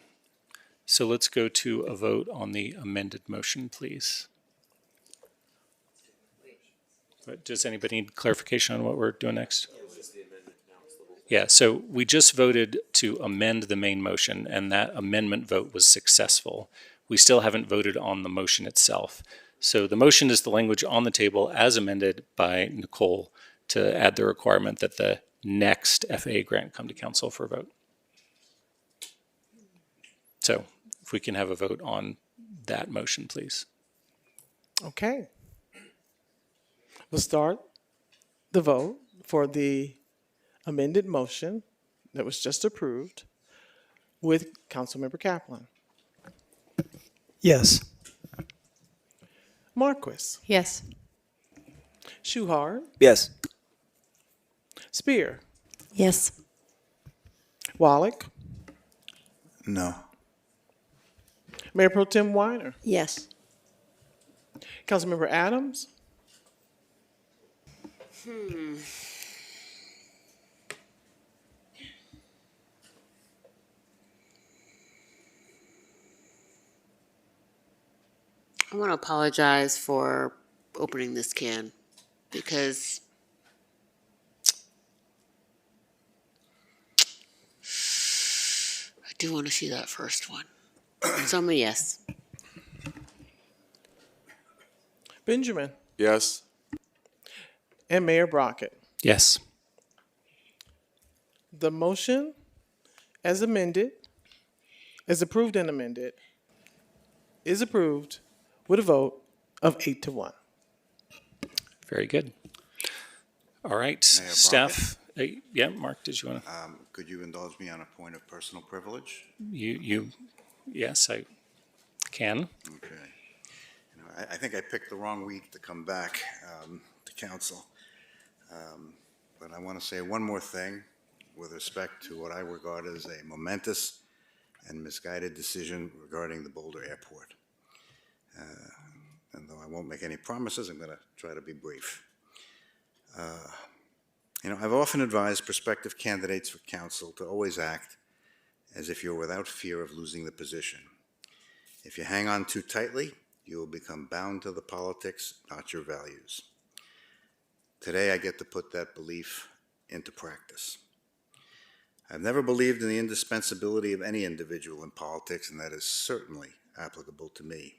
So let's go to a vote on the amended motion, please. But does anybody need clarification on what we're doing next? Yeah, so we just voted to amend the main motion, and that amendment vote was successful. We still haven't voted on the motion itself. So the motion is the language on the table as amended by Nicole to add the requirement that the next FAA grant come to council for a vote. So if we can have a vote on that motion, please. Okay. We'll start the vote for the amended motion that was just approved with Councilmember Kaplan. Yes. Marquis. Yes. Shuhart. Yes. Spear. Yes. Wallach. No. Mayor Pro Tem Weiner. Yes. Councilmember Adams. I want to apologize for opening this can because I do want to see that first one. So I'm a yes. Benjamin. Yes. And Mayor Brockett. Yes. The motion as amended, as approved and amended, is approved with a vote of 8-1. Very good. All right, Mayor staff. Yeah, Mark, did you want to? Could you indulge me on a point of personal privilege? Yes, I can. Okay. You know, I think I picked the wrong week to come back to council. But I want to say one more thing with respect to what I regard as a momentous and misguided decision regarding the Boulder Airport. And though I won't make any promises, I'm going to try to be brief. You know, I've often advised prospective candidates for council to always act as if you're without fear of losing the position. If you hang on too tightly, you will become bound to the politics, not your values. Today, I get to put that belief into practice. I've never believed in the indispensability of any individual in politics, and that is certainly applicable to me.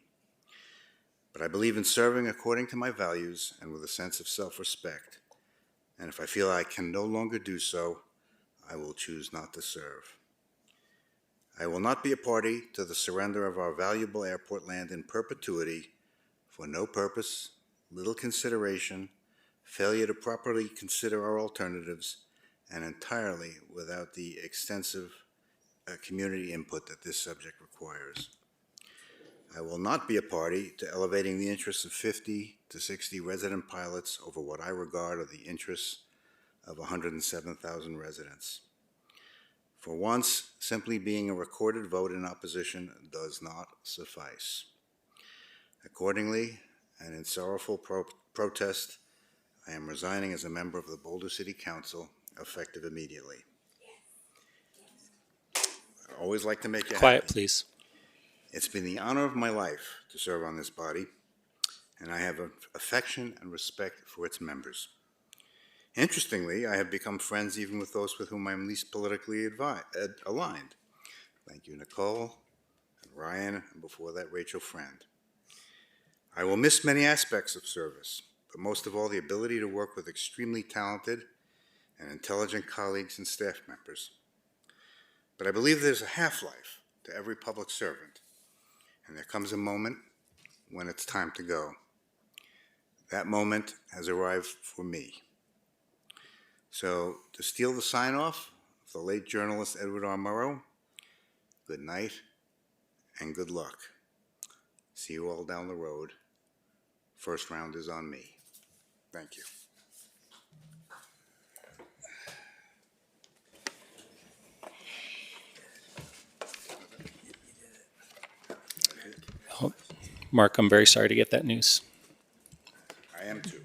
But I believe in serving according to my values and with a sense of self-respect. And if I feel I can no longer do so, I will choose not to serve. I will not be a party to the surrender of our valuable airport land in perpetuity for no purpose, little consideration, failure to properly consider our alternatives, and entirely without the extensive community input that this subject requires. I will not be a party to elevating the interests of 50 to 60 resident pilots over what I regard are the interests of 107,000 residents. For once, simply being a recorded vote in opposition does not suffice. Accordingly, and in sorrowful protest, I am resigning as a member of the Boulder City Council, effective immediately. I always like to make you Quiet, happy. please. It's been the honor of my life to serve on this body, and I have affection and respect for its members. Interestingly, I have become friends even with those with whom I'm least politically aligned. Thank you, Nicole, and Ryan, and before that, Rachel Friend. I will miss many aspects of service, but most of all, the ability to work with extremely talented and intelligent colleagues and staff members. But I believe there's a half-life to every public servant, and there comes a moment when it's time to go. That moment has arrived for me. So, to steal the sign-off of the late journalist Edward R. Murrow, good night and good luck. See you all down the road. First round is on me. Thank you. Oh, Mark, I'm very sorry to get that news. I am too.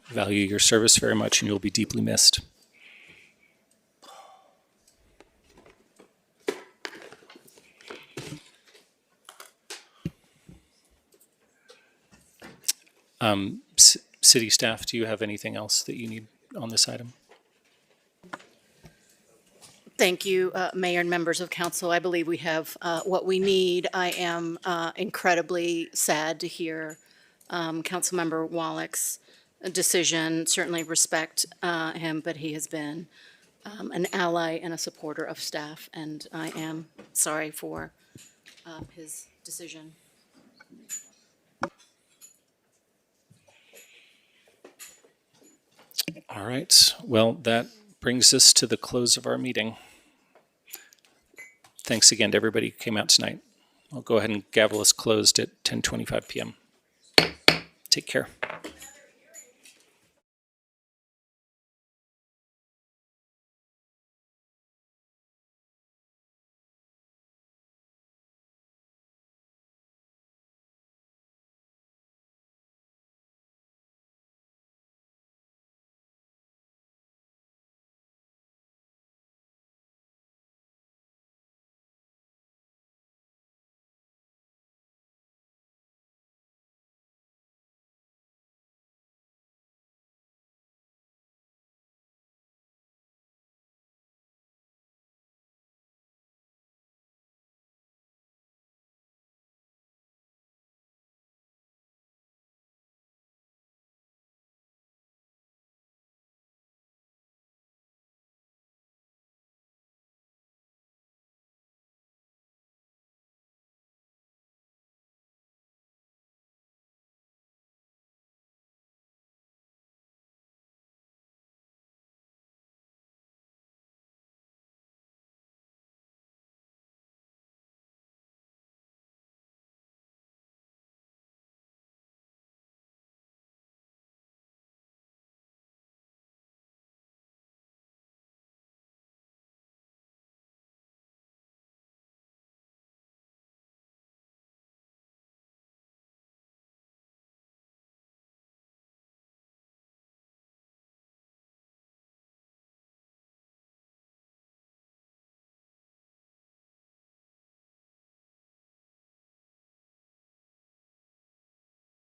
Value your service very much, and you'll be deeply missed. City staff, do you have anything else that you need on this item? Thank you, Mayor and members of council. I believe we have what we need. I am incredibly sad to hear Councilmember Wallach's decision. Certainly respect him, but he has been an ally and a supporter of staff, and I am sorry for his decision. All right. Well, that brings us to the close of our meeting. Thanks again to everybody who came out tonight. I'll go ahead and gavel us closed at 10:25 p.m. Take care.